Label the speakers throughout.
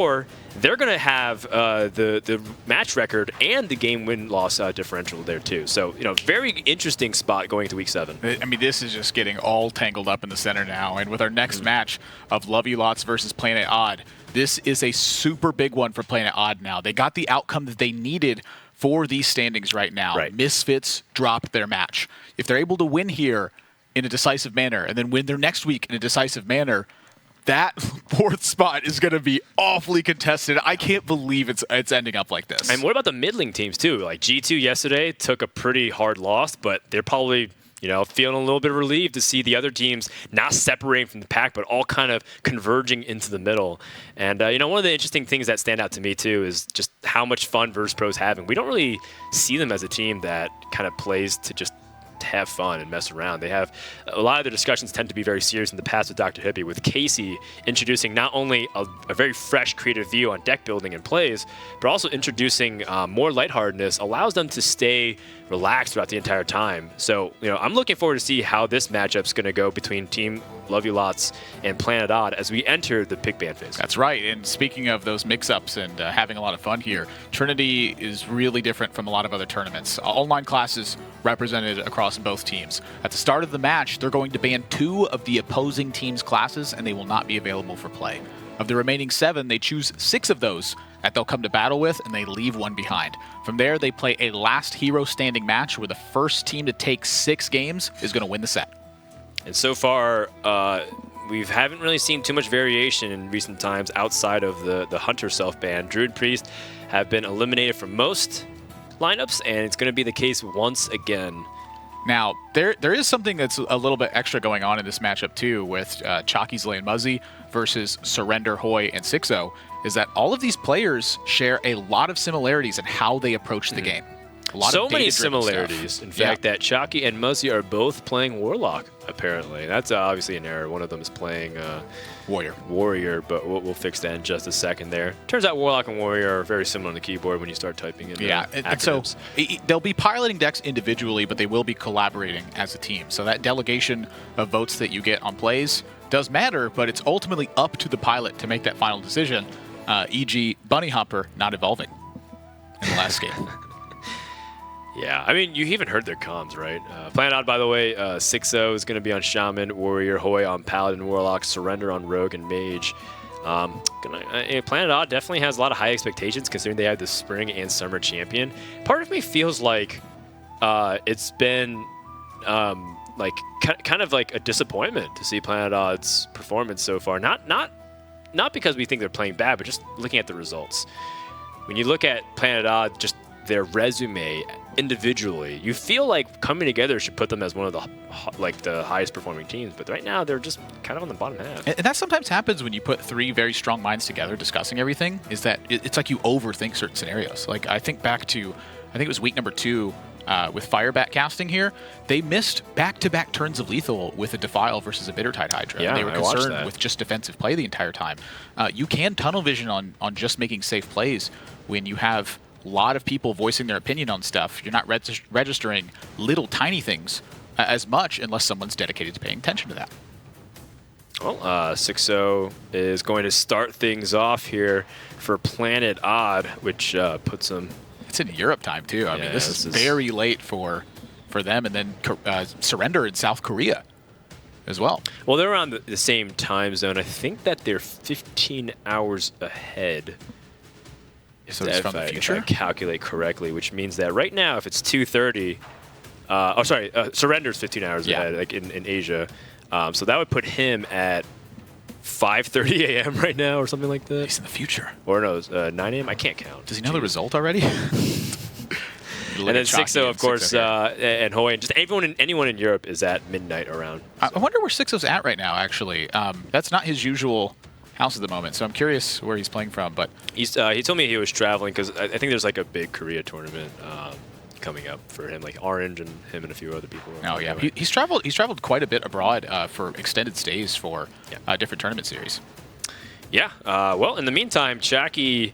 Speaker 1: or they're going to have the match record and the game win-loss differential there too. So, very interesting spot going to Week 7.
Speaker 2: I mean, this is just getting all tangled up in the center now. And with our next match of LUL versus Planet Odd, this is a super big one for Planet Odd now. They got the outcome that they needed for these standings right now.
Speaker 1: Right.
Speaker 2: Misfits dropped their match. If they're able to win here in a decisive manner and then win their next week in a decisive manner, that 4th spot is going to be awfully contested. I can't believe it's ending up like this.
Speaker 1: And what about the middling teams, too? Like G2 yesterday took a pretty hard loss, but they're probably, feeling a little bit relieved to see the other teams not separating from the pack, but all kind of converging into the middle. And, one of the interesting things that stand out to me, too, is just how much fun Virtus.pro's having. We don't really see them as a team that kind of plays to just have fun and mess around. They have a lot of their discussions tend to be very serious in the past with Dr. Hippie, with Casey introducing not only a very fresh creative view on deck building and plays, but also introducing more lightheartedness, allows them to stay relaxed throughout the entire time. So, I'm looking forward to see how this matchup's going to go between Team Love You Lots and Planet Odd as we enter the pick ban phase.
Speaker 2: That's right. And speaking of those mix-ups and having a lot of fun here, Trinity is really different from a lot of other tournaments. Online classes represented across both teams. At the start of the match, they're going to ban 2 of the opposing team's classes, and they will not be available for play. Of the remaining 7, they choose 6 of those that they'll come to battle with, and they leave 1 behind. From there, they play a last hero standing match where the first team to take 6 games is going to win the set.
Speaker 1: And so far, we haven't really seen too much variation in recent times outside of the Hunter self-ban. Druid Priest have been eliminated from most lineups, and it's going to be the case once again.
Speaker 2: Now, there is something that's a little bit extra going on in this matchup, too, with Chalky's Lane Muzzy versus Surrender, Hoy, and Sixo, is that all of these players share a lot of similarities in how they approach the game.
Speaker 1: So many similarities.
Speaker 2: Stuff.
Speaker 1: In fact, that Chalky and Muzzy are both playing Warlock, apparently. That's obviously an error. One of them is playing Warrior, but we'll fix that in just a second there. Turns out Warlock and Warrior are very similar on the keyboard when you start typing in
Speaker 2: and so they'll be piloting decks individually, but they will be collaborating as a team. So that delegation of votes that you get on plays does matter, but it's ultimately up to the pilot to make that final decision, e.g. Bunny Hopper not evolving in the last game.
Speaker 1: Yeah, I mean, you even heard their comms, right? Planet Odd, by the way, 6-0 is going to be on Shaman, Warrior, Hoy on Paladin, Warlock, Surrender on Rogue and Mage. Planet Odd definitely has a lot of high expectations considering they have the Spring and Summer Champion. Part of me feels like it's been kind of like a disappointment to see Planet Odd's performance so far. Not because we think they're playing bad, but just looking at the results. When you look at Planet Odd, just their resume individually, you feel like coming together should put them as one of the highest performing teams, but right now they're just kind of on the bottom half.
Speaker 2: And that sometimes happens when you put 3 very strong minds together discussing everything, is that it's like you overthink certain scenarios. Like I think back to, I think it was week number 2 with Firebat casting here, they missed back-to-back turns of lethal with a Defile versus a Bittertide Hydra.
Speaker 1: Yeah,
Speaker 2: they were concerned with just defensive play the entire time. You can tunnel vision on just making safe plays when you have a lot of people voicing their opinion on stuff. You're not registering little tiny things as much unless someone's dedicated to paying attention to that.
Speaker 1: Well, 6-0 is going to start things off here for Planet Odd, which puts them...
Speaker 2: It's in Europe time, too. I mean, this is very late for them, and then Surrender in South Korea as well.
Speaker 1: Well, they're around the same time zone. I think that they're 15 hours ahead.
Speaker 2: So it's from the future?
Speaker 1: If I calculate correctly, which means that right now, if it's 2:30, Surrender's 15 hours ahead, like in Asia. So that would put him at 5:30 a.m. right now or something like that.
Speaker 2: He's in the future.
Speaker 1: Or no, 9 a.m.? I can't count.
Speaker 2: Does he know the result already?
Speaker 1: And then 6-0, of course, and Hoy, and just anyone in Europe is at midnight around. So.
Speaker 2: I wonder where 6-0's at right now, actually. That's not his usual house at the moment, so I'm curious where he's playing from. But
Speaker 1: he told me he was traveling because I think there's like a big Korea tournament coming up for him, like Orange and him and a few other people.
Speaker 2: Oh yeah, he's traveled quite a bit abroad for extended stays for different tournament series.
Speaker 1: Yeah. Well, in the meantime, Chalky,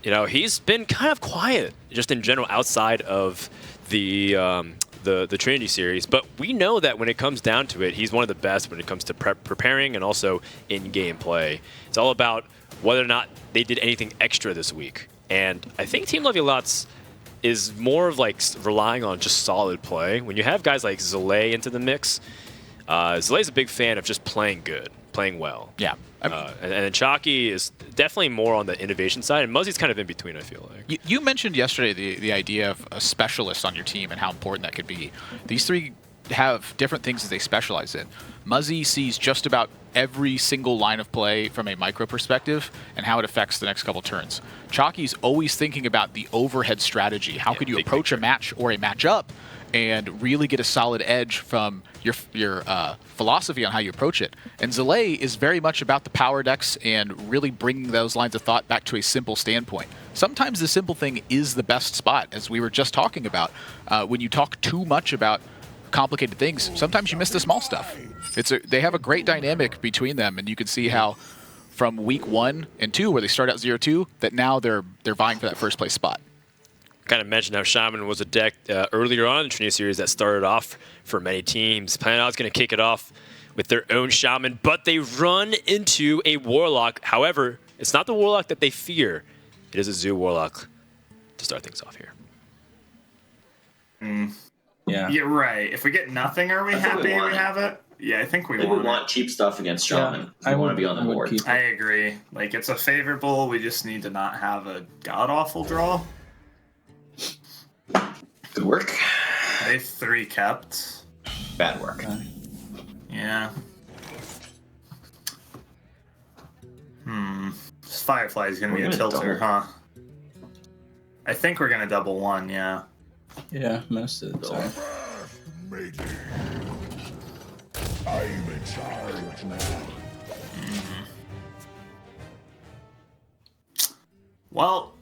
Speaker 1: he's been kind of quiet just in general outside of the Trinity Series. But we know that when it comes down to it, he's one of the best when it comes to preparing and also in-game play. It's all about whether or not they did anything extra this week. And I think Team Lots is more of like relying on just solid play. When you have guys like Zalay into the mix, Zalay's a big fan of just playing good, playing well.
Speaker 2: Yeah.
Speaker 1: And Chalky is definitely more on the innovation side, and Muzzy's kind of in between, I feel like.
Speaker 2: You mentioned yesterday the idea of a specialist on your team and how important that could be. These three have different things that they specialize in. Muzzy sees just about every single line of play from a micro perspective and how it affects the next couple turns. Chalky's always thinking about the overhead strategy. How could you approach a match or a matchup and really get a solid edge from your philosophy on how you approach it. And Zalay is very much about the power decks and really bringing those lines of thought back to a simple standpoint. Sometimes the simple thing is the best spot, as we were just talking about. When you talk too much about complicated things, sometimes you miss the small stuff. They have a great dynamic between them, and you can see how from week 1 and 2, where they start out 0-2, that now they're vying for that first place spot.
Speaker 1: Kind of mentioned how Shaman was a deck earlier on in the Trinity Series that started off for many teams. Planet's going to kick it off with their own Shaman, but they run into a Warlock. However, it's not the Warlock that they fear. It is a Zoo Warlock to start things off here.
Speaker 3: Yeah. You're right. If we get nothing, are we happy we have it? Yeah, I think we want
Speaker 4: cheap stuff against Shaman.
Speaker 3: Yeah,
Speaker 4: I want to be on the board.
Speaker 3: I agree. Like, it's a favorable. We just need to not have a god-awful draw.
Speaker 4: Good work.
Speaker 3: They 3 kept.
Speaker 4: Bad work.
Speaker 3: Yeah. This Firefly is going to be a tilter, huh? I think we're going to double 1, yeah.
Speaker 5: Yeah, most of the time.
Speaker 6: I'm in charge now.
Speaker 3: Well,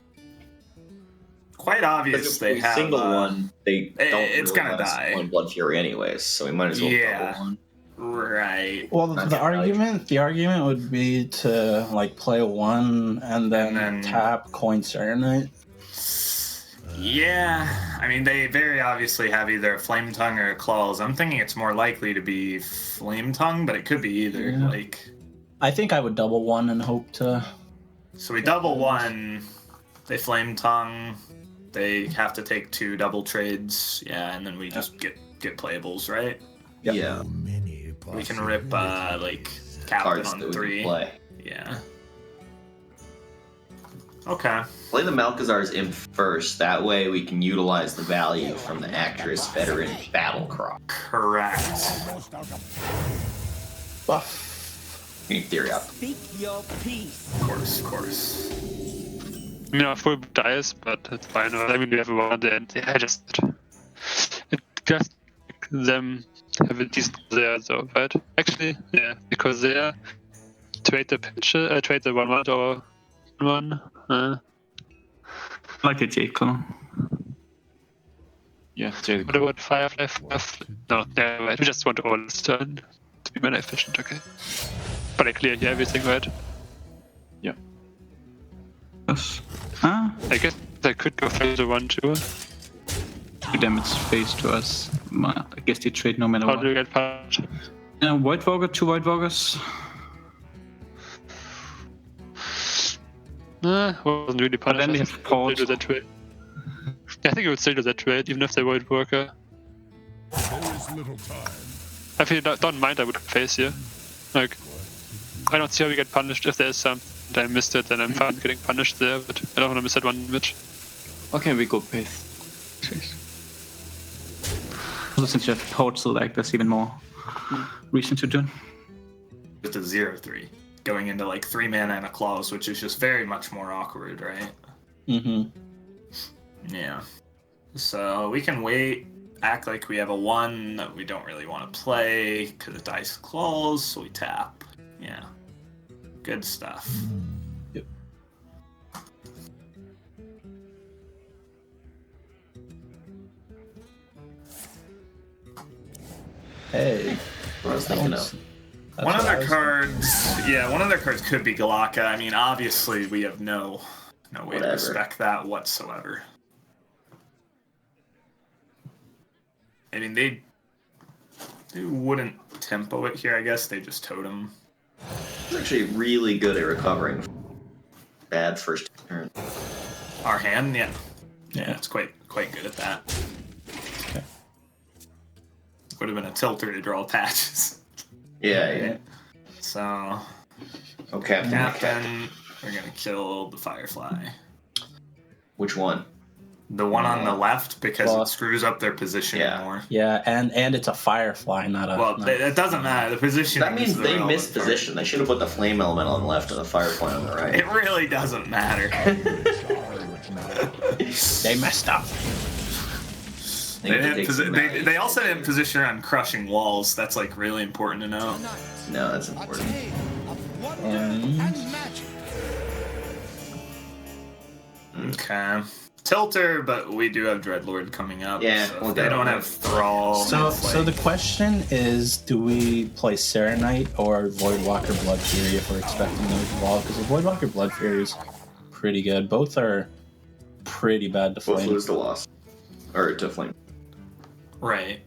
Speaker 3: quite obvious they have
Speaker 4: single one. They don't.
Speaker 3: It's
Speaker 4: really
Speaker 3: gonna die.
Speaker 4: One Blood Fury, anyways. So we might as well double one.
Speaker 3: Right.
Speaker 5: Well, the argument would be to like play 1 and then tap Coin Serenite.
Speaker 3: Yeah, I mean, they very obviously have either a Flame Tongue or a Claws. I'm thinking it's more likely to be Flame Tongue, but it could be either.
Speaker 5: Yeah.
Speaker 3: Like,
Speaker 5: I think I would double 1 and hope to.
Speaker 3: So we double 1, they Flame Tongue, they have to take 2 double trades, yeah, and then we just get playables, right?
Speaker 5: Yep.
Speaker 4: Yeah.
Speaker 3: We can rip like Captain on 3.
Speaker 4: Play.
Speaker 3: Yeah. Okay.
Speaker 4: Play the Malkazar's Imp first. That way we can utilize the value from the Actress Veteran Battle Crop.
Speaker 3: Correct.
Speaker 5: Buff.
Speaker 4: Need theory up.
Speaker 7: Speak your piece.
Speaker 3: Of course.
Speaker 8: You know, full dice, but it's fine. I mean, we have a 1 and yeah, it just them have a decent there, though, right? Actually, yeah, because they trade the pitch, trade the 1/1 or 1.
Speaker 9: Like a Jade Claw.
Speaker 8: Yeah, what about Firefly? No, yeah, right. We just want to all this turn to be mana efficient, okay? But I clear here everything, right?
Speaker 9: Yeah. Yes. Ah,
Speaker 8: I guess I could go for the 1/2.
Speaker 9: 2 damage face to us. I guess they trade no matter
Speaker 8: How
Speaker 9: what.
Speaker 8: do you get punished?
Speaker 9: Void Walker, 2 Void Walkers.
Speaker 8: Wasn't really punished.
Speaker 9: then we have Port.
Speaker 8: Do that trade. Yeah, I think it would still do that trade, even if they Void Worker.
Speaker 6: There is little time.
Speaker 8: If you don't mind, I would face here. Like, I don't see how we get punished. If there's some I missed it, then I'm fine getting punished there, but I don't want to miss that 1 damage.
Speaker 9: Okay, we go pace. Also, since you have Port Select, there's even more reason to do.
Speaker 3: Just a 0/3. Going into like 3 mana and a Claws, which is just very much more awkward, right?
Speaker 5: Mm-hmm.
Speaker 3: Yeah. So we can wait, act like we have a 1 that we don't really want to play because it dies Claws, so we tap. Yeah. Good stuff.
Speaker 5: Yep. Hey.
Speaker 4: I was thinking of.
Speaker 3: One of their cards could be Galaka. I mean, obviously we have no way to respect that whatsoever. I mean, they wouldn't tempo it here, I guess. They just totem.
Speaker 4: It's actually really good at recovering. Bad first turn.
Speaker 3: Our hand, yeah. Yeah, it's quite good at that.
Speaker 5: Okay.
Speaker 3: Would have been a tilter to draw patches.
Speaker 4: Yeah.
Speaker 3: So,
Speaker 4: Okay.
Speaker 3: Captain, we're gonna kill the Firefly.
Speaker 4: Which one?
Speaker 3: The one on the left, because
Speaker 5: Well,
Speaker 3: it screws up their positioning more.
Speaker 5: Yeah, and it's a Firefly, not a...
Speaker 3: Well, it doesn't matter. The position.
Speaker 4: That means they missed position. They should have put the flame element on the left and the Firefly on the right.
Speaker 3: It really doesn't matter.
Speaker 5: They messed up.
Speaker 3: They also didn't position on crushing walls. That's like really important to know.
Speaker 4: No, that's important.
Speaker 3: Okay. Tilter, but we do have Dreadlord coming up.
Speaker 4: Yeah,
Speaker 3: so they don't have Thrall.
Speaker 5: So the question is, do we play Serenite or Voidwalker Blood Fury if we're expecting them to evolve? Because the Voidwalker Blood Fury is pretty good. Both are pretty bad to
Speaker 4: Both
Speaker 5: flame.
Speaker 4: lose to loss. Or to flame.
Speaker 3: Right.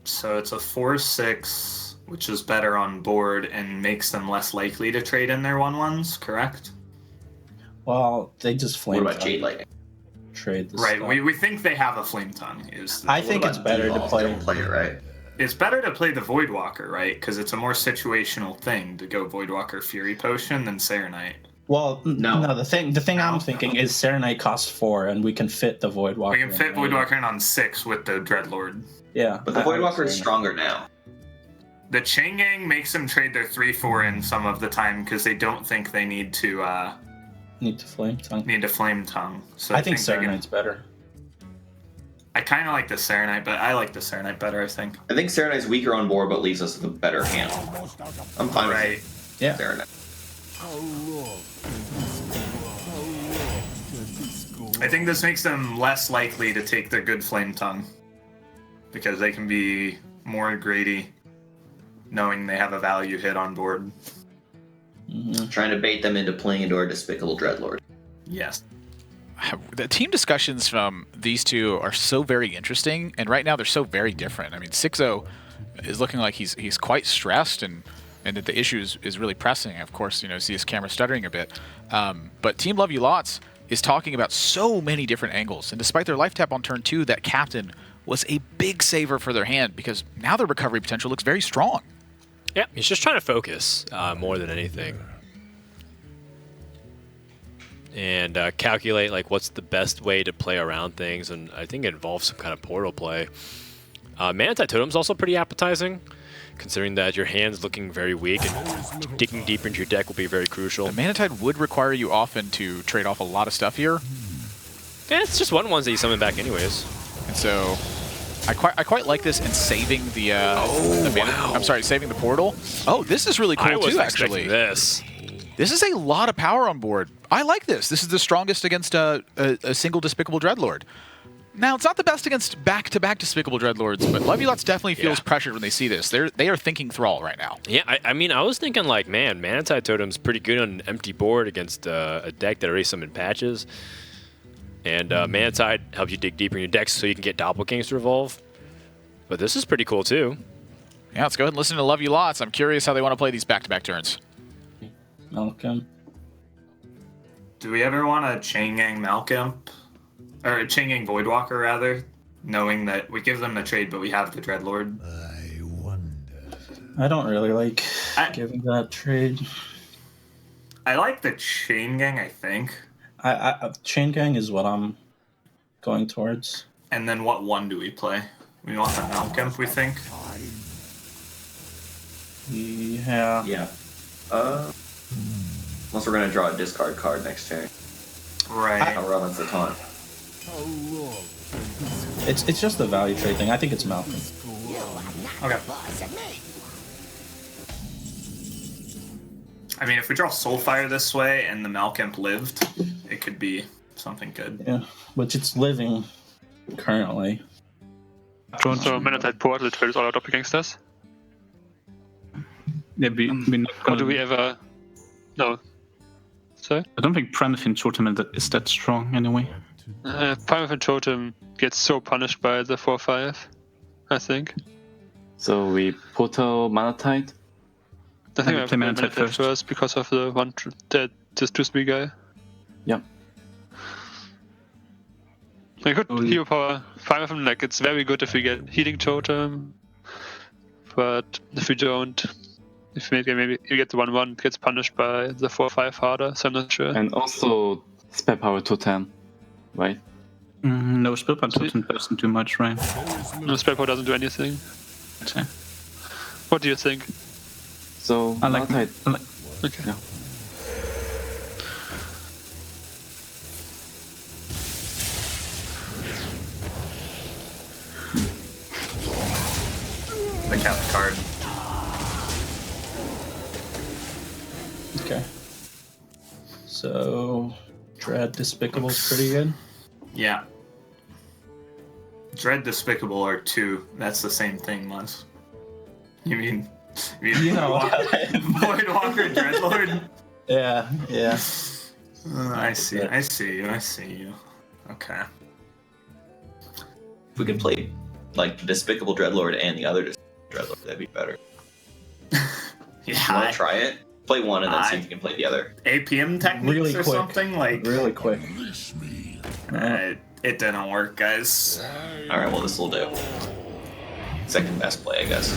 Speaker 3: So it's a 4/6, which is better on board and makes them less likely to trade in their 1/1s, correct?
Speaker 5: Well, they just flame.
Speaker 4: What about Jade Lightning?
Speaker 5: Trade this
Speaker 3: right.
Speaker 5: stuff.
Speaker 3: We think they have a Flame Tongue.
Speaker 5: I think it's better to play.
Speaker 4: Don't play it, right?
Speaker 3: It's better to play the Voidwalker, right? Because it's a more situational thing to go Voidwalker Fury Potion than Serenite.
Speaker 5: Well, no. The thing I'm thinking is Serenite costs 4, and we can fit the Voidwalker.
Speaker 3: We can fit Voidwalker in on 6 with the Dreadlord.
Speaker 5: Yeah,
Speaker 4: but the Voidwalker is stronger now.
Speaker 3: The Chain Gang makes them trade their 3/4 in some of the time because they don't think they need to
Speaker 5: Flame Tongue.
Speaker 3: Need to Flame Tongue. So
Speaker 5: I think Serenite's better.
Speaker 3: I kind of like the Serenite, but I like the Serenite better, I think.
Speaker 4: I think Serenite's weaker on board, but leaves us with a better hand. I'm fine with
Speaker 5: yeah.
Speaker 4: Serenite.
Speaker 3: I think this makes them less likely to take their good Flame Tongue because they can be more greedy knowing they have a value hit on board.
Speaker 4: Trying to bait them into playing into our Despicable Dreadlord.
Speaker 3: Yes.
Speaker 2: The team discussions from these two are so very interesting, and right now they're so very different. I mean, 6-0 is looking like he's quite stressed, and that the issue is really pressing. Of course, see his camera stuttering a bit. But Team Love You Lots is talking about so many different angles, and despite their life tap on turn 2, that Captain was a big saver for their hand because now their recovery potential looks very strong.
Speaker 1: Yeah, he's just trying to focus more than anything. And calculate like what's the best way to play around things, and I think it involves some kind of portal play. Manatide Totem's also pretty appetizing, considering that your hand's looking very weak, and digging deeper into your deck will be very crucial.
Speaker 2: The Manatide would require you often to trade off a lot of stuff here.
Speaker 1: Yeah, it's just 1/1s that you summon back anyways.
Speaker 2: And so I quite like this and saving the
Speaker 1: wow.
Speaker 2: I'm sorry, saving the portal. Oh, this is really cool too, actually. This is a lot of power on board. I like this. This is the strongest against a single Despicable Dreadlord. Now, it's not the best against back-to-back Despicable Dreadlords, but Love You Lots definitely feels pressured when they see this. They are thinking Thrall right now.
Speaker 1: Yeah, I mean, I was thinking like, man, Manatide Totem's pretty good on an empty board against a deck that already summoned patches. And Manatide helps you dig deeper in your decks so you can get Doppelgangers to evolve. But this is pretty cool too.
Speaker 2: Yeah, let's go ahead and listen to Love You Lots. I'm curious how they want to play these back-to-back turns.
Speaker 5: Malcolm.
Speaker 3: Do we ever want a Chain Gang Malcolm? Or a Chain Gang Voidwalker, rather? Knowing that we give them the trade, but we have the Dreadlord.
Speaker 6: I wonder.
Speaker 5: I don't really like giving that trade.
Speaker 3: I like the Chain Gang, I think.
Speaker 5: Chain Gang is what I'm going towards.
Speaker 3: And then what one do we play? We want the Malcolm, we think?
Speaker 5: Yeah.
Speaker 4: Yeah. Unless we're gonna draw a discard card next turn.
Speaker 3: Right.
Speaker 4: How relevant's the taunt?
Speaker 5: It's just the value trade thing. I think it's Malcolm.
Speaker 3: Okay. I mean, if we draw Soulfire this way and the Malcolm lived, it could be something good.
Speaker 5: Yeah, which it's living currently.
Speaker 8: So Manatide Portal trade is all out up against us?
Speaker 9: Yeah, we're not
Speaker 8: Or
Speaker 9: gonna,
Speaker 8: do we ever... No. Sorry?
Speaker 9: I don't think Primeval Totem is that strong anyway.
Speaker 8: Primeval Totem gets so punished by the 4/5. I think.
Speaker 7: So we put our Mana Tide.
Speaker 8: I think I
Speaker 9: play Mana Tide
Speaker 8: first because of the this 2-3 guy.
Speaker 7: Yep.
Speaker 8: I could hero power 5 of them, like it's very good if we get healing totem. But if we don't, if maybe you get the 1/1, it gets punished by the 4/5 harder, so I'm not sure.
Speaker 7: And also spell power totem, right?
Speaker 9: No spell power totem doesn't do much, right?
Speaker 8: No, spell power doesn't do anything.
Speaker 9: Okay.
Speaker 8: What do you think?
Speaker 7: So
Speaker 9: I like.
Speaker 7: Mana Tide.
Speaker 8: Okay.
Speaker 7: Yeah.
Speaker 3: I count the card.
Speaker 5: Okay. So, Dread Despicable is pretty good.
Speaker 3: Yeah. Dread Despicable are 2. That's the same thing, Muz. You mean
Speaker 5: You know.
Speaker 3: Voidwalker Dreadlord?
Speaker 5: Yeah, yeah.
Speaker 3: I see you. Okay.
Speaker 4: If we could play like the Despicable Dreadlord and the other Despicable Dreadlord, that'd be better. You want to try it? Play one and then see if you can play the other.
Speaker 3: APM techniques
Speaker 5: Really
Speaker 3: or
Speaker 5: quick.
Speaker 3: something? Like,
Speaker 5: Really quick.
Speaker 3: it didn't work, guys.
Speaker 4: Alright, well, this will do. Second best play, I guess.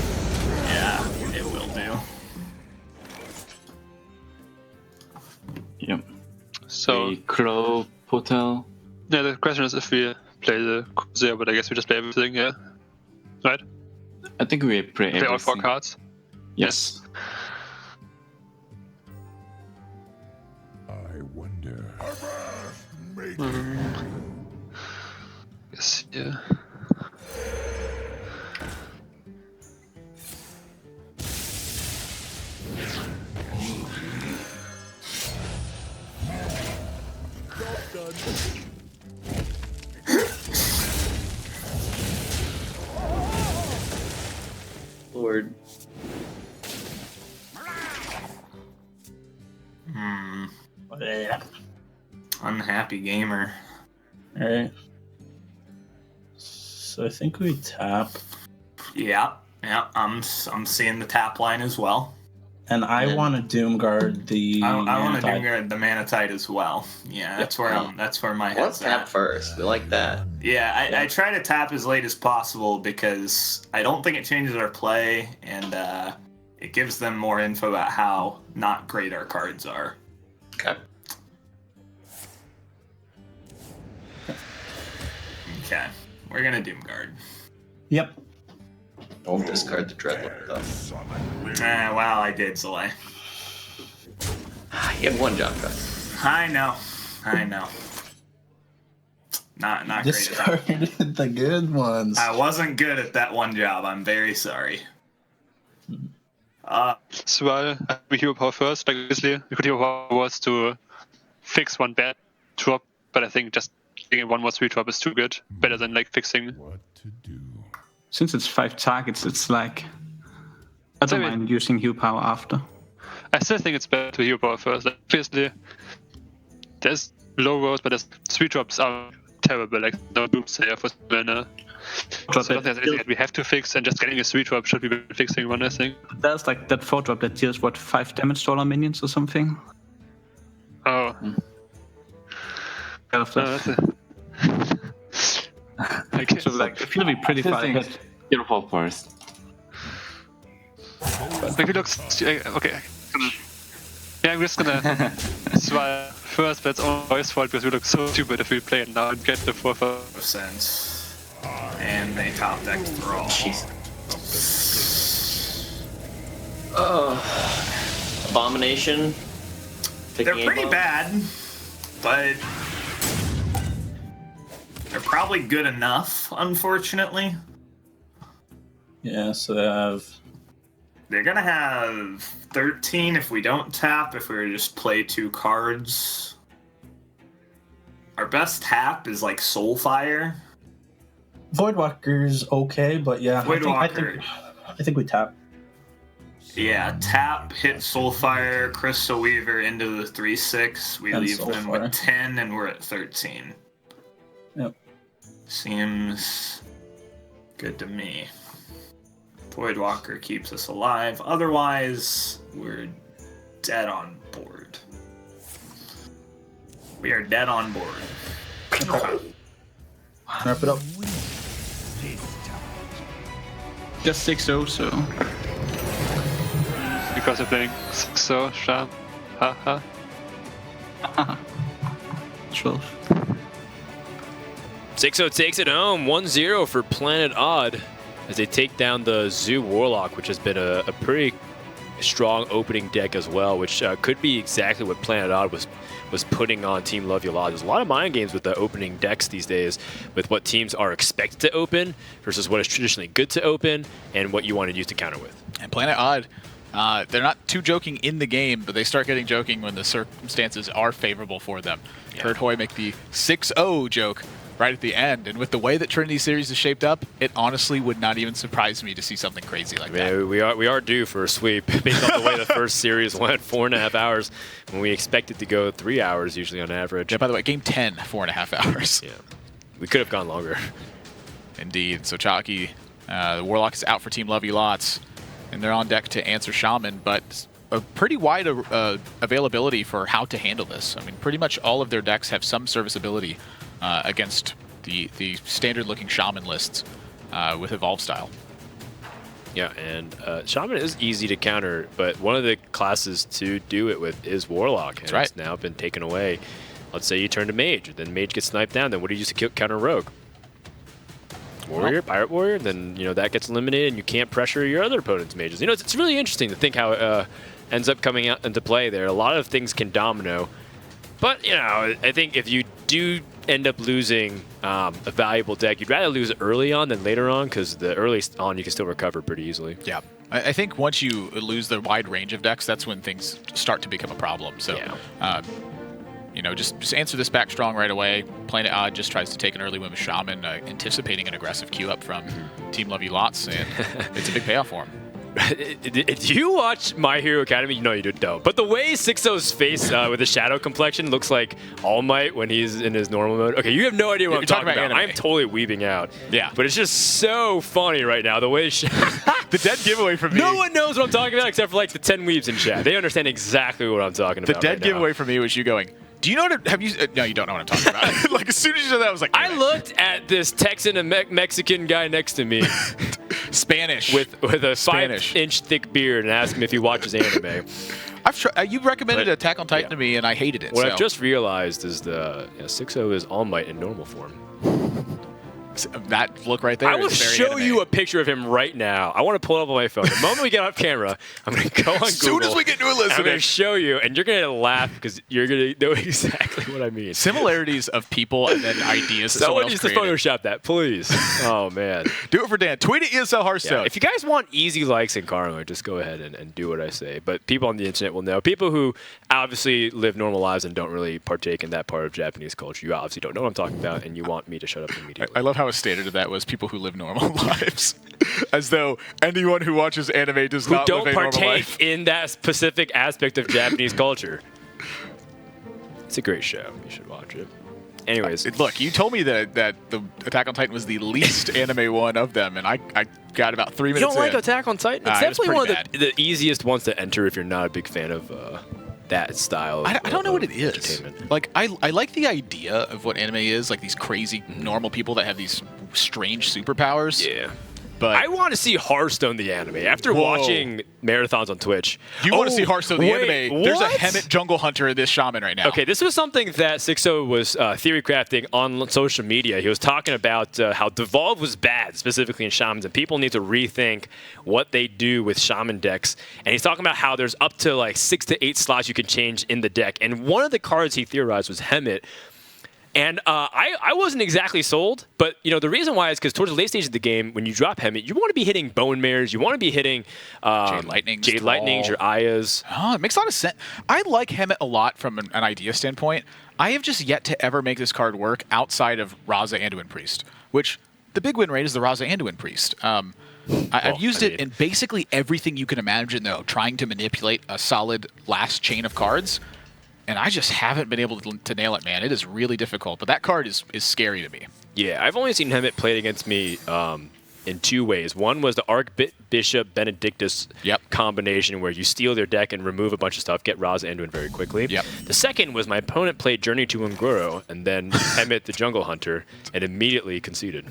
Speaker 3: Yeah, it will do.
Speaker 7: Yep.
Speaker 8: So
Speaker 7: We Crow Portal.
Speaker 8: yeah, the question is if we play the Crusader, but I guess we just play everything, yeah. Right?
Speaker 7: I think we play
Speaker 8: Play all 4
Speaker 7: everything.
Speaker 8: cards.
Speaker 7: Yes.
Speaker 6: I wonder.
Speaker 8: Yes, yeah.
Speaker 4: Lord.
Speaker 3: Unhappy gamer.
Speaker 5: Alright. So I think we tap.
Speaker 3: Yeah, I'm seeing the tap line as well.
Speaker 5: And I want to Doomguard the.
Speaker 3: I want to
Speaker 5: Mana Tide.
Speaker 3: Doomguard the Mana Tide as well. Yeah, that's where that's where my
Speaker 4: Let's
Speaker 3: head's
Speaker 4: tap
Speaker 3: at.
Speaker 4: first. We like that.
Speaker 3: Yeah, I try to tap as late as possible because I don't think it changes our play, and it gives them more info about how not great our cards are.
Speaker 4: Okay.
Speaker 3: Okay, we're gonna Doomguard.
Speaker 5: Yep.
Speaker 4: Don't discard the Dreadlord, though.
Speaker 3: Wow, I did, Soleil.
Speaker 4: You had one job done.
Speaker 3: I know. Not great at that.
Speaker 5: Discarded the good ones.
Speaker 3: I wasn't good at that one job. I'm very sorry.
Speaker 8: So we hero power first, like obviously. We could hero power was to fix one bad drop, but I think just getting one more 3 drop is too good. Better than like fixing.
Speaker 6: What to do?
Speaker 9: Since it's 5 targets, it's like I don't mind using hero power after.
Speaker 8: I still think it's better to hero power first. Like, obviously, there's low rolls, but there's 3 drops are terrible. Like no doomsayer for winner. So I don't think there's anything that we have to fix, and just getting a 3 drop should be fixing one, I think.
Speaker 9: There's like that 4 drop that deals 5 damage to all our minions or something.
Speaker 8: Oh.
Speaker 9: Kind of
Speaker 8: That's a... I guess.
Speaker 9: So like I feel we pretty far ahead.
Speaker 7: Hero Power first.
Speaker 8: Like it looks okay. Yeah, I'm just gonna swap first, but it's all Roy's fault because we look so stupid if we play it now and get the 4/4.
Speaker 3: Sense. And they top deck Thrall.
Speaker 4: Jeez. Abomination.
Speaker 3: They're pretty bad, but they're probably good enough, unfortunately.
Speaker 5: Yeah, so they have.
Speaker 3: They're gonna have 13 if we don't tap, if we were to just play 2 cards. Our best tap is like Soulfire.
Speaker 5: Voidwalker's okay, but yeah.
Speaker 3: Voidwalker.
Speaker 5: I think we tap.
Speaker 3: Yeah, tap, hit Soulfire, Crystal Weaver into the 3/6. We
Speaker 5: And
Speaker 3: leave them
Speaker 5: Soulfire.
Speaker 3: with 10 and we're at 13.
Speaker 5: Yep.
Speaker 3: Seems good to me. Voidwalker keeps us alive. Otherwise, we're dead on board. We are dead on board.
Speaker 5: Wrap it up.
Speaker 9: Just 6-0, so
Speaker 8: Because they're playing so sharp. Haha.
Speaker 9: 12.
Speaker 1: 6-0 takes it home. 1-0 for Planet Odd as they take down the Zoo Warlock, which has been a pretty strong opening deck as well, which could be exactly what Planet Odd was putting on Team Love You a lot. There's a lot of mind games with the opening decks these days, with what teams are expected to open versus what is traditionally good to open and what you want to use to counter with.
Speaker 2: And Planet Odd, they're not too joking in the game, but they start getting joking when the circumstances are favorable for them.
Speaker 1: Yeah.
Speaker 2: Heard Hoy make the 6-0 joke right at the end, and with the way that Trinity Series is shaped up, it honestly would not even surprise me to see something crazy like that.
Speaker 1: We are due for a sweep based on the way the first series went, 4.5 hours, when we expect it to go 3 hours usually on average.
Speaker 2: Yeah, by the way, game 10, 4.5 hours.
Speaker 1: Yeah, we could have gone longer.
Speaker 2: Indeed. So Chalky, the Warlock is out for Team Love You Lots, and they're on deck to answer Shaman, but a pretty wide availability for how to handle this. I mean, pretty much all of their decks have some serviceability against the standard-looking Shaman lists with Evolve style.
Speaker 1: Yeah, and Shaman is easy to counter, but one of the classes to do it with is Warlock. And
Speaker 2: That's right.
Speaker 1: It's now been taken away. Let's say you turn to Mage, then Mage gets sniped down, then what do you use to counter Rogue? Warrior, Pirate Warrior, then that gets eliminated and you can't pressure your other opponent's mages. It's really interesting to think how it ends up coming out into play there. A lot of things can domino, but I think if you do end up losing a valuable deck, you'd rather lose it early on than later on, because the early on you can still recover pretty easily.
Speaker 2: Yeah. I think once you lose the wide range of decks, that's when things start to become a problem. So, just answer this back strong right away. Planet Odd just tries to take an early win with Shaman, anticipating an aggressive queue up from Team Love You Lots, and it's a big payoff for him.
Speaker 1: Do you watch My Hero Academy? No, you don't. But the way 6-0's face with the shadow complexion looks like All Might when he's in his normal mode. Okay, you have no idea what I'm talking about. I'm totally weeping out.
Speaker 2: Yeah.
Speaker 1: But it's just so funny right now, the way
Speaker 2: the dead giveaway from me.
Speaker 1: No one knows what I'm talking about except for the 10 weebs in chat. They understand exactly what I'm talking about.
Speaker 2: The dead giveaway from me was you going, do you know what? Have you? No, you don't know what I'm talking about. As soon as you said that, I was like,
Speaker 1: I looked at this Texan and Mexican guy next to me,
Speaker 2: Spanish,
Speaker 1: with a 5-inch thick beard, and asked him if he watches anime.
Speaker 2: You recommended Attack on Titan to me, and I hated it.
Speaker 1: What I've just realized is the 6-0 is All Might in normal form.
Speaker 2: That look right there.
Speaker 1: I will show you a picture of him right now. I want to pull it up on my phone. The moment we get off camera, I'm going to go on Google.
Speaker 2: As soon as we get to Elizabeth,
Speaker 1: I'm going to show you, and you're going to laugh because you're going to know exactly what I mean.
Speaker 2: Similarities of people and then ideas.
Speaker 1: Someone needs to Photoshop that, please. Oh, man.
Speaker 2: Do it for Dan. Tweet at ESL Hearthstone.
Speaker 1: Yeah, if you guys want easy likes in Karma, just go ahead and do what I say. But people on the internet will know. People who obviously live normal lives and don't really partake in that part of Japanese culture, you obviously don't know what I'm talking about, and you want me to shut up immediately.
Speaker 2: I love how a standard of that was people who live normal lives. As though anyone who watches anime does not live a normal life.
Speaker 1: Who don't partake in that specific aspect of Japanese culture. It's a great show. You should watch it. Anyways.
Speaker 2: Look, you told me that the Attack on Titan was the least anime one of them, and I got about 3 minutes
Speaker 1: You don't like
Speaker 2: in.
Speaker 1: Attack on Titan? It's definitely one of the easiest ones to enter if you're not a big fan of that style.
Speaker 2: I don't know what it is. I like the idea of what anime is, like these crazy normal people that have these strange superpowers.
Speaker 1: Yeah.
Speaker 2: But
Speaker 1: I want to see Hearthstone the anime. After watching marathons on Twitch.
Speaker 2: You want to see Hearthstone the anime? There's a
Speaker 1: what?
Speaker 2: Hemet jungle hunter in this shaman right now.
Speaker 1: Okay, this was something that 6-0 was theory crafting on social media. He was talking about how Devolve was bad, specifically in shamans, and people need to rethink what they do with shaman decks. And he's talking about how there's up to 6 to 8 slots you can change in the deck. And one of the cards he theorized was Hemet. And I wasn't exactly sold, but the reason why is because towards the late stage of the game, when you drop Hemet, you want to be hitting Bone Mares, you want to be hitting Jade Lightnings, your Ayas.
Speaker 2: Oh, it makes a lot of sense. I like Hemet a lot from an idea standpoint. I have just yet to ever make this card work outside of Raza Anduin Priest, which the big win rate is the Raza Anduin Priest. I've used it in basically everything you can imagine, though, trying to manipulate a solid last chain of cards. And I just haven't been able to nail it, man. It is really difficult. But that card is scary to me.
Speaker 1: Yeah, I've only seen Hemet played against me in two ways. One was the Archbishop Benedictus combination, where you steal their deck and remove a bunch of stuff, get Raza into it very quickly. The second was my opponent played Journey to Ungoro and then Hemet the Jungle Hunter and immediately conceded.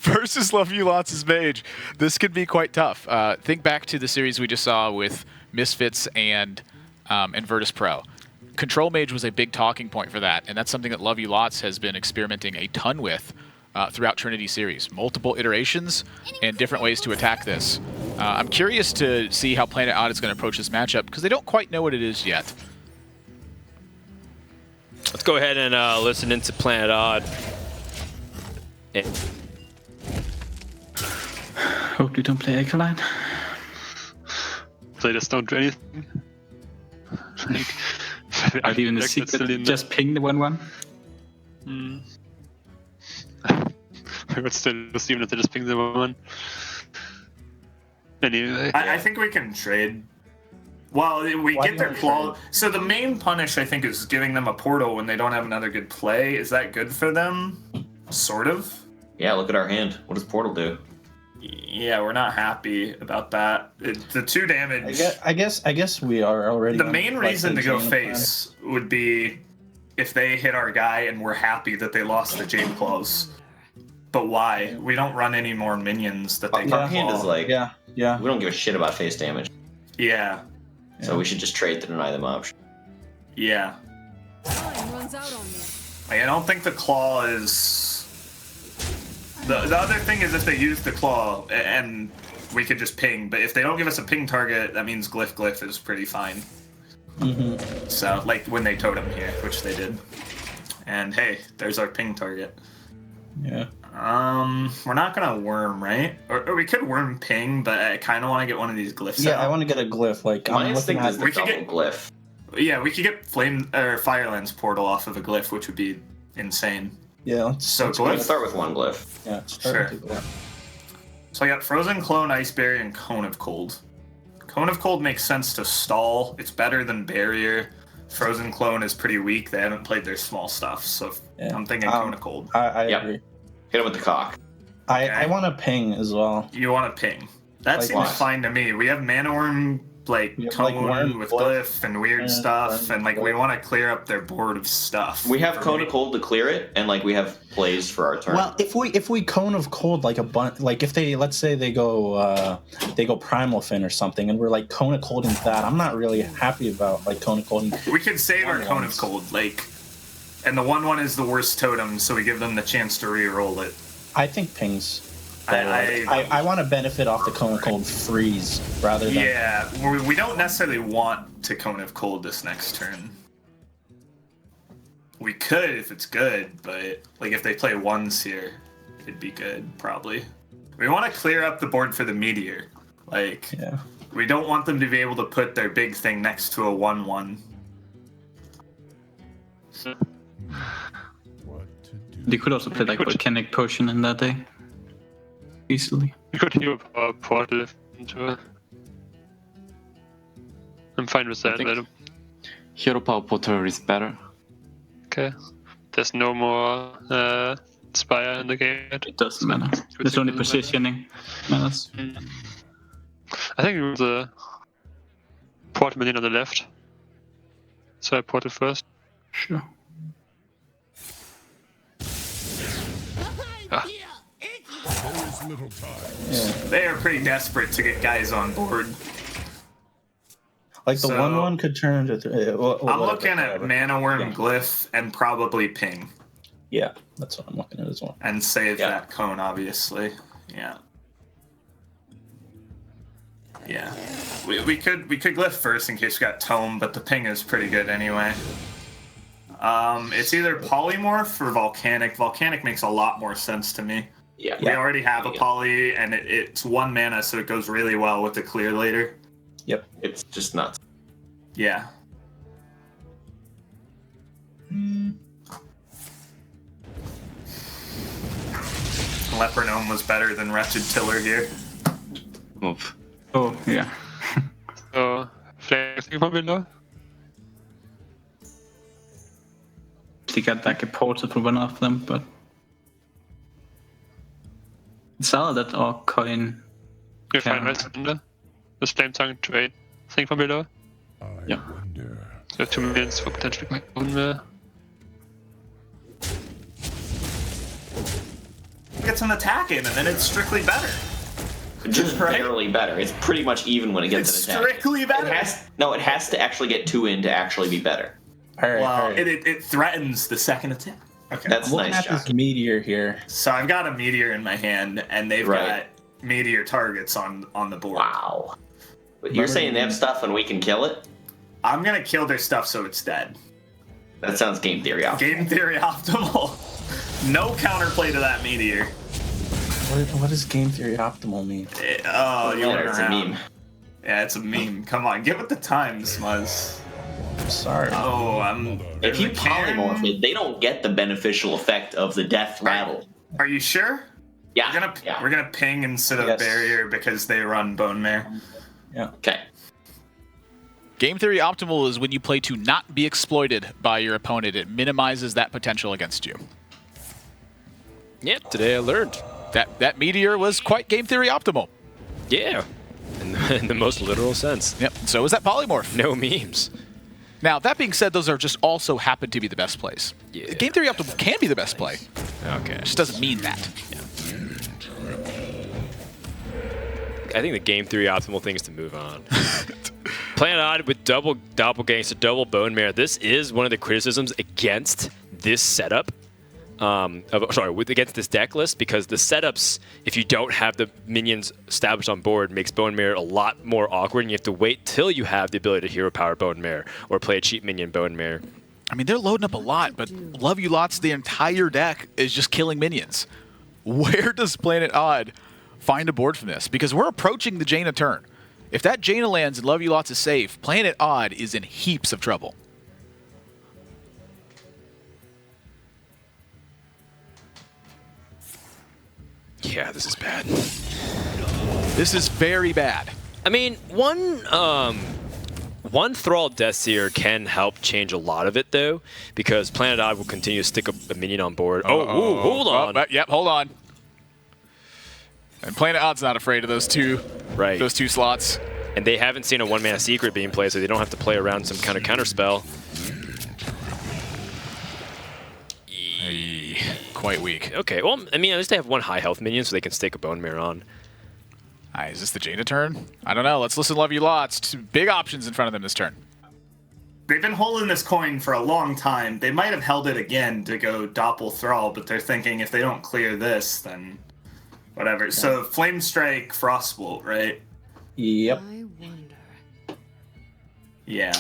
Speaker 2: Versus Love You Lots' Mage, this could be quite tough. Think back to the series we just saw with Misfits and Virtus Pro. Control Mage was a big talking point for that, and that's something that Love You Lots has been experimenting a ton with throughout Trinity Series. Multiple iterations and different ways to attack this. I'm curious to see how Planet Odd is going to approach this matchup, because they don't quite know what it is yet.
Speaker 1: Let's go ahead and listen into Planet Odd.
Speaker 9: Hope you don't play Alkaline.
Speaker 8: They just don't do anything.
Speaker 9: Are you in the secret? Just ping the 1/1?
Speaker 8: I would still assume that they just ping the 1/1. Anyway.
Speaker 3: I think we can trade. Well, we get their claw. So the main punish, I think, is giving them a portal when they don't have another good play. Is that good for them? Sort of.
Speaker 4: Yeah, look at our hand. What does portal do?
Speaker 3: Yeah, we're not happy about that. The 2 damage.
Speaker 5: I guess we are already.
Speaker 3: The main reason to go face would be if they hit our guy and we're happy that they lost the Jade Claws. But why? We don't run any more minions that they can
Speaker 4: Our hand is like,
Speaker 5: yeah.
Speaker 4: We don't give a shit about face damage.
Speaker 3: Yeah.
Speaker 4: So we should just trade to deny them option.
Speaker 3: Yeah.
Speaker 10: Runs out on me.
Speaker 3: I don't think the claw is. The other thing is if they use the claw and we could just ping, but if they don't give us a ping target, that means Glyph is pretty fine. So, like when they totem here, which they did. And hey, there's our ping target.
Speaker 5: Yeah.
Speaker 3: We're not gonna worm, right? Or we could worm ping, but I kind of want to get one of these glyphs.
Speaker 5: Yeah, I want to get a glyph. Like
Speaker 4: My instinct is the double glyph.
Speaker 3: Yeah, we could get Flame or Firelands portal off of a glyph, which would be insane.
Speaker 5: Yeah.
Speaker 3: Let's
Speaker 4: start with one glyph.
Speaker 5: Yeah.
Speaker 3: Sure. So I got Frozen Clone, Iceberry, and Cone of Cold. Cone of Cold makes sense to stall. It's better than Barrier. Frozen Clone is pretty weak. They haven't played their small stuff, so I'm thinking Cone of Cold.
Speaker 5: I agree.
Speaker 4: Hit him with the cock.
Speaker 5: I want to ping as well.
Speaker 3: You want to ping? That seems fine to me. We have Mana Worm, Cone with Glyph and weird stuff, and we want to clear up their board of stuff.
Speaker 4: We have Cone of Cold to clear it, and we have plays for our turn.
Speaker 5: Well, if we Cone of Cold if they, let's say they go Primal Fin or something, and we're Cone of Cold into that, I'm not really happy about Cone of Cold.
Speaker 3: We could save our Cone of Cold, and the 1/1 is the worst totem, so we give them the chance to re-roll it.
Speaker 5: I think pings. I want to benefit off the Cone of Cold freeze rather than.
Speaker 3: Yeah, we don't necessarily want to Cone of Cold this next turn. We could if it's good, but if they play ones here, it'd be good probably. We want to clear up the board for the Meteor. We don't want them to be able to put their big thing next to a 1/1.
Speaker 9: They could also play Volcanic Potion in that day. Easily.
Speaker 8: You could heal a portal into it. I'm fine with that.
Speaker 7: Hero Power Portal is better.
Speaker 8: Okay. There's no more Spire in the game.
Speaker 9: It doesn't matter. There's only positioning matters.
Speaker 8: I think it was a portal minion on the left. So I portal first.
Speaker 9: Sure.
Speaker 3: They are pretty desperate to get guys on board.
Speaker 5: The 1/1 could turn into.
Speaker 3: I'm looking at Mana Worm, Glyph, and probably Ping.
Speaker 5: Yeah, that's what I'm looking at as well.
Speaker 3: And save that Cone, obviously. Yeah. Yeah. We could Glyph first in case we got Tome, but the Ping is pretty good anyway. It's either Polymorph or Volcanic. Volcanic makes a lot more sense to me.
Speaker 4: Yeah.
Speaker 3: We already have a Poly, and it's 1 mana, so it goes really well with the clear later.
Speaker 5: Yep.
Speaker 4: It's just nuts.
Speaker 3: Yeah. Leper Gnome was better than Wretched Tiller here.
Speaker 7: Oof.
Speaker 9: Oh, yeah.
Speaker 8: So, flexing from below?
Speaker 9: They got a portal for one of them, but Sell that or coin.
Speaker 8: You find
Speaker 9: Yeah.
Speaker 8: rest under the Flame Tongue trade thing from below.
Speaker 6: I
Speaker 7: Yeah.
Speaker 6: wonder.
Speaker 8: So 2 minions for potentially going on.
Speaker 3: Get some attack in, and then it's strictly better.
Speaker 4: Just
Speaker 3: Right?
Speaker 4: barely better. It's pretty much even when it gets
Speaker 3: It's
Speaker 4: an attack.
Speaker 3: strictly better.
Speaker 4: It has to actually get 2 in to actually be better.
Speaker 5: All right, all
Speaker 3: Well,
Speaker 5: right.
Speaker 3: it threatens the second attack. Okay.
Speaker 4: That's
Speaker 5: I'm looking
Speaker 4: nice,
Speaker 5: at this
Speaker 4: Josh.
Speaker 5: meteor here.
Speaker 3: So I've got a meteor in my hand, and they've
Speaker 4: Right.
Speaker 3: got meteor targets on the board.
Speaker 4: Wow. But you're saying they have stuff and we can kill it?
Speaker 3: I'm gonna kill their stuff so it's dead.
Speaker 4: That sounds game theory optimal.
Speaker 3: Game theory optimal. No counterplay to that meteor.
Speaker 5: What does game theory optimal mean?
Speaker 3: Oh, you went
Speaker 4: It's a
Speaker 3: around.
Speaker 4: meme.
Speaker 3: Yeah, it's a meme. Come on, get with the times, Muzz.
Speaker 5: I'm sorry.
Speaker 3: Oh, I'm.
Speaker 4: If you
Speaker 3: there's a Karen.
Speaker 4: polymorph it, they don't get the beneficial effect of the death rattle.
Speaker 3: Are you sure?
Speaker 4: Yeah.
Speaker 3: We're gonna ping instead of
Speaker 4: Yes.
Speaker 3: barrier because they run bone mare.
Speaker 4: Okay.
Speaker 2: Game theory optimal is when you play to not be exploited by your opponent. It minimizes that potential against you.
Speaker 1: Yep, today I learned.
Speaker 2: That meteor was quite game theory optimal.
Speaker 1: Yeah, in the most literal sense.
Speaker 2: Yep. So is that polymorph.
Speaker 1: No memes.
Speaker 2: Now that being said, those are just also happen to be the best plays.
Speaker 1: Yeah.
Speaker 2: Game theory optimal can be the best play.
Speaker 1: Okay.
Speaker 2: It just doesn't mean that.
Speaker 1: I think the game theory optimal thing is to move on. Playing odd with double doppelganger, so double bone mare. This is one of the criticisms against this setup. Against this deck list, because the setups, if you don't have the minions established on board, makes bone mare a lot more awkward, and you have to wait till you have the ability to hero power bone mare or play a cheap minion bone mare.
Speaker 2: I mean, they're loading up a lot, but Love You Lots, the entire deck is just killing minions. Where does Planet Odd find a board from this? Because we're approaching the Jaina turn. If that Jaina lands and Love You Lots is safe, Planet Odd is in heaps of trouble.
Speaker 1: Yeah, this is bad.
Speaker 2: This is very bad.
Speaker 1: I mean, one Thrall Deathseer can help change a lot of it, though, because Planet Odd will continue to stick a minion on board. Hold on.
Speaker 2: Yep, hold on. And Planet Odd's not afraid of those two slots.
Speaker 1: And they haven't seen a one-mana secret being played, so they don't have to play around some kind of counterspell.
Speaker 2: Quite weak.
Speaker 1: Okay, well, I mean, at least they have one high health minion, so they can stake a bone mare on.
Speaker 2: Is this the Jaina turn? I don't know. Let's listen to Love You Lots. Two big options in front of them this turn.
Speaker 3: They've been holding this coin for a long time. They might have held it again to go Doppel Thrall, but they're thinking if they don't clear this, then whatever. So Flame Strike, Frostbolt, right?
Speaker 5: Yep.
Speaker 10: I wonder.
Speaker 3: Yeah.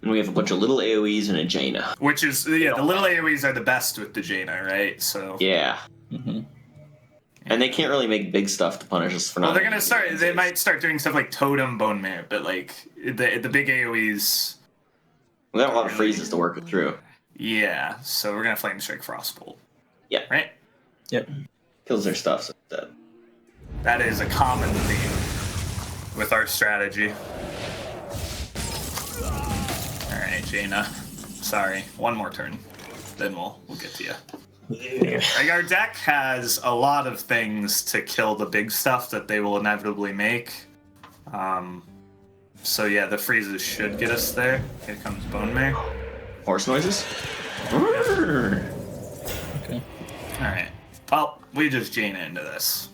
Speaker 4: And we have a bunch of little AoEs and a Jaina.
Speaker 3: Which is, the little AoEs are the best with the Jaina, right? So.
Speaker 4: Yeah.
Speaker 5: Mm-hmm.
Speaker 4: And they can't really make big stuff to punish us for not.
Speaker 3: Well, they're gonna start. They might start doing stuff like Totem Bone Mare, but like the big AoEs.
Speaker 4: We got a lot of freezes to work it through.
Speaker 3: Yeah, so we're gonna Flame Strike Frostbolt.
Speaker 4: Yeah.
Speaker 3: Right.
Speaker 5: Yep.
Speaker 4: Kills their stuff. So that.
Speaker 3: That is a common theme with our strategy. All right, Jaina. Sorry, one more turn, then we'll get to you. Like, our deck has a lot of things to kill the big stuff that they will inevitably make. So yeah, the freezes should get us there. Here comes Bone Mare.
Speaker 4: Horse noises?
Speaker 5: Okay.
Speaker 3: Alright. Well, we just Jaina into this.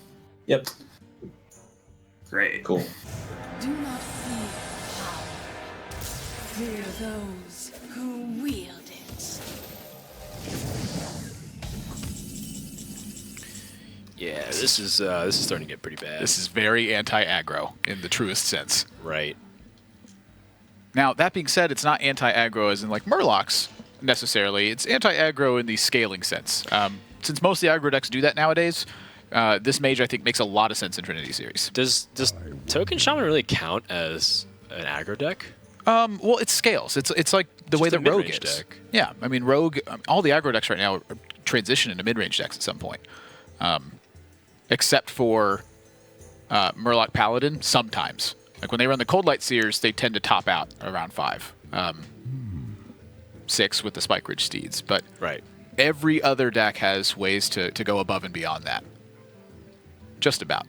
Speaker 5: Yep.
Speaker 3: Great.
Speaker 4: Cool.
Speaker 10: Do not fear power. Fear those who wield it.
Speaker 1: Yeah, this is starting to get pretty bad.
Speaker 2: This is very anti-aggro in the truest sense.
Speaker 1: Right.
Speaker 2: Now, that being said, it's not anti-aggro as in like Murlocs necessarily. It's anti-aggro in the scaling sense. Since most of the aggro decks do that nowadays, this mage, I think, makes a lot of sense in Trinity Series.
Speaker 1: Does Token Shaman really count as an aggro deck?
Speaker 2: Well, it scales. It's like the way
Speaker 1: Just a
Speaker 2: that Rogue is.
Speaker 1: mid-range deck.
Speaker 2: Yeah, I mean, Rogue, all the aggro decks right now transition into mid-range decks at some point. Except for Murloc Paladin, sometimes. Like when they run the Cold Light Seers, they tend to top out around 5. 6 with the Spike Ridge Steeds. But
Speaker 1: Right.
Speaker 2: every other deck has ways to go above and beyond that. Just about.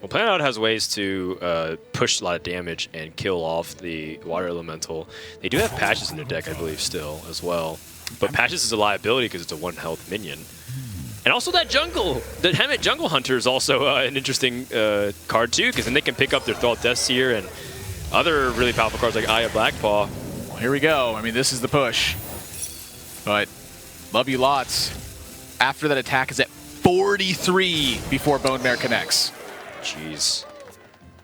Speaker 1: Well, Planet has ways to push a lot of damage and kill off the water elemental. They do have Patches in their deck, I believe, still as well. But Patches is a liability because it's a 1 health minion. And also that jungle, the Hemet Jungle Hunter is also an interesting card too, because then they can pick up their Thrall Death Seer and other really powerful cards like Aya Blackpaw.
Speaker 2: Well, here we go. I mean, this is the push. But love you lots. After that attack is at 43 before Bone Mare connects.
Speaker 1: Jeez.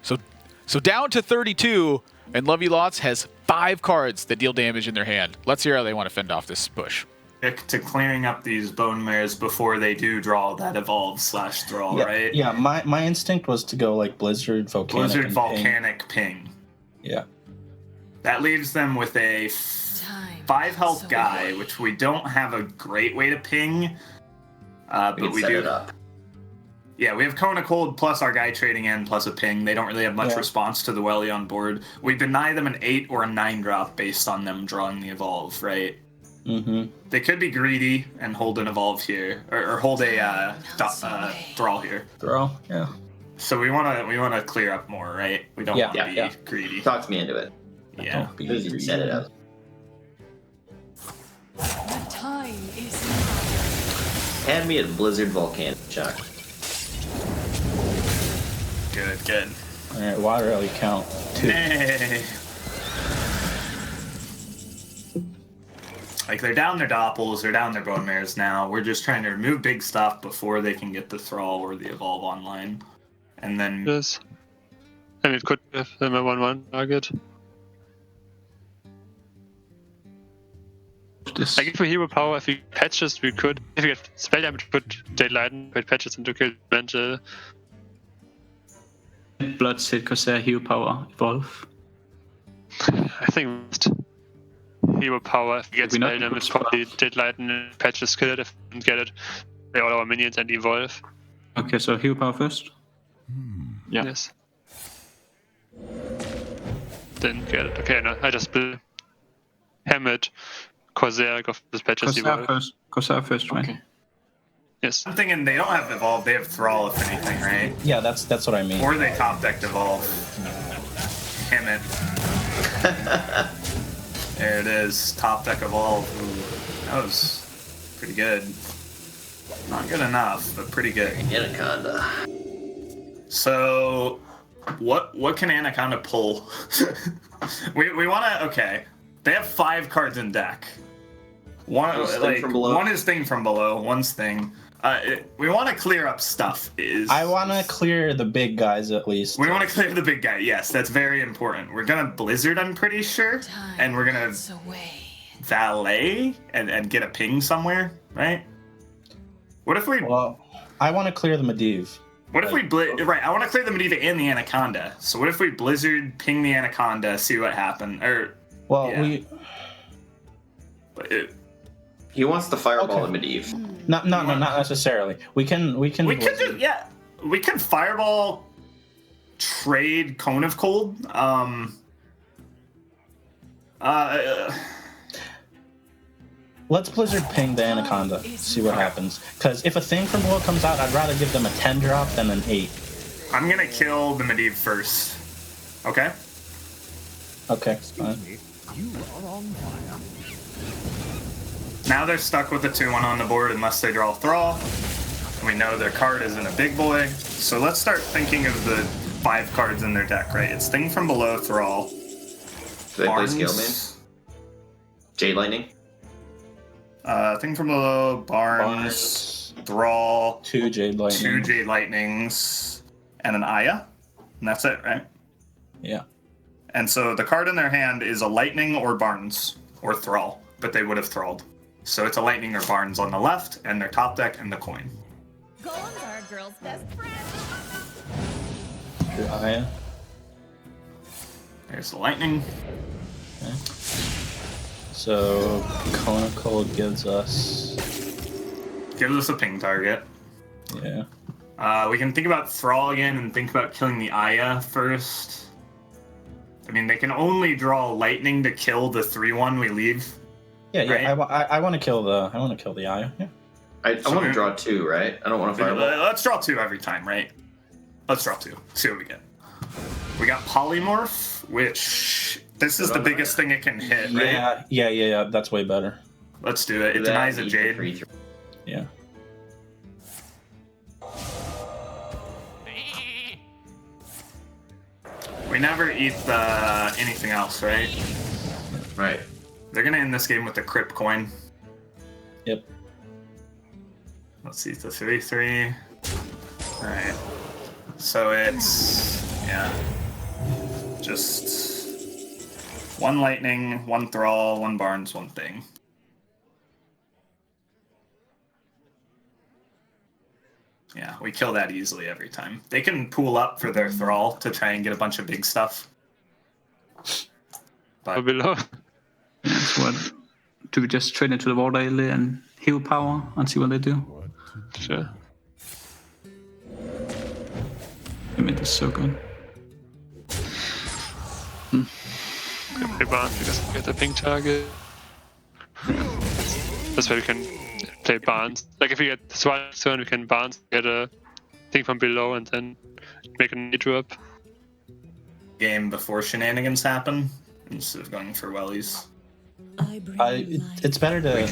Speaker 2: So down to 32, and Love You Lots has 5 cards that deal damage in their hand. Let's hear how they want to fend off this push.
Speaker 3: To clearing up these Bone Mares before they do draw that evolve / draw, right?
Speaker 5: Yeah, my instinct was to go like Blizzard,
Speaker 3: Volcanic, Ping.
Speaker 5: Yeah.
Speaker 3: That leaves them with a 5 health guy, which we don't have a great way to ping. But we
Speaker 4: set
Speaker 3: do.
Speaker 4: it up.
Speaker 3: Yeah, we have Kona Cold plus our guy trading in plus a ping. They don't really have much response to the Welly on board. We deny them an 8 or a 9 drop based on them drawing the evolve, right?
Speaker 5: Mm-hmm.
Speaker 3: They could be greedy and hold an evolve here, or hold a thrall here.
Speaker 5: Thrall, yeah.
Speaker 3: So we wanna clear up more, right? We don't want to be greedy.
Speaker 4: Talk me into it.
Speaker 3: Yeah.
Speaker 4: Easy, set it up.
Speaker 10: The time is now.
Speaker 4: Hand me a Blizzard Volcanic, Chuck.
Speaker 3: Good.
Speaker 5: Alright, water alley count 2.
Speaker 3: Hey. Like, they're down their Doppels, they're down their Bone Mares now. We're just trying to remove big stuff before they can get the Thrall or the Evolve online. And then...
Speaker 8: Yes. And it could have them a 1/1 target. Like if we hero power, if we patches, we could. If we get spell damage, put Jade Lightning, put patches into kill Angel.
Speaker 9: Bloodseed Corsair Hero Power Evolve.
Speaker 8: I think hero power, if we get spell damage, probably Jade Lightning, patches, kill it. If we don't get it, play all our minions and evolve.
Speaker 9: Okay, so Hero Power first?
Speaker 8: Yeah. Yes. Didn't get it. Okay, no, I just play Hamlet, Corsair, go for this patches, evolve.
Speaker 9: Corsair first, right?
Speaker 8: Okay. Yes.
Speaker 3: I'm thinking they don't have Evolve, they have Thrall, if anything, right?
Speaker 5: Yeah, that's what I mean.
Speaker 3: Or they top decked Evolve. Damn it. There it is. Top deck Evolve. Ooh, that was pretty good. Not good enough, but pretty good.
Speaker 4: Anaconda.
Speaker 3: So, what can Anaconda pull? we want to... Okay. They have 5 cards in deck. One is Thing from Below, one's Thing. We want to clear up stuff.
Speaker 5: I want to clear the big guys at least.
Speaker 3: We want to clear the big guy. Yes, that's very important. We're gonna Blizzard, I'm pretty sure, and we're gonna Valet and get a ping somewhere, right? What if we?
Speaker 5: Well, I want to clear the Medivh.
Speaker 3: What if we right? I want to clear the Medivh and the Anaconda. So what if we Blizzard, ping the Anaconda, see what happens?
Speaker 4: He wants to fireball the Medivh.
Speaker 5: Not necessarily. We can
Speaker 3: fireball trade Cone of Cold.
Speaker 5: Let's Blizzard ping the Anaconda. See what happens. Because if a Thing from Below comes out, I'd rather give them a 10 drop than an 8.
Speaker 3: I'm gonna kill the Medivh first. Okay.
Speaker 5: Okay, fine.
Speaker 6: You are on fire.
Speaker 3: Now they're stuck with the 2/1 on the board unless they draw Thrall. We know their card isn't a big boy. So let's start thinking of the 5 cards in their deck, right? It's Thing from Below, Thrall.
Speaker 4: Do they play Scaleman? Jade Lightning?
Speaker 3: Thing from Below, Barnes, Thrall.
Speaker 5: 2 Jade Lightning.
Speaker 3: 2 Jade Lightnings. And an Aya. And that's it, right?
Speaker 5: Yeah.
Speaker 3: And so the card in their hand is a Lightning or Barnes or Thrall. But they would have Thralled. So it's a Lightning or Barnes on the left, and their top deck, and the coin.
Speaker 11: Golems are a girl's best friend.
Speaker 5: Your Aya.
Speaker 3: There's the Lightning.
Speaker 5: Okay. So Kona Cold gives us
Speaker 3: a ping target.
Speaker 5: Yeah.
Speaker 3: We can think about Thrall again and think about killing the Aya first. I mean, they can only draw Lightning to kill the 3/1 we leave.
Speaker 5: Yeah,
Speaker 3: right?
Speaker 5: I want to kill the Aya. Yeah.
Speaker 4: I want to draw 2, right? I don't want to fireball.
Speaker 3: Let's draw 2 every time, right? Let's draw 2. See what we get. We got Polymorph, which this is the biggest thing it can hit, right?
Speaker 5: Yeah. That's way better.
Speaker 3: Let's do it. It denies a Jade.
Speaker 5: Yeah.
Speaker 3: We never eat anything else, right?
Speaker 4: Right.
Speaker 3: They're gonna end this game with the Crypt coin.
Speaker 5: Yep.
Speaker 3: Let's see, it's a 3/3. Alright. So it's just 1 lightning, 1 thrall, 1 Barnes, 1 thing. Yeah, we kill that easily every time. They can pool up for their thrall to try and get a bunch of big stuff. But
Speaker 8: below.
Speaker 9: That's what. Do we just trade into the War Daily and heal power and see what they do?
Speaker 8: Sure.
Speaker 9: I mean, this is so good.
Speaker 8: Play Barnes because we get the pink target. That's why we can play Barnes. Like if we get this one turn, we can Barnes, get a thing from below, and then make a knee drop.
Speaker 3: game before shenanigans happen instead of going for wellies.
Speaker 5: It's better to wait.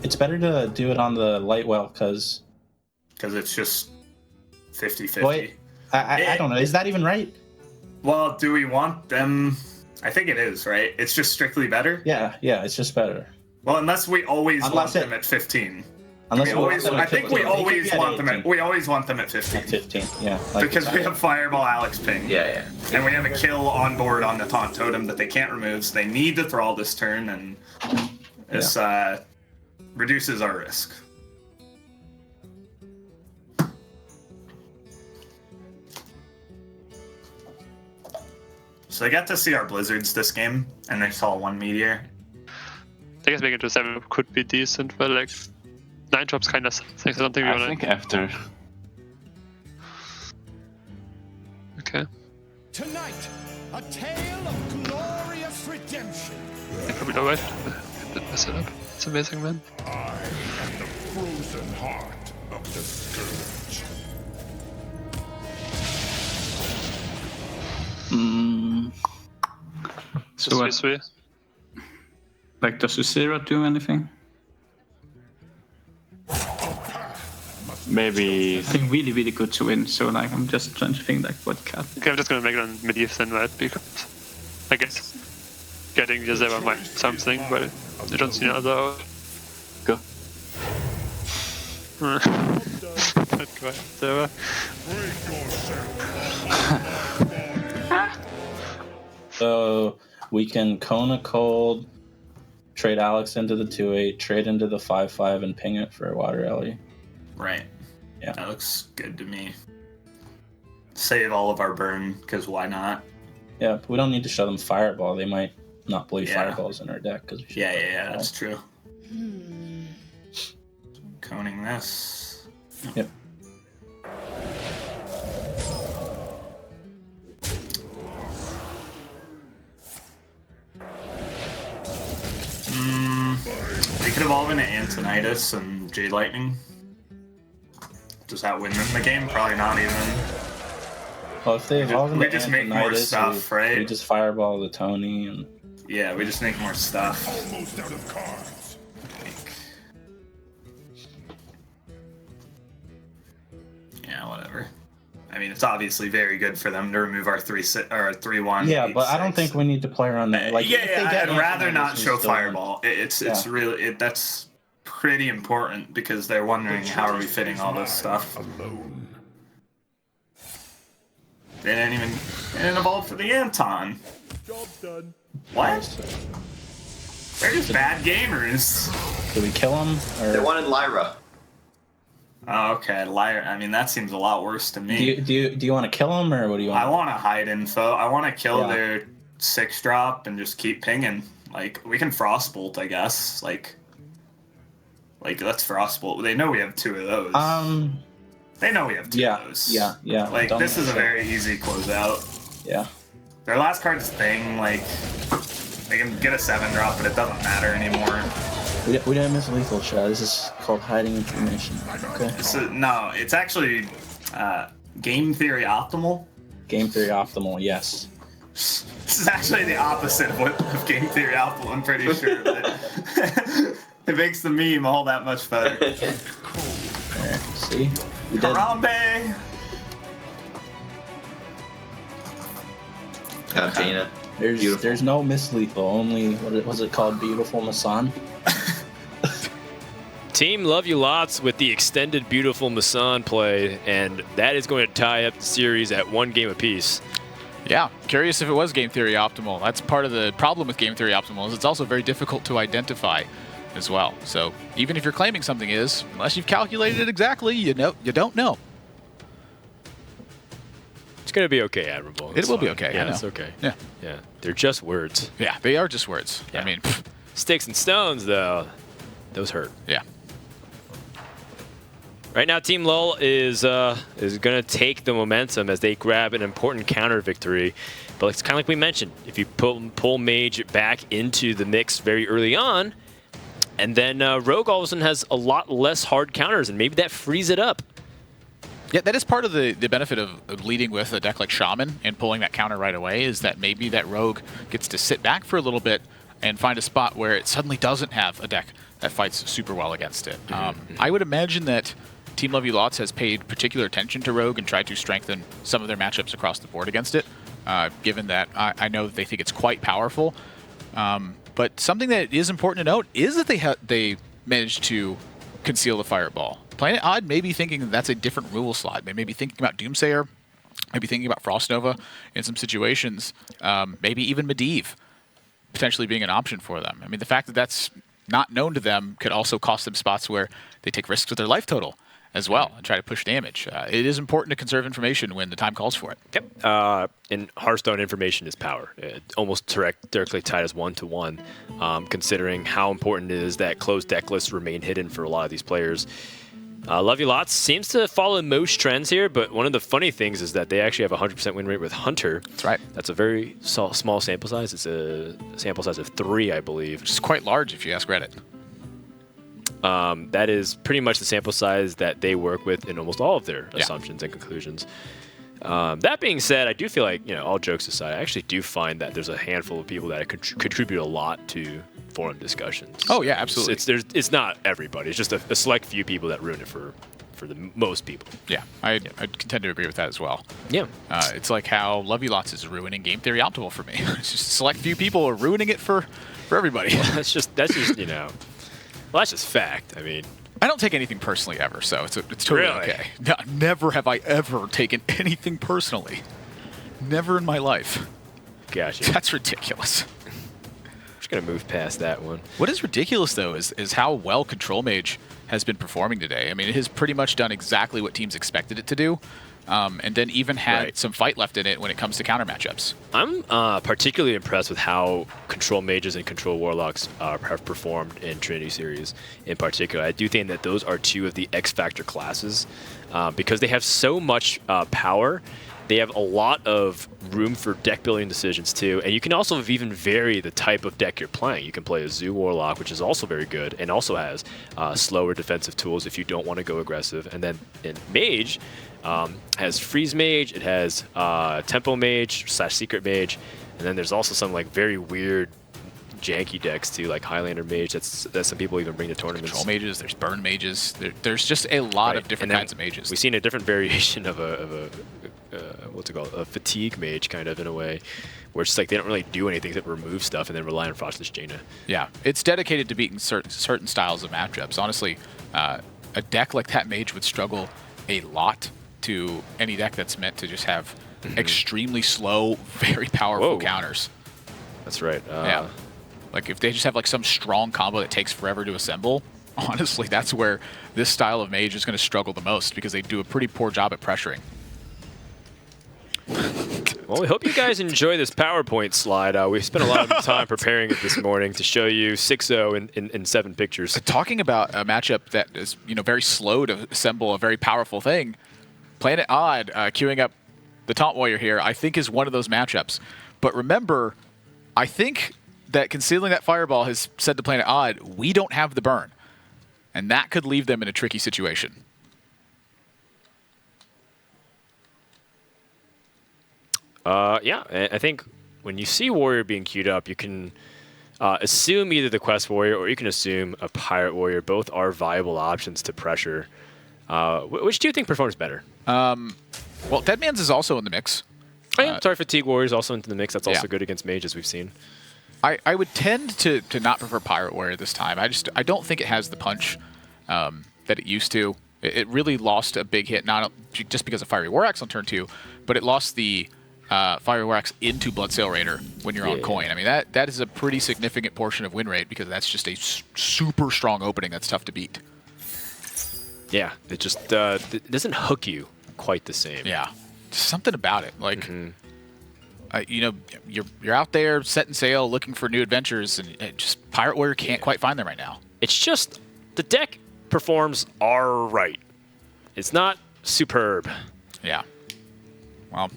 Speaker 5: It's better to do it on the light well because
Speaker 3: it's just 50-50.
Speaker 5: Wait, I don't know. Is that even right?
Speaker 3: Well, do we want them? I think it is, right? It's just strictly better.
Speaker 5: Yeah, it's just better.
Speaker 3: Well, unless we always want them at 15.
Speaker 5: Unless
Speaker 3: I think we always want them at. We always want them at 15.
Speaker 5: 15, yeah.
Speaker 3: Because we have Fireball, Alex Ping.
Speaker 4: Yeah.
Speaker 3: And we have a kill on board on the Taunt Totem that they can't remove, so they need to thrall this turn, and this reduces our risk. So they got to see our Blizzards this game, and they saw 1 Meteor.
Speaker 8: I guess making it to 7 could be decent, but like 9 drops kind of things. I don't think we want to.
Speaker 7: I think after.
Speaker 8: Okay.
Speaker 6: Tonight, a tale of glorious redemption.
Speaker 8: Yeah, probably alright. Didn't mess it up. It's amazing, man.
Speaker 6: I am the frozen heart of the Scourge.
Speaker 9: So what? Like, does Uzera do anything?
Speaker 7: Maybe.
Speaker 9: I think really, really good to win. So like, I'm just trying to think like what card.
Speaker 8: Okay, I'm just gonna make it on Medivh then, right? Because I guess getting Uzera might something, but I don't see another out.
Speaker 7: Go.
Speaker 8: Not quite Uzera.
Speaker 5: So we can Kona Cold, trade Alex into the 2/8, trade into the 5/5, and ping it for a Water Ellie.
Speaker 3: Right.
Speaker 5: Yeah.
Speaker 3: That looks good to me. Save all of our burn, because why not?
Speaker 5: Yeah, but we don't need to show them Fireball. They might not believe Fireball's in our deck. Cause
Speaker 3: Yeah, that's true. Coning this.
Speaker 5: Yep.
Speaker 3: They could evolve into Antonitis and Jade Lightning. Does that win them the game? Probably not even.
Speaker 5: Well, if they evolve into
Speaker 3: we just make more stuff, right?
Speaker 5: We just Fireball the Tony and...
Speaker 3: Yeah, we just make more stuff.
Speaker 6: Almost out of cards.
Speaker 3: Yeah, whatever. I mean, it's obviously very good for them to remove our 3/1.
Speaker 5: Yeah, but I don't think we need to play around that. Like,
Speaker 3: I'd rather not show Fireball. It's really that's pretty important because they're wondering how are we fitting all this stuff.
Speaker 6: Alone.
Speaker 3: They didn't evolve for the Anton.
Speaker 6: Job done.
Speaker 3: What? They're just bad gamers.
Speaker 5: Do we kill them? Or...
Speaker 4: They wanted Lyra.
Speaker 3: Oh, okay, Lyra. I mean, that seems a lot worse to me.
Speaker 5: Do you want to kill them or what do you want?
Speaker 3: I want to hide info. I want to kill their 6-drop and just keep pinging. Like, we can Frostbolt, I guess. Like let's Frostbolt. They know we have 2 of those. They know we have 2 of those.
Speaker 5: Yeah.
Speaker 3: Like, this is a very easy closeout.
Speaker 5: Yeah.
Speaker 3: Their last card's Thing, like, they can get a 7-drop, but it doesn't matter anymore.
Speaker 5: We didn't miss a lethal shot. This is called hiding information. Okay.
Speaker 3: No, it's actually game theory optimal.
Speaker 5: Game theory optimal, yes.
Speaker 3: This is actually the opposite of game theory optimal, I'm pretty sure. But it makes the meme all that much better.
Speaker 5: There, see? We did.
Speaker 3: Harambe!
Speaker 4: Cantina.
Speaker 5: There's no miss lethal, only, what was it called? Beautiful Masan?
Speaker 1: Team love you lots with the extended Beautiful Masan play, and that is going to tie up the series at 1 game apiece.
Speaker 2: Yeah, curious if it was game theory optimal. That's part of the problem with game theory optimal is it's also very difficult to identify as well. So even if you're claiming something is, unless you've calculated it exactly, you don't know.
Speaker 1: It's going to be okay, Admirable.
Speaker 2: It will be okay.
Speaker 1: Yeah, it's okay.
Speaker 2: Yeah.
Speaker 1: Yeah. They're just words.
Speaker 2: Yeah, they are just words.
Speaker 1: Yeah.
Speaker 2: I mean,
Speaker 1: sticks and stones, though, those hurt.
Speaker 2: Yeah.
Speaker 1: Right now, Team LUL is going to take the momentum as they grab an important counter victory. But it's kind of like we mentioned. If you pull Mage back into the mix very early on, and then Rogue all of a sudden has a lot less hard counters, and maybe that frees it up.
Speaker 2: Yeah, that is part of the benefit of leading with a deck like Shaman and pulling that counter right away is that maybe that Rogue gets to sit back for a little bit and find a spot where it suddenly doesn't have a deck that fights super well against it. I would imagine that Team Love You Lots has paid particular attention to Rogue and tried to strengthen some of their matchups across the board against it, given that I know that they think it's quite powerful. But something that is important to note is that they managed to conceal the Fireball. Planet Odd may be thinking that that's a different rule slot. They may be thinking about Doomsayer, maybe thinking about Frost Nova in some situations, maybe even Medivh potentially being an option for them. I mean, the fact that that's not known to them could also cost them spots where they take risks with their life total as well and try to push damage. It is important to conserve information when the time calls for it.
Speaker 1: Yep. In Hearthstone, information is power. Almost directly tied as 1-to-1, considering how important it is that closed deck lists remain hidden for a lot of these players. Love You Lots seems to follow most trends here, but one of the funny things is that they actually have a 100% win rate with Hunter.
Speaker 2: That's right.
Speaker 1: That's a very small sample size. It's a sample size of 3, I believe.
Speaker 2: Which is quite large if you ask Reddit.
Speaker 1: That is pretty much the sample size that they work with in almost all of their assumptions and conclusions. That being said, I do feel like, all jokes aside, I actually do find that there's a handful of people that contribute a lot to forum discussions.
Speaker 2: Oh yeah, absolutely.
Speaker 1: It's not everybody. It's just a select few people that ruin it for the most people.
Speaker 2: Yeah, I tend to agree with that as well.
Speaker 1: Yeah.
Speaker 2: It's like how Love You Lots is ruining Game Theory Optimal for me. It's just a select few people are ruining it for everybody.
Speaker 1: Well, that's just well, that's just fact. I mean,
Speaker 2: I don't take anything personally ever, so it's totally okay. No, never have I ever taken anything personally. Never in my life.
Speaker 1: Gotcha.
Speaker 2: That's ridiculous.
Speaker 1: Just gonna move past that one.
Speaker 2: What is ridiculous though is how well Control Mage has been performing today. I mean, it has pretty much done exactly what teams expected it to do. And then even had some fight left in it when it comes to counter matchups.
Speaker 1: I'm particularly impressed with how Control Mages and Control Warlocks have performed in Trinity Series in particular. I do think that those are 2 of the X-Factor classes because they have so much power. They have a lot of room for deck building decisions too, and you can also even vary the type of deck you're playing. You can play a Zoo Warlock, which is also very good, and also has slower defensive tools if you don't want to go aggressive. And then in Mage, has Freeze Mage, it has Tempo Mage / Secret Mage, and then there's also some like very weird janky decks too, like Highlander Mage that some people even bring to tournaments.
Speaker 2: Control Mages, there's Burn Mages, there's just a lot of different kinds of mages.
Speaker 1: We've seen a different variation of a what's it called, a Fatigue Mage kind of in a way, where it's just like they don't really do anything except remove stuff and then rely on Frostless Jaina.
Speaker 2: Yeah, it's dedicated to beating certain styles of matchups. Honestly, a deck like that Mage would struggle a lot to any deck that's meant to just have extremely slow, very powerful counters.
Speaker 1: That's right.
Speaker 2: Yeah. Like if they just have like some strong combo that takes forever to assemble, honestly, that's where this style of Mage is going to struggle the most because they do a pretty poor job at pressuring.
Speaker 1: Well, we hope you guys enjoy this PowerPoint slide. We spent a lot of time preparing it this morning to show you 6-0 in 7 pictures.
Speaker 2: Talking about a matchup that is, very slow to assemble a very powerful thing, Planet Odd queuing up the Taunt Warrior here, I think is one of those matchups. But remember, I think that concealing that fireball has said to Planet Odd, we don't have the burn. And that could leave them in a tricky situation.
Speaker 1: Yeah, I think when you see Warrior being queued up, you can assume either the Quest Warrior or you can assume a Pirate Warrior. Both are viable options to pressure. Which do you think performs better?
Speaker 2: Well, Deadman's is also in the mix.
Speaker 1: Oh, yeah. Sorry, Fatigue Warrior is also into the mix. That's also
Speaker 2: Yeah.
Speaker 1: good against mages we've seen.
Speaker 2: I would tend to not prefer Pirate Warrior this time. I don't think it has the punch that it used to. It really lost a big hit, not just because of Fiery War Axe on turn 2, but it lost the Fiery War Axe into Bloodsail Raider when you're on coin. I mean, that is a pretty significant portion of win rate because that's just a super strong opening that's tough to beat.
Speaker 1: Yeah, it just it doesn't hook you quite the same.
Speaker 2: Yeah, just something about it. Like, you know, you're out there setting sail, looking for new adventures, and just Pirate Warrior can't quite find them right now.
Speaker 1: It's just the deck performs all right. It's not superb.
Speaker 2: Yeah. Well,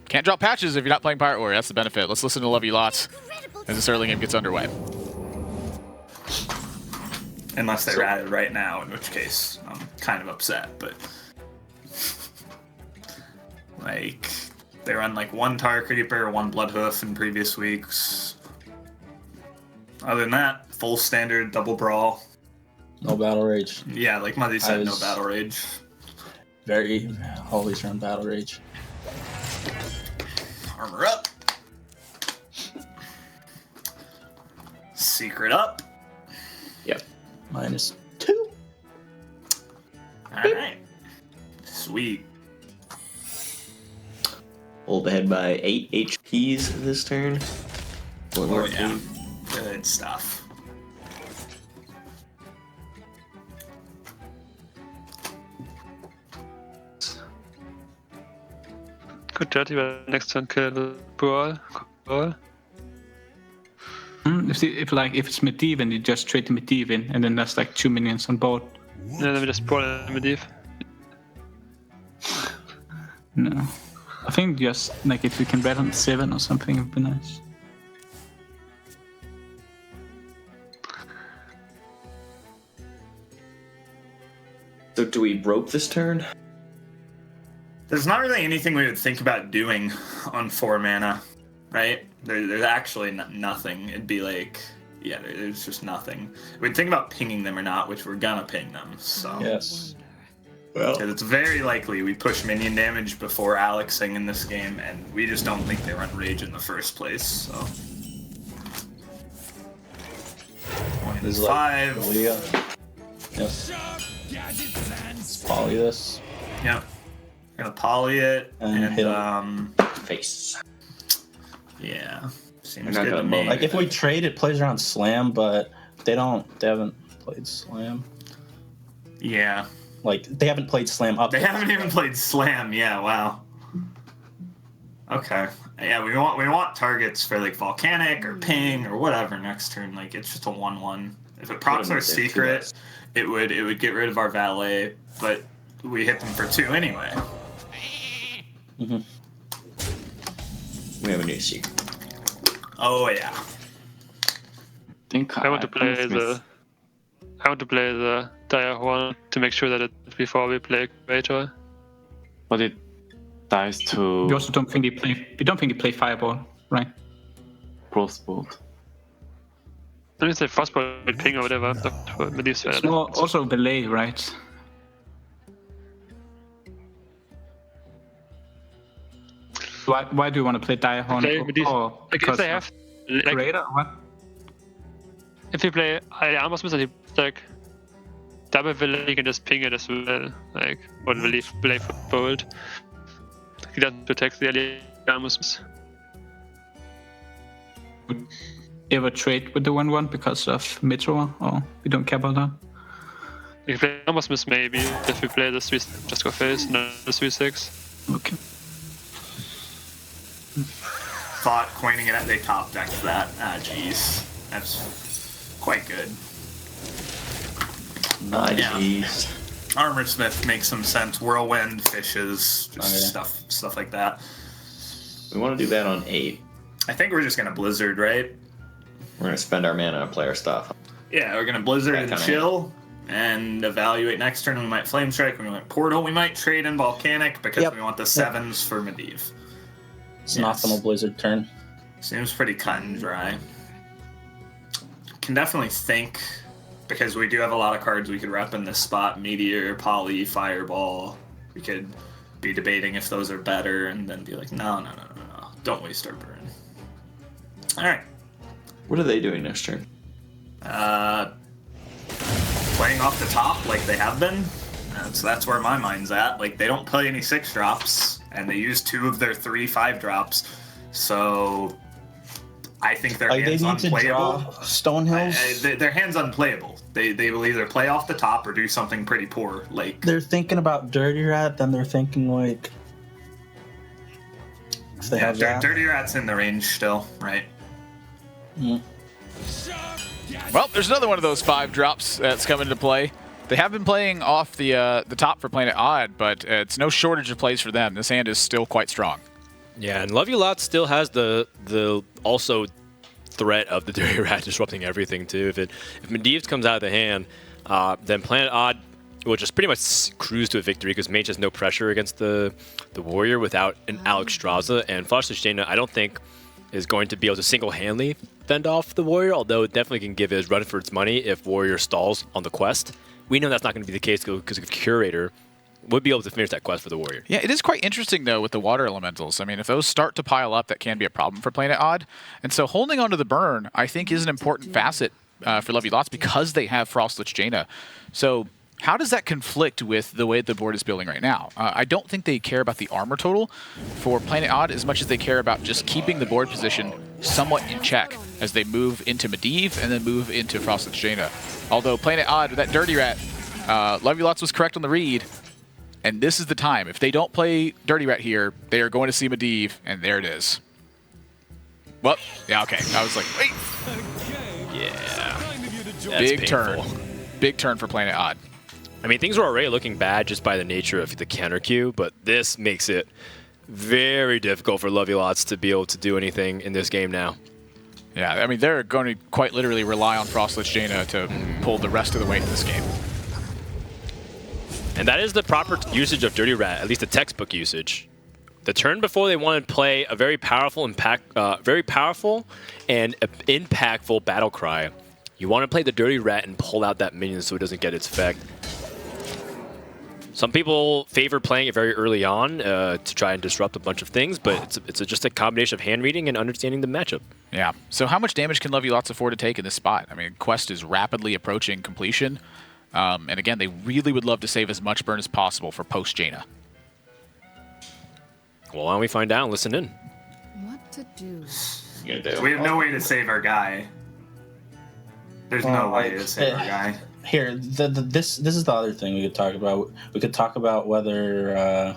Speaker 2: can't drop patches if you're not playing Pirate Warrior. That's the benefit. Let's listen to Love You Lots as this early game gets underway.
Speaker 3: Unless they're at it right now, in which case I'm kind of upset, but like they run like one Tar Creeper, one Bloodhoof in previous weeks. Other than that, full standard double brawl.
Speaker 5: No battle rage.
Speaker 3: Yeah, like Muzzy said, no battle rage.
Speaker 5: Very always run battle rage.
Speaker 3: Armor up. Secret up.
Speaker 4: Yep.
Speaker 5: -2.
Speaker 3: Alright. Sweet.
Speaker 4: Hold ahead by 8 HPs this turn. One more
Speaker 3: yeah. Good stuff.
Speaker 8: Good job, next turn kill the Brawl.
Speaker 9: If it's Medivh and you just trade the Medivh in, and then there's like 2 minions on board.
Speaker 8: Yeah, let me just Brawl and Medivh.
Speaker 9: No. I think just like if we can bet on 7 or something, it would be nice.
Speaker 4: So do we rope this turn?
Speaker 3: There's not really anything we would think about doing on 4 mana, right? There's actually nothing. It'd be like, yeah, there's just nothing. We'd think about pinging them or not, which we're gonna ping them, so.
Speaker 5: Yes.
Speaker 3: Well, it's very likely we push minion damage before Alexing in this game, and we just don't think they run Rage in the first place, so.
Speaker 5: This is
Speaker 3: 5.
Speaker 5: Like, yep. Poly this.
Speaker 3: Yep. Gonna poly it and
Speaker 5: hit
Speaker 4: face.
Speaker 3: Yeah. Seems
Speaker 4: not
Speaker 3: good to
Speaker 4: gonna
Speaker 3: me.
Speaker 5: Like if we trade, it plays around Slam, but they haven't played Slam.
Speaker 3: Yeah.
Speaker 5: Like they haven't played Slam up.
Speaker 3: They haven't even played Slam. Yeah. Wow. Okay. Yeah, we want targets for like Volcanic or Ping or whatever next turn. Like it's just a 1/1. If it procs our secret, it would get rid of our valet, but we hit them for 2 anyway.
Speaker 5: Mm-hmm.
Speaker 4: We have a new secret.
Speaker 3: Oh yeah.
Speaker 8: I want to play the Dire one to make sure that it before we play Creator.
Speaker 7: But it dies to
Speaker 9: We also don't think you play Fireball, right?
Speaker 7: Crossbolt.
Speaker 8: Let me say Frostball with Ping or whatever. Medivh's
Speaker 9: It's more also Belay, right? Why do you want to play Direhorn?
Speaker 8: Play Medivh.
Speaker 9: Or
Speaker 8: Like if
Speaker 9: because
Speaker 8: they have like,
Speaker 9: Creator? What?
Speaker 8: if you play Armor Smith and he like double Belay, you can just ping it as well. Like one Belay for Bolt. He doesn't protect the early Armor Smith.
Speaker 9: Would you ever trade with the 1/1 because of Metro, or we don't care about that?
Speaker 8: If you play Armor Smith, maybe. If we play the 3, just go face, no the 3/6.
Speaker 9: Okay.
Speaker 3: Thought coining it at they top deck for that. Ah, jeez. That's quite good.
Speaker 4: Jeez.
Speaker 3: Armor Smith makes some sense. Whirlwind, fishes, just stuff like that.
Speaker 4: We want to do that on 8.
Speaker 3: I think we're just gonna Blizzard, right?
Speaker 4: We're gonna spend our mana to play our stuff.
Speaker 3: Yeah, we're gonna Blizzard
Speaker 4: That
Speaker 3: and
Speaker 4: kinda-
Speaker 3: chill and evaluate next turn. We might Flame Strike, we might Portal, we might trade in Volcanic because we want the 7s for Medivh.
Speaker 5: It's an optimal Blizzard turn.
Speaker 3: Seems pretty cut and dry. Can definitely think, because we do have a lot of cards we could rep in this spot. Meteor, Poly, Fireball. We could be debating if those are better and then be like, no. Don't waste our burn. Alright.
Speaker 4: What are they doing next turn?
Speaker 3: Playing off the top like they have been. So that's where my mind's at. Like, they don't play any 6-drops, and they use 2 of their 3 5-drops. So I think their hand's unplayable.
Speaker 5: Stonehills?
Speaker 3: Their hand's unplayable. They will either play off the top or do something pretty poor. Like,
Speaker 5: they're thinking about Dirty Rat, then they're thinking like if they have that.
Speaker 3: Dirty Rat's in the range still, right?
Speaker 5: Mm.
Speaker 2: Well, there's another one of those 5-drops that's come into play. They have been playing off the top for Planet Odd, but it's no shortage of plays for them. This hand is still quite strong.
Speaker 1: Yeah, and Love You Lot still has the also threat of the Dirty Rat disrupting everything too. If Medivh comes out of the hand, then Planet Odd will just pretty much cruise to a victory because Mage has no pressure against the Warrior without an Alex Straza, and Frostless Jaina I don't think is going to be able to single-handedly fend off the Warrior, although it definitely can give his run for its money if Warrior stalls on the quest. We know that's not going to be the case because Curator would be able to finish that quest for the Warrior.
Speaker 2: Yeah, it is quite interesting, though, with the water elementals. I mean, if those start to pile up, that can be a problem for Planet Odd. And so holding onto the burn, I think, is an important facet for Lovely Lots because they have Frostless Jaina. So how does that conflict with the way the board is building right now? I don't think they care about the armor total for Planet Odd as much as they care about just keeping the board position somewhat in check as they move into Medivh and then move into Frostless Jaina. Although Planet Odd, with that Dirty Rat, Lovely Lots was correct on the read. And this is the time. If they don't play Dirty Rat here, they are going to see Medivh, and there it is. Well, yeah, okay. I was like, wait.
Speaker 1: Yeah.
Speaker 2: Big turn. Big turn for Planet Odd.
Speaker 1: I mean, things were already looking bad just by the nature of the counter queue, but this makes it very difficult for Lovely Lots to be able to do anything in this game now.
Speaker 2: Yeah, I mean, they're going to quite literally rely on Frostless Jaina to pull the rest of the way in this game.
Speaker 1: And that is the proper usage of Dirty Rat, at least the textbook usage. The turn before they wanted to play a very powerful and impactful battle cry. You want to play the Dirty Rat and pull out that minion so it doesn't get its effect. Some people favor playing it very early on to try and disrupt a bunch of things, but it's just a combination of hand reading and understanding the matchup.
Speaker 2: Yeah. So how much damage can Lovely Lots afford to take in this spot? I mean, Quest is rapidly approaching completion. And again, they really would love to save as much burn as possible for post-Jaina.
Speaker 1: Well, why don't we find out and listen in?
Speaker 10: What to do?
Speaker 3: We have no way to save our guy. There's no way to save our guy.
Speaker 5: Here, this is the other thing we could talk about. We could talk about whether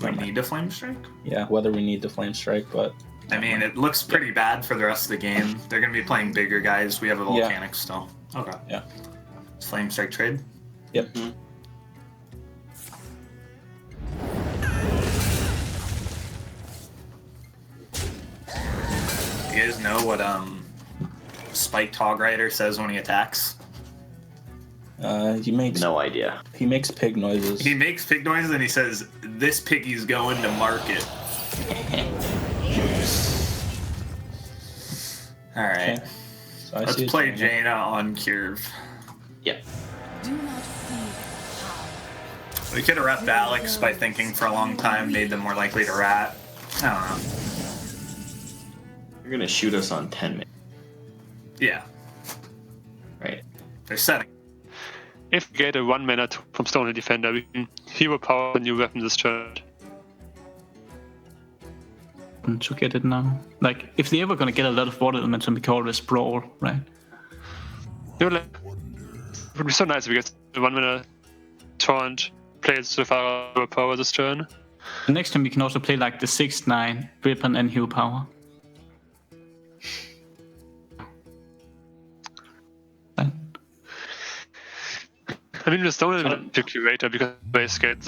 Speaker 3: we need to Flame Strike?
Speaker 5: Yeah, whether we need to Flame Strike, but
Speaker 3: I mean, it looks pretty bad for the rest of the game. They're going to be playing bigger guys. We have a Volcanic still. Okay.
Speaker 5: Yeah.
Speaker 3: It's Flame Strike trade?
Speaker 5: Yep.
Speaker 3: Mm-hmm. You guys know what Spiked Hog Rider says when he attacks?
Speaker 5: He makes
Speaker 4: no idea.
Speaker 5: He makes pig noises.
Speaker 3: He makes pig noises and he says, "This piggy's going to market." All right.
Speaker 5: Okay. So
Speaker 3: Let's play Jaina on Curve.
Speaker 4: Yep.
Speaker 10: Do not fear.
Speaker 3: We could have repped Alex by thinking for a long time, made them more likely to rat. I don't know.
Speaker 4: You're gonna shoot us on 10 minutes.
Speaker 3: Yeah.
Speaker 4: Right.
Speaker 3: They're setting.
Speaker 8: If we get a 1-mana from Stone Defender, we can hero power the new weapon this turn.
Speaker 9: To get it now. Like, if they're ever gonna get a lot of water elemental, we can always brawl, right?
Speaker 8: It would be so nice if we get a 1-mana taunt, play it with our hero power this turn.
Speaker 9: The next time we can also play like the 6/9 weapon and hero power.
Speaker 8: I mean, we don't to Curator because we always get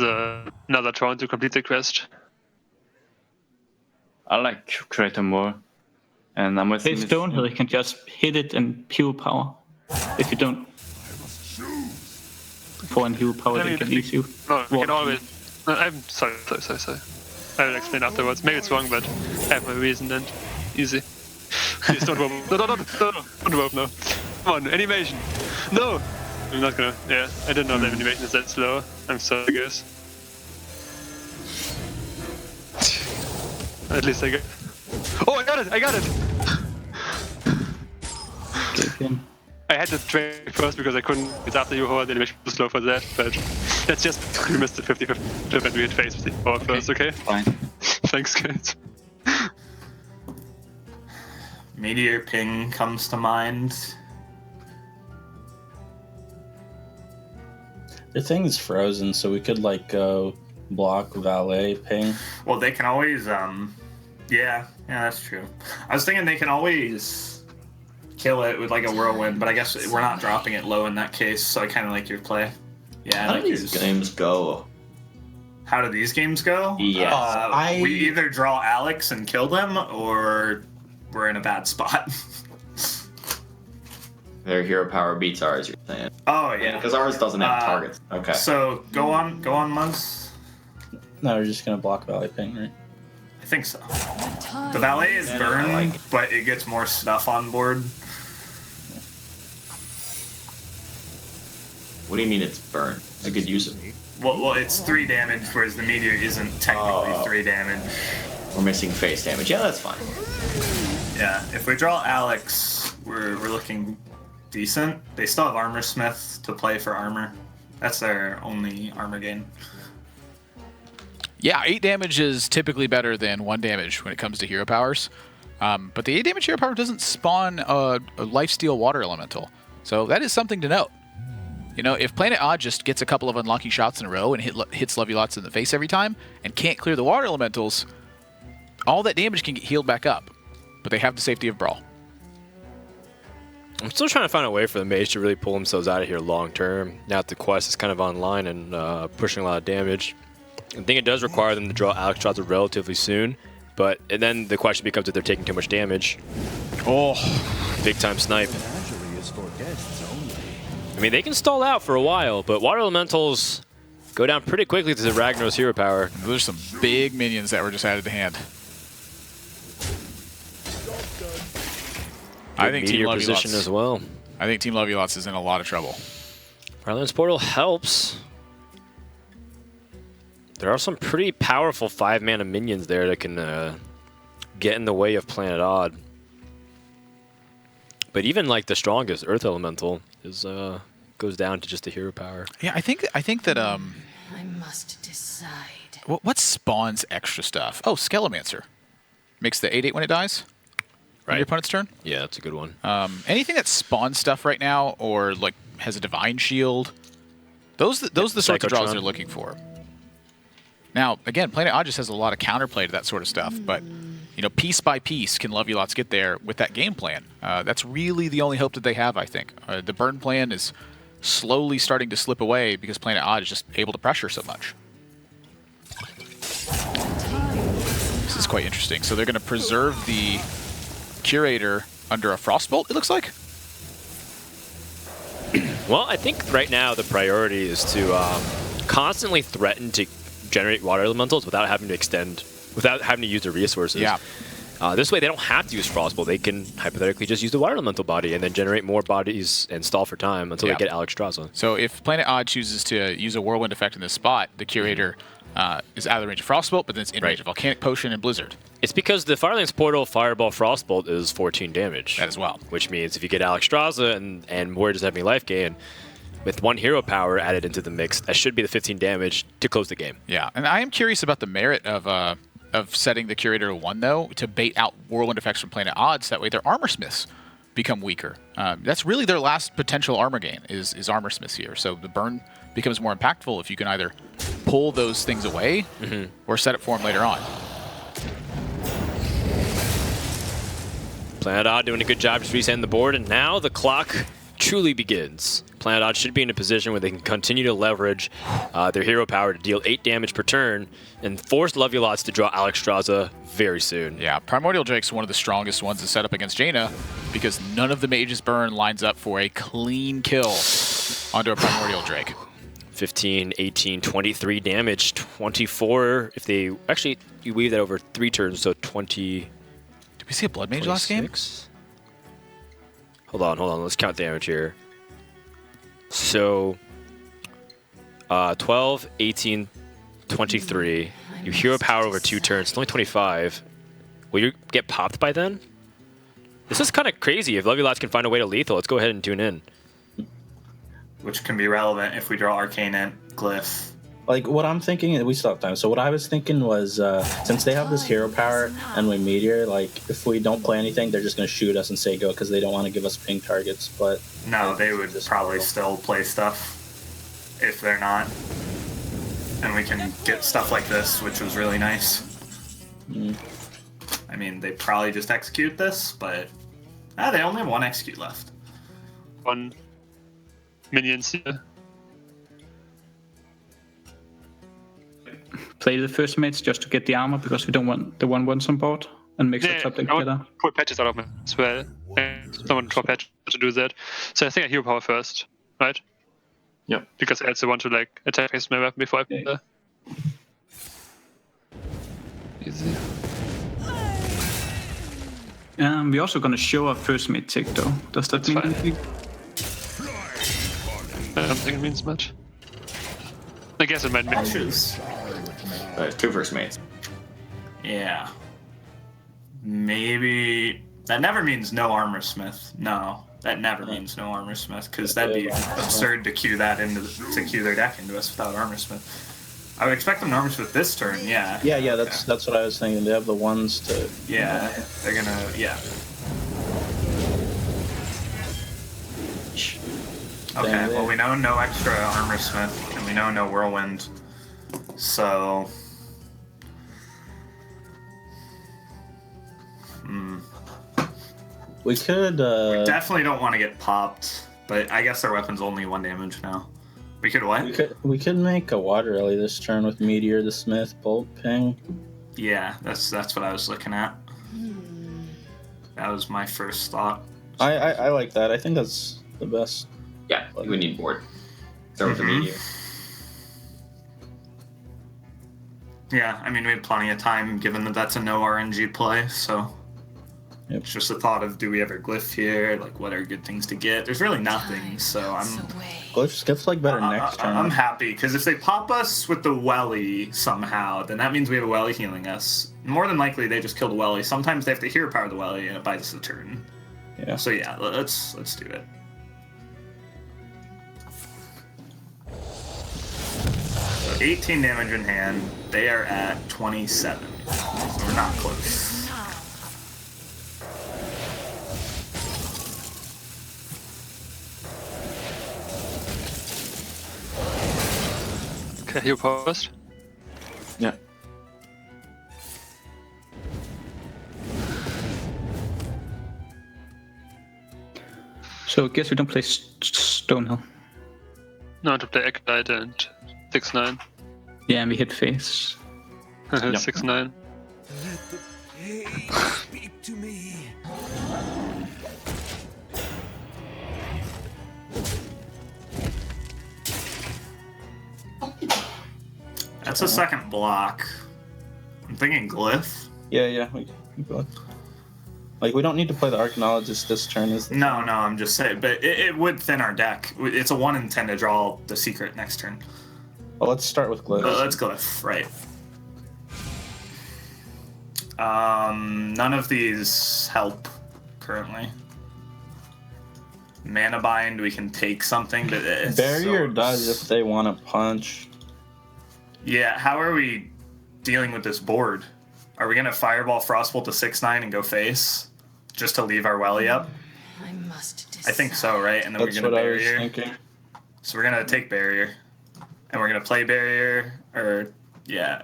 Speaker 8: another taunt to complete the quest.
Speaker 7: I like Curator more. And I'm with
Speaker 9: Hearthstone, he can just hit it and pure power. If you don't for an hero power, they can ease you.
Speaker 8: No, we can always. No, I'm sorry. I will explain afterwards. Maybe it's wrong, but I have my reason and easy. Please don't rope. No, don't rope, no. Come on, animation. No! I'm not gonna. Yeah, I didn't know that animation is that slow. I'm sorry, I guess. At least I got. Oh, I got it! I had to train first because I couldn't. It's after you heard the animation was slow for that, but that's just we missed the 50-50 and we had phase power first, okay?
Speaker 7: Fine.
Speaker 8: Thanks, guys.
Speaker 3: Meteor ping comes to mind.
Speaker 5: The thing is frozen, so we could like go block valet ping.
Speaker 3: Well, they can always yeah, that's true. I was thinking they can always kill it with like a whirlwind, but I guess we're not dropping it low in that case, so I kind of like your play. Yeah.
Speaker 4: How do these games go?
Speaker 3: How do these games go?
Speaker 4: Yes.
Speaker 3: We either draw Alex and kill them, or we're in a bad spot.
Speaker 4: Their hero power beats ours, you're saying?
Speaker 3: Oh, yeah.
Speaker 4: Because ours doesn't have targets. Okay.
Speaker 3: So, go on, Muzz.
Speaker 5: No, we're just gonna block valet ping, right?
Speaker 3: I think so. The valet is burned, but it gets more stuff on board.
Speaker 4: What do you mean it's burned? I could use it.
Speaker 3: Well, it's 3 damage, whereas the meteor isn't technically 3 damage.
Speaker 4: We're missing face damage. Yeah, that's fine.
Speaker 3: Yeah, if we draw Alex, we're looking decent. They still have Armor Smith to play for armor. That's their only armor gain.
Speaker 2: Yeah, 8 damage is typically better than 1 damage when it comes to hero powers. But the 8 damage hero power doesn't spawn a lifesteal water elemental. So that is something to note. You know, if Planet Odd just gets a couple of unlucky shots in a row and hits Lovulots in the face every time and can't clear the water elementals, all that damage can get healed back up. But they have the safety of Brawl.
Speaker 1: I'm still trying to find a way for the mage to really pull themselves out of here long term. Now that the quest is kind of online and pushing a lot of damage. I think it does require them to draw Alex Strasser relatively soon, but and then the question becomes if they're taking too much damage.
Speaker 2: Oh,
Speaker 1: big time snipe. I mean, they can stall out for a while, but water elementals go down pretty quickly to the Ragnar's hero power.
Speaker 2: There's some big minions that were just added to hand. I think Team
Speaker 1: position as well.
Speaker 2: I think Team Lovulots is in a lot of trouble.
Speaker 1: Firelance Portal helps. There are some pretty powerful 5-mana minions there that can get in the way of Planet Odd. But even like the strongest Earth Elemental is goes down to just the hero power.
Speaker 2: Yeah, I think that
Speaker 10: I must decide.
Speaker 2: What spawns extra stuff? Oh, Skelemancer makes the 8/8 when it dies.
Speaker 1: Right.
Speaker 2: On your opponent's turn.
Speaker 1: Yeah, that's a good one.
Speaker 2: Anything that spawns stuff right now, or like has a divine shield, those are the sorts of draws they're looking for. Now, again, Planet Odd just has a lot of counterplay to that sort of stuff, but you know, piece by piece, can Lovulots get there with that game plan? That's really the only hope that they have, I think. The burn plan is slowly starting to slip away because Planet Odd is just able to pressure so much. This is quite interesting. So they're going to preserve the Curator under a Frostbolt, it looks like?
Speaker 1: Well, I think right now the priority is to constantly threaten to generate water elementals without having to extend, without having to use their resources.
Speaker 2: Yeah.
Speaker 1: This way they don't have to use Frostbolt. They can hypothetically just use the water elemental body and then generate more bodies and stall for time until they get Alex Strasser.
Speaker 2: So if Planet Odd chooses to use a Whirlwind effect in this spot, the Curator is out of the range of Frostbolt, but then it's in range of Volcanic Potion and Blizzard.
Speaker 1: It's because the Firelance Portal Fireball Frostbolt is 14 damage.
Speaker 2: That as well.
Speaker 1: Which means if you get Alex Strasser and Warrior doesn't have any life gain, with 1 hero power added into the mix, that should be the 15 damage to close the game.
Speaker 2: Yeah, and I am curious about the merit of setting the Curator to 1, though, to bait out Whirlwind effects from Planet Odds. That way their Armor Smiths become weaker. That's really their last potential armor gain, is Armor Smiths here. So the burn becomes more impactful if you can either pull those things away or set it for them later on.
Speaker 1: Planet Odd doing a good job just resetting the board, and now the clock truly begins. Planetod should be in a position where they can continue to leverage their hero power to deal 8 damage per turn and force Lovulots to draw Alexstrasza very soon.
Speaker 2: Yeah, Primordial Drake's one of the strongest ones to set up against Jaina because none of the Mage's Burn lines up for a clean kill onto a Primordial Drake.
Speaker 1: 15, 18, 23 damage, 24 if they... Actually, you weave that over 3 turns, so 20...
Speaker 2: Did we see a Blood Mage last game?
Speaker 1: Hold on. Let's count damage here. So, 12, 18, 23. You hero power over 2 turns. It's only 25. Will you get popped by then? This is kind of crazy. If Lovulots can find a way to lethal, let's go ahead and tune in.
Speaker 3: Which can be relevant if we draw Arcane Ant, Glyph.
Speaker 5: Like, what I'm thinking, we still have time. So what I was thinking was, since they have this hero power and we Meteor, like, if we don't play anything, they're just going to shoot us and say go because they don't want to give us ping targets. But
Speaker 3: no, they would probably still play stuff if they're not. And we can get stuff like this, which was really nice. I mean, they probably just execute this, but they only have 1 execute left.
Speaker 8: 1 minions here.
Speaker 9: Play the first mates just to get the armor because we don't want the 1/1s on board and mix the top deck together.
Speaker 8: Pull patches out of me as well. And someone draw patch to do that. So I think I hero power first, right?
Speaker 7: Yep.
Speaker 8: Because I also want to like attack with my weapon before I put there. Easy.
Speaker 9: We're also gonna show our first mate tick though. Does that mean anything?
Speaker 8: I don't think it means much. I guess it might mean.
Speaker 4: 2 first mates.
Speaker 3: Yeah. Maybe... That never means no Armor Smith. No. That never means no Armor Smith, because that'd be absurd to queue that to queue their deck into us without Armor Smith. I would expect them to Armor Smith this turn, yeah.
Speaker 5: Yeah, that's what I was thinking. They have the ones to...
Speaker 3: Yeah, they're gonna... Yeah. Okay, well we know no extra Armor Smith, and we know no Whirlwind. So...
Speaker 5: We could...
Speaker 3: We definitely don't want to get popped, but I guess our weapon's only 1 damage now. We could what?
Speaker 5: We could make a Water Lily this turn with Meteor, the Smith, Bolt, Ping.
Speaker 3: Yeah, that's what I was looking at. That was my first thought.
Speaker 5: I like that. I think that's the best.
Speaker 4: Yeah, we need board. Start with the Meteor.
Speaker 3: Yeah, I mean, we have plenty of time, given that that's a no RNG play, so...
Speaker 5: Yep.
Speaker 3: It's just a thought of, do we ever glyph here? Like, what are good things to get? There's really nothing, so I'm...
Speaker 5: Glyphs like better next turn.
Speaker 3: I'm happy, because if they pop us with the Welly somehow, then that means we have a Welly healing us. More than likely, they just kill the Welly. Sometimes they have to hero power the Welly, and it buys us a turn.
Speaker 5: Yeah.
Speaker 3: So yeah, let's do it. So 18 damage in hand. They are at 27. So we're not close.
Speaker 8: Okay, you paused.
Speaker 7: Yeah.
Speaker 9: So I guess we don't play Stonehill.
Speaker 8: No, to play Acolyte and 6-9.
Speaker 9: Yeah, and we hit face.
Speaker 8: 6-9.
Speaker 6: Speak to me.
Speaker 3: That's a second block. I'm thinking glyph.
Speaker 5: Yeah, we go. Like, we don't need to play the Archaeologist this turn.
Speaker 3: No, I'm just saying, but it would thin our deck. It's a 1 in 10 to draw the secret next turn.
Speaker 5: Well, let's start with glyph.
Speaker 3: Let's glyph, right. None of these help currently. Mana Bind, we can take something, but it's
Speaker 5: Barrier does if they want to punch.
Speaker 3: Yeah, how are we dealing with this board? Are we going to Fireball Frostbolt to 6-9 and go face? Just to leave our Welly up?
Speaker 10: I must decide.
Speaker 3: I think so, right? And then
Speaker 5: That's
Speaker 3: we're going to
Speaker 5: what I was
Speaker 3: Barrier.
Speaker 5: thinking.
Speaker 3: So we're going to take Barrier. And we're going to play Barrier, or, yeah.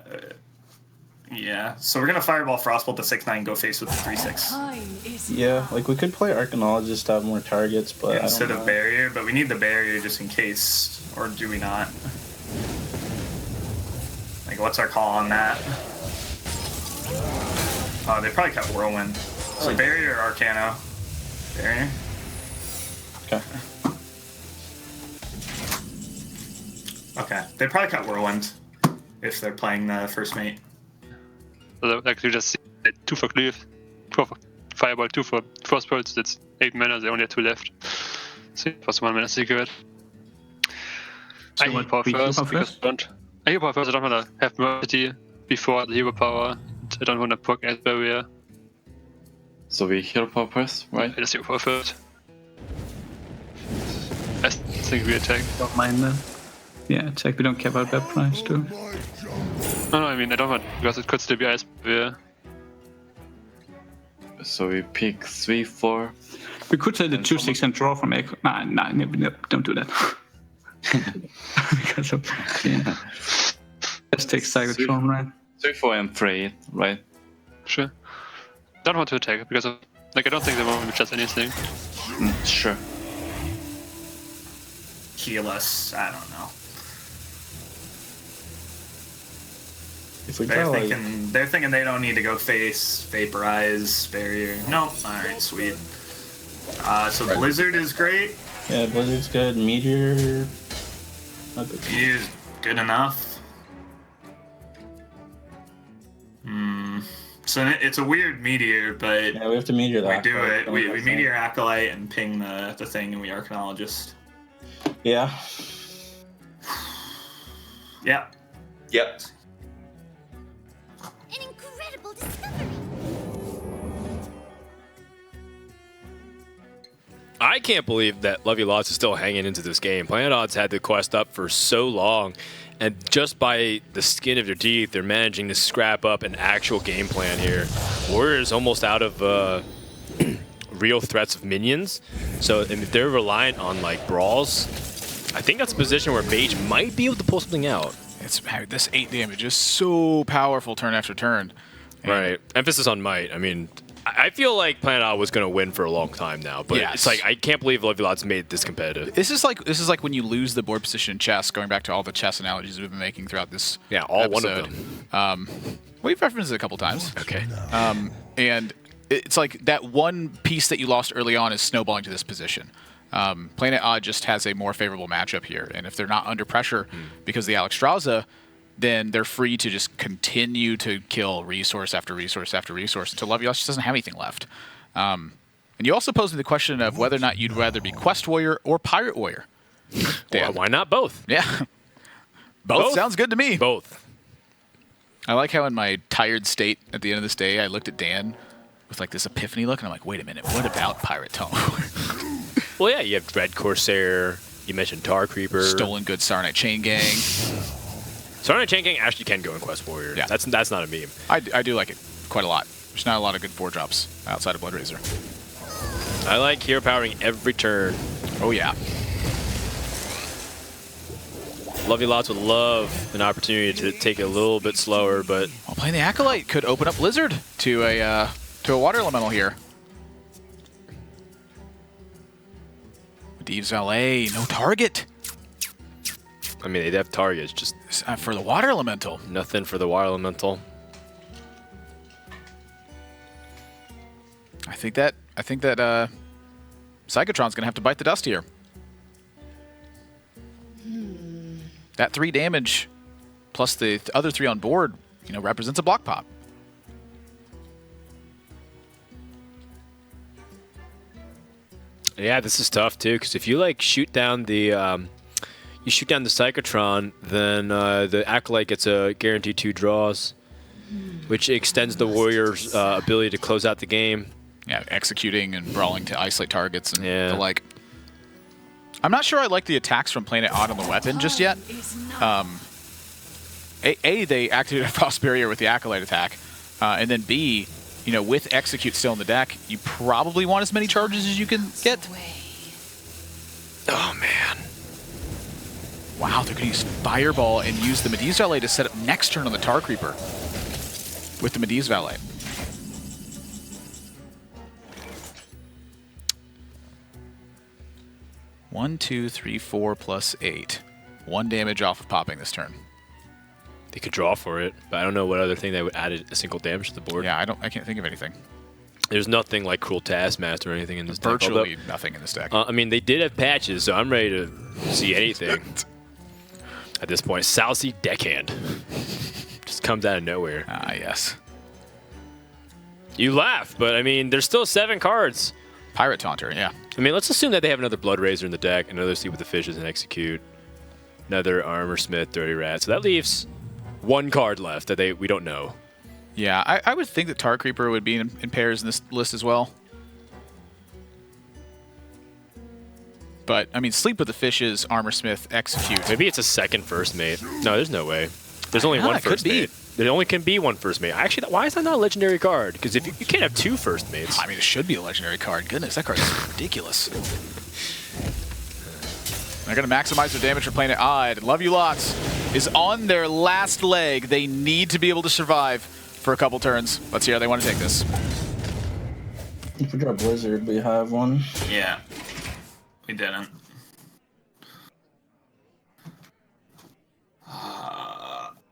Speaker 3: Yeah, so we're gonna Fireball Frostbolt the 6/9, go face with the 3/6.
Speaker 5: Yeah, like we could play Arcanologist to have more targets, but
Speaker 3: Instead
Speaker 5: I don't
Speaker 3: of
Speaker 5: know.
Speaker 3: Barrier, but we need the Barrier just in case, or do we not? Like, what's our call on that? Oh, they probably cut Whirlwind. So Barrier or Arcano? Barrier?
Speaker 5: Okay.
Speaker 3: Okay, they probably cut Whirlwind if they're playing the first mate.
Speaker 8: So like you just see 2 for Cleave, 4 for Fireball, 2 for Frostbolt, that's 8 mana, they only have 2 left. So plus 1 mana secret.
Speaker 9: So
Speaker 8: I
Speaker 9: what,
Speaker 8: hero power
Speaker 9: we
Speaker 8: first
Speaker 9: hero
Speaker 8: because
Speaker 9: first?
Speaker 8: I don't. I hero power first, I don't wanna have Mercy before the hero power. I don't wanna proc as barrier.
Speaker 7: So we hero power first, right?
Speaker 8: I just hero power first. I think we attack.
Speaker 9: Don't mind then. Yeah, attack. We don't care about that price too.
Speaker 8: No, I mean I don't want because it could still be ice barrier.
Speaker 7: So we pick 3, 4.
Speaker 9: We could say the 2/6 and draw from Echo. Nah, no, don't do that. Because of, yeah. Let's take Psychotron, right?
Speaker 7: 3, 4, and 3, right?
Speaker 8: Sure. Don't want to attack because of like I don't think they want just anything.
Speaker 7: Sure.
Speaker 3: Heal us, I don't know.
Speaker 5: If we draw like,
Speaker 3: They're thinking they don't need to go face, Vaporize, Barrier. Nope, alright, sweet. So Blizzard is great.
Speaker 5: yeah, Blizzard's good. Meteor, not good.
Speaker 3: Meteor's good enough. So it's a weird Meteor, but
Speaker 5: Yeah, we have to Meteor
Speaker 3: we
Speaker 5: that.
Speaker 3: do it. We Meteor Acolyte and ping the thing, and we Arcanologist.
Speaker 5: Yeah.
Speaker 3: Yeah.
Speaker 4: Yep.
Speaker 11: An incredible discovery.
Speaker 1: I can't believe that Lovey Lots is still hanging into this game. Planet Odds had the quest up for so long, and just by the skin of their teeth, they're managing to scrap up an actual game plan here. Warriors almost out of real threats of minions, so if they're reliant on like brawls, I think that's a position where Mage might be able to pull something out.
Speaker 2: This 8 damage is so powerful turn after turn. And
Speaker 1: Right. Emphasis on might. I mean, I feel like Planet Odd was going to win for a long time now, but
Speaker 2: Yes.
Speaker 1: it's like I can't believe Lovey Lots made it this competitive.
Speaker 2: This is like when you lose the board position in chess. Going back to all the chess analogies we've been making throughout this.
Speaker 1: Yeah, all
Speaker 2: episode.
Speaker 1: one of them.
Speaker 2: We've referenced it a couple times.
Speaker 1: Okay.
Speaker 2: And it's like that one piece that you lost early on is snowballing to this position. Planet Odd just has a more favorable matchup here, and if they're not under pressure because of the Alexstrasza, then they're free to just continue to kill resource after resource after resource until Lovey just doesn't have anything left. And you also posed me the question of whether or not you'd rather be Quest Warrior or Pirate Warrior.
Speaker 1: Well, why not both?
Speaker 2: Yeah. Both sounds good to me.
Speaker 1: Both.
Speaker 2: I like how in my tired state at the end of this day, I looked at Dan with like this epiphany look, and I'm like, wait a minute, what about Pirate Tone?
Speaker 1: Well, yeah, you have Red Corsair. You mentioned Tar Creeper.
Speaker 2: Stolen Goods Sarnite Chain Gang.
Speaker 1: Sarnite Chain Gang actually can go in Quest Warrior.
Speaker 2: Yeah.
Speaker 1: That's not a meme.
Speaker 2: I do like it quite a lot. There's not a lot of good 4-drops outside of Blood Razor.
Speaker 1: I like hero powering every turn.
Speaker 2: Oh, yeah.
Speaker 1: Lovey Lots would love an opportunity to take it a little bit slower, but
Speaker 2: Well, playing the Acolyte could open up Blizzard to a Water Elemental here. Deeves Valet, no target
Speaker 1: I mean, they'd have targets, just
Speaker 2: for the Water Elemental.
Speaker 1: nothing for the Water Elemental.
Speaker 2: I think that Psychotron's gonna have to bite the dust here. That 3 damage plus the other 3 on board, represents a block pop.
Speaker 1: Yeah, this is tough too, because if you like shoot down the Psychotron, then the Acolyte gets a guaranteed 2 draws, which extends the Warrior's ability to close out the game.
Speaker 2: Yeah, executing and brawling to isolate targets and
Speaker 1: Yeah.
Speaker 2: the like. I'm not sure I like the attacks from Planet Odd on the weapon just yet. They activated a Frost Barrier with the Acolyte attack, and then B, with Execute still in the deck, you probably want as many charges as you can get.
Speaker 1: Oh man.
Speaker 2: Wow, they're going to use Fireball and use the Medivh Valet to set up next turn on the Tar Creeper. with the Medivh Valet. One, 2, 3, 4 plus 8. 1 damage off of popping this turn.
Speaker 1: They could draw for it, but I don't know what other thing they would add a single damage to the board.
Speaker 2: Yeah, I can't think of anything.
Speaker 1: There's nothing like Cruel Taskmaster or anything in this deck.
Speaker 2: Virtually nothing in this deck.
Speaker 1: I mean, they did have patches, so I'm ready to see anything. At this point, Sousy Deckhand just comes out of nowhere.
Speaker 2: Ah, yes.
Speaker 1: You laugh, but I mean, there's still 7 cards.
Speaker 2: Pirate Taunter, yeah.
Speaker 1: I mean, let's assume that they have another Blood Razor in the deck, another Sleep with the Fishes and Execute, another Armor Smith, Dirty Rat. So that leaves 1 card left that we don't know.
Speaker 2: Yeah, I would think that Tar Creeper would be in pairs in this list as well. But, I mean, Sleep with the Fishes, Armor Smith, Execute.
Speaker 1: Maybe it's a second first mate. No, there's no way. There's only one first mate. There only can be 1 first mate. Actually, why is that not a legendary card? Because if you can't have 2 first mates.
Speaker 2: I mean, it should be a legendary card. Goodness, that card is ridiculous. They're going to maximize their damage for playing it odd. Love You Lots is on their last leg. They need to be able to survive for a couple turns. Let's see how they want to take this.
Speaker 5: If we draw Blizzard, we have one.
Speaker 3: Yeah. We didn't.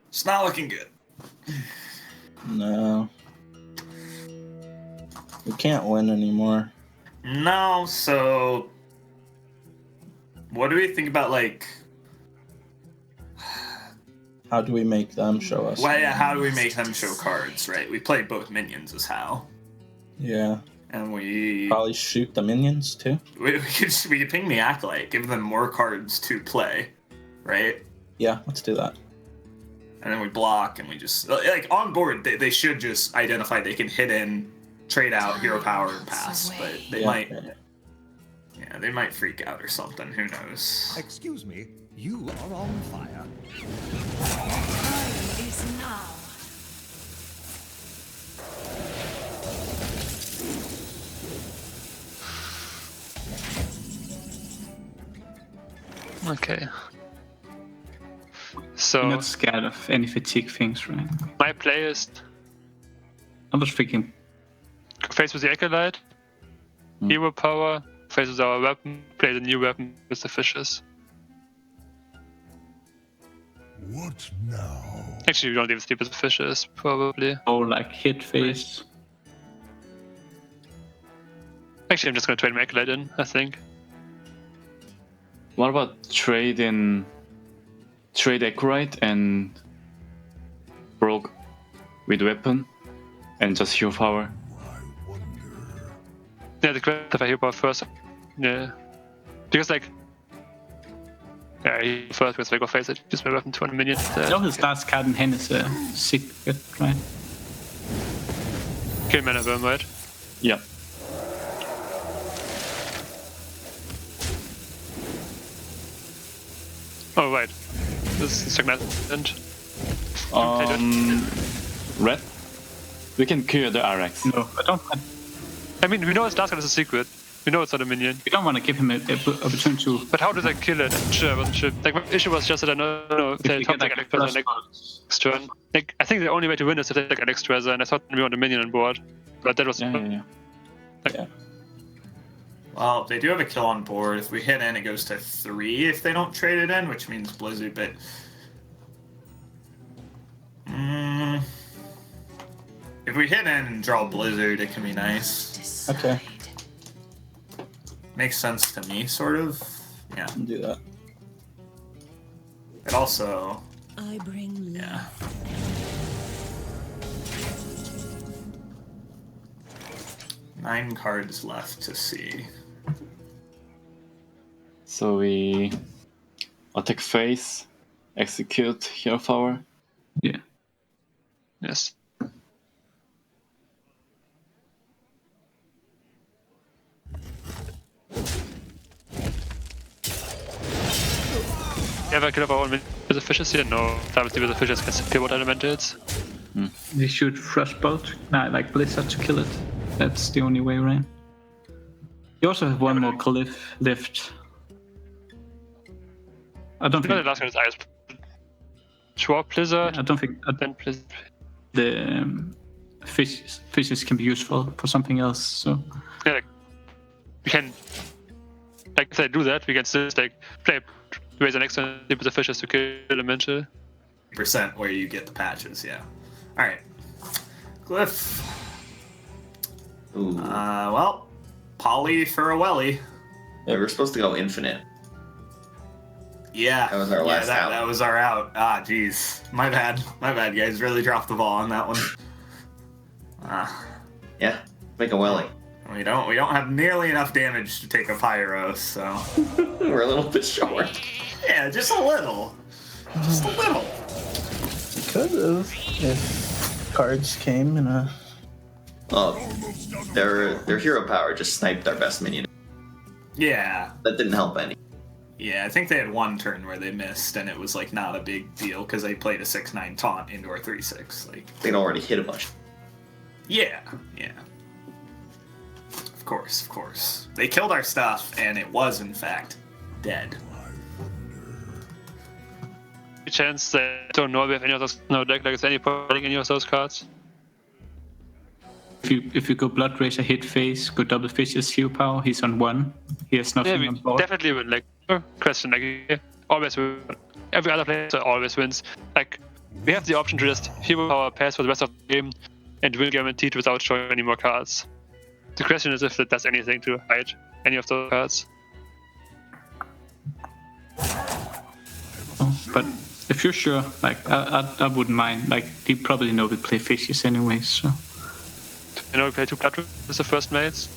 Speaker 3: It's not looking good.
Speaker 5: No. We can't win anymore.
Speaker 3: No, so... What do we think about, like...
Speaker 5: How do we make them show us?
Speaker 3: Well, yeah, how do we make them show cards, right? We play both minions as how.
Speaker 5: Yeah.
Speaker 3: And we...
Speaker 5: Probably shoot the minions, too?
Speaker 3: We could ping the Acolyte, give them more cards to play, right?
Speaker 5: Yeah, let's do that.
Speaker 3: And then we block, and we just... Like, on board, they should just identify they can hit in, trade out, hero power, and pass. But they might... Yeah, they might freak out or something. Who knows?
Speaker 6: Excuse me, you are on fire.
Speaker 10: Time is now.
Speaker 8: Okay. So
Speaker 9: You're not scared of any fatigue things, right?
Speaker 8: my play is
Speaker 9: I was thinking
Speaker 8: face with the Acolyte, hero power, face with our weapon, play the new weapon with the fishes.
Speaker 6: What now?
Speaker 8: Actually, we don't even sleep with the fishes, probably.
Speaker 9: like hit phase.
Speaker 8: Actually, I'm just gonna trade my Acolyte in, I think.
Speaker 7: What about trade Accurate and Broke with weapon and just hero power?
Speaker 8: Yeah, the credit of a hero power first. Yeah. Because, like, yeah, he first with Lego face it, use my weapon to 1 minion.
Speaker 9: No, his last card in hand is a secret, right?
Speaker 8: Kill mana burn, right?
Speaker 7: Yeah.
Speaker 8: Oh, right. This is segment.
Speaker 7: Red? We can clear the RX.
Speaker 9: No, I don't.
Speaker 8: I mean, we know his last card is a secret. We know it's not a minion.
Speaker 9: We don't want to give him an opportunity to.
Speaker 8: But how did I kill it? Sure, I wasn't sure. Like, my issue was just that I know they top like Alex next turn. Like, I think the only way to win is to take Alex Treasure, and I thought we want a minion on board. But that was.
Speaker 7: Yeah.
Speaker 3: Well, they do have a kill on board. If we hit in, it goes to 3 if they don't trade it in, which means Blizzard, but... If we hit in and draw Blizzard, it can be nice.
Speaker 5: Okay.
Speaker 3: Makes sense to me, sort of. Yeah.
Speaker 5: Do that.
Speaker 3: It also...
Speaker 10: I bring
Speaker 3: Yeah. Nine cards left to see.
Speaker 7: So we attack face, execute hero power.
Speaker 9: Yeah.
Speaker 8: Yes. Ever kill off our own with the fishes here? No. Obviously with the fishes can secure what element it's.
Speaker 9: We should Frostbolt. Nah, like Blizzard to kill it. That's the only way, right? You also have one more cliff lift. I don't think
Speaker 8: the last one is Ice. Sure, Blizzard.
Speaker 9: I don't think
Speaker 8: Then Blizzard.
Speaker 9: the fishes can be useful for something else. So
Speaker 8: Yeah, like, we can, like, if they do that, we can still like raise an extra with the fishes to kill elemental.
Speaker 3: % where you get the patches, yeah. All right, Glyph.
Speaker 4: Ooh.
Speaker 3: Well, Poly for a Welly.
Speaker 4: We were supposed to go infinite.
Speaker 3: Yeah,
Speaker 4: that was our last out.
Speaker 3: That was our out. Ah, jeez, my bad, guys. Really dropped the ball on that one.
Speaker 4: Yeah, make a Welly.
Speaker 3: We don't have nearly enough damage to take a Pyro, so
Speaker 4: we're a little bit short.
Speaker 3: Yeah, just a little. Just a little.
Speaker 5: Could have if cards came in a.
Speaker 4: Oh, their hero power just sniped our best minion.
Speaker 3: Yeah.
Speaker 4: That didn't help any.
Speaker 3: Yeah, I think they had one turn where they missed, and it was like not a big deal because they played a 6/9 taunt into our 3/6. Like
Speaker 4: they'd already hit a bunch.
Speaker 3: Yeah. Of course. They killed our stuff, and it was in fact dead.
Speaker 8: Chance they don't know we have any of those no deck, like is any point any of those cards.
Speaker 9: If you go Blood Razor, hit face, go double fishes, hero power, he's on 1. He has nothing on board.
Speaker 8: Definitely win. Like question, like always win. Every other player always wins. Like we have the option to just hero power pass for the rest of the game and win guaranteed without showing any more cards. The question is if it does anything to hide any of those cards.
Speaker 9: But if you're sure, like I wouldn't mind. Like you probably know we play fishes anyway, so.
Speaker 8: You know we play 2 Blood with the first mates.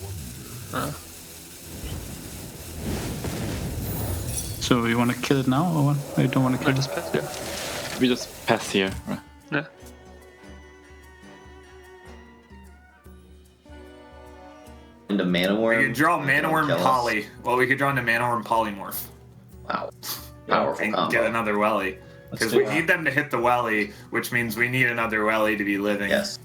Speaker 9: So you want to kill it now, or what? Or you don't want to kill it?
Speaker 8: Just pass, yeah.
Speaker 7: We just pass here, right?
Speaker 8: Yeah.
Speaker 4: Into Mana Worm.
Speaker 3: We could draw Mana Worm Poly. Well, we could draw into Mana Worm Polymorph.
Speaker 4: Wow. Powerful
Speaker 3: And
Speaker 4: combo.
Speaker 3: get another Welly. Because we need them to hit the Welly, which means we need another Welly to be living.
Speaker 4: Yes.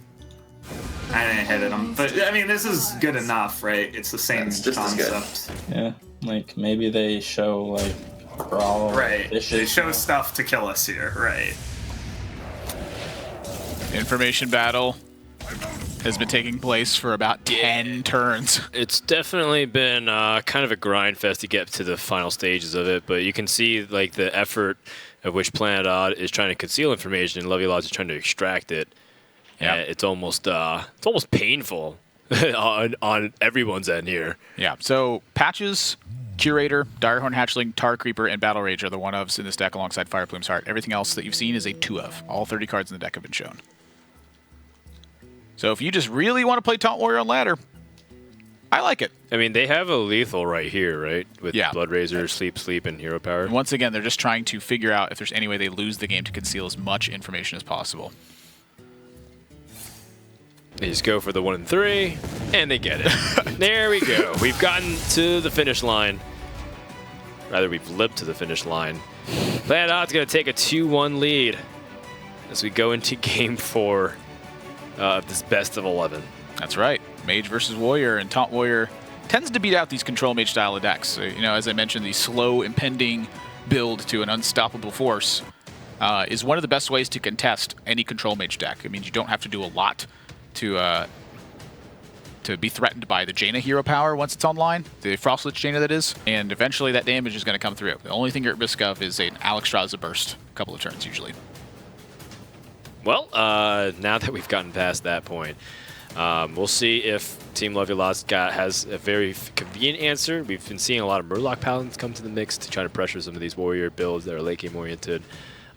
Speaker 3: I didn't hit them. But, I mean, this is good enough, right? It's the same concept.
Speaker 5: Yeah, like maybe they show, like, brawl.
Speaker 3: Right.
Speaker 5: Fishes.
Speaker 3: They show stuff to kill us here, right.
Speaker 2: Information battle has been taking place for about 10 turns.
Speaker 1: It's definitely been kind of a grind fest to get to the final stages of it, but you can see like the effort of which Planet Odd is trying to conceal information and Lovey Lots is trying to extract it. Yeah, it's almost painful on everyone's end here.
Speaker 2: Yeah. So Patches, Curator, Direhorn Hatchling, Tar Creeper, and Battle Rage are the one-ofs in this deck alongside Fireplume's Heart. Everything else that you've seen is a 2-of. All 30 cards in the deck have been shown. So if you just really want to play Taunt Warrior on ladder, I like it.
Speaker 1: I mean, they have a lethal right here, right? With Blood Razor, Sleep, and Hero Power.
Speaker 2: And once again, they're just trying to figure out if there's any way they lose the game to conceal as much information as possible.
Speaker 1: They just go for the 1 and 3, and they get it. There we go. We've gotten to the finish line. Rather, we've limped to the finish line. Planet Odd's going to take a 2-1 lead as we go into Game 4 of this best of 11.
Speaker 2: That's right. Mage versus Warrior, and Taunt Warrior tends to beat out these Control Mage style of decks. So, you know, as I mentioned, the slow, impending build to an unstoppable force is one of the best ways to contest any Control Mage deck. It means you don't have to do a lot to be threatened by the Jaina hero power once it's online, the Frostlich Jaina that is, and eventually that damage is going to come through. The only thing you're at risk of is an Alexstrasza burst a couple of turns usually.
Speaker 1: Well, now that we've gotten past that point, we'll see if Team Lovey Lots has a very convenient answer. We've been seeing a lot of Murloc Paladins come to the mix to try to pressure some of these Warrior builds that are late game oriented.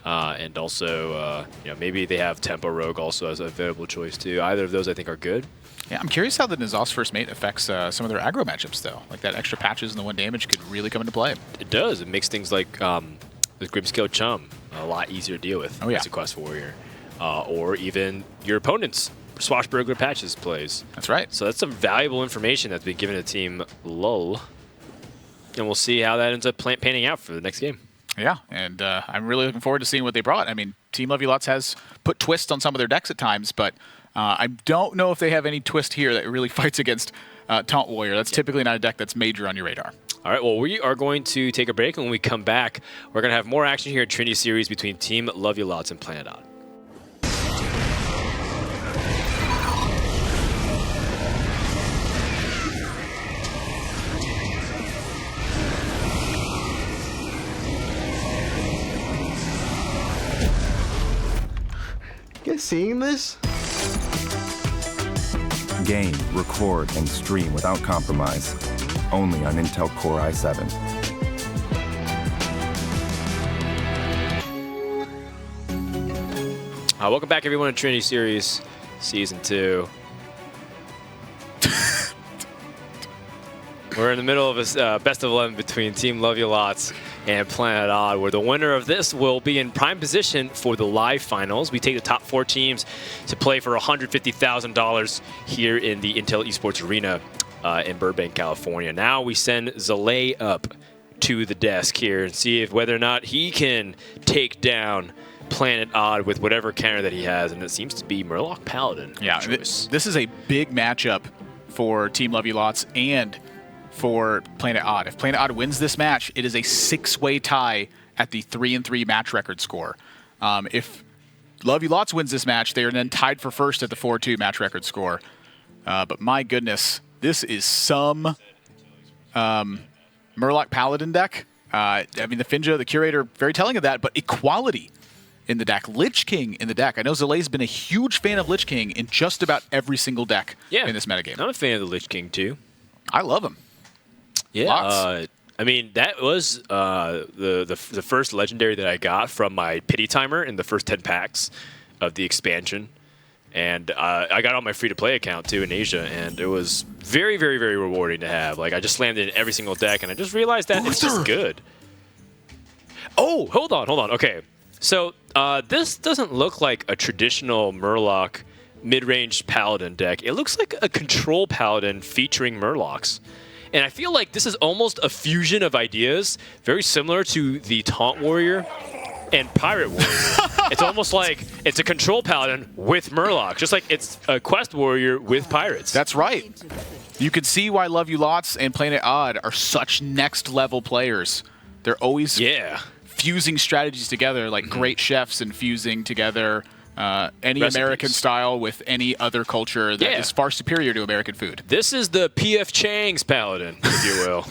Speaker 1: And also, you know, maybe they have Tempo Rogue also as a available choice too. Either of those I think are good.
Speaker 2: Yeah, I'm curious how the N'Zoth's First Mate affects some of their aggro matchups though. Like that extra patches and the 1 damage could really come into play.
Speaker 1: It does. It makes things like the Grimscale Chum a lot easier to deal with as a Quest Warrior. Or even your opponent's Swashbuckler Patches plays.
Speaker 2: That's right.
Speaker 1: So that's some valuable information that's been given to Team LUL. And we'll see how that ends up panning out for the next game.
Speaker 2: Yeah, and I'm really looking forward to seeing what they brought. I mean, Team Lovey Lots has put twists on some of their decks at times, but I don't know if they have any twist here that really fights against Taunt Warrior. That's typically not a deck that's major on your radar.
Speaker 1: All right, well, we are going to take a break, and when we come back, we're going to have more action here at Trinity Series between Team Lovey Lots and Planet Odd.
Speaker 12: seeing this?
Speaker 13: Game, record, and stream without compromise. Only on Intel Core i7.
Speaker 1: Welcome back, everyone, to Trinity Series Season 2. We're in the middle of a best of 11 between Team Love You Lots and Planet Odd, where the winner of this will be in prime position for the live finals. We take the top 4 teams to play for $150,000 here in the Intel Esports Arena in Burbank, California. Now we send Zalay up to the desk here and see if whether or not he can take down Planet Odd with whatever counter that he has, and it seems to be Murloc Paladin.
Speaker 2: Yeah, this is a big matchup for Team Love You Lots and for Planet Odd. If Planet Odd wins this match, it is a 6-way tie at the 3-3 match record score. If Love You Lots wins this match, they are then tied for first at the 4-2 match record score. But my goodness, this is some Murloc Paladin deck. I mean, the Finja, the Curator, very telling of that, but equality in the deck. Lich King in the deck. I know Zalay's been a huge fan of Lich King in just about every single deck in this metagame.
Speaker 1: I'm a fan of the Lich King, too.
Speaker 2: I love him.
Speaker 1: Yeah, I mean, that was the first legendary that I got from my pity timer in the first 10 packs of the expansion. And I got on my free-to-play account, too, in Asia, and it was very, very, very rewarding to have. Like, I just slammed it in every single deck, and I just realized that it's just good. Oh, hold on. Okay. So this doesn't look like a traditional Murloc mid-range Paladin deck. It looks like a Control Paladin featuring Murlocs. And I feel like this is almost a fusion of ideas, very similar to the Taunt Warrior and Pirate Warrior. It's almost like it's a Control Paladin with Murloc, just like it's a Quest Warrior with Pirates.
Speaker 2: That's right. You can see why Love You Lots and Planet Odd are such next-level players. They're always fusing strategies together, like great chefs and fusing together any American style with any other culture that is far superior to American food.
Speaker 1: This is the P.F. Chang's Paladin, if you will.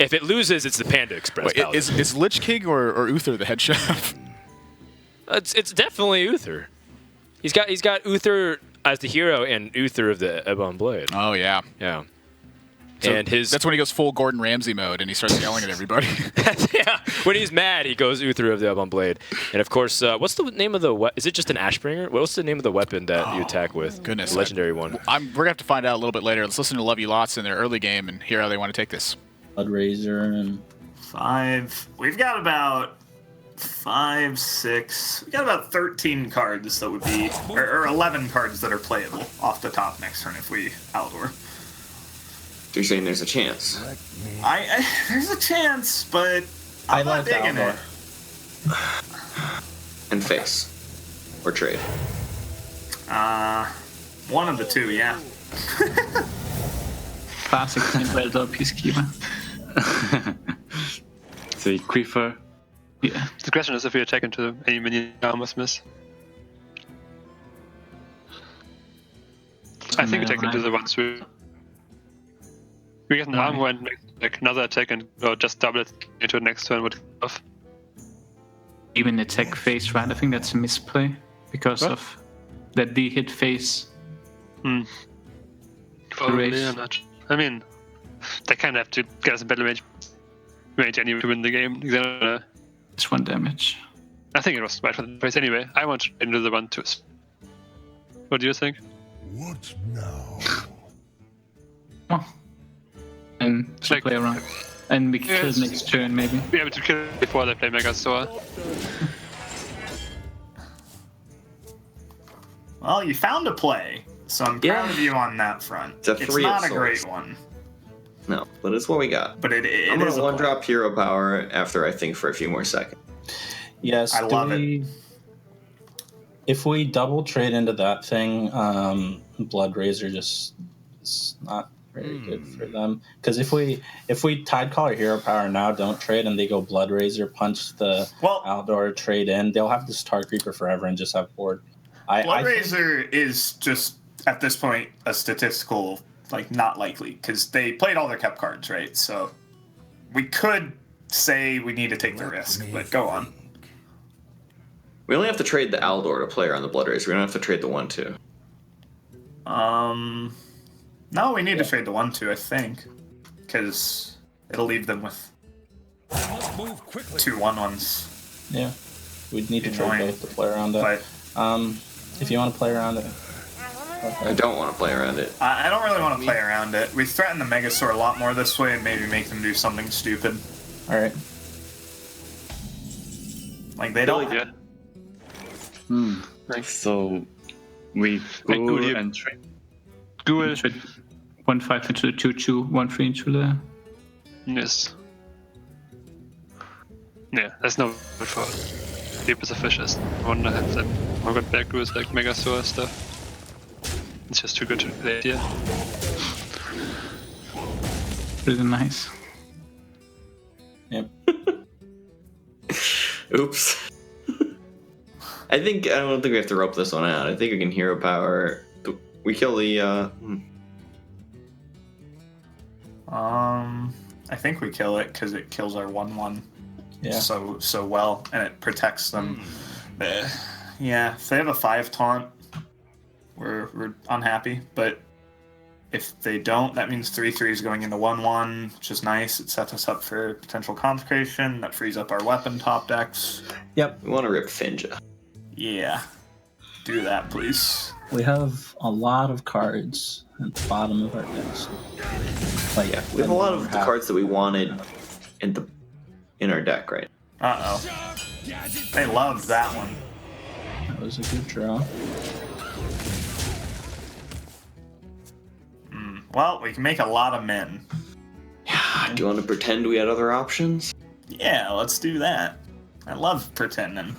Speaker 1: If it loses, it's the Panda Express Paladin.
Speaker 2: Is Lich King or Uther the head chef?
Speaker 1: It's definitely Uther. He's got Uther as the hero and Uther of the Ebon Blade.
Speaker 2: Oh, yeah.
Speaker 1: Yeah.
Speaker 2: So
Speaker 1: and
Speaker 2: that's when he goes full Gordon Ramsay mode and he starts yelling at everybody.
Speaker 1: Yeah, when he's mad, he goes Uther of the Ebon Blade. And of course, what's the name of the is it just an Ashbringer? What's the name of the weapon that you attack with?
Speaker 2: Goodness,
Speaker 1: the legendary one.
Speaker 2: We're gonna have to find out a little bit later. Let's listen to Love You Lots in their early game and hear how they want to take this.
Speaker 5: Blood Razor and
Speaker 3: 5. We've got about 5, 6. We got about 13 cards that would be, or 11 cards that are playable off the top next turn if we outdoor.
Speaker 4: You're saying there's a chance?
Speaker 3: There's a chance, but I'm not digging it.
Speaker 4: And face. Or trade.
Speaker 3: One of the two, yeah.
Speaker 9: Classic Predator Peacekeeper.
Speaker 7: The Creeper.
Speaker 8: Yeah. The question is if we attack into any minion armors miss. I think we attack into the ones we get an armor and make like another attack and or just double it into the next turn would off.
Speaker 9: Even attack phase, right? I think that's a misplay because of that D hit phase.
Speaker 8: Probably not. I mean, they kind of have to get us in battle range anyway to win the game.
Speaker 9: It's 1 damage.
Speaker 8: I think it was right for the face anyway. I want into the 1/2. What do you think?
Speaker 6: What now?
Speaker 9: And like, play around. And we kill next turn, maybe.
Speaker 8: Be able to kill before they play Megastore.
Speaker 3: Well, you found a play, so I'm proud of you on that front. It's not a great one.
Speaker 4: No, but it's what we got.
Speaker 3: But it
Speaker 4: I'm
Speaker 3: is
Speaker 4: gonna one-drop hero power after I think for a few more seconds.
Speaker 5: Yes,
Speaker 3: I love it.
Speaker 5: If we double trade into that thing, Blood Razor just is not very good for them. Because if we Tidecaller hero power now, don't trade, and they go Blood Razor, punch the outdoor, trade in, they'll have this Tar Creeper forever and just have board.
Speaker 3: Blood Razor is just at this point a statistical not likely because they played all their kept cards, right? So we could say we need to take the risk, but go on.
Speaker 4: We only have to trade the Aldor to play around the Blood Racer. We don't have to trade the 1/2.
Speaker 3: No, we need to trade the 1/2, I think, because it'll leave them with 2 1/1s.
Speaker 5: Yeah, we'd need to trade both to play around it.
Speaker 3: But,
Speaker 5: if you want to play around it.
Speaker 4: I don't want to play around it.
Speaker 3: I don't really want to play around it. We threaten the Megazord a lot more this way and maybe make them do something stupid.
Speaker 5: Alright.
Speaker 3: Like, they don't...
Speaker 8: Yeah.
Speaker 7: So we go and trade.
Speaker 8: Duel.
Speaker 9: 1/5 into the 2/2, 1/3 into the.
Speaker 8: Yes. Yeah, there's no good for deep as a fish is. I want to have them. I got back to like Megazord stuff. It's just too good to play here.
Speaker 9: Really nice.
Speaker 5: Yep.
Speaker 4: Oops. I don't think we have to rope this one out. I think we can hero power. We kill the.
Speaker 3: I think we kill it because it kills our 1/1.
Speaker 5: Yeah.
Speaker 3: So well, and it protects them. Yeah, if they have a 5 taunt, we're unhappy. But if they don't, that means 3/3 is going into 1/1, which is nice. It sets us up for potential consecration. That frees up our weapon top decks.
Speaker 5: Yep.
Speaker 4: We want to rip Finja.
Speaker 3: Yeah. Do that, please.
Speaker 5: We have a lot of cards at the bottom of our decks. Like,
Speaker 4: Yeah, we have a lot of the cards that we wanted in our deck, right?
Speaker 3: Uh-oh. They loved that one.
Speaker 5: That was a good draw.
Speaker 3: Well, we can make a lot of men.
Speaker 4: Yeah, do you want to pretend we had other options?
Speaker 3: Yeah, let's do that. I love pretending.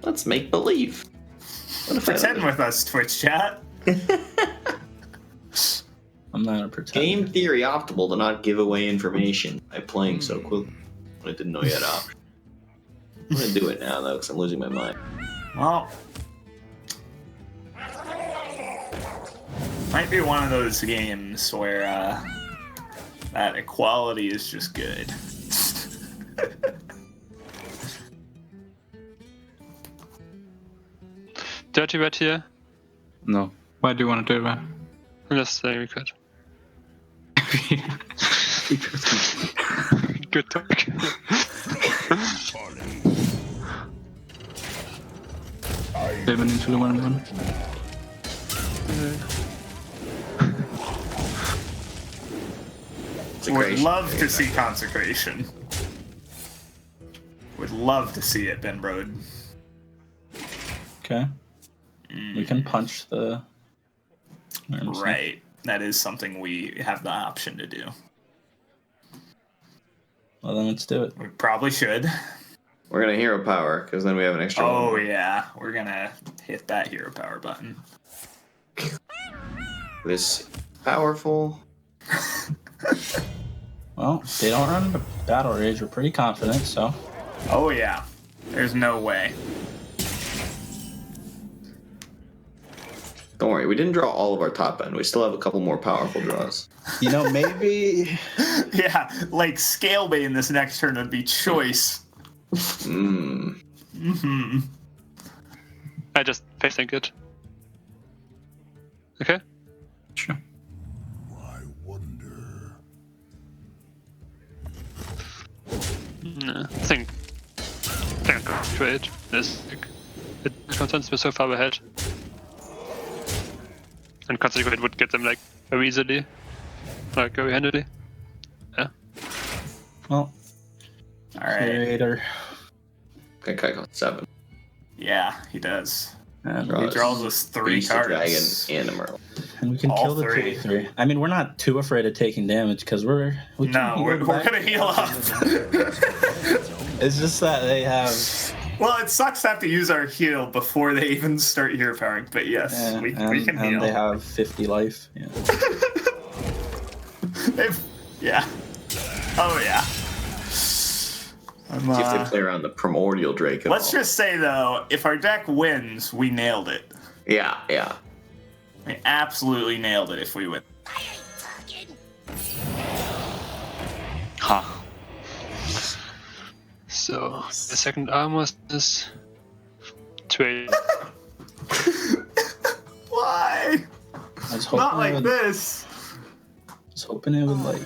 Speaker 4: Let's make believe.
Speaker 3: Pretend with us, Twitch chat.
Speaker 5: I'm not a pretender.
Speaker 4: Game theory optimal to not give away information by playing so quickly when I didn't know you had options. I'm gonna do it now though, because I'm losing my mind.
Speaker 3: Well, might be one of those games where that equality is just good.
Speaker 8: Dirty red here.
Speaker 7: No.
Speaker 9: Why do you want to do that?
Speaker 8: I'm just saying we could. Good talk.
Speaker 9: Seven into the 1/1.
Speaker 3: Would love to see consecration. Would love to see it, Ben Brode.
Speaker 5: Okay. We can punch the...
Speaker 3: Right. That is something we have the option to do.
Speaker 5: Well, then let's do it.
Speaker 3: We probably should.
Speaker 4: We're gonna hero power, because then we have an extra
Speaker 3: Oh,
Speaker 4: one.
Speaker 3: yeah. We're gonna hit that hero power button.
Speaker 4: This powerful.
Speaker 5: Well, they don't run into Battle Rage. We're pretty confident, so...
Speaker 3: Oh, yeah. There's no way.
Speaker 4: Don't worry, we didn't draw all of our top end. We still have a couple more powerful draws.
Speaker 5: You know, maybe...
Speaker 3: Yeah, like scale bait in this next turn would be choice.
Speaker 8: I just face think it. Okay.
Speaker 9: Sure.
Speaker 6: I wonder.
Speaker 8: I think I could trade this. It concerns me so far ahead. And consequently would get them like very easily. Like very handily. Yeah.
Speaker 5: Well,
Speaker 3: Alright.
Speaker 5: Creator.
Speaker 4: Okay, Kai got 7.
Speaker 3: Yeah, he does.
Speaker 5: And
Speaker 3: He draws us 3
Speaker 4: Beast, a
Speaker 3: cards.
Speaker 4: dragon, and a Merle.
Speaker 5: And we can
Speaker 3: All
Speaker 5: kill the
Speaker 3: 3.
Speaker 5: 2/3. I mean, we're not too afraid of taking damage because we're
Speaker 3: gonna heal up.
Speaker 5: It's just that they have.
Speaker 3: Well, it sucks to have to use our heal before they even start hero powering, but yes, we can heal.
Speaker 5: And they have 50 life. Yeah.
Speaker 3: Yeah. Oh yeah.
Speaker 4: See if they play around the Primordial Drake at
Speaker 3: Let's
Speaker 4: all.
Speaker 3: just say though, if our deck wins, we nailed it.
Speaker 4: Yeah, yeah.
Speaker 3: We absolutely nailed it if we win.
Speaker 8: Ha. So the second armor is trade.
Speaker 3: Why?
Speaker 5: I was hoping
Speaker 3: Not like this.
Speaker 5: I was hoping it would like.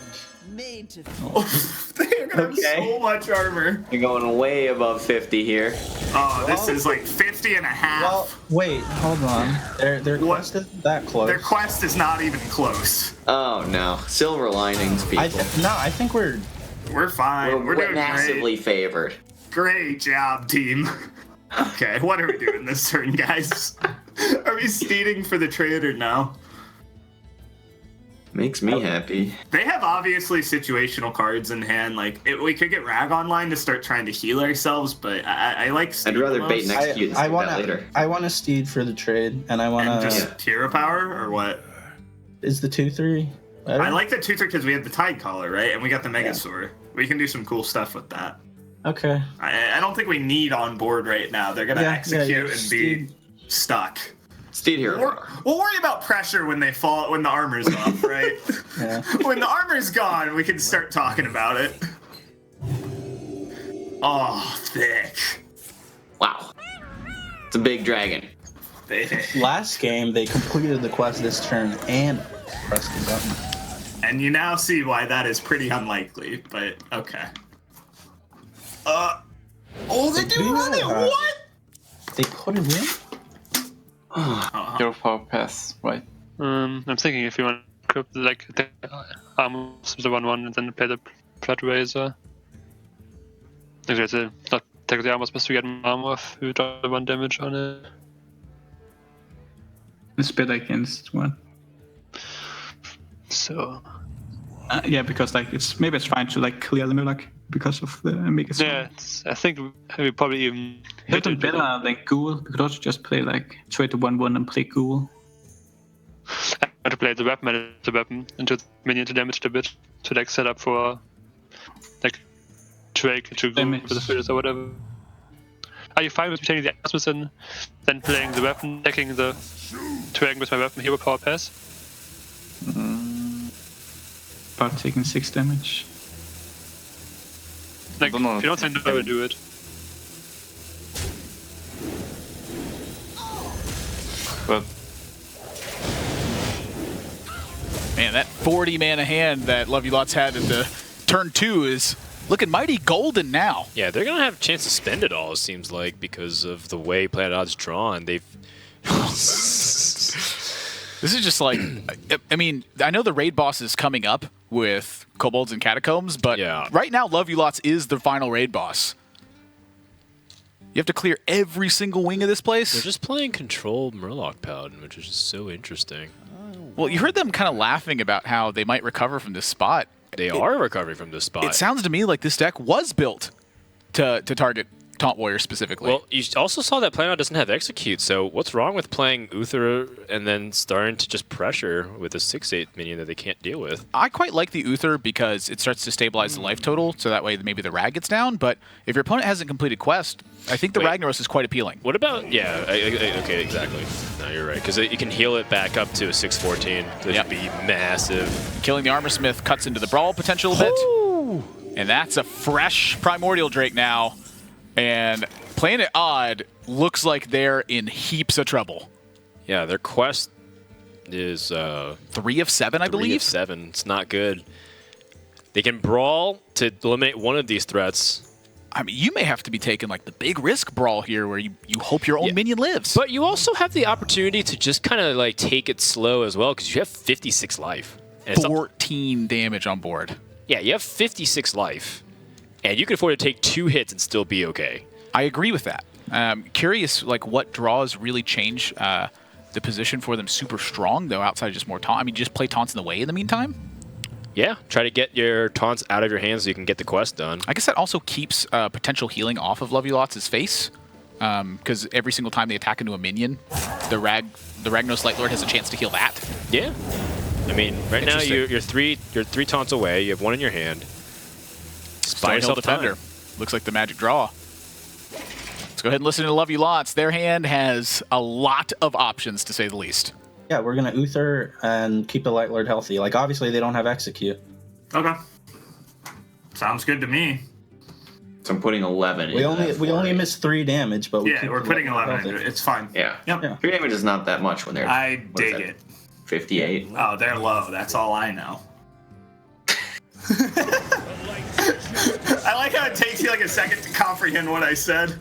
Speaker 10: Made to
Speaker 3: They're gonna have so much armor.
Speaker 12: You're going way above 50 here.
Speaker 3: Oh, this is like 50 and a half.
Speaker 5: Well, wait, hold on. Their quest isn't that close.
Speaker 3: Their quest is not even close.
Speaker 12: Oh no, silver linings, people.
Speaker 5: I think we're
Speaker 3: fine. We're doing
Speaker 12: massively
Speaker 3: great.
Speaker 12: favored.
Speaker 3: Great job, team. Okay, what are we doing this turn, guys? Are we steeding for the trade or no?
Speaker 12: Makes me happy.
Speaker 3: They have obviously situational cards in hand. Like we could get Rag online to start trying to heal ourselves, but I like.
Speaker 12: I'd rather bait and execute and that later.
Speaker 5: I want to steed for the trade, and I want to
Speaker 3: just hero power or what?
Speaker 5: Is the 2/3?
Speaker 3: I like the 2/3 because we have the Tide Collar, right? And we got the Megasaur. We can do some cool stuff with that.
Speaker 5: Okay.
Speaker 3: I don't think we need on board right now. They're gonna execute and be stuck.
Speaker 12: Steed hero.
Speaker 3: We'll worry about pressure when they fall, when the armor's off, right?
Speaker 5: Yeah.
Speaker 3: When the armor's gone, we can start talking about it. Oh, thick.
Speaker 12: Wow. It's a big dragon.
Speaker 5: Last game, they completed the quest this turn and pressed the button.
Speaker 3: And you now see why that is pretty unlikely, but okay. Oh, they do run it. What?
Speaker 5: They put it in?
Speaker 7: Hero power pass, right?
Speaker 8: I'm thinking if you want to equip like the armor with the 1/1 and then play the Blood Razor. Actually, it's not take the armor, supposed to get armor if you drop the 1 damage on it.
Speaker 9: It's better against one.
Speaker 8: So.
Speaker 9: Yeah, because like it's fine to like clear the Murloc because of the Mega.
Speaker 8: Yeah, I think we probably even
Speaker 9: hit them better than Ghoul. We could also just play like trade the 1/1 and play Ghoul.
Speaker 8: I want to play the weapon and to minion to damage a bit to like set up for like Drake to go with the fields or whatever. Are you fine with taking the Asmus and then playing the weapon, attacking the Dragon with my weapon hero power pass?
Speaker 9: About taking 6 damage.
Speaker 8: Like, if you don't think I will do it.
Speaker 7: But
Speaker 2: man, that 40 mana hand that LuL's had in the turn 2 is looking mighty golden now.
Speaker 1: Yeah, they're gonna have a chance to spend it all. It seems like because of the way Planet Odd's drawn, they've.
Speaker 2: This is just like, I mean, I know the raid boss is coming up with Kobolds and Catacombs, but right now LuL's is the final raid boss. You have to clear every single wing of this place.
Speaker 1: They're just playing Control Murloc Paladin, which is just so interesting.
Speaker 2: Well, you heard them kind of laughing about how they might recover from this spot.
Speaker 1: They are recovering from this spot.
Speaker 2: It sounds to me like this deck was built to target Taunt Warrior specifically.
Speaker 1: Well, you also saw that Planet doesn't have Execute, so what's wrong with playing Uther and then starting to just pressure with a 6/8 minion that they can't deal with?
Speaker 2: I quite like the Uther because it starts to stabilize the life total, so that way maybe the Rag gets down, but if your opponent hasn't completed Quest, I think the Ragnaros is quite appealing.
Speaker 1: What about, okay, exactly. No, you're right, because you can heal it back up to a 6/14. That should be massive.
Speaker 2: Killing the Armor Smith cuts into the Brawl potential a bit, and that's a fresh Primordial Drake now. And Planet Odd looks like they're in heaps of trouble.
Speaker 1: Yeah, their quest is
Speaker 2: 3 of 7, I believe.
Speaker 1: 3 of 7. It's not good. They can brawl to eliminate one of these threats.
Speaker 2: I mean, you may have to be taking like the big risk brawl here where you hope your own minion lives.
Speaker 1: But you also have the opportunity to just kind of like take it slow as well because you have 56 life. And
Speaker 2: 14 damage on board.
Speaker 1: Yeah, you have 56 life. And you can afford to take 2 hits and still be okay.
Speaker 2: I agree with that. Curious, like, what draws really change the position for them super strong, though, outside of just more taunt. I mean, just play taunts in the way in the meantime?
Speaker 1: Yeah, try to get your taunts out of your hands so you can get the quest done.
Speaker 2: I guess that also keeps potential healing off of LuL's face, because every single time they attack into a minion, the Ragnos Lightlord has a chance to heal that.
Speaker 1: Yeah. I mean, right now you're three taunts away. You have 1 in your hand.
Speaker 2: Stonehill Defender. Looks like the magic draw. Let's go ahead and listen to LuL's. Their hand has a lot of options, to say the least.
Speaker 5: Yeah, we're going to Uther and keep the Lightlord healthy. Like, obviously, they don't have Execute.
Speaker 3: Okay. Sounds good to me.
Speaker 12: So I'm putting 11.
Speaker 5: We only missed 3 damage, but
Speaker 3: we're putting 11 into it. It's fine.
Speaker 12: Yeah.
Speaker 3: Yep.
Speaker 5: Yeah.
Speaker 12: 3 damage is not that much when they're.
Speaker 3: I dig it.
Speaker 12: 58.
Speaker 3: Oh, they're low. That's all I know. I like how it takes you like a second to comprehend what I said.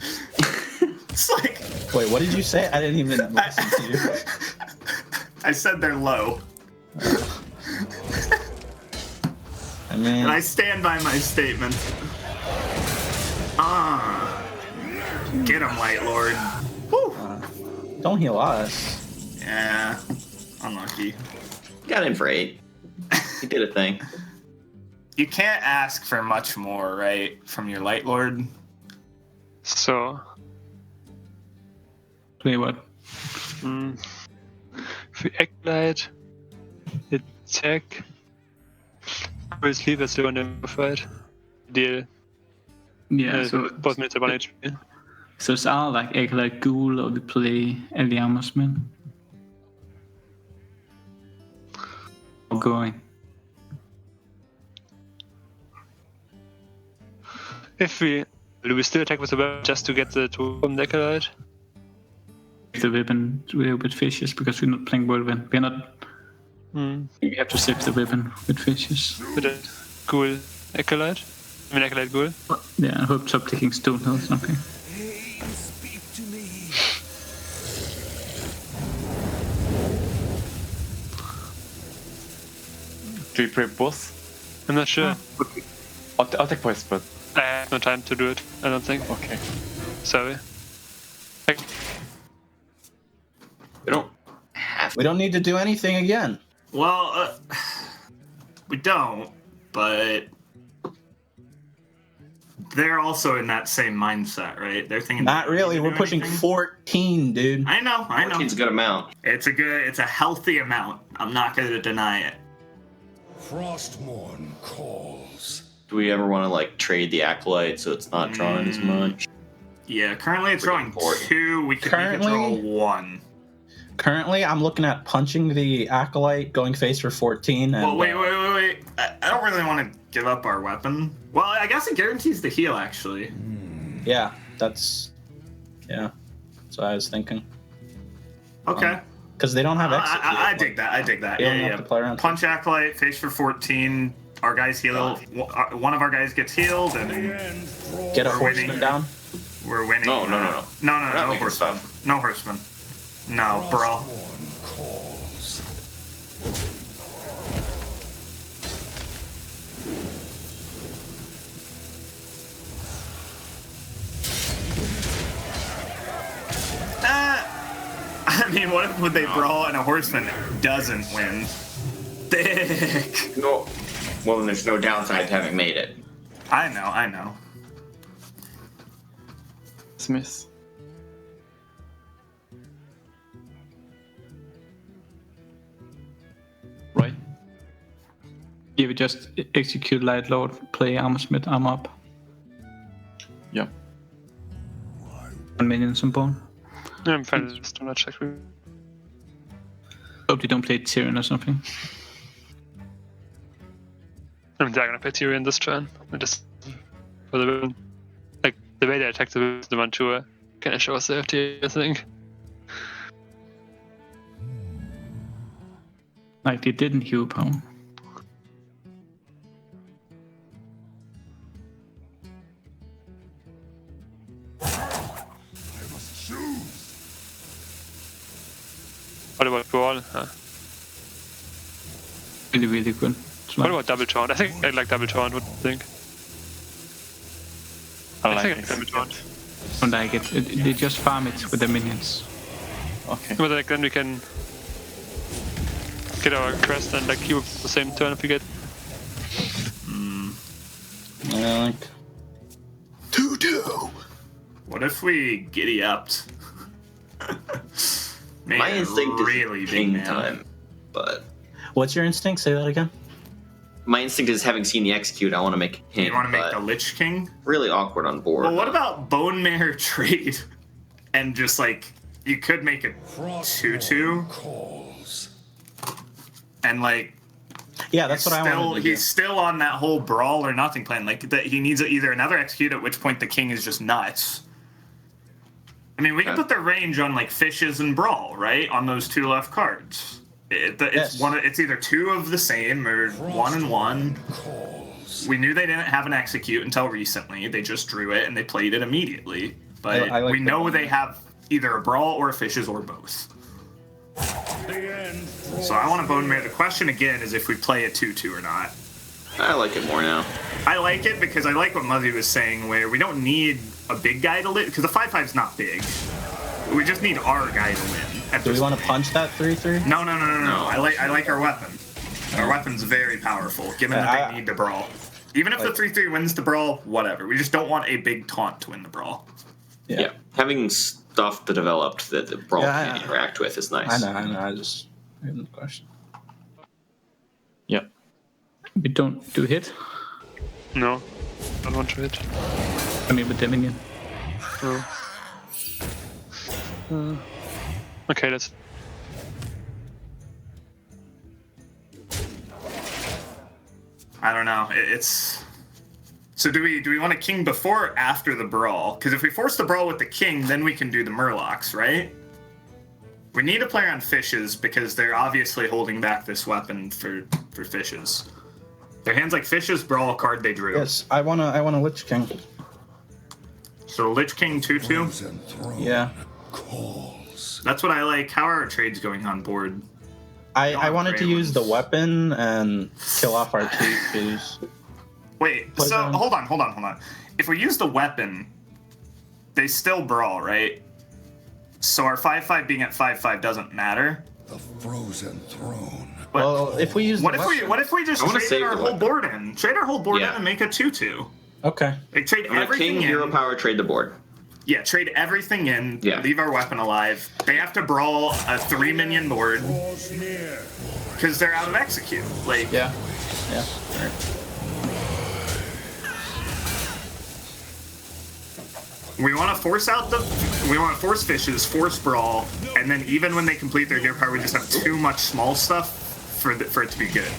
Speaker 3: It's like.
Speaker 5: Wait, what did you say? I didn't even listen to you.
Speaker 3: I said they're low.
Speaker 5: I mean,
Speaker 3: and I stand by my statement. Get him, White Lord. Woo.
Speaker 5: Don't heal us.
Speaker 3: Yeah, unlucky.
Speaker 12: Got in for 8. He did a thing.
Speaker 3: You can't ask for much more, right, from your Light Lord?
Speaker 8: So...
Speaker 9: Play what?
Speaker 8: If we Acolyte, attack, we'll sleep as low in the fight. Deal.
Speaker 9: Yeah, so
Speaker 8: both minutes at 1 HP.
Speaker 9: So it's all like Acolyte Ghoul or we play Early Armorsman. Going.
Speaker 8: If we... Will we still attack with the weapon just to get the 2 from the Acolyte?
Speaker 9: The weapon, we're a bit vicious because we're not playing Whirlwind. We're not... We have to save the weapon with vicious.
Speaker 8: With a Ghoul Acolyte? I mean Acolyte Ghoul?
Speaker 9: Yeah, I hope stop taking Stone Hill or something.
Speaker 7: Do you play both?
Speaker 8: I'm not sure.
Speaker 7: I'll take both, but...
Speaker 8: I have no time to do it, I don't think.
Speaker 7: Okay.
Speaker 8: Sorry.
Speaker 5: We don't need to do anything again.
Speaker 3: Well, we don't, but they're also in that same mindset, right? They're thinking.
Speaker 5: Not really. We're pushing 14, dude.
Speaker 3: I know.
Speaker 12: 14's a good amount.
Speaker 3: It's a healthy amount. I'm not going to deny it.
Speaker 6: Frostmourne calls.
Speaker 4: Do we ever want to like trade the acolyte so it's not drawing as much?
Speaker 3: Yeah, currently it's drawing 2. We could draw 1.
Speaker 5: Currently, I'm looking at punching the acolyte, going face for 14. And,
Speaker 3: well, wait. I don't really want to give up our weapon. Well, I guess it guarantees the heal, actually.
Speaker 5: Yeah, that's what I was thinking.
Speaker 3: Okay.
Speaker 5: Because they don't have exit.
Speaker 3: I dig that. Yeah. Punch acolyte, face for 14. Our guys heal. One of our guys gets healed, and
Speaker 5: get a horseman down.
Speaker 3: We're winning.
Speaker 4: No.
Speaker 3: No horseman. No horseman. No, bro. I mean, what if they brawl and a horseman doesn't win? Thick.
Speaker 12: No. Well, then there's no downside to having made it.
Speaker 3: I know.
Speaker 7: Smith. Right?
Speaker 9: Yeah, we just execute Light Lord, play Armorsmith, arm up.
Speaker 7: Yeah.
Speaker 9: 1 minion some bone.
Speaker 8: Yeah, I'm fine. Just do not check.
Speaker 9: Hope they don't play Tyrion or something.
Speaker 8: I mean, they're gonna play Tyrion this turn. Just for the like the way they attack the one to kind of show us safety, I think.
Speaker 9: Like they didn't heal Pound.
Speaker 8: What about Brawl?
Speaker 9: Really, really good.
Speaker 8: What about Double Taunt? I think I like Double Taunt, what do you think? I think Double Taunt.
Speaker 9: And I get it, they just farm it with the minions.
Speaker 7: Okay.
Speaker 8: But like then we can get our crest and like heal the same turn if we get.
Speaker 5: Yeah, like
Speaker 3: 2-2. What if we giddy upped?
Speaker 4: My instinct
Speaker 3: really
Speaker 4: is king time, but
Speaker 5: what's your instinct? Say that again.
Speaker 4: My instinct is having seen the execute. I want to make king.
Speaker 3: You want to make the Lich King?
Speaker 4: Really awkward on board.
Speaker 3: Well, what about Bone Mare trade? And just like you could make it 2-2. And like
Speaker 5: Yeah, that's what I wanted to do.
Speaker 3: He's still on that whole brawl or nothing plan. Like that, he needs either another execute, at which point the king is just nuts. I mean, we can put the range on like fishes and brawl, right? On those 2 left cards. It's either 2 of the same or 1 and 1. We knew they didn't have an execute until recently. They just drew it and they played it immediately. But I like we know they have either a brawl or a fishes or both. So I want a bone mare. The question again is if we play a 2/2 or not.
Speaker 12: I like it more now.
Speaker 3: I like it because I like what Muzzy was saying, where we don't need a big guy to live, because the 5/5's not big. We just need our guy to win.
Speaker 5: Do we want to punch that 3/3?
Speaker 3: No. I like our weapon. Our weapon's very powerful, given that they need to brawl. Even if the 3/3 wins the brawl, whatever. We just don't want a big taunt to win the brawl.
Speaker 12: Yeah. Having stuff to developed that the brawl can interact with is nice.
Speaker 5: I know. I have no question.
Speaker 7: Yep.
Speaker 9: We don't do hit.
Speaker 8: No, don't want to hit.
Speaker 9: I mean, with the minion.
Speaker 8: Okay, let's.
Speaker 3: I don't know. It's so. Do we want a king before or after the brawl? Because if we force the brawl with the king, then we can do the murlocs, right? We need a player on fishes because they're obviously holding back this weapon for fishes. Their hand's like fishes, brawl card they drew.
Speaker 5: Yes, I want a Lich King.
Speaker 3: So Lich King 2/2.
Speaker 5: Yeah.
Speaker 3: That's what I like. How are our trades going on board?
Speaker 5: I wanted to use the weapon and kill off our 2/2s.
Speaker 3: Wait, so hold on. If we use the weapon, they still brawl, right? So our 5/5 being at 5/5 doesn't matter.
Speaker 6: The frozen throne.
Speaker 3: But
Speaker 5: well, if we use
Speaker 3: what if we just trade our whole board in? Trade our whole board in and make a 2/2.
Speaker 5: Okay.
Speaker 3: Like, trade everything
Speaker 12: King,
Speaker 3: in.
Speaker 12: hero power, trade the board.
Speaker 3: Yeah, trade everything in.
Speaker 12: Yeah.
Speaker 3: Leave our weapon alive. They have to brawl a 3 minion board because they're out of execute. Like
Speaker 5: yeah. All right.
Speaker 3: We want to force fishes, force brawl, and then even when they complete their hero power, we just have too much small stuff for it to be good.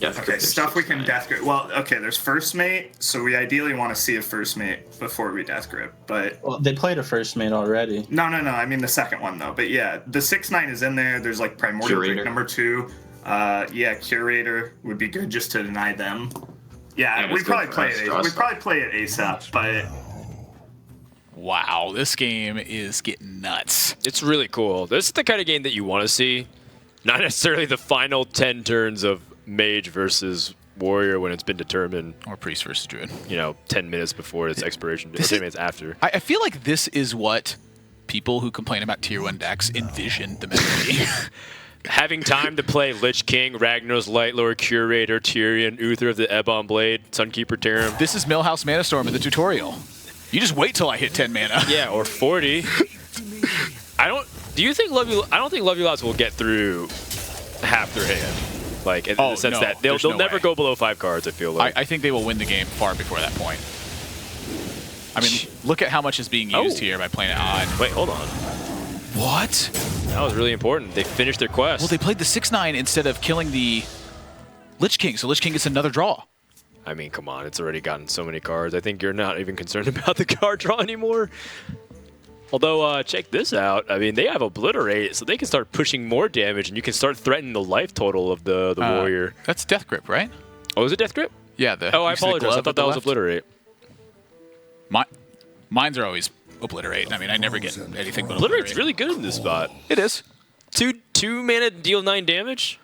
Speaker 3: Okay, stuff we can death grip. Well, okay, there's first mate, so we ideally want to see a first mate before we death grip. But
Speaker 5: they played a first mate already.
Speaker 3: No. I mean the second one though. But yeah, the 6/9 is in there. There's like Primordial Drake number 2. Curator would be good just to deny them. Yeah, we'd probably play it. We'd probably play it ASAP, but.
Speaker 2: Wow, this game is getting nuts.
Speaker 1: It's really cool. This is the kind of game that you want to see. Not necessarily the final 10 turns of Mage versus Warrior when it's been determined.
Speaker 2: Or Priest versus Druid.
Speaker 1: 10 minutes before its expiration. 10 minutes after.
Speaker 2: I feel like this is what people who complain about Tier 1 decks envision the meta to be.
Speaker 1: Having time to play Lich King, Ragnaros Lightlord, Curator, Tyrion, Uther of the Ebon Blade, Sunkeeper Tarim.
Speaker 2: This is Millhouse Manastorm in the tutorial. You just wait till I hit 10 mana.
Speaker 1: Yeah, or 40. I don't think Love You Lots will get through half their hand. Like in the sense that they'll never go below 5 cards, I feel like.
Speaker 2: I think they will win the game far before that point. I mean, look at how much is being used here by playing it on.
Speaker 1: Wait, hold on.
Speaker 2: What?
Speaker 1: That was really important. They finished their quest.
Speaker 2: Well, they played the 6/9 instead of killing the Lich King, so Lich King gets another draw.
Speaker 1: I mean, come on. It's already gotten so many cards. I think you're not even concerned about the card draw anymore. Although, check this out. I mean, they have Obliterate, so they can start pushing more damage, and you can start threatening the life total of the Warrior.
Speaker 2: That's Death Grip, right?
Speaker 1: Oh, is it Death Grip?
Speaker 2: Yeah.
Speaker 1: I apologize. I thought that was Obliterate.
Speaker 2: Mines are always Obliterate. I mean, I never get anything but
Speaker 1: Obliterate's really good in this spot.
Speaker 2: It is.
Speaker 1: 2 mana, deal 9 damage.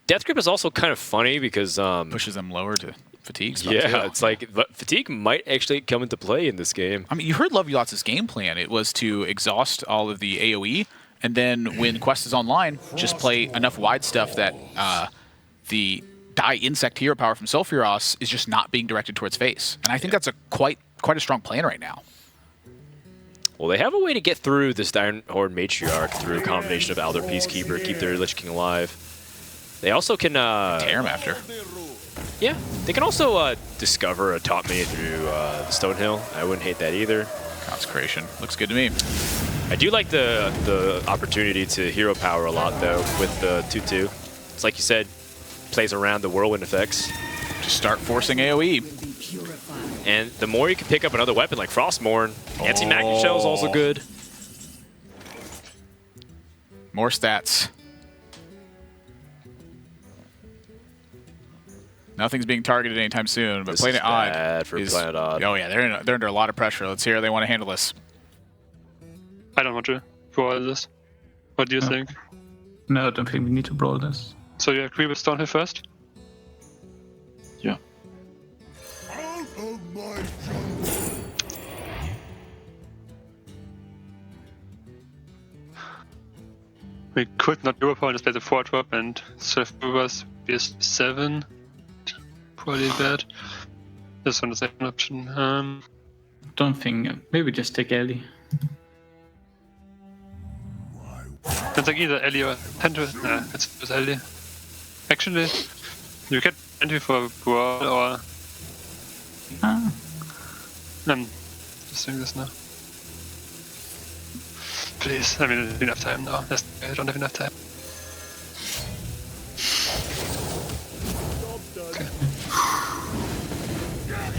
Speaker 1: Death Grip is also kind of funny because
Speaker 2: pushes them lower to fatigue.
Speaker 1: Yeah, it's like fatigue might actually come into play in this game.
Speaker 2: I mean, you heard Love You Lots' game plan. It was to exhaust all of the AoE, and then when Quest is online, just play enough wide stuff that the Die Insect hero power from Sulfuros is just not being directed towards face. And I think that's a quite a strong plan right now.
Speaker 1: Well, they have a way to get through this Iron Horde Matriarch through a combination of Elder Peacekeeper, keep their Lich King alive. They also can
Speaker 2: tear him after.
Speaker 1: Yeah, they can also discover a top minion through Stonehill. I wouldn't hate that either.
Speaker 2: Consecration looks good to me.
Speaker 1: I do like the opportunity to hero power a lot though with the 2/2. it's like you said, plays around the whirlwind effects.
Speaker 2: Just start forcing AoE.
Speaker 1: And the more you can pick up another weapon like Frostmourne, anti-magnet shell is also good.
Speaker 2: More stats. Nothing's being targeted anytime soon, but Planet Odd
Speaker 1: bad for Planet Odd.
Speaker 2: Oh yeah, they're under a lot of pressure. Let's hear how they want to handle this.
Speaker 8: I don't want to brawl this. What do you think?
Speaker 9: No, I don't think we need to brawl this.
Speaker 8: So you agree with Stonehill first?
Speaker 7: Yeah.
Speaker 6: Out of my
Speaker 8: We could not overpower and just play the 4-drop and surf us BS7. Probably bad. This one is an option.
Speaker 9: Don't think. Maybe just take Ellie.
Speaker 8: It's like either Ellie or Tento. Nah, it's with Ellie. Actually, you get Tento for Brawl or. I'm just doing this now. Please, I mean, I don't have enough time now. I don't have enough time. Okay.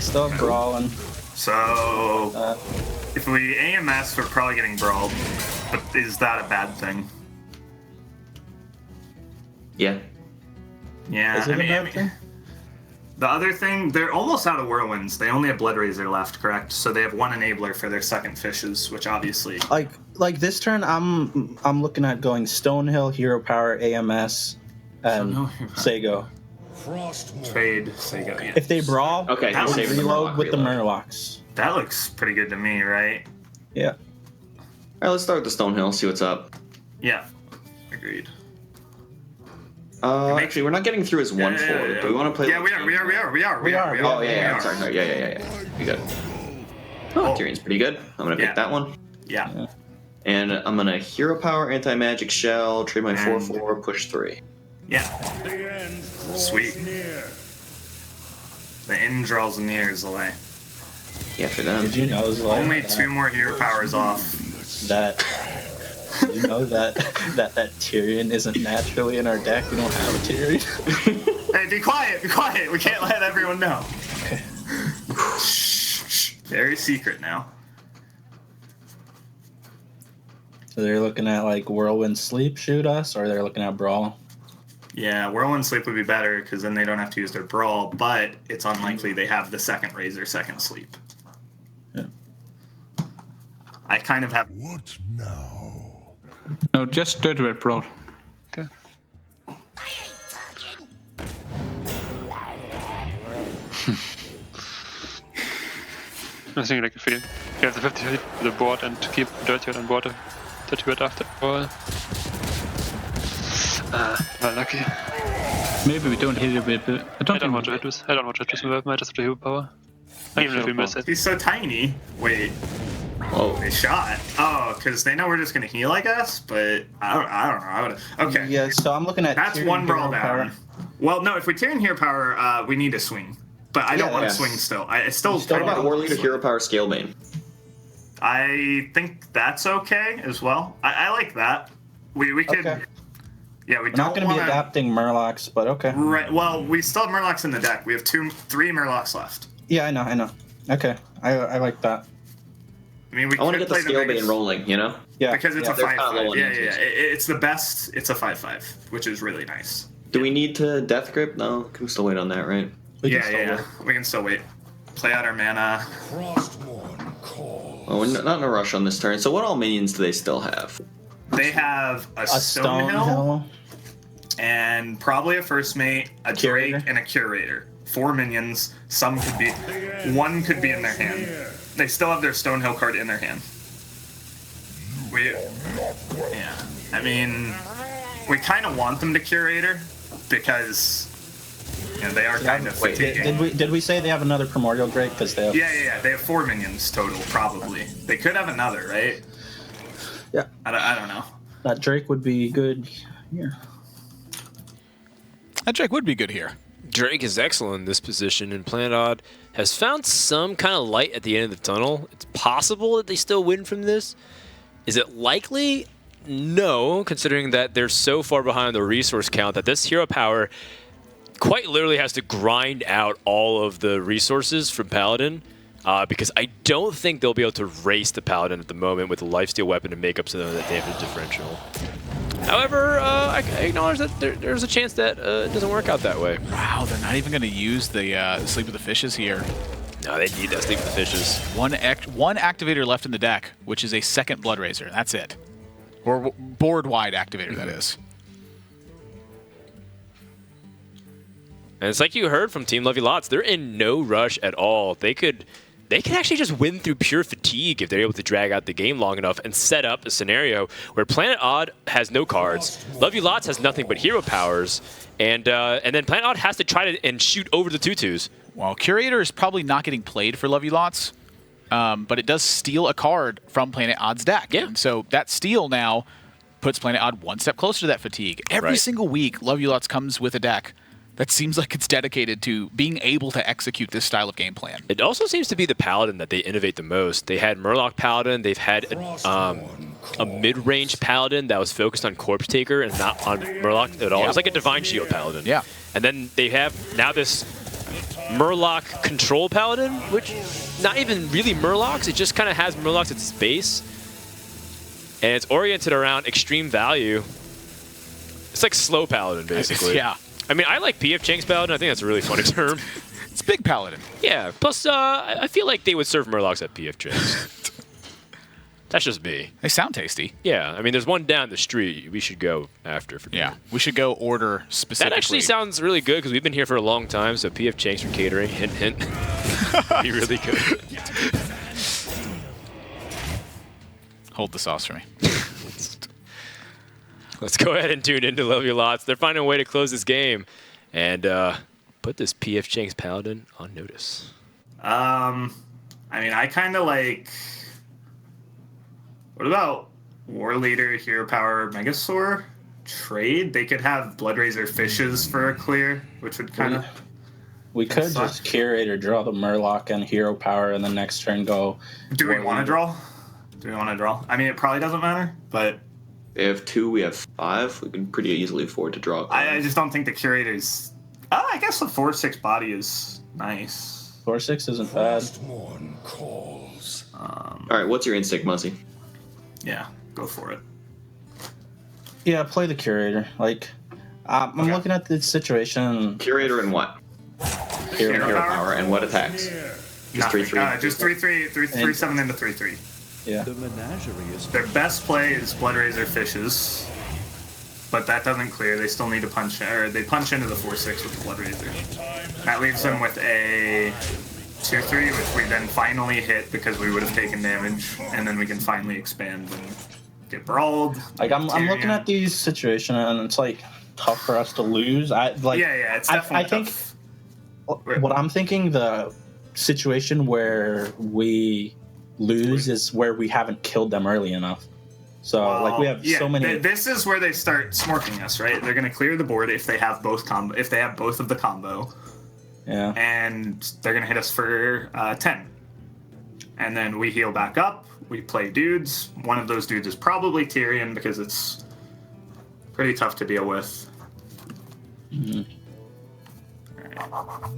Speaker 5: Still brawling.
Speaker 3: So, if we AMS, we're probably getting brawled. But is that a bad thing?
Speaker 4: Yeah.
Speaker 3: Yeah,
Speaker 5: Is it a bad thing?
Speaker 3: The other thing, they're almost out of Whirlwinds. They only have Blood Razor left, correct? So they have one enabler for their second fishes, which obviously...
Speaker 5: Like this turn, I'm looking at going Stonehill, Hero Power, AMS, and Sego.
Speaker 3: Trade Sego, yeah.
Speaker 5: If they brawl,
Speaker 4: Okay,
Speaker 3: that
Speaker 4: save the
Speaker 5: reload
Speaker 4: Murloc
Speaker 5: with the
Speaker 4: reload.
Speaker 5: Murlocs.
Speaker 3: That looks pretty good to me, right?
Speaker 5: Yeah.
Speaker 4: Alright, let's start with the Stonehill, see what's up.
Speaker 3: Yeah, agreed.
Speaker 4: Actually, we're not getting through his one floor. Do we want to play?
Speaker 3: Yeah, we are.
Speaker 4: Oh yeah. Sorry. Yeah. You got it. Oh, Tyrion's pretty good. I'm gonna pick that one.
Speaker 3: Yeah.
Speaker 4: And I'm gonna Hero Power, Anti-Magic Shell, trade my 4/4, push 3.
Speaker 3: Yeah. Sweet. The end draws near is away.
Speaker 4: Yeah, for them.
Speaker 5: Did you know like,
Speaker 3: only 2 more Hero Powers off?
Speaker 5: That you know that Tyrion isn't naturally in our deck. We don't have a Tyrion.
Speaker 3: Hey, be quiet! Be quiet! We can't let everyone know.
Speaker 5: Okay.
Speaker 3: Shh. Very secret now.
Speaker 5: So they're looking at like Whirlwind Sleep shoot us, or they're looking at Brawl.
Speaker 3: Yeah, Whirlwind Sleep would be better because then they don't have to use their Brawl, but it's unlikely they have the second Razor, second Sleep.
Speaker 5: Yeah.
Speaker 3: I kind of have.
Speaker 6: What now?
Speaker 9: No, just Dirty Red Brawl.
Speaker 8: Okay. I think like if you have the 50 the board and keep Dirty Red on board, Dirty Red after all. Well, lucky.
Speaker 9: Maybe we don't hit it with it. I don't
Speaker 8: want to hit this. I don't want to hit this with might just have to hero power. Even if we miss it.
Speaker 3: He's so tiny. Wait. Oh, they shot. Oh, because they know we're just gonna heal, I guess. But I don't know. I would. Okay.
Speaker 5: Yeah. So I'm looking at.
Speaker 3: That's
Speaker 5: Tyrion
Speaker 3: one brawl
Speaker 5: Hero
Speaker 3: down.
Speaker 5: Power.
Speaker 3: Well, no. If we Tyrion Hero Power, we need to swing. But I don't want to swing still. I still.
Speaker 4: What about War Leader Hero Power Scalebane?
Speaker 3: I think that's okay as well. I like that. We could.
Speaker 5: Okay.
Speaker 3: Yeah, we
Speaker 5: We're
Speaker 3: don't
Speaker 5: not going to
Speaker 3: want
Speaker 5: be adapting Murlocs, but okay.
Speaker 3: Right. Well, we still have Murlocs in the deck. We have 3 Murlocs left.
Speaker 5: Yeah, I know. Okay, I like that.
Speaker 3: I mean, we
Speaker 4: I want to
Speaker 3: could
Speaker 4: get the
Speaker 3: play
Speaker 4: Scalebane rolling, you know?
Speaker 5: Yeah.
Speaker 3: Because it's a
Speaker 4: they're kinda
Speaker 3: 5/5.
Speaker 4: low on
Speaker 3: Yeah.
Speaker 4: answers.
Speaker 3: It's the best. It's a 5/5, which is really nice.
Speaker 4: Do we need to Death Grip? No, can we still wait on that, right?
Speaker 3: Yeah. We can still wait. Play out our mana.
Speaker 4: Oh, we're not in a rush on this turn. So what all minions do they still have?
Speaker 3: They have a Stonehill and probably a First Mate, a Drake, and a Curator. 4 minions. One could be in their hand. They still have their Stonehill card in their hand. I mean, we kind of want them to Curator because they are kind of fatiguing.
Speaker 5: Did we say they have another Primordial Drake? Because they have...
Speaker 3: Yeah. They have 4 minions total, probably. They could have another, right?
Speaker 5: Yeah.
Speaker 3: I don't know.
Speaker 5: That Drake would be good here.
Speaker 2: That Drake would be good here.
Speaker 1: Drake is excellent in this position, and Planet Odd has found some kind of light at the end of the tunnel. It's possible that they still win from this. Is it likely? no, considering that they're so far behind the resource count that this hero power quite literally has to grind out all of the resources from Paladin. Because I don't think they'll be able to race the Paladin at the moment with a lifesteal weapon to make up some of that damage differential. However, I acknowledge that there's a chance that it doesn't work out that way.
Speaker 2: Wow, they're not even going to use the Sleep of the Fishes here.
Speaker 1: No, they need that Sleep of the Fishes.
Speaker 2: One activator left in the deck, which is a second Blood Razor. That's it. Or board-wide activator, that is.
Speaker 1: And it's like you heard from Team Levy Lots, they're in no rush at all. They could actually just win through pure fatigue if they're able to drag out the game long enough and set up a scenario where Planet Odd has no cards, Levy Lots has nothing but hero powers, and then Planet Odd has to try to shoot over the 2/2s.
Speaker 2: Well, Curator is probably not getting played for Levy Lots, but it does steal a card from Planet Odd's deck.
Speaker 1: Yeah.
Speaker 2: And so that steal now puts Planet Odd one step closer to that fatigue. Every single week, Levy Lots comes with a deck that seems like it's dedicated to being able to execute this style of game plan.
Speaker 1: It also seems to be the Paladin that they innovate the most. They had Murloc Paladin, they've had a mid-range Paladin that was focused on Corpse Taker and not on Murloc at all. It was like a Divine Shield Paladin.
Speaker 2: Yeah.
Speaker 1: And then they have now this Murloc Control Paladin, which not even really Murlocs, it just kind of has Murlocs at its base. And it's oriented around extreme value. It's like slow Paladin, basically.
Speaker 2: Yeah.
Speaker 1: I mean, I like PF Chang's Paladin. I think that's a really funny term.
Speaker 2: It's big Paladin.
Speaker 1: Yeah. Plus, I feel like they would serve Murlocs at PF Chang's. That's just me.
Speaker 2: They sound tasty.
Speaker 1: Yeah. I mean, there's one down the street we should go after. For dinner.
Speaker 2: We should go order specifically.
Speaker 1: That actually sounds really good because we've been here for a long time, so PF Chang's for catering. Hint, hint. Be really good.
Speaker 2: Hold the sauce for me.
Speaker 1: Let's go ahead and tune into Love Your Lots. They're finding a way to close this game and put this PF Chang's Paladin on notice.
Speaker 3: I mean, I kind of like... What about War Leader, Hero Power, Megasaur? Trade? They could have Blood Razor Fishes for a clear, which would kind of...
Speaker 5: We could just Curator, draw the Murloc and Hero Power, and the next turn go...
Speaker 3: Do we want to draw? Do we want to draw? I mean, it probably doesn't matter, but...
Speaker 12: They have 2, we have 5. We can pretty easily afford to draw.
Speaker 3: I just don't think the Curator's... I guess the 4/6 body is nice.
Speaker 5: 4/6 isn't bad.
Speaker 12: Alright, what's your instinct, Muzzy?
Speaker 3: Yeah, go for it.
Speaker 5: Yeah, play the Curator. Like, I'm looking at the situation.
Speaker 12: Curator and what?
Speaker 3: Hero
Speaker 12: Power and what attacks? Just 3/3.
Speaker 3: Just 3/3, 3/7 into 3/3.
Speaker 5: Yeah.
Speaker 14: The menagerie is...
Speaker 3: Their best play is Blood Razor Fishes, but that doesn't clear. They still need to punch, or they punch into the 4/6 with the Blood Razor. That leaves them with a 2/3, which we then finally hit because we would have taken damage, and then we can finally expand and get brawled.
Speaker 5: Like I'm looking at these situations, and it's like tough for us to lose.
Speaker 3: It's definitely
Speaker 5: I think what I'm thinking, the situation where we lose is where we haven't killed them early enough. So we have so many.
Speaker 3: This is where they start smorking us, right? They're gonna clear the board if they have both if they have both of the combo.
Speaker 5: Yeah.
Speaker 3: And they're gonna hit us for 10. And then we heal back up. We play dudes. One of those dudes is probably Tyrion because it's pretty tough to deal with.
Speaker 5: Mm-hmm.
Speaker 3: All right.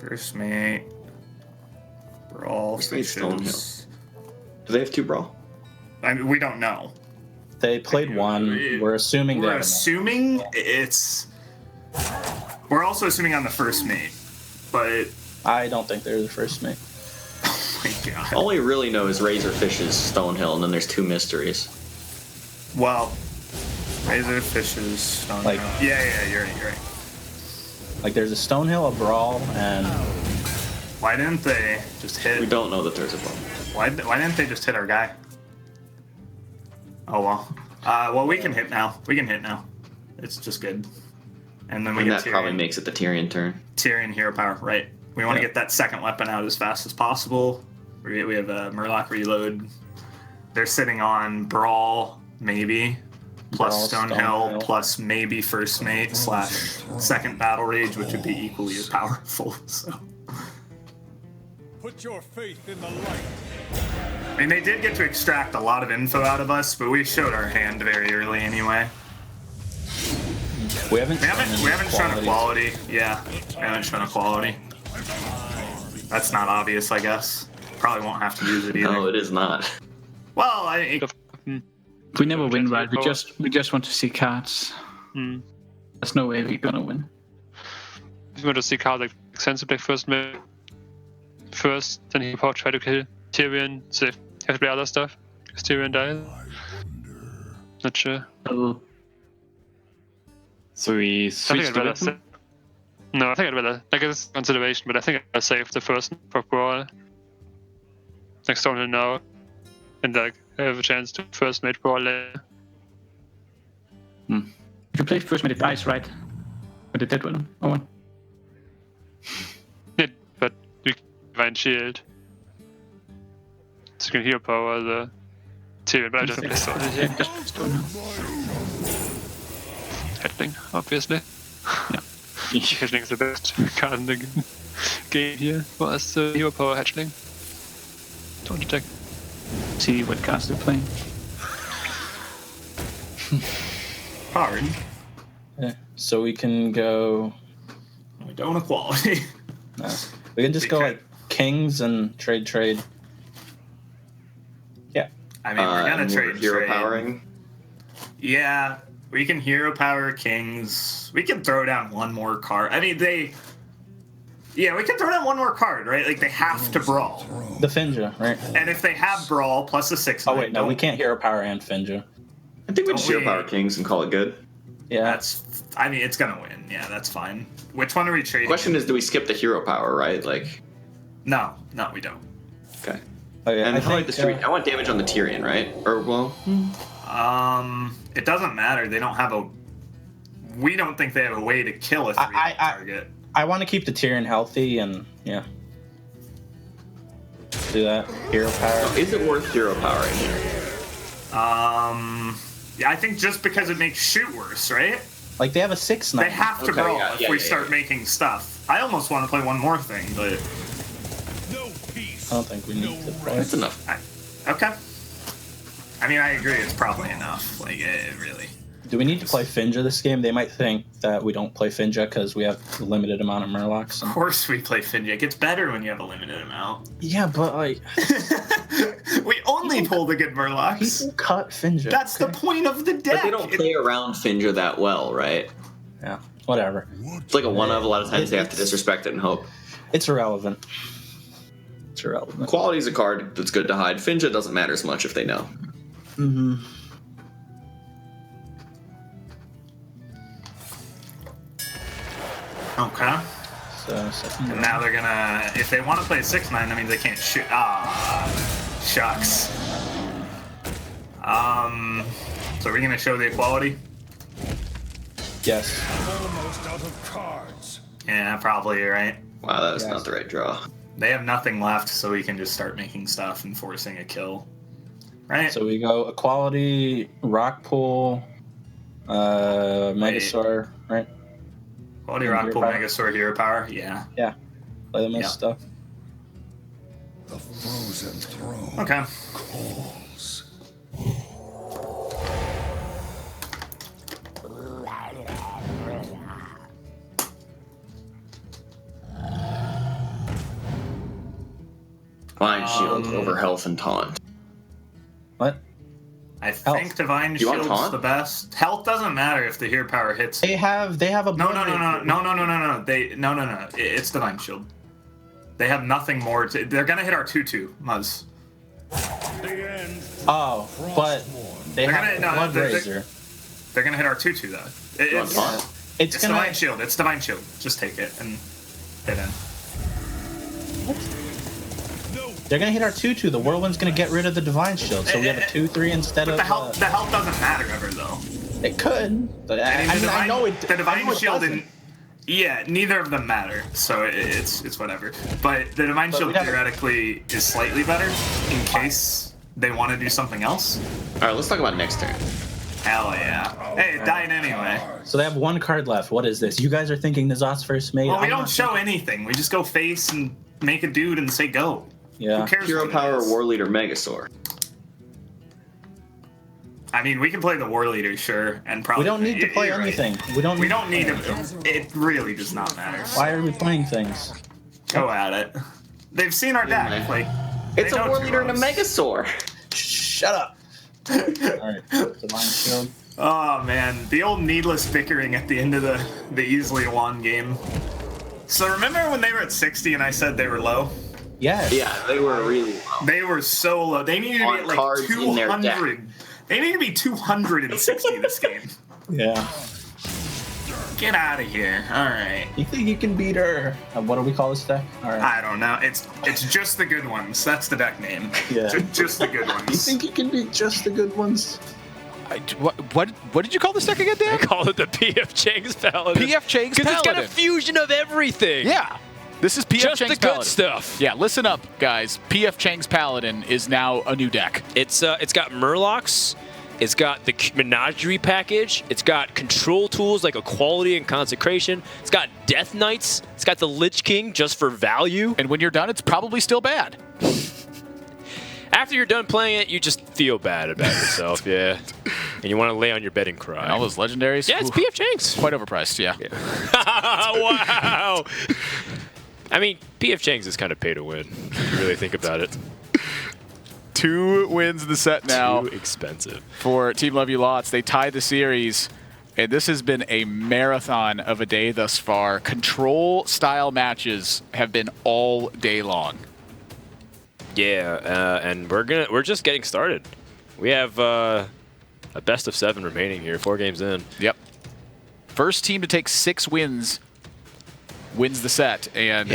Speaker 3: First mate. Brawl.
Speaker 12: Stonehill. Do they have 2 brawl?
Speaker 3: I mean, we don't know.
Speaker 5: They played 1. We're assuming.
Speaker 3: We're assuming it's. We're also assuming on the first mate, but
Speaker 5: I don't think they're the first mate.
Speaker 3: Oh my god!
Speaker 12: All we really know is Razor Fishes, Stonehill, and then there's 2 mysteries.
Speaker 3: Well, Razor Fishes, Stonehill. Yeah, you're right.
Speaker 5: Like there's a Stonehill, a Brawl, and.
Speaker 3: Why didn't they just hit?
Speaker 12: We don't know that there's a Brawl.
Speaker 3: Why didn't they just hit our guy? Oh well. Well, we can hit now. It's just good. And then we get
Speaker 12: that
Speaker 3: Tyrion.
Speaker 12: Probably makes it the Tyrion turn.
Speaker 3: Tyrion hero power, right? We want to get that second weapon out as fast as possible. We have a Murloc reload. They're sitting on Brawl, maybe, plus Stonehill, plus maybe First Mate / Second Battle Rage, which would be equally as powerful. So.
Speaker 6: Put your faith in the light.
Speaker 3: I mean, they did get to extract a lot of info out of us, but we showed our hand very early anyway.
Speaker 5: We haven't
Speaker 3: shown equality. Yeah, we haven't shown equality. That's not obvious, I guess. Probably won't have to use it either.
Speaker 12: No, it is not.
Speaker 3: Well,
Speaker 9: we never win, right? We just want to see cards. There's no way we're gonna win.
Speaker 8: We want to see cards like Sensibly first, then he will try to kill Tyrion, so they have to play other stuff. Because Tyrion died. Not sure.
Speaker 7: So we switch the weapon?
Speaker 8: No, I think I'd rather, like, it's consideration, but I think I'd save the first for Brawl. Like, Stone now. And, like, have a chance to first mate Brawl later.
Speaker 9: If you play first mate, it dies, right? With the dead one. Oh,
Speaker 8: yeah, but you can Divine Shield. So you can hero power the Tyrion, but I don't play Stone.
Speaker 9: yeah, just Stone now.
Speaker 8: Hatchling, obviously.
Speaker 9: Yeah.
Speaker 8: Hatchling is the best card in the game here for us, hero power Hatchling. Don't attack.
Speaker 9: See what cards they're playing.
Speaker 3: hard.
Speaker 5: Yeah. So we can go.
Speaker 3: We don't equality.
Speaker 5: No. We can just go like kings and trade. Yeah.
Speaker 3: I mean, we're gonna trade
Speaker 12: hero powering.
Speaker 3: Yeah, we can hero power kings. We can throw down one more card. I mean, yeah, we can throw down one more card, right? Like, they have to brawl.
Speaker 5: The Finja, right?
Speaker 3: And if they have brawl plus a 6/9.
Speaker 5: Oh, wait, no, we can't hero power and Finja.
Speaker 12: I think we just hero power kings and call it good.
Speaker 5: Yeah.
Speaker 3: I mean, it's gonna win. Yeah, that's fine. Which one are we trading?
Speaker 12: Question is, do we skip the hero power, right? Like.
Speaker 3: No, we don't.
Speaker 12: Okay.
Speaker 5: Oh, yeah,
Speaker 12: and how do I distribute? I want damage on the Tyrion, right? Or, well.
Speaker 3: It doesn't matter. They don't have a. We don't think they have a way to kill a 3 target.
Speaker 5: I want to keep the Tyrion healthy and yeah. Do that. Hero power.
Speaker 12: Oh, is it worth hero power in here?
Speaker 3: Yeah, I think just because it makes shoot worse, right?
Speaker 5: Like they have a 6/9.
Speaker 3: They have to brawl if we start making stuff. I almost want to play one more thing, but
Speaker 5: I don't think we need to play.
Speaker 12: That's enough.
Speaker 3: Okay. I mean, I agree. It's probably enough. Like, really.
Speaker 5: Do we need to play Finja this game? They might think that we don't play Finja because we have a limited amount of Murlocs.
Speaker 3: Of course we play Finja. It gets better when you have a limited amount.
Speaker 5: Yeah, but like...
Speaker 3: we only pull the good Murlocs.
Speaker 5: People cut Finja.
Speaker 3: That's the point of the deck.
Speaker 12: But they don't play around Finja that well, right?
Speaker 5: Yeah, whatever.
Speaker 12: It's like a one-of. A lot of times they have to disrespect it and hope.
Speaker 5: It's irrelevant. It's irrelevant.
Speaker 12: Quality's a card that's good to hide. Finja doesn't matter as much if they know.
Speaker 5: Mm-hmm.
Speaker 3: Okay.
Speaker 5: So
Speaker 3: and now they're gonna, if they want to play 6/9, that means they can't shoot. Shucks. So are we gonna show the equality?
Speaker 5: Yes.
Speaker 6: Almost out of cards.
Speaker 3: Yeah, probably, right?
Speaker 12: Wow, that was not the right draw.
Speaker 3: They have nothing left, so we can just start making stuff and forcing a kill. Right?
Speaker 5: So we go equality, rock pool, Megasaur, right?
Speaker 3: Quality rock pool, Megasaur, hero power, yeah.
Speaker 5: Yeah. Play the most stuff.
Speaker 6: The frozen throne.
Speaker 3: Okay.
Speaker 6: Calls.
Speaker 12: Divine Shield over Health and Taunt.
Speaker 5: What?
Speaker 3: I think Divine Shield's the best. Health doesn't matter if the hero power hits.
Speaker 5: They have a
Speaker 3: No. It's Divine Shield. They have nothing more to. They're gonna hit our 2/2, Muzz.
Speaker 5: Oh, but they're Blood Razor.
Speaker 3: They're gonna hit our 2/2 though. It's Divine Shield. It's Divine Shield. Just take it and hit in.
Speaker 5: They're gonna hit our 2/2. The Whirlwind's gonna get rid of the Divine Shield, so we have a 2/3 instead of.
Speaker 3: The health doesn't matter ever though.
Speaker 5: It could, but I know it.
Speaker 3: The Divine Shield
Speaker 5: and
Speaker 3: neither of them matter, so it's whatever. But the Divine Shield theoretically is slightly better in case they want to do something else.
Speaker 12: All right, let's talk about next turn.
Speaker 3: Hell yeah! Hey, it died anyway.
Speaker 5: So they have one card left. What is this? You guys are thinking Nazat's first mate?
Speaker 3: Well, we don't show anything. We just go face and make a dude and say go.
Speaker 5: Yeah.
Speaker 3: Who cares
Speaker 12: Hero
Speaker 3: what it
Speaker 12: Power
Speaker 3: is?
Speaker 12: War Leader Megasaur.
Speaker 3: I mean, we can play the War Leader, sure, and probably.
Speaker 5: We don't need to play
Speaker 3: you're right.
Speaker 5: anything. We don't
Speaker 3: need
Speaker 5: to.
Speaker 3: It really does not matter.
Speaker 5: Why are we playing things?
Speaker 3: Go at it. They've seen our deck. Like,
Speaker 12: It's
Speaker 3: they
Speaker 12: a
Speaker 3: know
Speaker 12: War
Speaker 3: to
Speaker 12: Leader and a
Speaker 3: us.
Speaker 12: Megasaur.
Speaker 5: Shut up. Alright, Divine Shield.
Speaker 3: Oh man, the old needless bickering at the end of the easily won game. So remember when they were at 60 and I said they were low?
Speaker 5: Yes.
Speaker 12: Yeah, they were really low.
Speaker 3: They were so low. They needed to
Speaker 12: On
Speaker 3: be at like
Speaker 12: cards in their deck.
Speaker 3: 200. They need to be 260 this game.
Speaker 5: Yeah.
Speaker 3: Get out of here. Alright.
Speaker 5: You think you can beat her? What do we call this deck? Alright.
Speaker 3: I don't know. It's just the good ones. That's the deck name.
Speaker 5: Yeah.
Speaker 3: Just the good
Speaker 5: You
Speaker 3: ones.
Speaker 5: think you can beat just the good ones?
Speaker 2: What did you call this deck again, Dan?
Speaker 1: I call it the PF Chang's Paladin.
Speaker 2: PF Chang's
Speaker 1: Because it's got
Speaker 2: Paladin.
Speaker 1: a fusion of everything.
Speaker 2: Yeah. This is PF
Speaker 1: Just
Speaker 2: Chang's
Speaker 1: the good
Speaker 2: Paladin.
Speaker 1: stuff.
Speaker 2: Yeah, listen up, guys. PF Chang's Paladin is now a new deck.
Speaker 1: It's got Murlocs. It's got the Menagerie package. It's got control tools like Equality and Consecration. It's got Death Knights. It's got the Lich King just for value.
Speaker 2: And when you're done, it's probably still bad.
Speaker 1: After you're done playing it, you just feel bad about yourself, yeah. And you want to lay on your bed and cry.
Speaker 2: And all those legendaries?
Speaker 1: Yeah, it's PF Chang's.
Speaker 2: Quite overpriced, yeah.
Speaker 1: Wow. I mean, PF Chang's is kind of pay to win, if you really think about it.
Speaker 2: 2 wins in the set now.
Speaker 1: Too expensive.
Speaker 2: For Team Love You Lots. They tied the series, and this has been a marathon of a day thus far. Control-style matches have been all day long.
Speaker 1: Yeah, and we're just getting started. We have a best of 7 remaining here, 4 games in.
Speaker 2: Yep. First team to take 6 wins wins the set, and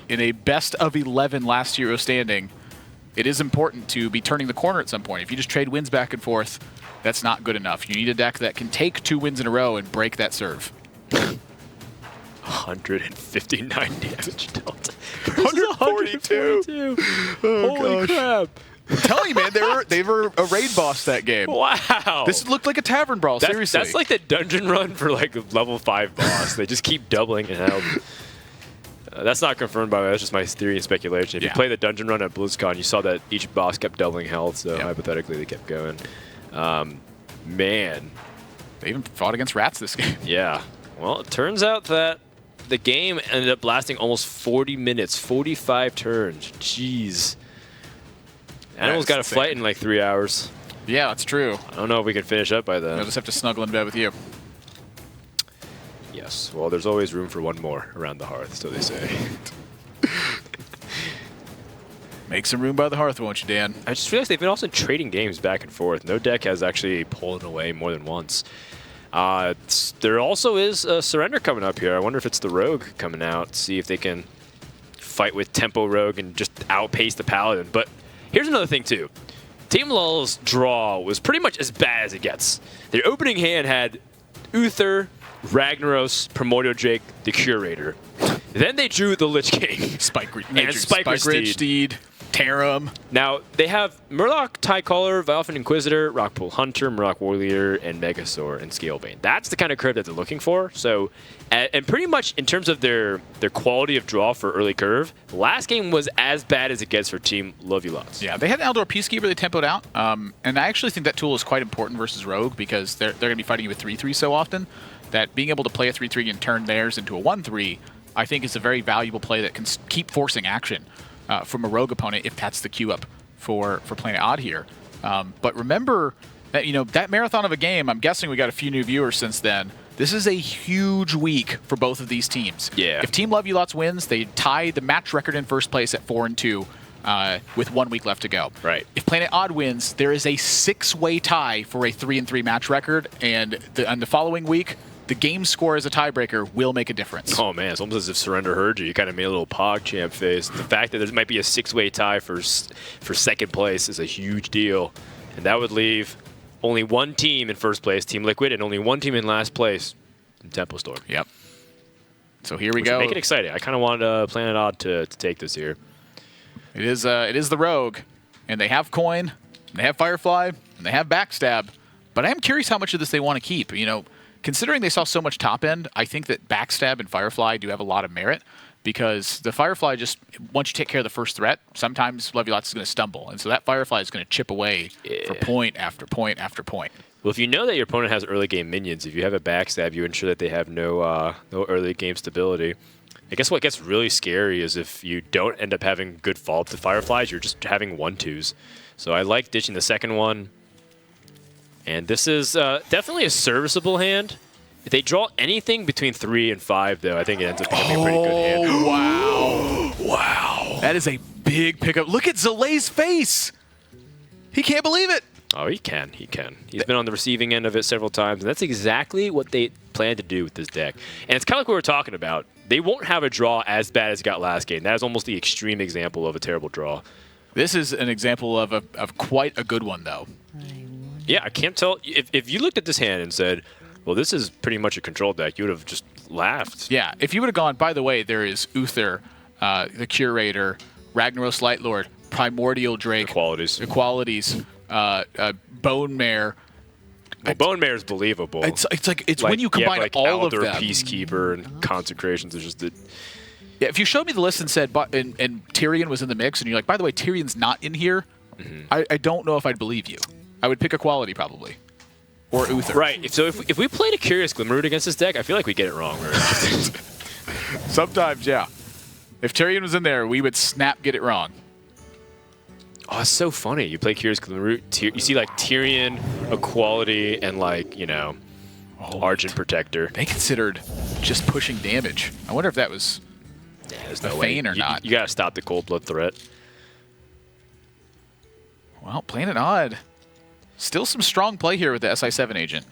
Speaker 2: in a best of 11 last Hero standing, it is important to be turning the corner at some point. If you just trade wins back and forth, that's not good enough. You need a deck that can take 2 wins in a row and break that serve.
Speaker 1: 159 damage delta.
Speaker 2: 142.
Speaker 1: Holy crap.
Speaker 2: I'm telling you, man, they were a raid boss that game.
Speaker 1: Wow.
Speaker 2: This looked like a tavern brawl, seriously.
Speaker 1: That's like the dungeon run for like a level 5 boss. They just keep doubling in health. That's not confirmed by the way. That's just my theory and speculation. If you play the dungeon run at BlizzCon, you saw that each boss kept doubling health, so hypothetically they kept going. Man.
Speaker 2: They even fought against rats this game.
Speaker 1: Yeah. Well, it turns out that the game ended up lasting almost 40 minutes, 45 turns. Jeez. Animals got a flight in like 3 hours.
Speaker 2: Yeah, that's true.
Speaker 1: I don't know if we can finish up by then.
Speaker 2: I'll just have to snuggle in bed with you.
Speaker 1: Yes. Well, there's always room for one more around the hearth, so they say.
Speaker 2: Make some room by the hearth, won't you, Dan?
Speaker 1: I just realized they've been also trading games back and forth. No deck has actually pulled away more than once. There also is a surrender coming up here. I wonder if it's the Rogue coming out, see if they can fight with Tempo Rogue and just outpace the Paladin. But here's another thing, too. Team LUL's draw was pretty much as bad as it gets. Their opening hand had Uther, Ragnaros, Primordial Drake, the Curator. Then they drew the Lich King.
Speaker 2: Spike
Speaker 1: Ridge
Speaker 2: Steed. Tarum.
Speaker 1: Now, they have Murloc, Tycaller, Violent Inquisitor, Rockpool Hunter, Murloc Warleader, and Megasaur and Scalebane. That's the kind of curve that they're looking for. So, and pretty much in terms of their quality of draw for early curve, last game was as bad as it gets for Team Love You Lots.
Speaker 2: Yeah, they had an Eldor Peacekeeper they tempoed out. And I actually think that tool is quite important versus Rogue because they're going to be fighting you with 3-3 so often that being able to play a 3-3 and turn theirs into a 1-3, I think is a very valuable play that can keep forcing action. From a Rogue opponent, if that's the queue up for Planet Odd here. But remember that that marathon of a game. I'm guessing we got a few new viewers since then. This is a huge week for both of these teams.
Speaker 1: Yeah.
Speaker 2: If Team Love You Lots wins, they tie the match record in first place at 4-2 with 1 week left to go.
Speaker 1: Right.
Speaker 2: If Planet Odd wins, there is a 6-way tie for a 3-3 match record, and the following week, the game score as a tiebreaker will make a difference.
Speaker 1: Oh, man. It's almost as if Surrender heard you. You kind of made a little PogChamp face. The fact that there might be a 6-way tie for second place is a huge deal. And that would leave only one team in first place, Team Liquid, and only one team in last place, Tempo Storm.
Speaker 2: Yep. So here we go.
Speaker 1: Make it exciting. I kind of wanted Planet Odd to take this here.
Speaker 2: It is the Rogue, and they have Coin, and they have Firefly, and they have Backstab. But I am curious how much of this they want to keep. Considering they saw so much top end, I think that Backstab and Firefly do have a lot of merit. because the Firefly just, once you take care of the first threat, sometimes Levulots is going to stumble. And so that Firefly is going to chip away for point after point after point.
Speaker 1: Well, if you know that your opponent has early game minions, if you have a backstab, you ensure that they have no early game stability. I guess what gets really scary is if you don't end up having good follow-up to Fireflies, you're just having 1-2s. So I like ditching the second one. And this is definitely a serviceable hand. If they draw anything between 3 and 5, though, I think it ends up becoming a pretty good hand.
Speaker 2: Oh, wow. Wow. That is a big pickup. Look at Zalay's face. He can't believe it.
Speaker 1: Oh, he can. He can. He's been on the receiving end of it several times, and that's exactly what they plan to do with this deck. And it's kind of like what we were talking about. They won't have a draw as bad as it got last game. That is almost the extreme example of a terrible draw.
Speaker 2: This is an example of quite a good one, though.
Speaker 1: Yeah, I can't tell. If you looked at this hand and said, well, this is pretty much a control deck, you would have just laughed.
Speaker 2: Yeah, if you would have gone, by the way, there is Uther, the Curator, Ragnaros Lightlord, Primordial Drake. Equalities. Bone Mare.
Speaker 1: Well, Bone Mare is believable.
Speaker 2: It's when you combine all
Speaker 1: Elder,
Speaker 2: of them.
Speaker 1: Peacekeeper, and Consecrations. It's just
Speaker 2: Yeah, if you showed me the list and said, and Tyrion was in the mix, and you're like, by the way, Tyrion's not in here, I don't know if I'd believe you. I would pick Equality probably. Or Uther.
Speaker 1: Right. So if we played a Curious Glimmerroot against this deck, I feel like we get it wrong. Right?
Speaker 2: Sometimes, yeah. If Tyrion was in there, we would snap get it wrong.
Speaker 1: Oh, it's so funny. You play Curious Glimmerroot, you see like Tyrion, Equality, and like, Argent Protector.
Speaker 2: They considered just pushing damage. I wonder if that was a feign or not.
Speaker 1: You gotta stop the Cold Blood threat.
Speaker 2: Well, Planet Odd. Still some strong play here with the SI7 agent.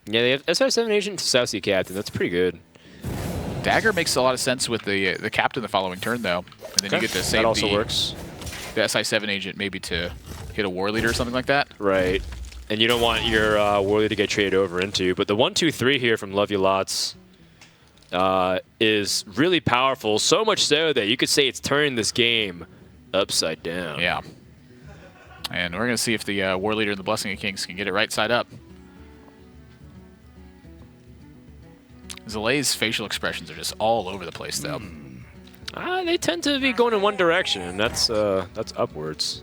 Speaker 1: Yeah, they have SI7 agent to South Sea Captain. That's pretty good.
Speaker 2: Dagger makes a lot of sense with the captain the following turn, though. And then you get to save
Speaker 1: that also works.
Speaker 2: The SI7 agent maybe to hit a War Leader or something like that.
Speaker 1: Right. And you don't want your War Leader to get traded over into. But the 1-2-3 here from Love You Lots is really powerful. So much so that you could say it's turning this game upside down.
Speaker 2: Yeah. And we're going to see if the War Leader and the Blessing of Kings can get it right side up. Zalay's facial expressions are just all over the place, though.
Speaker 1: They tend to be going in one direction, and that's upwards.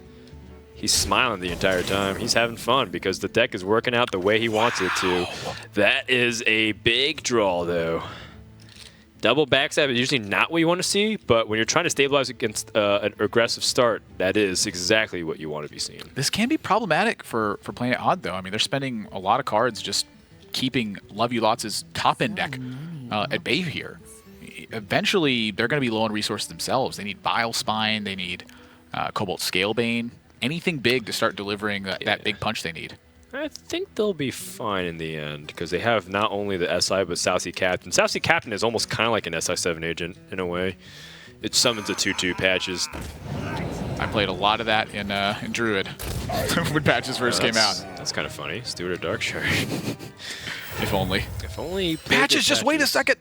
Speaker 1: He's smiling the entire time. He's having fun because the deck is working out the way he wants it to. That is a big draw, though. Double backstab is usually not what you want to see, but when you're trying to stabilize against an aggressive start, that is exactly what you want to be seeing.
Speaker 2: This can be problematic for Planet Odd, though. I mean, they're spending a lot of cards just keeping Love You Lots' top-end deck at bay here. Eventually, they're going to be low on resources themselves. They need Bile Spine, they need Cobalt Scalebane, anything big to start delivering that big punch they need.
Speaker 1: I think they'll be fine in the end because they have not only the SI but South Sea Captain. South Sea Captain is almost kind of like an SI7 agent in a way. It summons the 2/2 patches.
Speaker 2: I played a lot of that in Druid when patches first came out.
Speaker 1: That's kind of funny. Steward of Darkshire.
Speaker 2: If only.
Speaker 1: If only.
Speaker 2: Patches, just wait a second.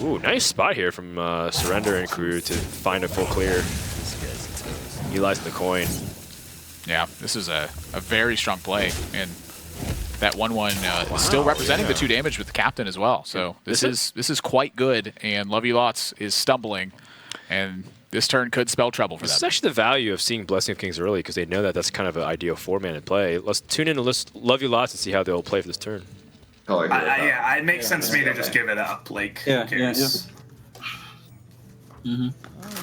Speaker 1: Ooh, nice spot here from Surrender and crew to find a full clear. Utilizing the coin.
Speaker 2: Yeah, this is a very strong play, and that 1/1 still representing the 2 damage with the captain as well. So this is quite good, and Love You Lots is stumbling, and this turn could spell trouble for them.
Speaker 1: This is actually the value of seeing Blessing of Kings early because they know that that's kind of an ideal 4-man in play. Let's tune in to Love You Lots and see how they'll play for this turn.
Speaker 3: Yeah, it makes sense to me to just give it up. Like, who cares?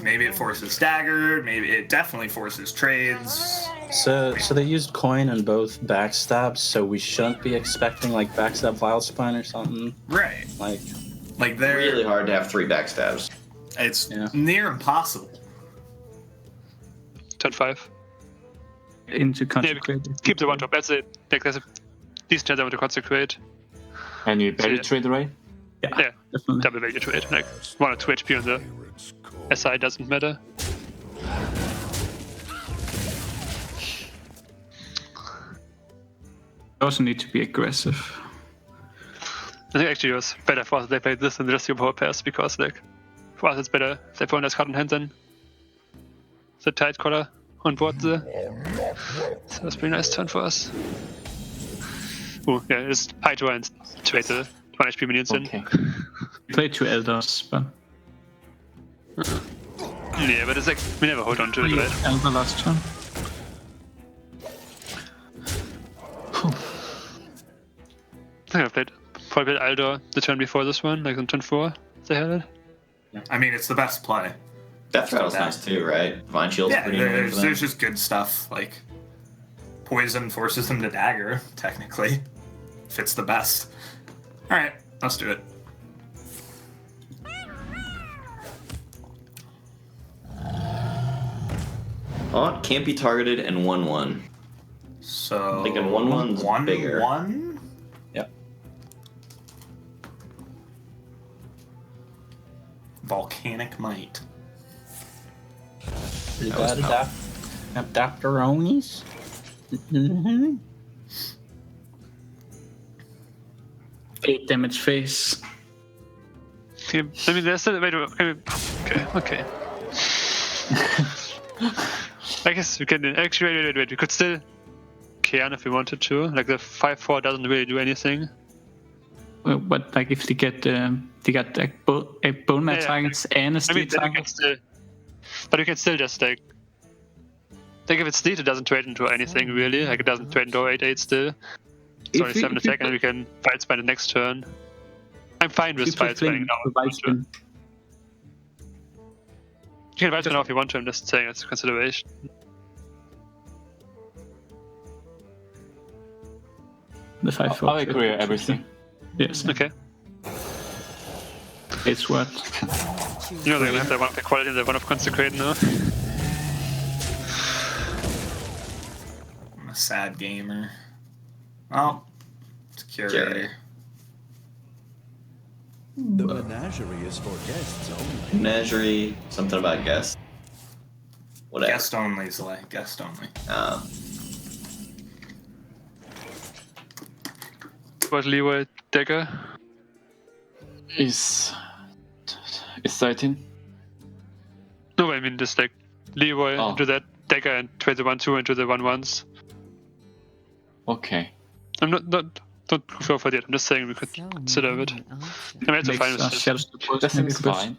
Speaker 3: Maybe it forces Dagger. Maybe it definitely forces trades.
Speaker 5: So they used coin in both backstabs, so we shouldn't be expecting like backstab Vile Spine or something.
Speaker 3: Right. Like they're
Speaker 12: really hard to have 3 backstabs.
Speaker 3: It's near impossible.
Speaker 8: Turn 5.
Speaker 9: Into consecrate.
Speaker 8: Yeah, keep the 1-drop. That's it. Like, there's a decent chance I want to consecrate.
Speaker 7: And you barely trade away?
Speaker 8: Yeah, definitely. Double value trade. Like 1 or 2 HP on the SI doesn't matter.
Speaker 9: You also need to be aggressive.
Speaker 8: I think actually it was better for us if they played this than just your power pass because like for us it's better if they put us card in hand than the tight collar on board there. So that's a pretty nice turn for us. Ooh, yeah, just high to and trade the 1 HP minions in.
Speaker 9: We played 2 Elders, but...
Speaker 8: Yeah, but it's like, we never hold on to it, right?
Speaker 9: Elder last turn.
Speaker 8: I think I probably played Aldor the turn before this one, like on turn 4, they had it.
Speaker 3: I mean, it's the best play.
Speaker 4: Death Rattle's nice too, right? Vine Shield's
Speaker 3: Yeah,
Speaker 4: pretty good.
Speaker 3: there's just good stuff. Like, poison forces them to dagger, technically. Fits the best. Alright, let's do it.
Speaker 4: Oh, can't be targeted and 1/1.
Speaker 3: So
Speaker 4: I'm thinking 1/1's bigger.
Speaker 3: 1?
Speaker 5: Yep.
Speaker 3: Volcanic Might.
Speaker 5: You got adapteronis? Mm-hmm.
Speaker 9: 8 damage face.
Speaker 8: Okay, I mean, there's still... Wait, okay. I guess we can... Actually, wait. We could still Cairn if we wanted to. Like, the 5/4 doesn't really do anything.
Speaker 9: Well, but, like, if they get like, bone mat targets and a steel target...
Speaker 8: But you can still just, like if it's sleet, it doesn't trade into anything, really. Like, it doesn't trade into 8/8 still. It's only 7 attack, and we can fight spine the next turn. I'm fine with fight spinning now. You can fight spin now if you want to, I'm just saying it's a consideration.
Speaker 9: The 5/4.
Speaker 7: I agree with everything.
Speaker 9: Yes.
Speaker 8: Okay.
Speaker 9: It's what?
Speaker 8: You know they're gonna have that 1 quality and the 1 of Consecrate now.
Speaker 3: I'm a sad gamer. Oh, it's Curator.
Speaker 14: The menagerie is for guests only.
Speaker 4: Menagerie, something about guests. Whatever.
Speaker 3: Guest only, Zlay. Guest only.
Speaker 8: What Leeway dagger?
Speaker 7: Is 13?
Speaker 8: No, I mean just like Leeway into that dagger and trade the 1/2 into the 1/1s.
Speaker 7: Okay.
Speaker 8: I'm not don't go for that. I'm just saying we could consider it. I mean, it's fine with this.
Speaker 7: That seems fine.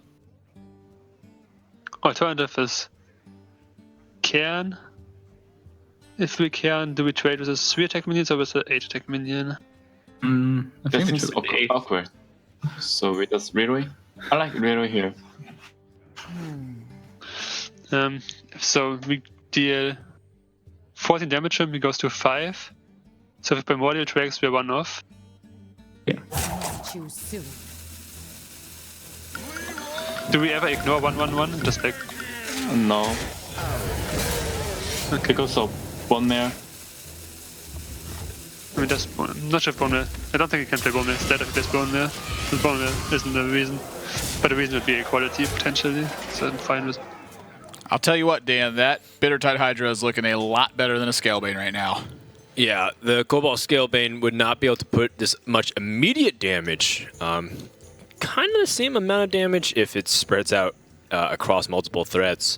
Speaker 8: Alternative is Cairn. If we can, do we trade with a 3 attack minions or with an 8 attack minion?
Speaker 7: That seems awkward. So we just Reroy? I like Reroy here.
Speaker 8: So we deal 14 damage to him, he goes to 5. So if Primordial tracks, we're 1 off.
Speaker 9: Yeah.
Speaker 8: Do we ever ignore 1/1/1? Just like...
Speaker 7: No. Okay. Because of Bone Mare.
Speaker 8: I mean, that's I'm not sure if Bone Mare... I don't think he can play Bone Mare instead if there's Bone Mare. Because Bone Mare isn't the reason. But the reason would be equality, potentially. So I'm fine with...
Speaker 2: I'll tell you what, Dan, that Bittertide Hydra is looking a lot better than a Scalebane right now.
Speaker 1: Yeah, the Cobalt Scalebane would not be able to put this much immediate damage. Kind of the same amount of damage if it spreads out across multiple threats.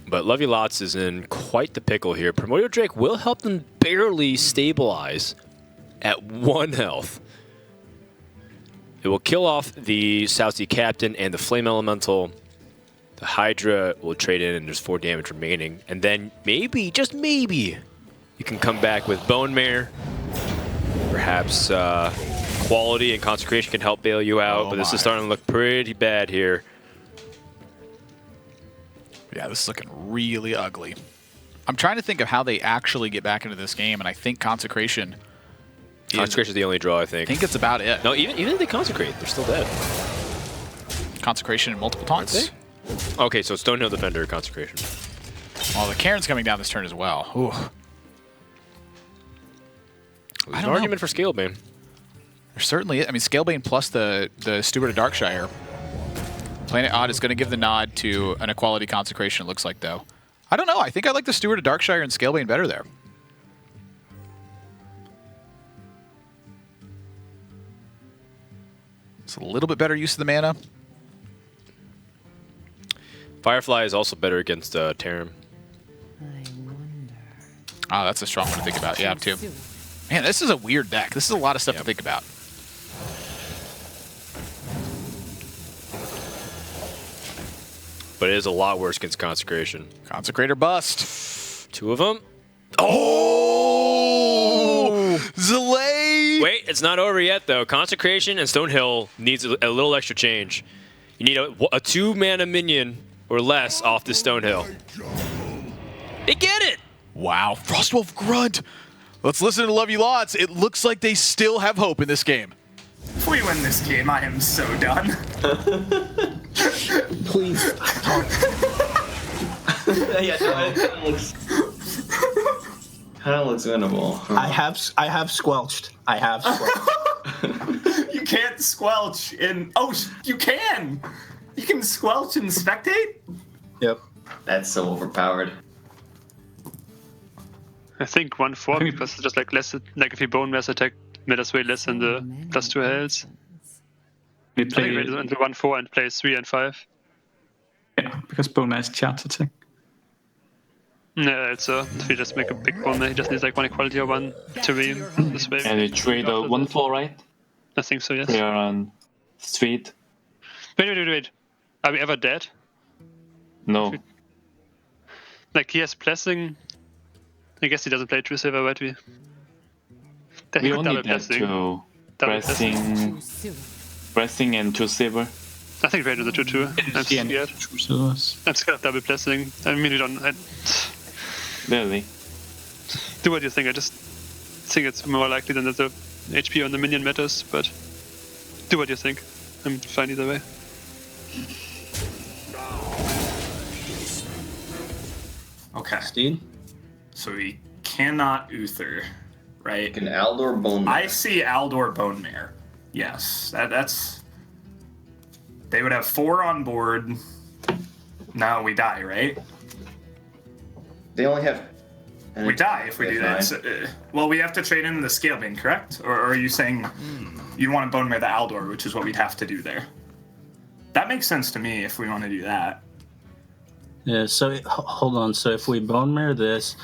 Speaker 1: But Lovey Lots is in quite the pickle here. Primordial Drake will help them barely stabilize at 1 health. It will kill off the South Sea Captain and the Flame Elemental. The Hydra will trade in and there's 4 damage remaining. And then maybe, just maybe, you can come back with Bone Mare. Perhaps Quality and Consecration can help bail you out, but this is starting to look pretty bad here.
Speaker 2: Yeah, this is looking really ugly. I'm trying to think of how they actually get back into this game, and I think Consecration...
Speaker 1: Consecration is the only draw, I think.
Speaker 2: I think it's about it.
Speaker 1: No, even if they Consecrate, they're still dead.
Speaker 2: Consecration and multiple taunts?
Speaker 1: Okay, so Stonehill Defender, Consecration.
Speaker 2: Well, the Cairn's coming down this turn as well. Ooh.
Speaker 1: There's an argument for Scalebane.
Speaker 2: There certainly is. I mean, Scalebane plus the Steward of Darkshire. Planet Odd is going to give the nod to an Equality Consecration, it looks like, though. I don't know. I think I like the Steward of Darkshire and Scalebane better there. It's a little bit better use of the mana.
Speaker 1: Firefly is also better against Tarim.
Speaker 2: Oh, that's a strong one to think about. Yeah, too. Man, this is a weird deck. This is a lot of stuff to think about.
Speaker 1: but it is a lot worse against Consecration.
Speaker 2: Consecrator bust.
Speaker 1: 2 of them.
Speaker 2: Oh! Zalay!
Speaker 1: Wait, it's not over yet, though. Consecration and Stonehill needs a little extra change. You need a 2-mana minion or less off the Stonehill. They get it!
Speaker 2: Wow, Frostwolf Grunt. Let's listen to Love You Lots. It looks like they still have hope in this game.
Speaker 3: If we win this game, I am so done.
Speaker 5: Please.
Speaker 4: Yeah, it kind of looks winnable. Huh?
Speaker 5: I have squelched. I have squelched.
Speaker 3: You can't squelch in... Oh, you can! You can squelch and spectate?
Speaker 5: Yep.
Speaker 4: That's so overpowered.
Speaker 8: I think 1/4 because it's just like less, like if you bone mass attack matters way less than the +2 health.
Speaker 9: We
Speaker 8: I think
Speaker 9: play,
Speaker 8: we do into 1/4 and play 3 and 5.
Speaker 9: yeah, because bone mass charge attack.
Speaker 8: Yeah, it's if you just make a big bone, he just needs like 1 equality or 1 terrain this way.
Speaker 7: And we trade a 1/4, right?
Speaker 8: I think so, yes.
Speaker 7: We are on street.
Speaker 8: Wait. Are we ever dead?
Speaker 7: No.
Speaker 8: Like he has blessing. I guess he doesn't play True Saver, right? We
Speaker 7: only need that to pressing and 2 saber.
Speaker 8: I think we do the 2/2. I'm scared. I'm scared of double blessing. I mean, we don't.
Speaker 7: Really?
Speaker 8: Do what you think. I just think it's more likely than that the HP on the minion matters, but do what you think. I'm fine either way.
Speaker 3: Okay.
Speaker 5: Steed?
Speaker 3: So we cannot Uther, right?
Speaker 4: Can Aldor Bone Mare?
Speaker 3: I see Aldor Bone Mare. Yes, that's... They would have 4 on board. No, we die, right?
Speaker 4: They only have...
Speaker 3: We die if we do that. So, well, we have to trade in the Scale Bane, correct? Or are you saying you want to Bone Mare the Aldor, which is what we'd have to do there? That makes sense to me if we want to do that.
Speaker 5: Yeah, so hold on. So if we bone mare this,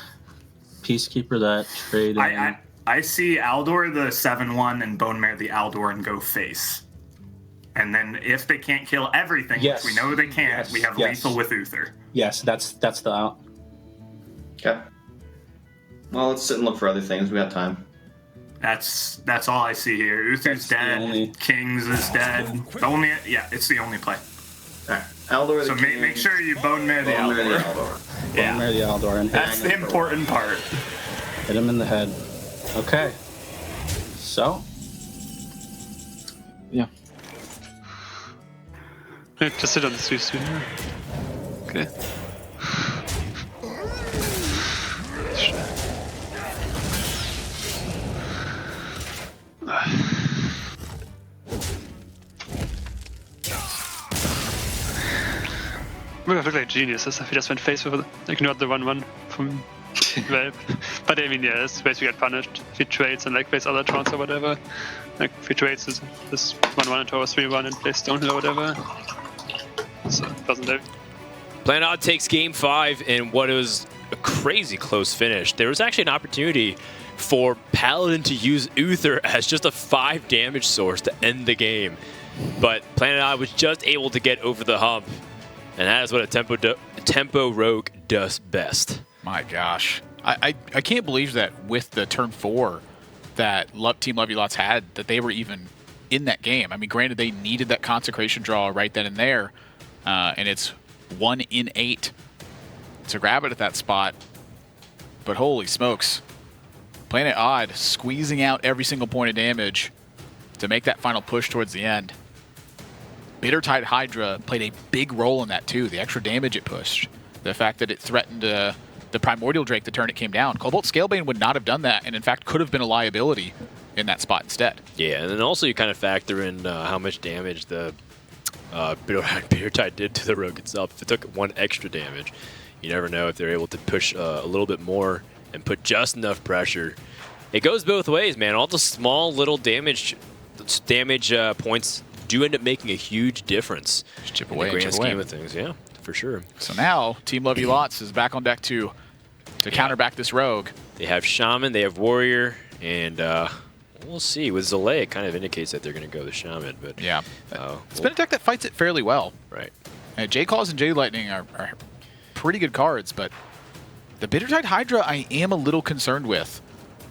Speaker 5: Peacekeeper that, trade in.
Speaker 3: I see Aldor the 7/1 and bone mare the Aldor and go face. And then if they can't kill everything,
Speaker 5: Yes.
Speaker 3: which we know they can't, we have lethal with Uther.
Speaker 5: Yes, that's the out.
Speaker 4: Okay. Well, let's sit and look for other things. We got time.
Speaker 3: That's all I see here. Uther's dead. Kings is dead. It's the only play.
Speaker 4: Alright. Aldor
Speaker 3: so make sure you bone mare the Aldor.
Speaker 5: Bone mare the Aldor. And
Speaker 3: that's the important part.
Speaker 5: Hit him in the head. Okay. So.
Speaker 7: Yeah.
Speaker 8: Just sit on the 3 Okay. We look like geniuses if we just went face with ignored the 1/1 from Valve. But I mean, yeah, it's basically get punished if he trades and like plays other trons or whatever. Like if he trades this 1/1 into our 3/1 and plays Stonehill or whatever. So it doesn't do.
Speaker 1: Planet Odd takes game 5 in what was a crazy close finish. There was actually an opportunity for Paladin to use Uther as just a 5 damage source to end the game. But Planet Odd was just able to get over the hump. And that is what a tempo rogue does best.
Speaker 2: My gosh. I can't believe that with the turn 4 that Team Love You Lots had, that they were even in that game. I mean, granted, they needed that consecration draw right then and there, and it's 1 in 8 to grab it at that spot. But holy smokes. Planet Odd squeezing out every single point of damage to make that final push towards the end. Bittertide Hydra played a big role in that too. The extra damage it pushed. The fact that it threatened the Primordial Drake the turn it came down. Cobalt Scalebane would not have done that, and in fact could have been a liability in that spot instead.
Speaker 1: Yeah, and then also you kind of factor in how much damage the Bittertide did to the rogue itself. If it took 1 extra damage, you never know if they're able to push a little bit more and put just enough pressure. It goes both ways, man. All the small little damage points do end up making a huge difference.
Speaker 2: Just chip away,
Speaker 1: in the grand
Speaker 2: chip away.
Speaker 1: scheme of things, yeah, for sure.
Speaker 2: So now Team Love You Lots is back on deck to counterback this rogue.
Speaker 1: They have Shaman, they have Warrior, and we'll see. With Zalay, it kind of indicates that they're going to go the Shaman, but
Speaker 2: yeah, it's been a deck that fights it fairly well.
Speaker 1: Right.
Speaker 2: Jade Claws and Jade Lightning are pretty good cards, but the Bittertide Hydra I am a little concerned with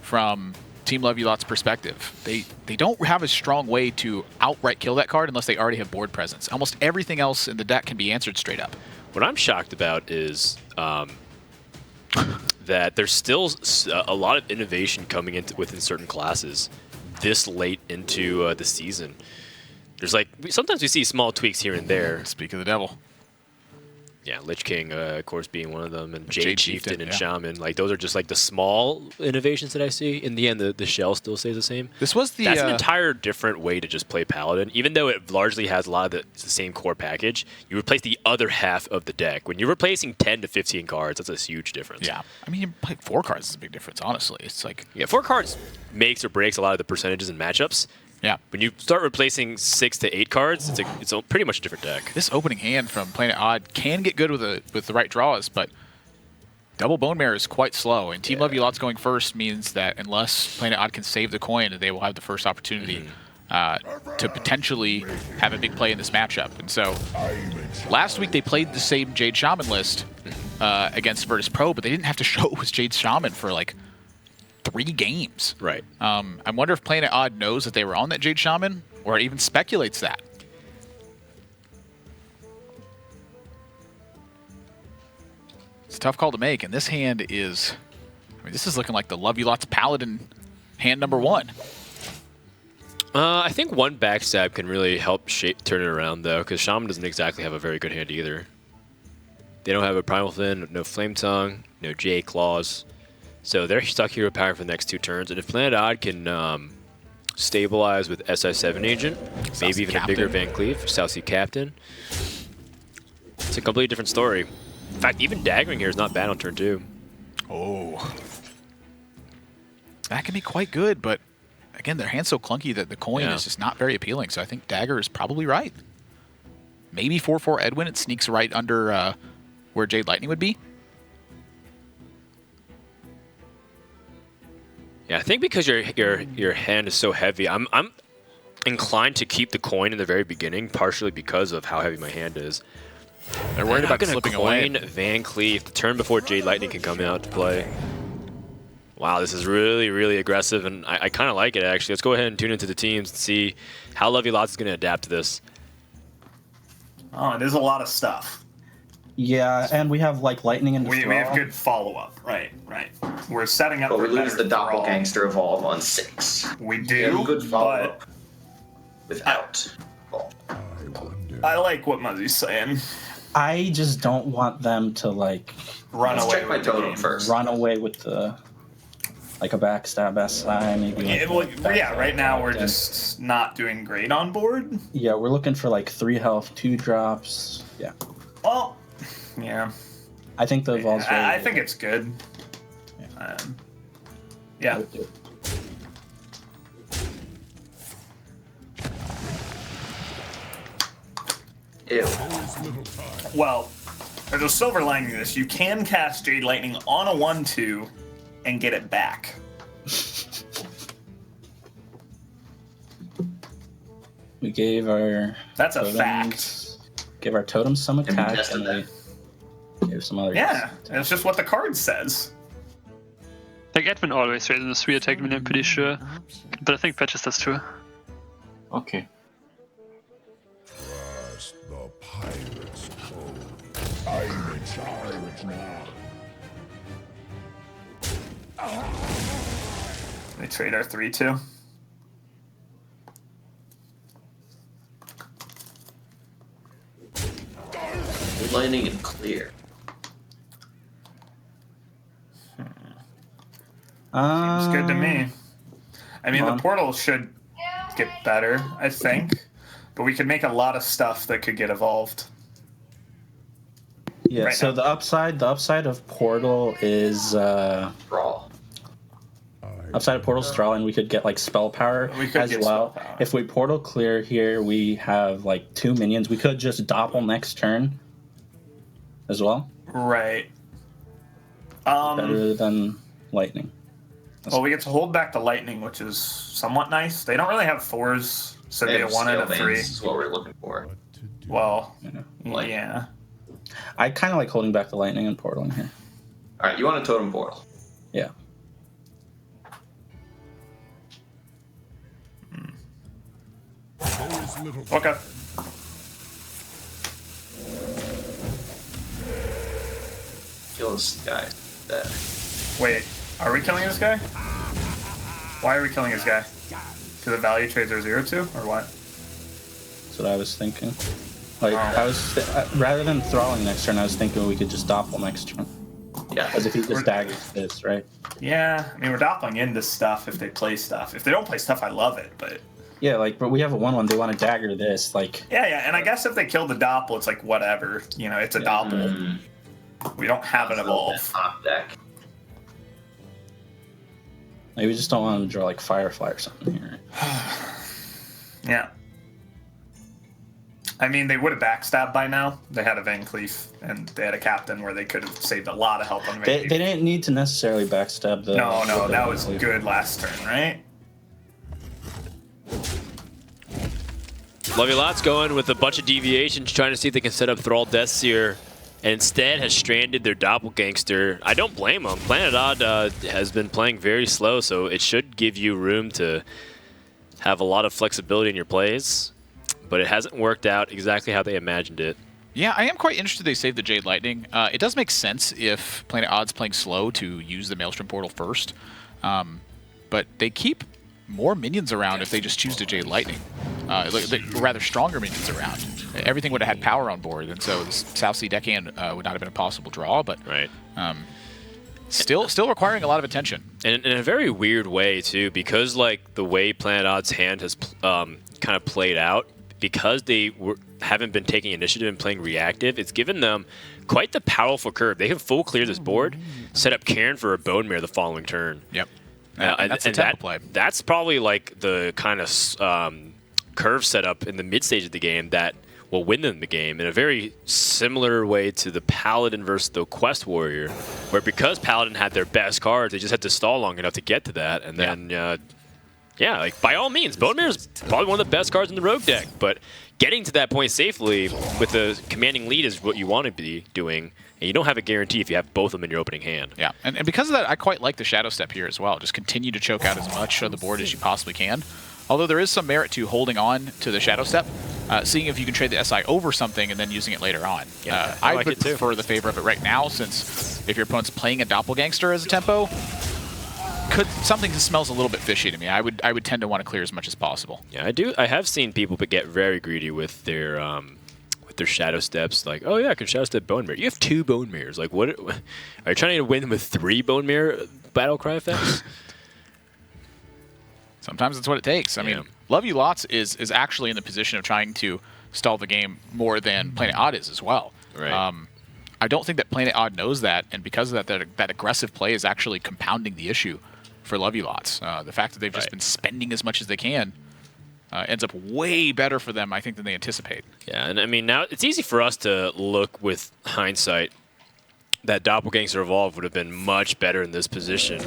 Speaker 2: from Team Levulot's perspective. They don't have a strong way to outright kill that card unless they already have board presence. Almost everything else in the deck can be answered straight up.
Speaker 1: What I'm shocked about is that there's still a lot of innovation coming into within certain classes this late into the season. There's like sometimes we see small tweaks here and there.
Speaker 2: Speak of the devil.
Speaker 1: Yeah, Lich King, of course, being one of them, and Jade Chieftain and Shaman. Like those are just like the small innovations that I see. In the end, the shell still stays the same.
Speaker 2: This was the
Speaker 1: that's an entire different way to just play Paladin. Even though it largely has a lot of the same core package, you replace the other half of the deck. When you're replacing 10 to 15 cards, that's a huge difference.
Speaker 2: Yeah, I mean, you play 4 cards is a big difference. Honestly, it's like
Speaker 1: 4 cards makes or breaks a lot of the percentages and matchups.
Speaker 2: Yeah.
Speaker 1: When you start replacing 6 to 8 cards, it's a pretty much a different deck.
Speaker 2: This opening hand from Planet Odd can get good with the right draws, but double Bone Mare is quite slow. And Team Levulot's going first means that unless Planet Odd can save the coin, they will have the first opportunity to potentially have a big play in this matchup. And so last week they played the same Jade Shaman list against Virtus Pro, but they didn't have to show it was Jade Shaman for like 3 games.
Speaker 1: Right.
Speaker 2: I wonder if Planet Odd knows that they were on that Jade Shaman, or it even speculates that. It's a tough call to make, and this hand is... I mean, this is looking like the Levulot's Paladin hand number 1.
Speaker 1: I think one backstab can really help turn it around, though, because Shaman doesn't exactly have a very good hand either. They don't have a Primal Fin, no Flame Tongue, no Jade Claws. So they're stuck here with power for the next 2 turns, and if Planet Odd can stabilize with SI7 Agent, maybe even a bigger Van Cleef, South Sea Captain, it's a completely different story. In fact, even daggering here is not bad on turn 2.
Speaker 2: Oh. That can be quite good, but again, their hand's so clunky that the coin is just not very appealing, so I think dagger is probably right. Maybe 4/4 Edwin, it sneaks right under where Jade Lightning would be.
Speaker 1: Yeah, I think because your hand is so heavy, I'm inclined to keep the coin in the very beginning, partially because of how heavy my hand is.
Speaker 2: They're worried about slipping away.
Speaker 1: Van Cleef the turn before Jade Lightning can come out to play. Wow, this is really, really aggressive, and I kind of like it, actually. Let's go ahead and tune into the teams and see how Levulot's is going to adapt to this.
Speaker 3: Oh, it is a lot of stuff.
Speaker 5: Yeah, and we have like lightning and
Speaker 3: we have good follow-up. Right. We're setting up.
Speaker 4: But we lose the Doppelgangster Evolve on 6.
Speaker 3: We do,
Speaker 4: good follow-up without.
Speaker 3: I like what Muzzy's saying.
Speaker 5: I just don't want them to like
Speaker 3: run away.
Speaker 4: Check my totem first.
Speaker 5: Run away with the like a backstab SI maybe.
Speaker 3: Yeah, right now we're just not doing great on board.
Speaker 5: Yeah, we're looking for like 3 health, 2 drops. Yeah.
Speaker 3: Well, yeah.
Speaker 5: I think the evolve's
Speaker 3: I think it's good. Yeah.
Speaker 4: Ew.
Speaker 3: Well, there's a silver lining to this. You can cast Jade Lightning on a 1/2 and get it back.
Speaker 5: We gave our
Speaker 3: That's a
Speaker 5: totems,
Speaker 3: fact.
Speaker 5: Give our totems some attack and we gave some other.
Speaker 3: Yeah, it's just what the card says.
Speaker 8: I think Edwin always raises a 3 attack when I'm pretty sure. But I think Patches does too.
Speaker 7: Okay.
Speaker 6: First, the pirate's code. I'm in charge now.
Speaker 3: They trade our 3/2.
Speaker 4: Lightning and clear.
Speaker 3: Seems good to me. I mean, the portal should get better, I think. But we could make a lot of stuff that could get evolved.
Speaker 5: Yeah, right so now. the upside of portal is
Speaker 4: Brawl.
Speaker 5: Upside of portal's Thrall, and we could get like spell power as well. If we portal clear here, we have like 2 minions. We could just doppel next turn as well.
Speaker 3: Right.
Speaker 5: Better than lightning.
Speaker 3: Well, we get to hold back the lightning, which is somewhat nice. They don't really have 4s, so they have 1 and a 3.
Speaker 4: This is what we're looking for.
Speaker 3: Well,
Speaker 4: Like-
Speaker 3: yeah.
Speaker 5: I kind of like holding back the lightning and portaling here.
Speaker 4: All right, you want a totem portal?
Speaker 5: Yeah.
Speaker 3: Okay.
Speaker 4: Kill this guy. There.
Speaker 3: Wait, are we killing this guy? Why are we killing this guy? Because the value trades are 0-2, or what?
Speaker 5: That's what I was thinking. Like, I was rather than thralling next turn, I was thinking we could just doppel next turn.
Speaker 4: Yeah.
Speaker 5: Because if he just daggers this, right?
Speaker 3: Yeah, I mean, we're doppling into stuff if they play stuff. If they don't play stuff, I love it, but...
Speaker 5: Yeah, like, but we have a 1/1. They want to dagger this, like...
Speaker 3: Yeah, and I guess if they kill the doppel, it's like, whatever. You know, it's a doppel. We don't have an evolve.
Speaker 4: Top deck.
Speaker 5: Maybe we just don't want them to draw, like, Firefly or something here.
Speaker 3: Yeah. I mean, they would have backstabbed by now. They had a Van Cleef, and they had a captain where they could have saved a lot of help on Van
Speaker 5: They
Speaker 3: Cleef.
Speaker 5: didn't need to necessarily backstab the...
Speaker 3: No, that was good last turn, right?
Speaker 1: Lovey Lots going with a bunch of deviations, trying to see if they can set up Thrall Deathseer, and instead has stranded their Doppelgangster. I don't blame them. Planet Odd has been playing very slow, so it should give you room to have a lot of flexibility in your plays, but it hasn't worked out exactly how they imagined it.
Speaker 2: Yeah, I am quite interested they saved the Jade Lightning. It does make sense if Planet Odd's playing slow to use the Maelstrom Portal first, but they keep more minions around if they just choose to Jade Lightning. Rather stronger minions around. Everything would have had power on board, and so the South Sea Deckhand would not have been a possible draw, but still requiring a lot of attention.
Speaker 1: And in a very weird way, too, because like the way Planet Odd's hand has kind of played out, because they haven't been taking initiative and playing reactive, it's given them quite the powerful curve. They can full clear this board, set up Cairn for a Bone Mare the following turn.
Speaker 2: Yep. That's a tempo play.
Speaker 1: That's probably like the kind of curve setup in the mid stage of the game that will win them the game in a very similar way to the Paladin versus the Quest Warrior, where because Paladin had their best cards, they just had to stall long enough to get to that, and then like by all means, Bone Mare is probably one of the best cards in the Rogue deck, but getting to that point safely with a commanding lead is what you want to be doing. And you don't have a guarantee if you have both of them in your opening hand.
Speaker 2: Yeah, and because of that, I quite like the Shadow Step here as well. Just continue to choke out as much of the board as you possibly can. Although there is some merit to holding on to the Shadow Step, seeing if you can trade the SI over something and then using it later on.
Speaker 1: Yeah,
Speaker 2: I
Speaker 1: like
Speaker 2: would prefer the favor of it right now, since if your opponent's playing a Doppelgangster as a tempo, something smells a little bit fishy to me. I would tend to want to clear as much as possible.
Speaker 1: Yeah, I have seen people get very greedy with their Shadow Steps, like, oh yeah, I can Shadow Step Bone Mare. You have 2 Bone Mares. Like, what? Are you trying to win with 3 Bone Mare Battle Cry effects?
Speaker 2: Sometimes that's what it takes. I mean, Love You Lots is actually in the position of trying to stall the game more than Planet Odd is as well.
Speaker 1: Right.
Speaker 2: I don't think that Planet Odd knows that, and because of that aggressive play is actually compounding the issue for Love You Lots. The fact that they've just been spending as much as they can ends up way better for them, I think, than they anticipate.
Speaker 1: Yeah, and I mean, now it's easy for us to look with hindsight that Doppelgangster Evolve would have been much better in this position.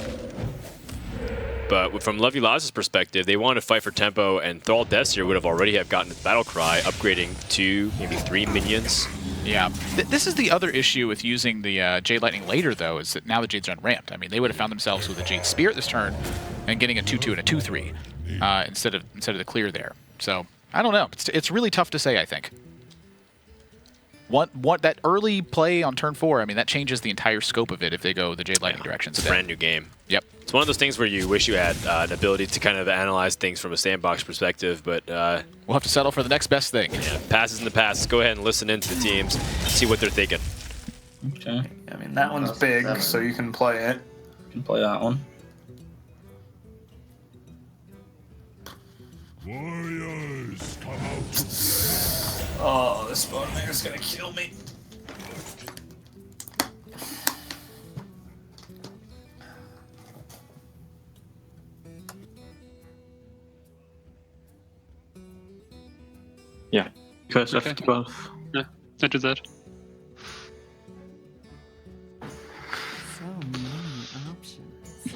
Speaker 1: But from Love You Lots' perspective, they wanted to fight for tempo, and Thrall Deathseer would have already gotten his Battle Cry, upgrading 2, maybe 3 minions.
Speaker 2: Yeah, this is the other issue with using the Jade Lightning later, though, is that now the Jade's unramped. I mean, they would have found themselves with a Jade Spirit this turn and getting a 2-2 and a 2-3 instead of the clear there. So I don't know. It's really tough to say, I think. What that early play on turn 4, I mean, that changes the entire scope of it if they go the Jade Lightning direction.
Speaker 1: It's a brand new game.
Speaker 2: Yep.
Speaker 1: It's one of those things where you wish you had an ability to kind of analyze things from a sandbox perspective, but
Speaker 2: we'll have to settle for the next best thing.
Speaker 1: Yeah, passes in the past. Let's go ahead and listen into the teams, see what they're thinking.
Speaker 5: Okay.
Speaker 3: I mean, that one's big, so you can play it.
Speaker 5: You can play that one.
Speaker 6: Warriors, come out.
Speaker 3: Oh, this Bone Mare's gonna kill me.
Speaker 7: Yeah.
Speaker 9: Because of 12.
Speaker 8: Yeah, I do that.
Speaker 10: So many options.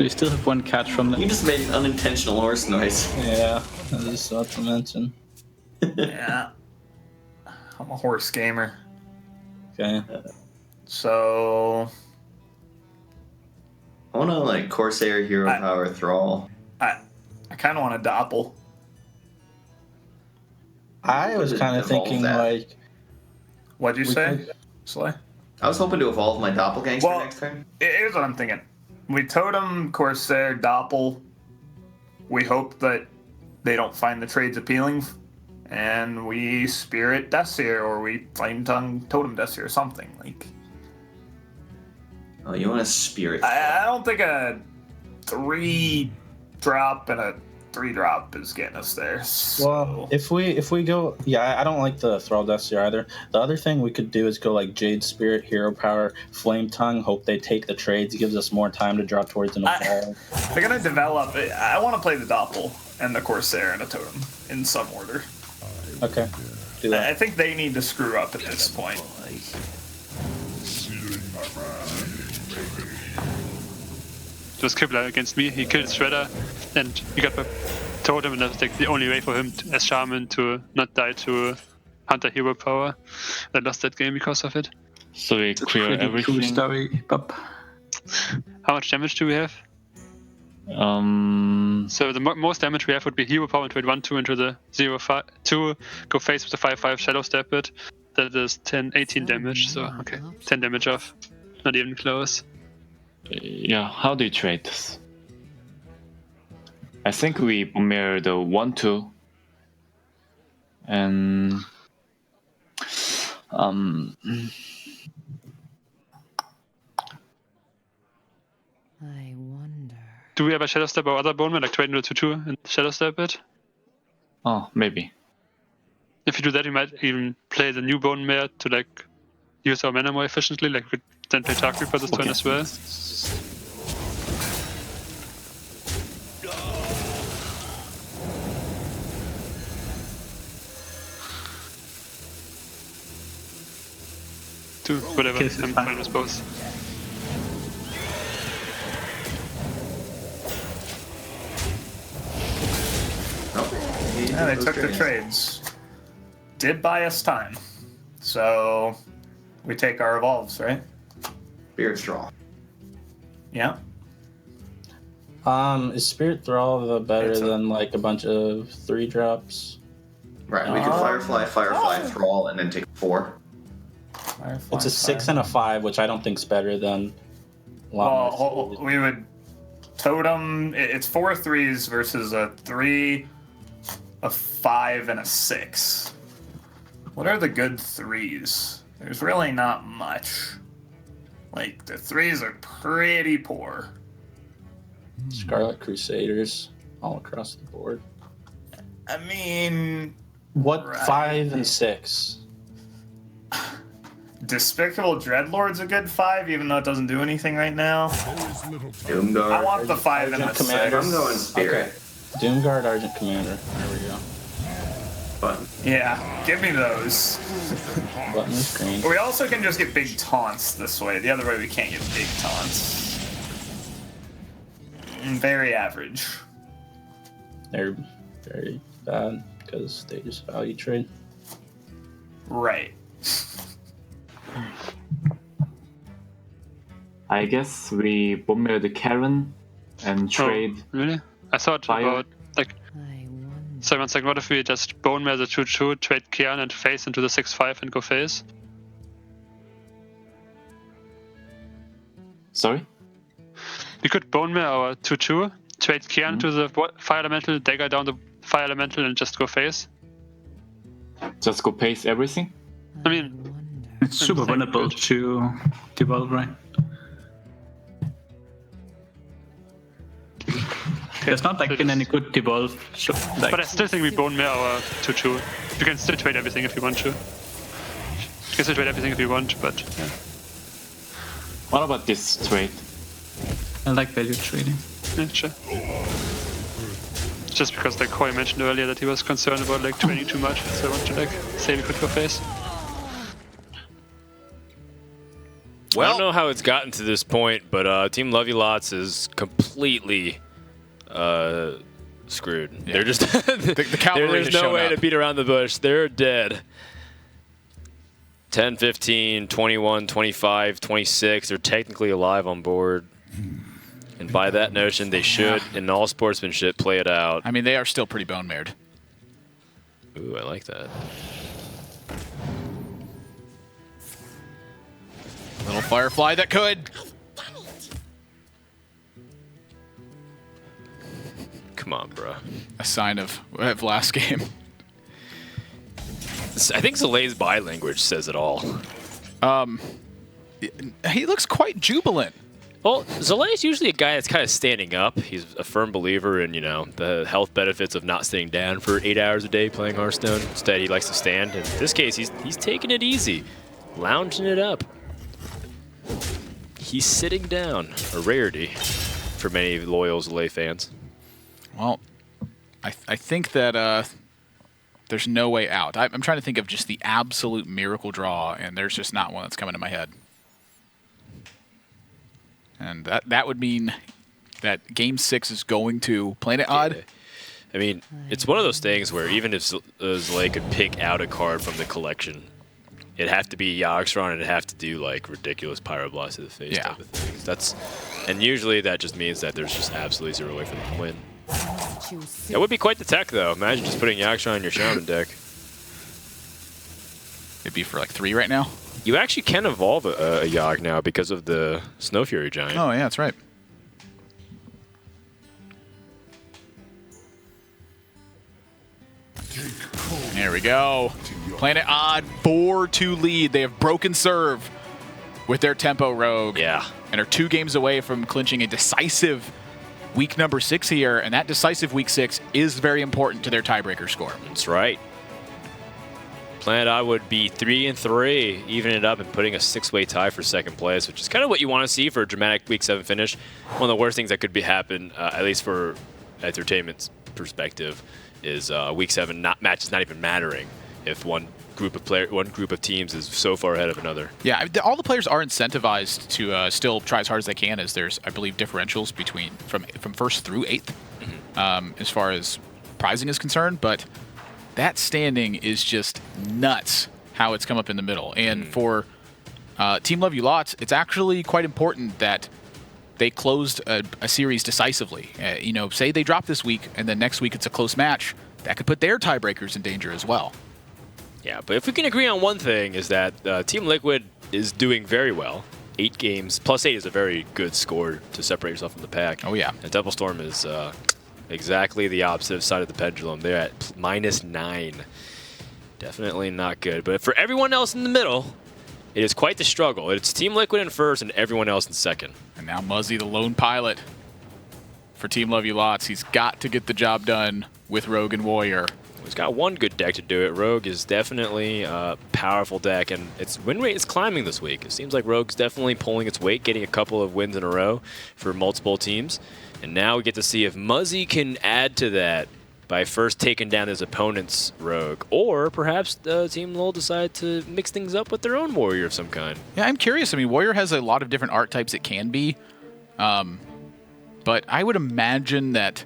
Speaker 9: We still have one catch from them.
Speaker 12: You just made an unintentional horse noise.
Speaker 5: Yeah, that is not to mention.
Speaker 3: Yeah. I'm a horse gamer.
Speaker 5: Okay.
Speaker 3: So
Speaker 4: I want to like Corsair, Hero Power, Thrall.
Speaker 3: I kind of want to Doppel.
Speaker 5: I was kind of thinking like.
Speaker 3: What'd you say, Slay?
Speaker 4: I was hoping to evolve my Doppelgangster next turn.
Speaker 3: Here's what I'm thinking. We Totem, Corsair, Doppel. We hope that they don't find the trades appealing. And we Spirit Deathseer, or we Flame Tongue Totem Deathseer, or something. Like.
Speaker 4: Oh, you want a Spirit?
Speaker 3: I don't think a 3-drop and a 3-drop is getting us there. So.
Speaker 5: Well, if we go, yeah, I don't like the Thrall Deathseer either. The other thing we could do is go like Jade Spirit, Hero Power, Flame Tongue. Hope they take the trades. It gives us more time to draw towards an evolve.
Speaker 3: They're gonna develop. I want to play the Doppel and the Corsair and a Totem in some order.
Speaker 5: Okay, do that.
Speaker 3: I think they need to screw up at this point.
Speaker 8: It was Kibler against me. He killed Shredder, and he got my Totem, and that was like the only way for him as Shaman to not die to Hunter Hero Power. I lost that game because of it.
Speaker 7: So we clear everything.
Speaker 9: Cool story, Bob.
Speaker 8: How much damage do we have? So the most damage we have would be Hero Power and trade 1-2 into the 0-5-2, go face with the 5-5 Shadow Step it. That is 10-18 damage, so okay, 10 damage off. Not even close.
Speaker 7: Yeah, how do you trade this? I think we mirror the 1-2 and
Speaker 10: I wonder.
Speaker 8: Do we have a Shadow Step or other bone man, like trade into 2-2 and Shadow Step it?
Speaker 7: Oh, maybe.
Speaker 8: If you do that, you might even play the new bone mare to like use our mana more efficiently, like we could then play Tark Reaper this turn as well. Do whatever, I'm fine with both.
Speaker 3: Yeah, they took the trades. Did buy us time. So we take our evolves, right?
Speaker 4: Spirit Straw.
Speaker 3: Yeah.
Speaker 5: Is Spirit Thrall better than like a bunch of 3-drops?
Speaker 4: Right, we can Firefly, Thrall, and then take 4.
Speaker 5: It's a 6 and a 5, which I don't think's better than.
Speaker 3: Well, we would Totem. It's 4 3s versus a 3, a 5, and a 6. What are the good 3s? There's really not much. Like, the 3s are pretty poor.
Speaker 5: Scarlet Crusaders all across the board.
Speaker 3: I mean...
Speaker 5: What, right. 5 and 6?
Speaker 3: Despicable Dreadlord's a good 5, even though it doesn't do anything right now.
Speaker 4: Doomguard.
Speaker 3: I want the 5 and the 6.
Speaker 4: I'm going Spirit.
Speaker 5: Okay. Doomguard, Argent Commander. There we go.
Speaker 4: Button.
Speaker 3: Yeah, give me those.
Speaker 5: Button is green.
Speaker 3: We also can just get big taunts this way. The other way we can't get big taunts. Very average.
Speaker 5: They're very bad because they just value trade.
Speaker 3: Right.
Speaker 7: I guess we bomber the Karen and trade.
Speaker 8: Oh, really? I thought about like. So one second, what if we just bone mare the 2-2, trade Kian and face into the 6-5 and go face?
Speaker 7: Sorry?
Speaker 8: We could bone mare our 2-2, trade Kian to the fire elemental, dagger down the fire elemental and just go face.
Speaker 7: Just go pace everything?
Speaker 8: I mean,
Speaker 9: it's super vulnerable to devolve, right? There's not like been any good devolve. So, like,
Speaker 8: but I still think we bone mare our 2-2. You can still trade everything if you want to. You can still trade everything if you want, but yeah.
Speaker 7: What about this trade?
Speaker 9: I like value trading.
Speaker 8: Yeah, sure. Just because like Koi mentioned earlier that he was concerned about like trading too much, so I want to like say we could go face.
Speaker 1: I don't know how it's gotten to this point, but Team Love You Lots is completely screwed.
Speaker 2: Yeah.
Speaker 1: They're just
Speaker 2: the cavalry
Speaker 1: there's no way to beat around the bush. They're dead. 10, 15, 21, 25, 26. They're technically alive on board. And by that notion, they should, in all sportsmanship, play it out.
Speaker 2: I mean, they are still pretty bone-mared.
Speaker 1: Ooh, I like that.
Speaker 2: Little Firefly that could.
Speaker 1: Come on, bro.
Speaker 2: A sign of last game.
Speaker 1: I think Zalae's body language says it all.
Speaker 2: He looks quite jubilant.
Speaker 1: Well, Zalae's usually a guy that's kind of standing up. He's a firm believer in, the health benefits of not sitting down for 8 hours a day playing Hearthstone. Instead, he likes to stand. In this case, he's taking it easy, lounging it up. He's sitting down, a rarity for many loyal Zalae fans.
Speaker 2: Well, I think that there's no way out. I'm trying to think of just the absolute miracle draw, and there's just not one that's coming to my head. And that would mean that Game 6 is going to Planet Odd.
Speaker 1: I mean, it's one of those things where even if Zalae could pick out a card from the collection, it'd have to be Yogg-Saron, and it'd have to do like ridiculous Pyroblast to the face type of things. And usually that just means that there's just absolutely zero way for them to win. That would be quite the tech, though. Imagine just putting Yogg-Saron in your Shaman deck.
Speaker 2: It'd be for like 3 right now.
Speaker 1: You actually can evolve a Yogg now because of the Snow Fury Giant.
Speaker 2: Oh, yeah, that's right. There we go. Planet Odd, 4-2 lead. They have broken serve with their Tempo Rogue.
Speaker 1: Yeah.
Speaker 2: And are 2 games away from clinching a decisive week number 6 here. And that decisive week 6 is very important to their tiebreaker score.
Speaker 1: That's right. Planet Odd would be 3-3, evening it up and putting a 6-way tie for second place, which is kind of what you want to see for a dramatic Week 7 finish. One of the worst things that could happen, at least for entertainment's perspective, is Week 7 matches not even mattering if one group of teams is so far ahead of another.
Speaker 2: Yeah, all the players are incentivized to still try as hard as they can, as there's, I believe, differentials between from 1st through 8th as far as prizing is concerned, but that standing is just nuts how it's come up in the middle. And for Team Love You Lots, it's actually quite important that they closed a series decisively. Say they drop this week and then next week it's a close match, that could put their tiebreakers in danger as well.
Speaker 1: Yeah, but if we can agree on one thing, is that Team Liquid is doing very well. 8 games, +8 is a very good score to separate yourself from the pack.
Speaker 2: Oh, yeah.
Speaker 1: And Devil Storm is exactly the opposite side of the pendulum. They're at -9. Definitely not good. But for everyone else in the middle, it is quite the struggle. It's Team Liquid in first and everyone else in second.
Speaker 2: And now Muzzy, the lone pilot for Team Love You Lots. He's got to get the job done with Rogue and Warrior.
Speaker 1: He's got one good deck to do it. Rogue is definitely a powerful deck, and its win rate is climbing this week. It seems like Rogue's definitely pulling its weight, getting a couple of wins in a row for multiple teams. And now we get to see if Muzzy can add to that by first taking down his opponent's Rogue. Or perhaps Team LUL decide to mix things up with their own Warrior of some kind.
Speaker 2: Yeah, I'm curious. I mean, Warrior has a lot of different art types it can be. But I would imagine that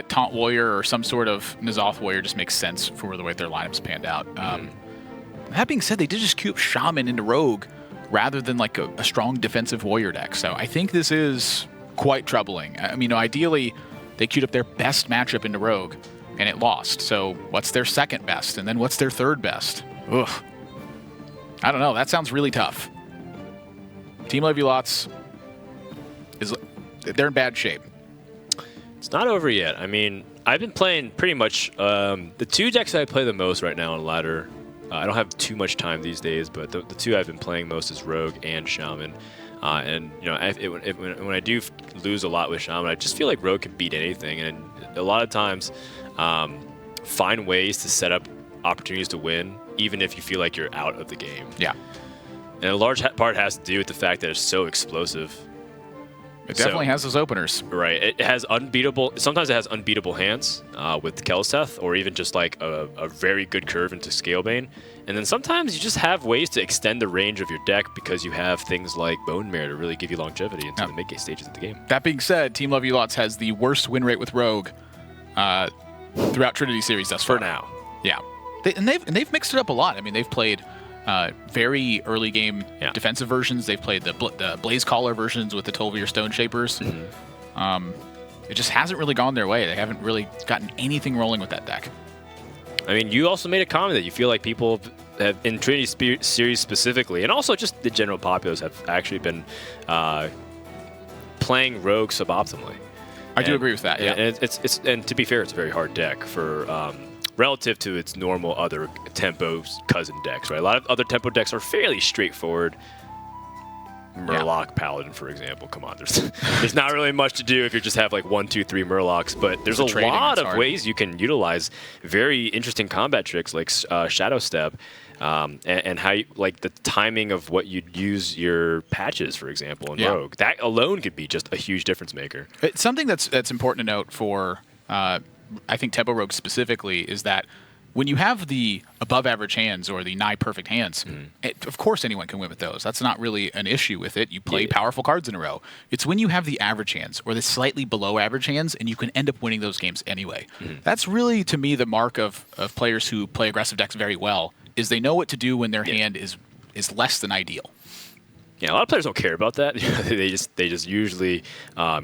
Speaker 2: Taunt Warrior or some sort of N'Zoth Warrior just makes sense for the way their lineup's panned out. That being said, they did just queue up Shaman into Rogue rather than like a strong defensive Warrior deck. So I think this is quite troubling. I mean, ideally, they queued up their best matchup into Rogue, and it lost. So what's their second best? And then what's their third best? Ugh. I don't know. That sounds really tough. Team Love You Lots, they're in bad shape.
Speaker 1: It's not over yet. I mean, I've been playing pretty much the 2 decks I play the most right now on ladder. I don't have too much time these days, but the 2 I've been playing most is Rogue and Shaman. And when I do lose a lot with Shaman, I just feel like Rogue can beat anything, and a lot of times find ways to set up opportunities to win, even if you feel like you're out of the game.
Speaker 2: Yeah.
Speaker 1: And a large part has to do with the fact that it's so explosive.
Speaker 2: It definitely has those openers.
Speaker 1: Right. It has unbeatable. Sometimes it has unbeatable hands with Kel'Seth, or even just like a very good curve into Scalebane. And then sometimes you just have ways to extend the range of your deck because you have things like Bone Mare to really give you longevity into the mid-game stages of the game.
Speaker 2: That being said, Team Love You Lots has the worst win rate with Rogue throughout Trinity Series thus far.
Speaker 1: For now.
Speaker 2: Yeah. They've mixed it up a lot. I mean, they've played very early game defensive versions. They've played the Blaze Caller versions with the Tolvir Stone Shapers. It just hasn't really gone their way. They haven't really gotten anything rolling with that deck.
Speaker 1: I mean, you also made a comment that you feel like people have, in Trinity Series specifically, and also just the general populace, have actually been playing Rogue suboptimally.
Speaker 2: I do agree with that. Yeah,
Speaker 1: and and to be fair, it's a very hard deck for relative to its normal other tempo cousin decks. Right, a lot of other tempo decks are fairly straightforward. Murloc Paladin, for example. Come on, there's not really much to do if you just have like 1, 2, 3 Murlocs, but there's a lot of ways you can utilize very interesting combat tricks like Shadow Step, and how like the timing of what you'd use your patches, for example, in Rogue. That alone could be just a huge difference maker.
Speaker 2: It's something that's important to note for I think Tempo Rogue specifically is that when you have the above-average hands or the nigh-perfect hands, of course anyone can win with those. That's not really an issue with it. You play powerful cards in a row. It's when you have the average hands or the slightly below-average hands, and you can end up winning those games anyway. That's really, to me, the mark of players who play aggressive decks very well, is they know what to do when their hand is less than ideal.
Speaker 1: Yeah, a lot of players don't care about that. they just usually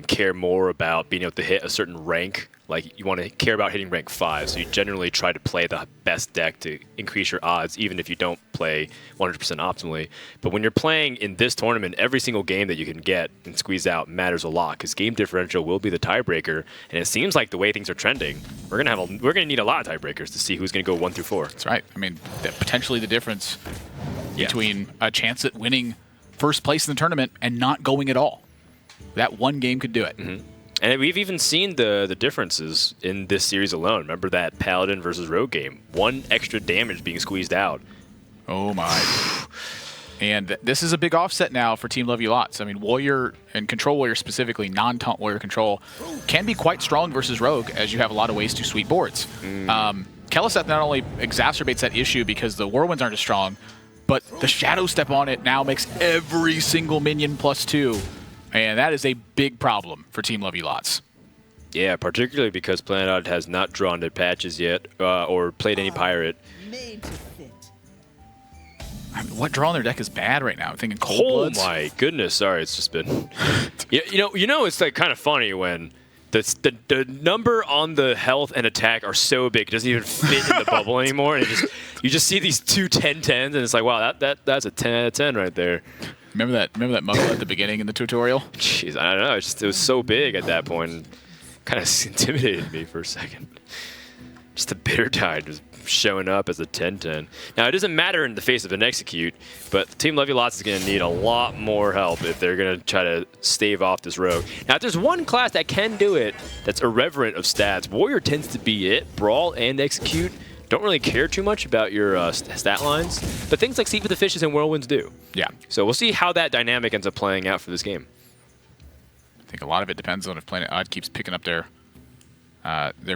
Speaker 1: care more about being able to hit a certain rank. Like, you want to care about hitting rank 5, so you generally try to play the best deck to increase your odds, even if you don't play 100% optimally. But when you're playing in this tournament, every single game that you can get and squeeze out matters a lot, because game differential will be the tiebreaker. And it seems like the way things are trending, we're gonna need a lot of tiebreakers to see who's gonna go 1 through 4.
Speaker 2: That's right. I mean, potentially the difference between a chance at winning first place in the tournament and not going at all. That one game could do it.
Speaker 1: And we've even seen the differences in this series alone. Remember that Paladin versus Rogue game? 1 extra damage being squeezed out.
Speaker 2: Oh my. And this is a big offset now for Team Love You Lots. I mean, Warrior and Control Warrior specifically, non-taunt Warrior Control, can be quite strong versus Rogue, as you have a lot of ways to sweep boards. Kel'Seth not only exacerbates that issue because the Whirlwinds aren't as strong, but the Shadow Step on it now makes every single minion +2. And that is a big problem for Team Love You Lots.
Speaker 1: Yeah, particularly because Planet Odd has not drawn their patches yet, or played any Pirate.
Speaker 2: I mean, what draw in their deck is bad right now? I'm thinking Cold Bloods.
Speaker 1: Oh my goodness! Sorry, it's just been. you know, it's like kind of funny when the number on the health and attack are so big, it doesn't even fit in the bubble anymore, and you just see these 2 10-10s, and it's like, wow, that's a 10 out of 10 right there.
Speaker 2: Remember that muggle at the beginning in the tutorial?
Speaker 1: Jeez, I don't know. It was so big at that point. Kind of intimidated me for a second. Just the Bitter Tide was showing up as a 10-10. Now, it doesn't matter in the face of an Execute, but Team Love You Lots is going to need a lot more help if they're going to try to stave off this Rogue. Now, if there's one class that can do it that's irreverent of stats, Warrior tends to be it. Brawl and Execute don't really care too much about your stat lines, but things like Sleep with the Fishes and Whirlwinds do.
Speaker 2: Yeah.
Speaker 1: So we'll see how that dynamic ends up playing out for this game.
Speaker 2: I think a lot of it depends on if Planet Odd keeps picking up their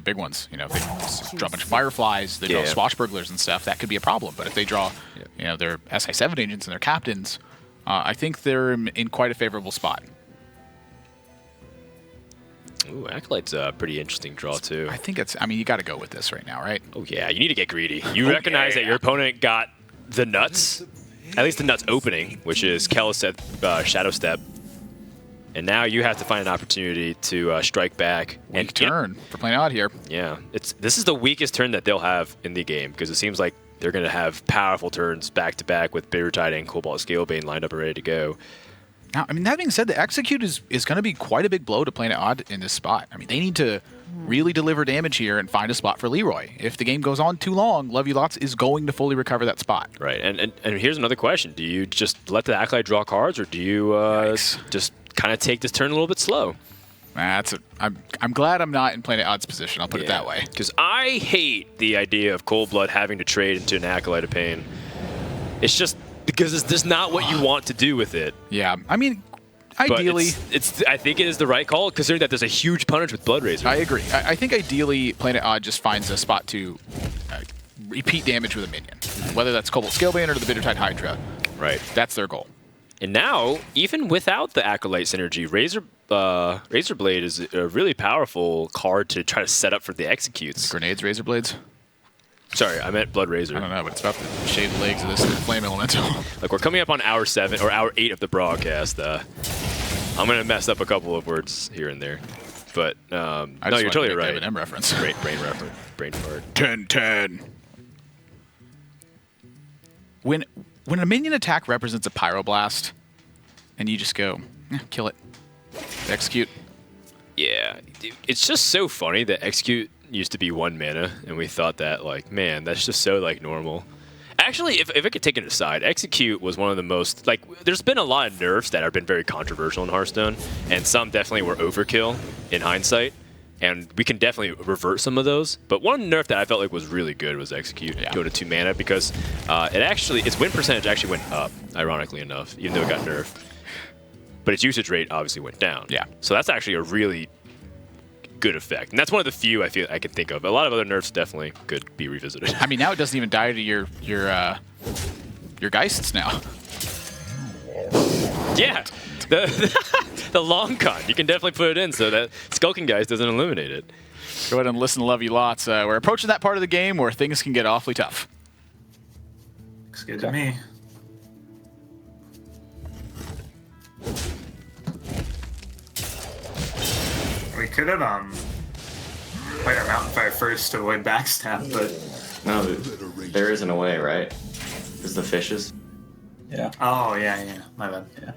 Speaker 2: big ones. You know, if they draw a bunch of Fireflies, they draw Swashbucklers and stuff, that could be a problem. But if they draw, you know, their SI7 agents and their captains, I think they're in quite a favorable spot.
Speaker 1: Ooh, Acolyte's a pretty interesting draw, too.
Speaker 2: I think I mean, you got to go with this right now, right?
Speaker 1: Oh, yeah. You need to get greedy. You recognize that your opponent got the nuts, at least the nuts opening, which is Kel'Seth Shadow Step. And now you have to find an opportunity to strike back.
Speaker 2: Weak turn for Planet Odd here.
Speaker 1: Yeah. This is the weakest turn that they'll have in the game, because it seems like they're going to have powerful turns back-to-back with Bitter Tide and Cobalt Scalebane lined up and ready to go.
Speaker 2: Now, I mean, that being said, the Execute is going to be quite a big blow to Planet Odd in this spot. I mean, they need to really deliver damage here and find a spot for Leroy. If the game goes on too long, Love You Lots is going to fully recover that spot.
Speaker 1: Right, and here's another question. Do you just let the Acolyte draw cards, or do you just kind of take this turn a little bit slow?
Speaker 2: I'm glad I'm not in Planet Odd's position, I'll put it that way.
Speaker 1: Because I hate the idea of Cold Blood having to trade into an Acolyte of Pain. It's just because it's just not what you want to do with it.
Speaker 2: Yeah, I mean, Ideally,
Speaker 1: I think it is the right call, considering that there's a huge punish with Blood Razor.
Speaker 2: I agree. I think ideally, Planet Odd just finds a spot to repeat damage with a minion, whether that's Cobalt Scalebane or the Bittertide Hydra.
Speaker 1: Right.
Speaker 2: That's their goal.
Speaker 1: And now, even without the Acolyte synergy, Razorblade is a really powerful card to try to set up for the executes.
Speaker 2: Grenades, Razorblades?
Speaker 1: Sorry, I meant Blood Razor.
Speaker 2: I don't know, but it's about to shave the legs of this Flame Elemental.
Speaker 1: Like, we're coming up on hour 7 or hour 8 of the broadcast. I'm going to mess up a couple of words here and there. But, no, you're totally right.
Speaker 2: M reference.
Speaker 1: Great brain reference. Brain fart.
Speaker 2: 10-10. When a minion attack represents a Pyroblast, and you just go, kill it. Execute.
Speaker 1: Yeah. It's just so funny that Execute used to be 1 mana, and we thought that, like, man, that's just so, like, normal. Actually, if I could take it aside, Execute was one of the most, like, there's been a lot of nerfs that have been very controversial in Hearthstone, and some definitely were overkill in hindsight, and we can definitely revert some of those. But one nerf that I felt like was really good was Execute, go to 2 mana, because its win percentage actually went up, ironically enough, even though it got nerfed. But its usage rate obviously went down.
Speaker 2: Yeah.
Speaker 1: So that's actually a really good effect. And that's one of the few I feel I can think of. A lot of other nerfs definitely could be revisited.
Speaker 2: I mean, now it doesn't even die to your Geists now.
Speaker 1: Yeah. The long con. You can definitely put it in so that Skulking Geist doesn't eliminate it.
Speaker 2: Go ahead and listen to Love You Lots. We're approaching that part of the game where things can get awfully tough.
Speaker 3: Looks good to me. We could have played our Mountain Fire first to avoid backstab, but
Speaker 12: no, there isn't a way, right? Because the fishes.
Speaker 5: Yeah.
Speaker 3: Oh yeah, my bad.
Speaker 5: Yeah.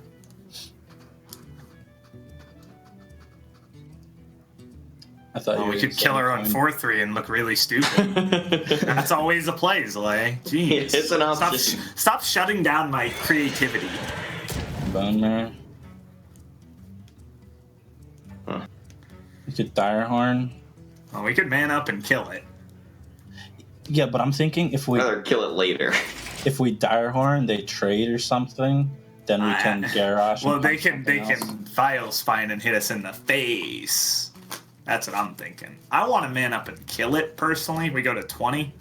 Speaker 5: I thought
Speaker 3: we could kill her on 4-3 and look really stupid. That's always a play, Zlay. Jeez.
Speaker 12: It's an option.
Speaker 3: Stop shutting down my creativity.
Speaker 5: Bone Marrow.
Speaker 12: Huh.
Speaker 5: We could Direhorn.
Speaker 3: Well, we could man up and kill it.
Speaker 5: Yeah, but I'm thinking if we...
Speaker 12: I'd rather kill it later.
Speaker 5: If we Direhorn, they trade or something, then we can Garrosh.
Speaker 3: Well, they can Vile Spine and hit us in the face. That's what I'm thinking. I want to man up and kill it, personally. We go to 20.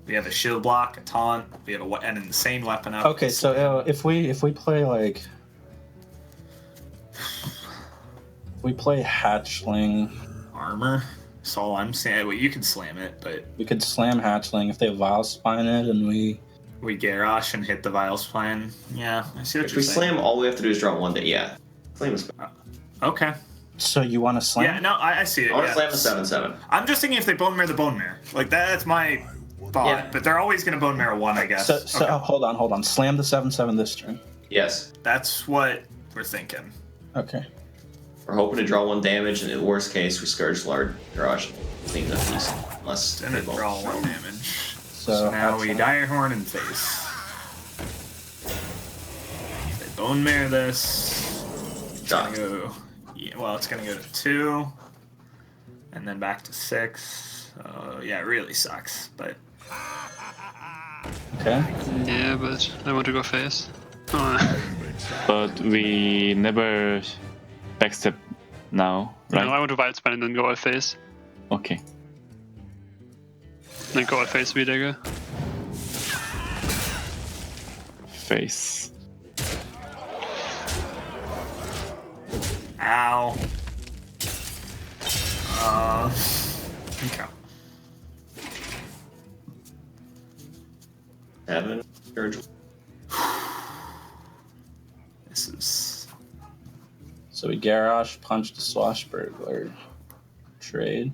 Speaker 3: We have a shield block, a taunt. We have an insane weapon up.
Speaker 5: Okay, so if we play, like... We play Hatchling.
Speaker 3: Armor? That's all I'm saying. Well, you can slam it, but...
Speaker 5: We could slam Hatchling if they Vile Spine it, and we
Speaker 3: Garrosh and hit the Vile Spine. Yeah, I see what
Speaker 12: if
Speaker 3: you're saying.
Speaker 12: Slam, all we have to do is draw 1 day. Yeah. Slam is
Speaker 3: okay.
Speaker 5: So you want to slam?
Speaker 3: Yeah, no, I see it.
Speaker 12: I want to slam the 7/7.
Speaker 3: I'm just thinking if they Bone Marrow the Bone Marrow. Like, that's my thought. Yeah. But they're always going to Bone Marrow 1, I guess.
Speaker 5: So okay. Hold on. Slam the 7/7 this turn.
Speaker 12: Yes.
Speaker 3: That's what we're thinking.
Speaker 5: Okay.
Speaker 12: We're hoping to draw 1 damage, and in the worst case, we Scourge Large Garage. I think that's decent. Unless
Speaker 3: then it draw 1 damage.
Speaker 5: So
Speaker 3: now we Direhorn and face. They Bone Marrow this. It's gonna go. Yeah, well, it's gonna go to 2, and then back to 6. Yeah, it really sucks, but.
Speaker 5: Okay.
Speaker 8: Yeah, but I want to go face.
Speaker 7: But we never backstep now, right?
Speaker 8: No, I want to wild spine and then go all face.
Speaker 7: Okay.
Speaker 8: Then go all face V-Dagger.
Speaker 7: Face.
Speaker 3: Ow. Okay.
Speaker 12: 7. Scourge.
Speaker 3: This is.
Speaker 5: So we Garrosh, punch the Swashbuckler, trade.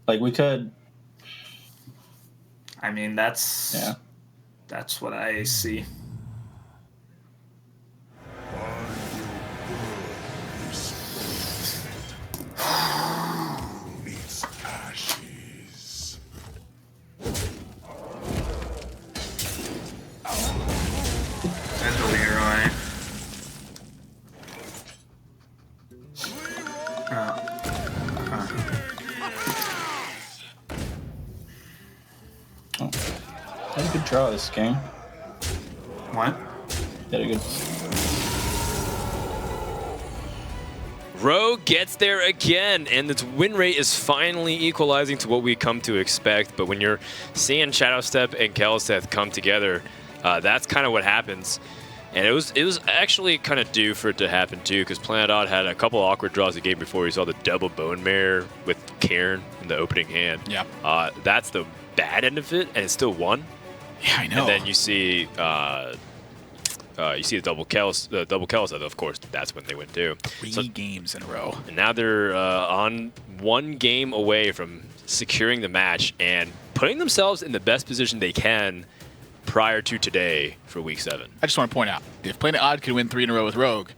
Speaker 5: Like we could.
Speaker 3: I mean, that's.
Speaker 5: Yeah.
Speaker 3: That's what I see.
Speaker 5: Draw this game.
Speaker 3: What?
Speaker 5: Got a good.
Speaker 1: Rogue gets there again, and its win rate is finally equalizing to what we come to expect. But when you're seeing Shadowstep and Keleseth come together, that's kind of what happens. And it was actually kind of due for it to happen too, because Planet Odd had a couple awkward draws the game before. You saw the double Bone Mare with Cairn in the opening hand.
Speaker 2: Yeah.
Speaker 1: That's the bad end of it, and it still won.
Speaker 2: Yeah, I know.
Speaker 1: And then you see the double Keleseth, of course, that's when they win too.
Speaker 2: Three games in a row.
Speaker 1: And now they're on one game away from securing the match and putting themselves in the best position they can prior to today for Week 7.
Speaker 2: I just want to point out, if Planet Odd could win 3 in a row with Rogue,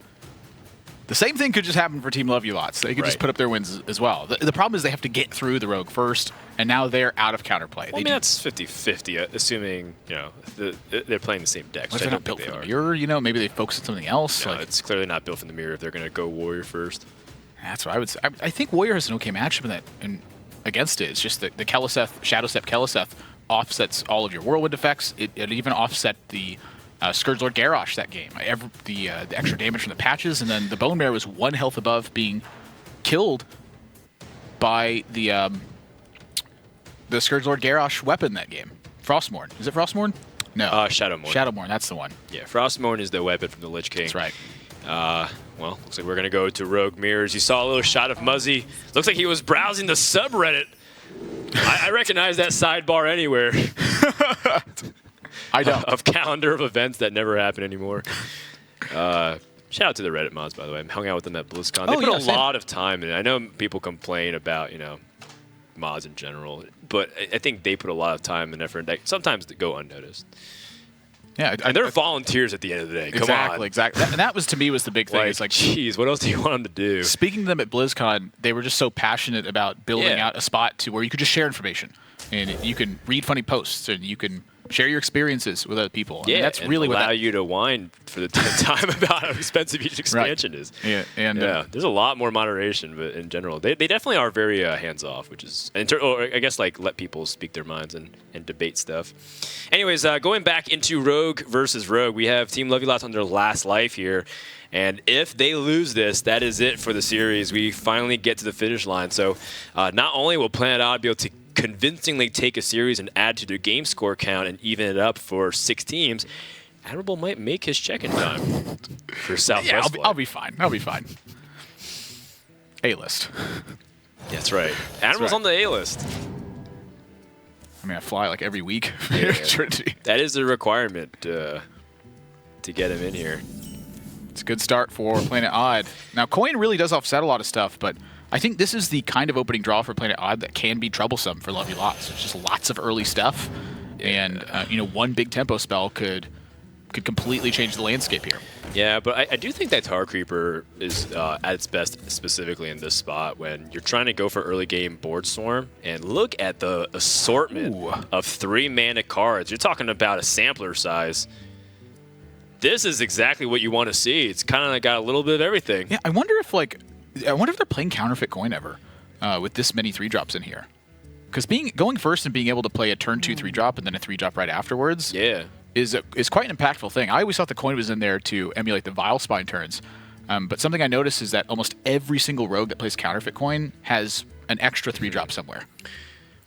Speaker 2: the same thing could just happen for Team Love You Lots. They could just put up their wins as well. The problem is they have to get through the Rogue first, and now they're out of counterplay.
Speaker 1: Well, I mean, that's 50-50, assuming they're playing the same decks.
Speaker 2: If they're not built for the mirror, maybe they focus on something else.
Speaker 1: No, it's clearly not built for the mirror if they're going to go Warrior first.
Speaker 2: That's what I would say. I think Warrior has an okay matchup against it. It's just that the Shadowstep Keleseth offsets all of your Whirlwind effects. It even offset the Scourge Lord Garrosh that game. The extra damage from the patches, and then the Bone Mare was 1 health above being killed by the Scourge Lord Garrosh weapon that game. Frostmourne. Is it Frostmourne? No.
Speaker 1: Shadowmourne.
Speaker 2: Shadowmourne, that's the one.
Speaker 1: Yeah, Frostmourne is the weapon from the Lich King.
Speaker 2: That's right.
Speaker 1: Well, looks like we're going to go to Rogue Mirrors. You saw a little shot of Muzzy. Looks like he was browsing the subreddit. I recognize that sidebar anywhere.
Speaker 2: I don't.
Speaker 1: Of calendar of events that never happen anymore. Shout out to the Reddit mods, by the way. I hung out with them at BlizzCon. They put a lot of time in it. I know people complain about, mods in general, but I think they put a lot of time and effort that sometimes go unnoticed.
Speaker 2: Yeah,
Speaker 1: and they're volunteers at the end of the day. Come on.
Speaker 2: Exactly. And that was, to me, was the big thing. It's like,
Speaker 1: geez, what else do you want them to do?
Speaker 2: Speaking to them at BlizzCon, they were just so passionate about building out a spot to where you could just share information, and you can read funny posts, and you can share your experiences with other people.
Speaker 1: Yeah,
Speaker 2: that's really
Speaker 1: allow you to whine for the time about how expensive each expansion is.
Speaker 2: Yeah, and
Speaker 1: there's a lot more moderation, but in general, they definitely are very hands off, which is, or I guess like let people speak their minds and debate stuff. Anyways, going back into Rogue versus Rogue, we have Team Love You Lots on their last life here. And if they lose this, that is it for the series. We finally get to the finish line. So not only will Planet Odd be able to convincingly take a series and add to their game score count and even it up for 6 teams, Admirable might make his check-in time for Southwest.
Speaker 2: Yeah, I'll be fine. I'll be fine. A-list.
Speaker 1: That's right. Admiral's on the A-list.
Speaker 2: I mean, I fly like every week.
Speaker 1: Yeah, that is a requirement to get him in here.
Speaker 2: It's a good start for Planet Odd. Now, Coin really does offset a lot of stuff, but I think this is the kind of opening draw for Planet Odd that can be troublesome for Love You Lots. It's just lots of early stuff, and one big tempo spell could completely change the landscape here.
Speaker 1: Yeah, but I do think that Tar Creeper is at its best specifically in this spot when you're trying to go for early game board storm. And look at the assortment of 3-mana cards. You're talking about a sampler size. This is exactly what you want to see. It's kind of got a little bit of everything.
Speaker 2: Yeah, I wonder if they're playing counterfeit coin ever with this many 3-drops in here. Because going first and being able to play a turn 2 3-drop and then a 3-drop right afterwards is quite an impactful thing. I always thought the coin was in there to emulate the Vile Spine turns. But something I noticed is that almost every single rogue that plays counterfeit coin has an extra 3-drop somewhere.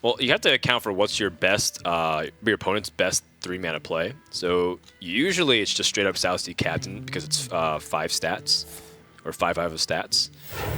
Speaker 1: Well, you have to account for what's your best, your opponent's best 3-mana play. So usually it's just straight up South Sea Captain because it's 5 stats or 5 of stats,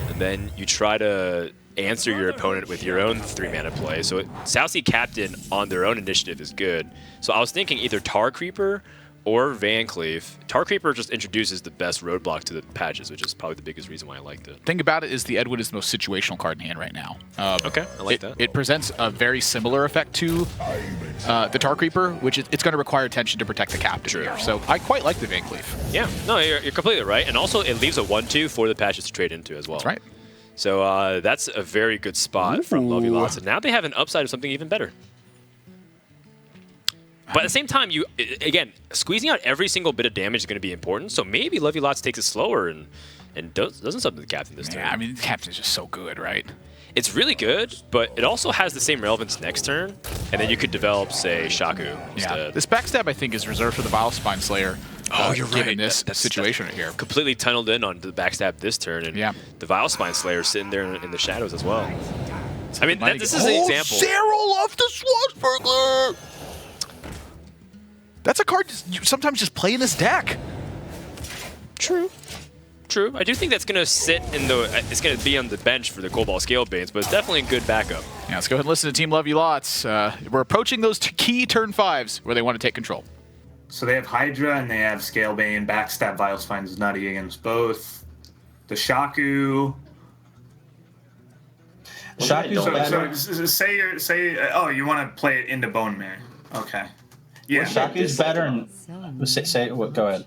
Speaker 1: and then you try to answer your opponent with your own 3-mana play. So South Sea Captain on their own initiative is good. So I was thinking either Tar Creeper or Van Cleave. Tar Creeper just introduces the best roadblock to the patches, which is probably the biggest reason why I liked it.
Speaker 2: Thing about it is the Edwin is the most situational card in hand right now.
Speaker 1: Okay, I like that.
Speaker 2: It presents a very similar effect to the Tar Creeper, which it's going to require attention to protect the captain here. So I quite like the Van Cleave.
Speaker 1: Yeah, no, you're completely right. And also it leaves a 1/2 for the patches to trade into as well.
Speaker 2: That's right.
Speaker 1: So that's a very good spot from Love You Lots. And now they have an upside of something even better. But at the same time, again, squeezing out every single bit of damage is going to be important. So maybe Love You Lots takes it slower and doesn't sub to the captain this turn.
Speaker 2: Yeah, I mean, the captain is just so good, right?
Speaker 1: It's really good, but it also has the same relevance next turn. And then you could develop, say, Shaku instead.
Speaker 2: This backstab, I think, is reserved for the Vile Spine Slayer.
Speaker 1: you're
Speaker 2: given
Speaker 1: right.
Speaker 2: this situation right here.
Speaker 1: Completely tunneled in on the backstab this turn, and the Vilespine Slayer sitting there in the shadows as well. I mean, this is an example.
Speaker 2: Zero off the Swashbuckler! That's a card you sometimes just play in this deck.
Speaker 1: True. I do think that's going to sit in it's going to be on the bench for the Cobalt Scale Banes, but it's definitely a good backup.
Speaker 2: Yeah, let's go ahead and listen to Team Love You Lots. We're approaching those key turn 5s where they want to take control.
Speaker 3: So they have Hydra and they have Scalebane. Backstab Vilespine is nutty against both. The Shaku. So say you want to play it into Bone Mare. Okay. Yeah.
Speaker 5: Shaku's better and say what? Go ahead.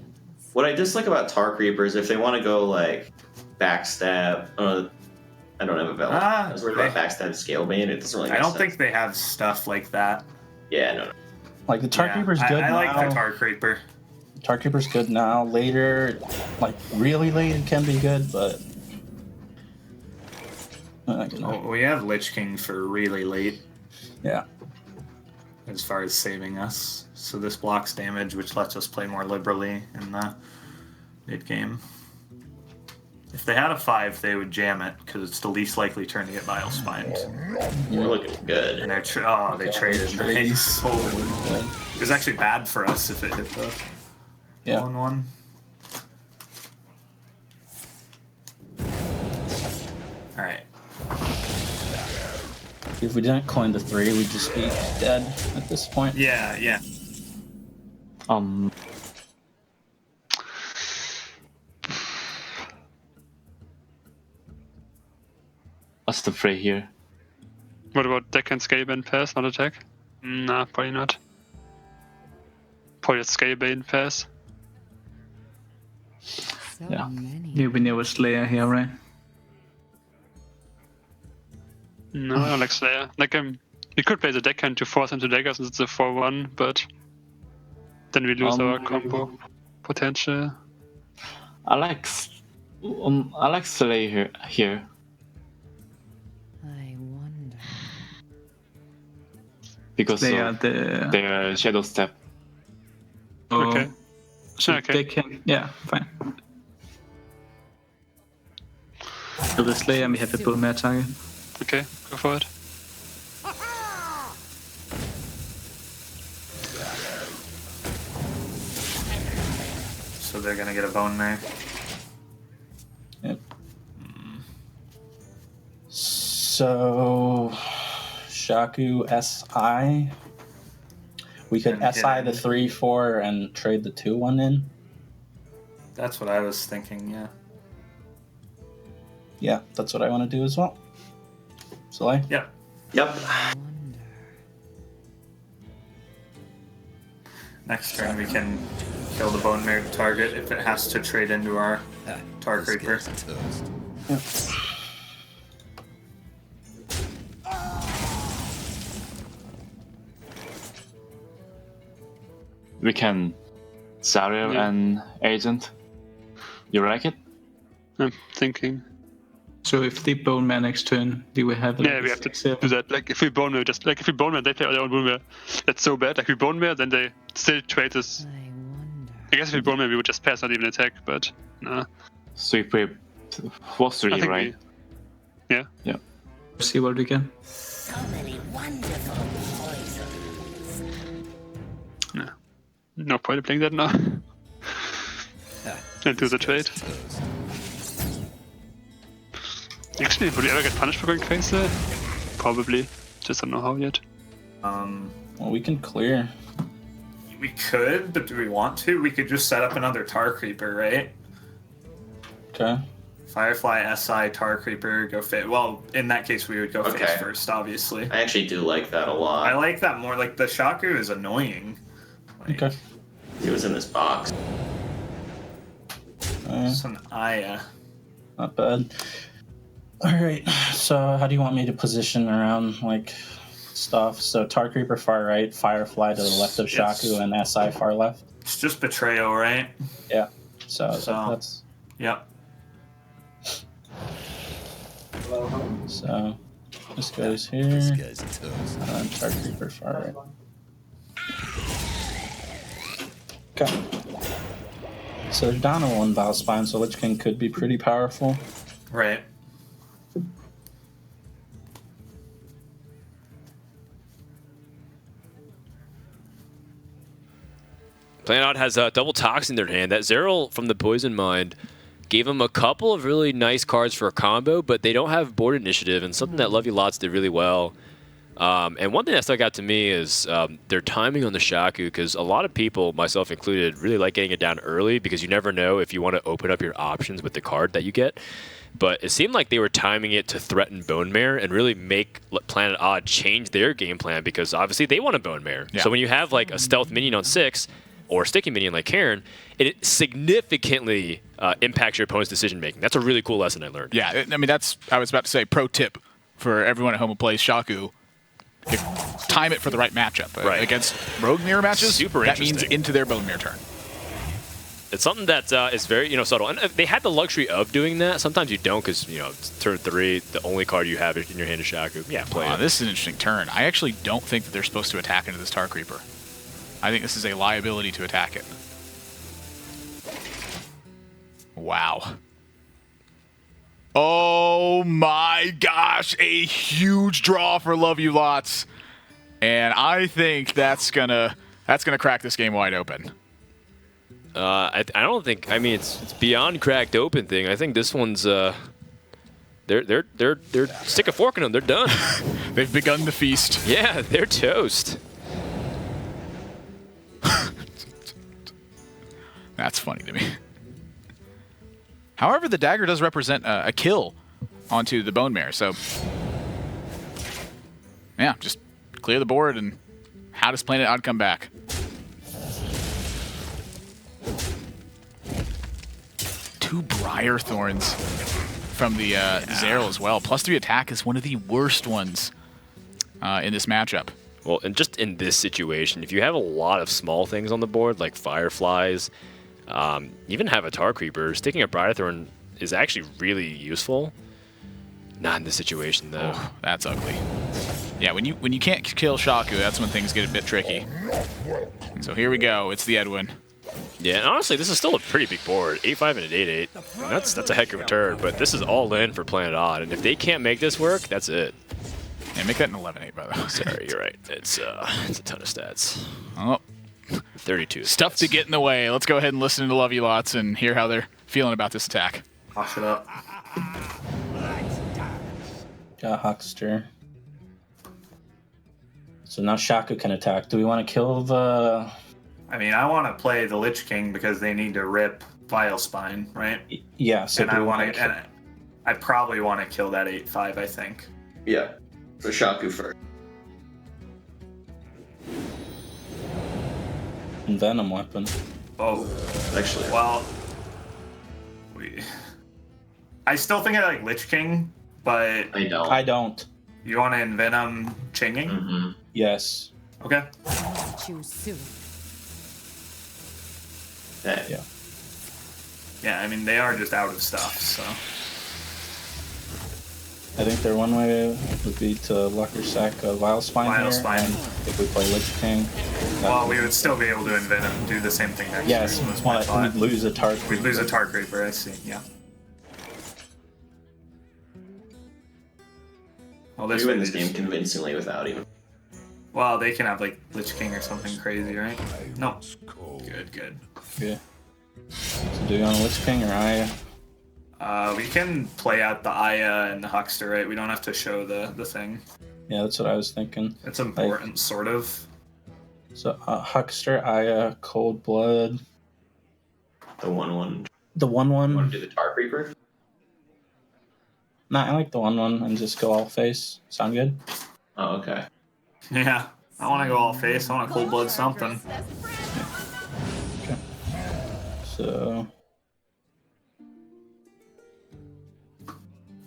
Speaker 12: What I dislike about Tar Creepers, if they want to go like backstab, I don't have a belt. I was worried about backstab Scalebane. It doesn't really make
Speaker 3: I don't
Speaker 12: sense.
Speaker 3: think they have stuff like that.
Speaker 12: Yeah, no.
Speaker 5: Like the Tar Creeper's good
Speaker 3: I
Speaker 5: now.
Speaker 3: like the Tar Creeper.
Speaker 5: Tar Creeper's good now. Later, like really late, it can be good, but
Speaker 3: we have Lich King for really late.
Speaker 5: Yeah.
Speaker 3: As far as saving us, so this blocks damage, which lets us play more liberally in the mid game. If they had a 5, they would jam it because it's the least likely turn to get Vilespine.
Speaker 12: We're looking good.
Speaker 3: And they traded nice. It was actually bad for us if it hit the 1/1. All right.
Speaker 5: If we didn't coin the 3, we'd just be dead at this point.
Speaker 3: Yeah.
Speaker 7: What's the fray here?
Speaker 8: What about deck and Scalebane pass, not attack? Nah, probably not. Probably a Scalebane pass.
Speaker 7: Yeah.
Speaker 9: Yeah, we never Slayer here, right?
Speaker 8: No, I don't like Slayer. Like, we could play the deckhand to force him to dagger since it's a 4-1, but then we lose our combo potential.
Speaker 7: I like Slayer here.
Speaker 10: I wonder.
Speaker 7: Because
Speaker 9: they
Speaker 7: of
Speaker 9: are
Speaker 7: their Shadow Step.
Speaker 8: Okay.
Speaker 9: So
Speaker 8: Okay.
Speaker 9: they can, yeah, fine. So the Slayer, we have a Bone Mare target.
Speaker 8: Okay, go for it.
Speaker 3: So they're gonna get a Bone Mare.
Speaker 5: Yep. So Shaku SI. We could SI the 3/4 and trade the 2/1 in.
Speaker 3: That's what I was thinking. Yeah.
Speaker 5: Yeah, that's what I want to do as well. Soleil?
Speaker 3: Yep. Next turn we can kill the Bone Mare target if it has to trade into our Tar Creeper.
Speaker 5: Yep.
Speaker 7: We can Zarya and Agent. You like it?
Speaker 8: I'm thinking.
Speaker 9: So if they Bone Mare next turn, do we have?
Speaker 8: Yeah, we have to do that. Like if we Bone Mare, they play their own Bone Mare. That's so bad. Like we Bone Mare, then they still trade us. I guess if we Bone Mare, we would just pass, not even attack. But nah.
Speaker 7: So we play 4-3, right?
Speaker 8: Yeah.
Speaker 7: Yeah.
Speaker 9: See what we can.
Speaker 11: So many wonderful poisons.
Speaker 8: Nah. No point in playing that now. And do the trade. Actually, would you ever get punished for going crazy? Probably. Just don't know how yet.
Speaker 5: Well, we can clear.
Speaker 3: We could, but do we want to? We could just set up another Tar Creeper, right?
Speaker 5: Okay.
Speaker 3: Firefly, SI, Tar Creeper, go fit. Well, in that case, we would go face first, obviously.
Speaker 12: I actually do like that a lot.
Speaker 3: I like that more. Like, the Shaku is annoying.
Speaker 5: Okay.
Speaker 12: He was in this box.
Speaker 3: It's an Aya.
Speaker 5: Not bad. Alright, so how do you want me to position around, like, stuff? So Tar Creeper far right, Firefly to the left of Shaku, and SI far left?
Speaker 3: It's just Betrayal, right?
Speaker 5: Yeah. So that's...
Speaker 3: Yep.
Speaker 5: So this goes here. Tar Creeper far right. Okay. So they're down to 1 Valspine, so Lich King could be pretty powerful.
Speaker 3: Right.
Speaker 1: Planet has a double Tox in their hand. That Zeril from the Poison Mind gave them a couple of really nice cards for a combo, but they don't have board initiative, and something that Lovey Lots did really well. And one thing that stuck out to me is their timing on the Shaku, because a lot of people, myself included, really like getting it down early because you never know if you want to open up your options with the card that you get. But it seemed like they were timing it to threaten Bone Mare and really make Planet Odd change their game plan, because obviously they want a Bone Mare. Yeah. So when you have like a stealth minion on 6 or a sticky minion like Karen, it significantly impacts your opponent's decision making. That's a really cool lesson I learned.
Speaker 2: Yeah, I mean, I was about to say, pro tip for everyone at home who plays Shaku. Time it for the right matchup.
Speaker 1: Right.
Speaker 2: Against Rogue Mirror matches, that means into their Bone Mirror turn.
Speaker 1: It's something that is very subtle. And they had the luxury of doing that. Sometimes you don't, because it's turn 3, the only card you have in your hand is Shaku. Yeah, play it.
Speaker 2: This is an interesting turn. I actually don't think that they're supposed to attack into this Tar Creeper. I think this is a liability to attack it. Wow. Oh my gosh, a huge draw for Love You Lots. And I think that's gonna crack this game wide open.
Speaker 1: I don't think, I mean, it's beyond cracked open thing. I think this one's they're stick a fork in them, they're done.
Speaker 2: They've begun the feast.
Speaker 1: Yeah, they're toast.
Speaker 2: That's funny to me. However, the dagger does represent a kill onto the Bone Mare, so yeah, just clear the board, and how does Planet Odd come back? Two Briar Thorns from the Zeril as well. +3 attack is one of the worst ones in this matchup.
Speaker 1: Well, and just in this situation, if you have a lot of small things on the board, like Fireflies, even have a Tar Creeper, sticking a Briar Thorn is actually really useful. Not in this situation, though.
Speaker 2: Oh, that's ugly. Yeah, when you can't kill Shaku, that's when things get a bit tricky. So here we go. It's the Edwin.
Speaker 1: Yeah, and honestly, this is still a pretty big board. 8-5 and an 8-8. That's a heck of a turn, but this is all in for Planet Odd, and if they can't make this work, that's it.
Speaker 2: Yeah, make that an 11-8, by the way.
Speaker 1: Sorry, you're right. It's a ton of stats.
Speaker 2: Oh.
Speaker 1: 32.
Speaker 2: Stuff to get in the way. Let's go ahead and listen to Lovey Lots and hear how they're feeling about this attack.
Speaker 3: Hush it up.
Speaker 5: Got Huckster. So now Shaku can attack. Do we want to kill the...
Speaker 3: I mean, I want to play the Lich King because they need to rip Vile Spine, right?
Speaker 5: Yeah, so
Speaker 3: and I probably want to kill that 8-5, I think.
Speaker 12: Yeah, so Shaku first.
Speaker 5: Venom weapon.
Speaker 3: Oh,
Speaker 12: actually,
Speaker 3: well, I still think I like Lich King, but
Speaker 5: I don't.
Speaker 3: You want to Envenom Chinging?
Speaker 12: Mm-hmm.
Speaker 5: Yes.
Speaker 3: Okay.
Speaker 10: Choose soon.
Speaker 5: Yeah.
Speaker 3: Yeah, I mean they are just out of stuff, so.
Speaker 5: I think their one way would be to Lucker Sack a Vile Spine
Speaker 3: Vile
Speaker 5: here,
Speaker 3: Spine.
Speaker 5: and if we play Lich King...
Speaker 3: Well, we would still be able to Envenom, do the same thing next
Speaker 5: yes,
Speaker 3: turn. Yes,
Speaker 5: we'd lose a Tar Creeper.
Speaker 3: We'd lose a Tar Creeper, I see, yeah. Well,
Speaker 12: we win this game convincingly without even...
Speaker 3: Well, they can have, like, Lich King or something crazy, right? No. Good.
Speaker 5: Yeah. So do you want Lich King or Aya?
Speaker 3: We can play out the Aya and the Huckster, right? We don't have to show the thing.
Speaker 5: Yeah, that's what I was thinking.
Speaker 3: It's important, sort of.
Speaker 5: So, Huckster, Aya, Cold Blood.
Speaker 12: The 1/1.
Speaker 5: The 1/1.
Speaker 12: You want to do the Tar Creeper?
Speaker 5: Nah, I like the 1/1 and just go all face. Sound good?
Speaker 12: Oh, okay.
Speaker 3: Yeah, I want to go all face. I want to Cold Blood something.
Speaker 5: Okay. So...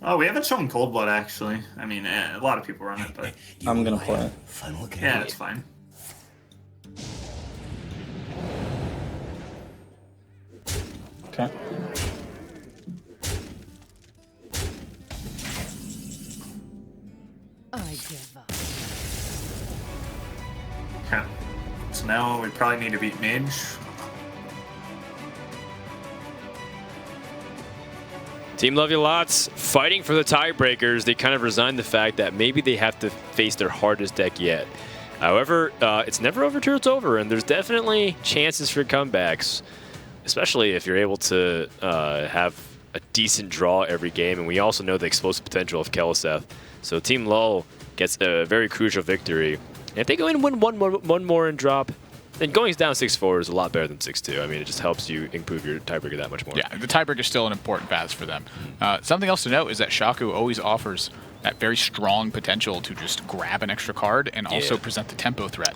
Speaker 3: Oh, we haven't shown Cold Blood, actually. I mean, a lot of people run it, but...
Speaker 5: I'm gonna play it.
Speaker 3: Yeah, that's fine.
Speaker 5: Okay.
Speaker 10: I give up.
Speaker 3: Okay. So now we probably need to beat Mage.
Speaker 1: Team Love You Lots fighting for the tiebreakers. They kind of resigned the fact that maybe they have to face their hardest deck yet. However, it's never over till it's over, and there's definitely chances for comebacks, especially if you're able to have a decent draw every game. And we also know the explosive potential of Keleseth. So Team LUL gets a very crucial victory. And if they go in and win one more and drop, then going down 6-4 is a lot better than 6-2. I mean, it just helps you improve your tiebreaker that much more.
Speaker 2: Yeah, the tiebreaker is still an important pass for them. Something else to note is that Shaku always offers that very strong potential to just grab an extra card and also present the tempo threat.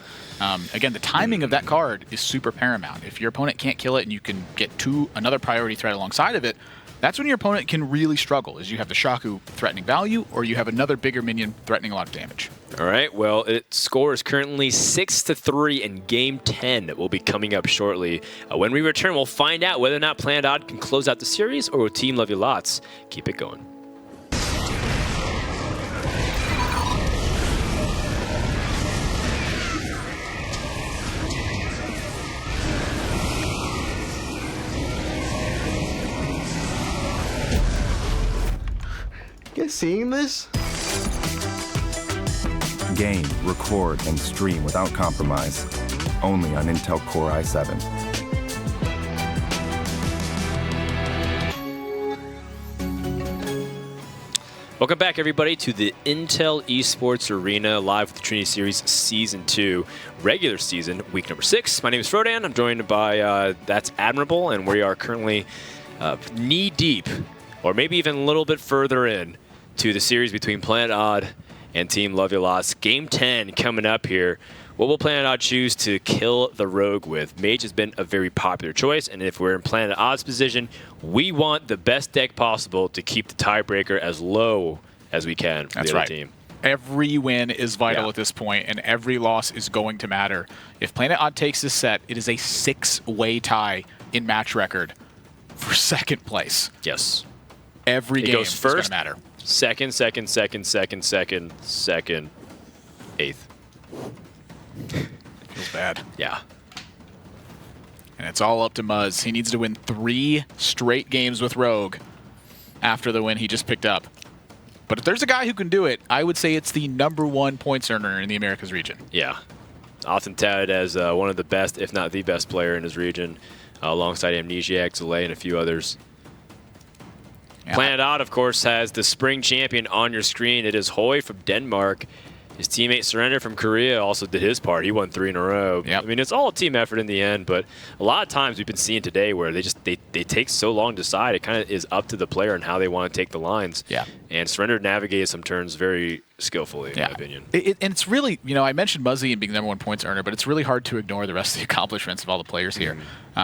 Speaker 2: Again, the timing of that card is super paramount. If your opponent can't kill it and you can get another priority threat alongside of it, that's when your opponent can really struggle, is you have the Shaku threatening value or you have another bigger minion threatening a lot of damage.
Speaker 1: All right, well, its score is currently 6-3 in Game 10 that will be coming up shortly. When we return, we'll find out whether or not Planet Odd can close out the series or will Team Love You Lots keep it going.
Speaker 15: You guys seeing this?
Speaker 13: Game, record, and stream without compromise. Only on Intel Core i7.
Speaker 1: Welcome back, everybody, to the Intel Esports Arena, live with the Trinity Series Season 2, regular season, week number 6. My name is Frodan. I'm joined by That's Admirable, and we are currently knee-deep, or maybe even a little bit further in, to the series between Planet Odd and Team Love You Lots. Game 10 coming up here. What will Planet Odd choose to kill the Rogue with? Mage has been a very popular choice, and if we're in Planet Odd's position, we want the best deck possible to keep the tiebreaker as low as we can for the other team.
Speaker 2: Every win is vital at this point, and every loss is going to matter. If Planet Odd takes this set, it is a 6-way tie in match record for second place.
Speaker 1: Yes.
Speaker 2: Every game
Speaker 1: goes first,
Speaker 2: is going to matter.
Speaker 1: Second, eighth.
Speaker 2: Feels bad.
Speaker 1: Yeah.
Speaker 2: And it's all up to Muzz. He needs to win 3 straight games with Rogue after the win he just picked up. But if there's a guy who can do it, I would say it's the #1 points earner in the Americas region.
Speaker 1: Yeah. Often touted as one of the best, if not the best player in his region, alongside Amnesiac, Zalay, and a few others. Yeah. Planet Odd, of course, has the spring champion on your screen. It is Hoy from Denmark. His teammate Surrender from Korea also did his part. He won 3 in a row.
Speaker 2: Yep.
Speaker 1: I mean, it's all a team effort in the end, but a lot of times we've been seeing today where they take so long to decide. It kind of is up to the player and how they want to take the lines.
Speaker 2: Yeah.
Speaker 1: And Surrender navigated some turns very skillfully, in my opinion.
Speaker 2: And it's really, I mentioned Muzzy and being the #1 points earner, but it's really hard to ignore the rest of the accomplishments of all the players here.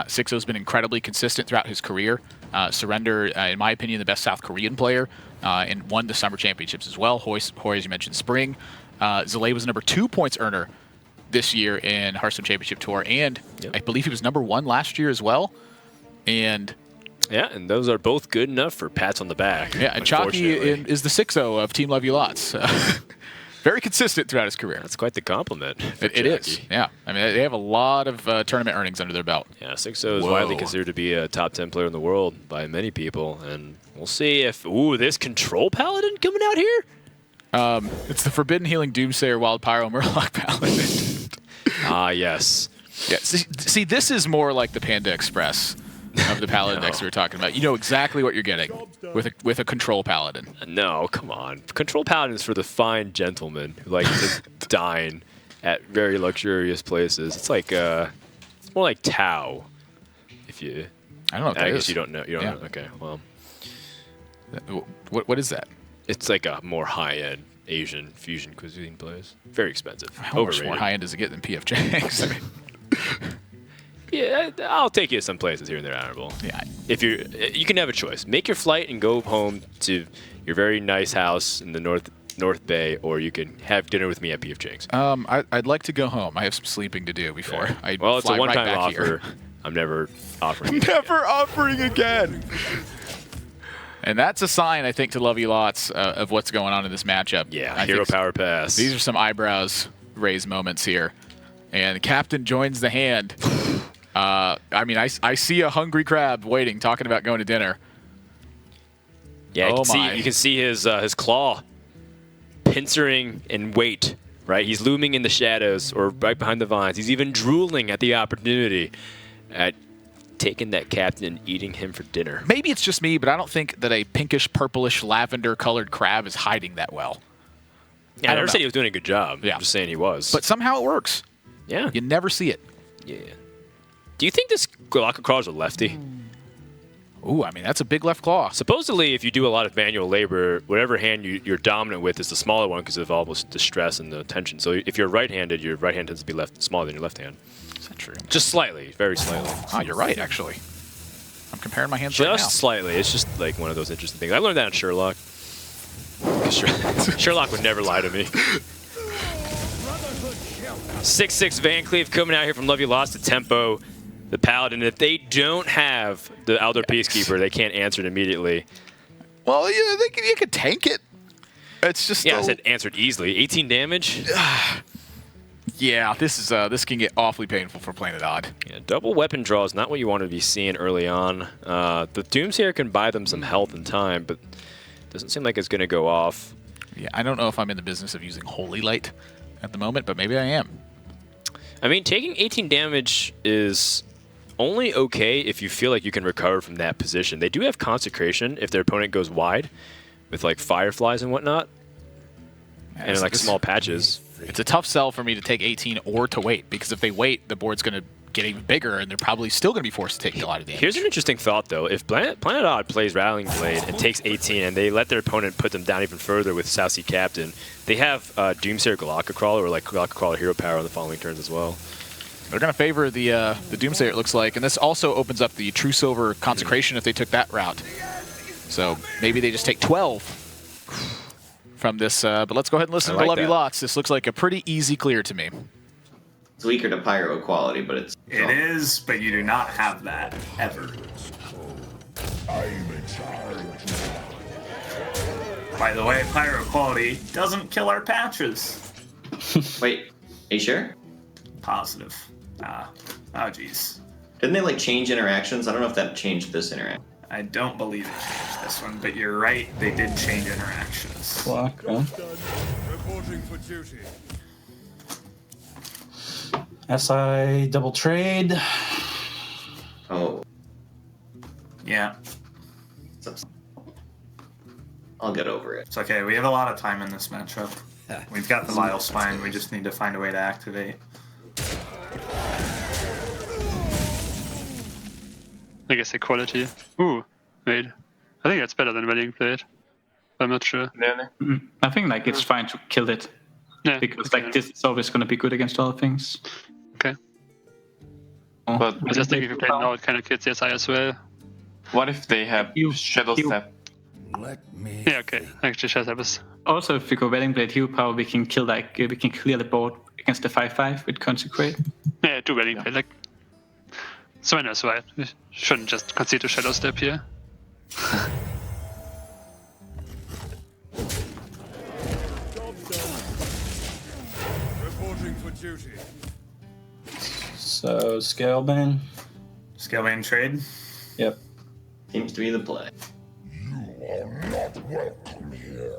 Speaker 2: Sixo's been incredibly consistent throughout his career. Surrender, in my opinion, the best South Korean player, and won the Summer Championships as well. Hoy, as you mentioned, Spring. Zalay was #2 points earner this year in Hearthstone Championship Tour, and I believe he was #1 last year as well. And
Speaker 1: yeah, and those are both good enough for pats on the back.
Speaker 2: Yeah, and Chalky is the 6-0 of Team Love You Lots. Very consistent throughout his career.
Speaker 1: That's quite the compliment.
Speaker 2: It is, yeah. I mean, they have a lot of tournament earnings under their belt.
Speaker 1: Yeah, 6-0 is widely considered to be a top 10 player in the world by many people, and we'll see if, this Control Paladin coming out here?
Speaker 2: It's the Forbidden Healing Doomsayer Wild Pyro Murloc Paladin.
Speaker 1: Yes.
Speaker 2: Yeah. See, this is more like the Panda Express of the Paladin decks we were talking about. You know exactly what you're getting with a Control Paladin.
Speaker 1: No, come on. Control Paladin is for the fine gentlemen who like to dine at very luxurious places. It's like it's more like Tau. If you,
Speaker 2: I don't know what that
Speaker 1: I guess
Speaker 2: is.
Speaker 1: you don't know. You don't know. Okay, well,
Speaker 2: what is that?
Speaker 1: It's like a more high-end Asian fusion cuisine place. Very expensive.
Speaker 2: How much more high-end does it get than PFJ's? I mean,
Speaker 1: yeah, I'll take you to some places here and there, Honorable.
Speaker 2: Yeah.
Speaker 1: If you can have a choice. Make your flight and go home to your very nice house in the North Bay, or you can have dinner with me at P.F. Chang's.
Speaker 2: I'd like to go home. I have some sleeping to do before I
Speaker 1: Well, it's
Speaker 2: fly
Speaker 1: a one-time
Speaker 2: right back
Speaker 1: offer.
Speaker 2: here.
Speaker 1: I'm never offering.
Speaker 2: Never offering again. And that's a sign, I think, to Love You Lots of what's going on in this matchup.
Speaker 1: Yeah, hero power pass.
Speaker 2: These are some eyebrows raised moments here. And Captain joins the hand. I mean, I see a hungry crab waiting, talking about going to dinner.
Speaker 1: Yeah, you can see his claw pincering in weight, right? He's looming in the shadows or right behind the vines. He's even drooling at the opportunity at taking that captain and eating him for dinner.
Speaker 2: Maybe it's just me, but I don't think that a pinkish, purplish, lavender-colored crab is hiding that well.
Speaker 1: Yeah, I never said he was doing a good job.
Speaker 2: Yeah.
Speaker 1: I'm just saying he was.
Speaker 2: But somehow it works.
Speaker 1: Yeah.
Speaker 2: You never see it.
Speaker 1: Yeah. Do you think this Galaka Craw is a lefty?
Speaker 2: Ooh, I mean, that's a big left claw.
Speaker 1: Supposedly, if you do a lot of manual labor, whatever hand you're dominant with is the smaller one because of all the stress and the tension. So if you're right-handed, your right hand tends to be smaller than your left hand.
Speaker 2: Is that true?
Speaker 1: Just slightly, very slightly.
Speaker 2: Oh, you're right, actually. I'm comparing my hands right now.
Speaker 1: Just slightly. It's just like one of those interesting things. I learned that in Sherlock. Sherlock would never lie to me. 6-6 Van Cleave coming out here from Love You Lost to Tempo. The Paladin, if they don't have the Elder Peacekeeper, they can't answer it immediately.
Speaker 2: Well, yeah, you can tank it. It's just
Speaker 1: I said answered easily. 18 damage.
Speaker 2: Yeah, this can get awfully painful for Planet Odd.
Speaker 1: Yeah, double weapon draw is not what you want to be seeing early on. The Doomsayer can buy them some health and time, but it doesn't seem like it's going to go off.
Speaker 2: Yeah, I don't know if I'm in the business of using Holy Light at the moment, but maybe I am.
Speaker 1: I mean, taking 18 damage is only okay if you feel like you can recover from that position. They do have Consecration if their opponent goes wide with like fireflies and whatnot, and like small patches.
Speaker 2: It's a tough sell for me to take 18 or to wait, because if they wait, the board's going to get even bigger, and they're probably still going to be forced to take a lot of damage.
Speaker 1: Here's an interesting thought, though. If Planet Odd plays Rattling Blade and takes 18, and they let their opponent put them down even further with South Sea Captain, they have Doomsayer Galaka Crawler or like Galaka Crawler Hero Power on the following turns as well.
Speaker 2: They're going to favor the Doomsayer, it looks like, and this also opens up the True Silver Consecration if they took that route. So maybe they just take 12 from this, but let's go ahead and listen to Love You Lots. This looks like a pretty easy clear to me.
Speaker 12: It's weaker to Pyro quality, but it
Speaker 3: is, but you do not have that ever. By the way, Pyro quality doesn't kill our patches.
Speaker 12: Wait, are you sure?
Speaker 3: Positive. Oh, jeez.
Speaker 12: Didn't they like change interactions? I don't know if that changed this interaction.
Speaker 3: I don't believe it changed this one, but you're right. They did change interactions.
Speaker 5: Clock, huh?
Speaker 6: Reporting for duty.
Speaker 5: SI double trade.
Speaker 12: Oh.
Speaker 3: Yeah.
Speaker 12: I'll get over it.
Speaker 3: It's okay. We have a lot of time in this matchup. We've got the Vile Spine. We just need to find a way to activate.
Speaker 8: I guess equality. Ooh, wait. I think that's better than Wedding Blade. I'm not sure.
Speaker 9: I think like it's fine to kill it.
Speaker 8: Yeah,
Speaker 9: because like this is always going to be good against other things.
Speaker 8: Okay.
Speaker 7: But
Speaker 8: I just think if you play now, it kind of kills the SI as well.
Speaker 7: What if they have Shadow Step?
Speaker 8: Yeah, okay. Actually, Shadow Step is...
Speaker 9: Also, if we go Wedding Blade Hero Power, we can kill we can clear the board against the 5/5 with Consecrate.
Speaker 8: Yeah, do Wedding Blade. Like, so I know, so I shouldn't just concede to Shadow Step here.
Speaker 6: Reporting for duty.
Speaker 5: So, Scalebane.
Speaker 3: Scalebane trade?
Speaker 5: Yep.
Speaker 12: Seems to be the play.
Speaker 6: You are not welcome here.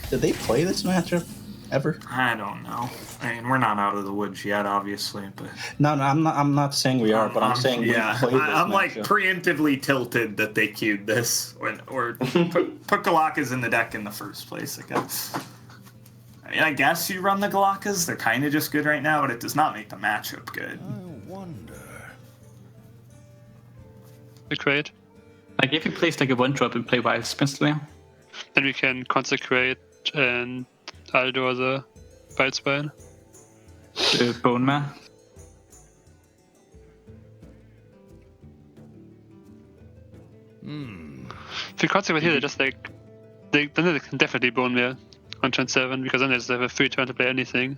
Speaker 5: Did they play this matchup ever?
Speaker 3: I don't know. I mean, we're not out of the woods yet, obviously, but
Speaker 5: No, I'm not saying we are, but I'm saying we played this
Speaker 3: I'm like
Speaker 5: matchup.
Speaker 3: preemptively tilted that they queued this or put Galakas in the deck in the first place. I mean, I guess you run the Galakas. They're kind of just good right now, but it does not make the matchup good.
Speaker 14: I wonder.
Speaker 8: Consecrate.
Speaker 9: Like if you place like a 1-drop and play Wild Spinster,
Speaker 8: then we can Consecrate and Aldor the Wild Spine.
Speaker 9: the Bone Man.
Speaker 8: If you Consecrate here, they're just like... then they can definitely Bone Mare on turn 7, because then they just have a free turn to play anything.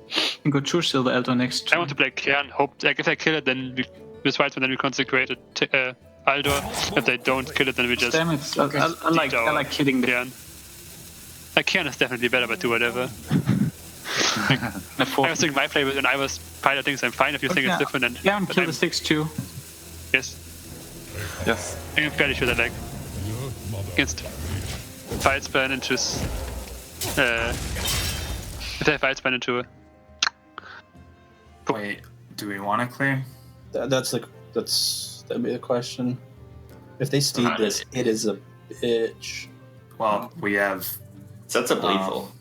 Speaker 9: You can go True Silver Elder next.
Speaker 8: I want to play Cairn, hope... Like, if they kill it, then we... With Wild Spine, then we Consecrate it, Aldor. If they don't kill it, then we just...
Speaker 9: Damn it, I like killing the...
Speaker 8: Cairn. Like, Cairn is definitely better, but do whatever. I was thinking my flavor when I was piloting, so I'm fine if you think it's different. And
Speaker 9: yeah, kill the 6-2.
Speaker 8: Yes.
Speaker 7: Yes.
Speaker 8: I'm fairly sure that like against fight span into if they fight span into
Speaker 3: Wait, do we want to clear?
Speaker 5: That'd be the question. If they steed this, it is a bitch.
Speaker 3: Well, we have
Speaker 12: sets up lethal.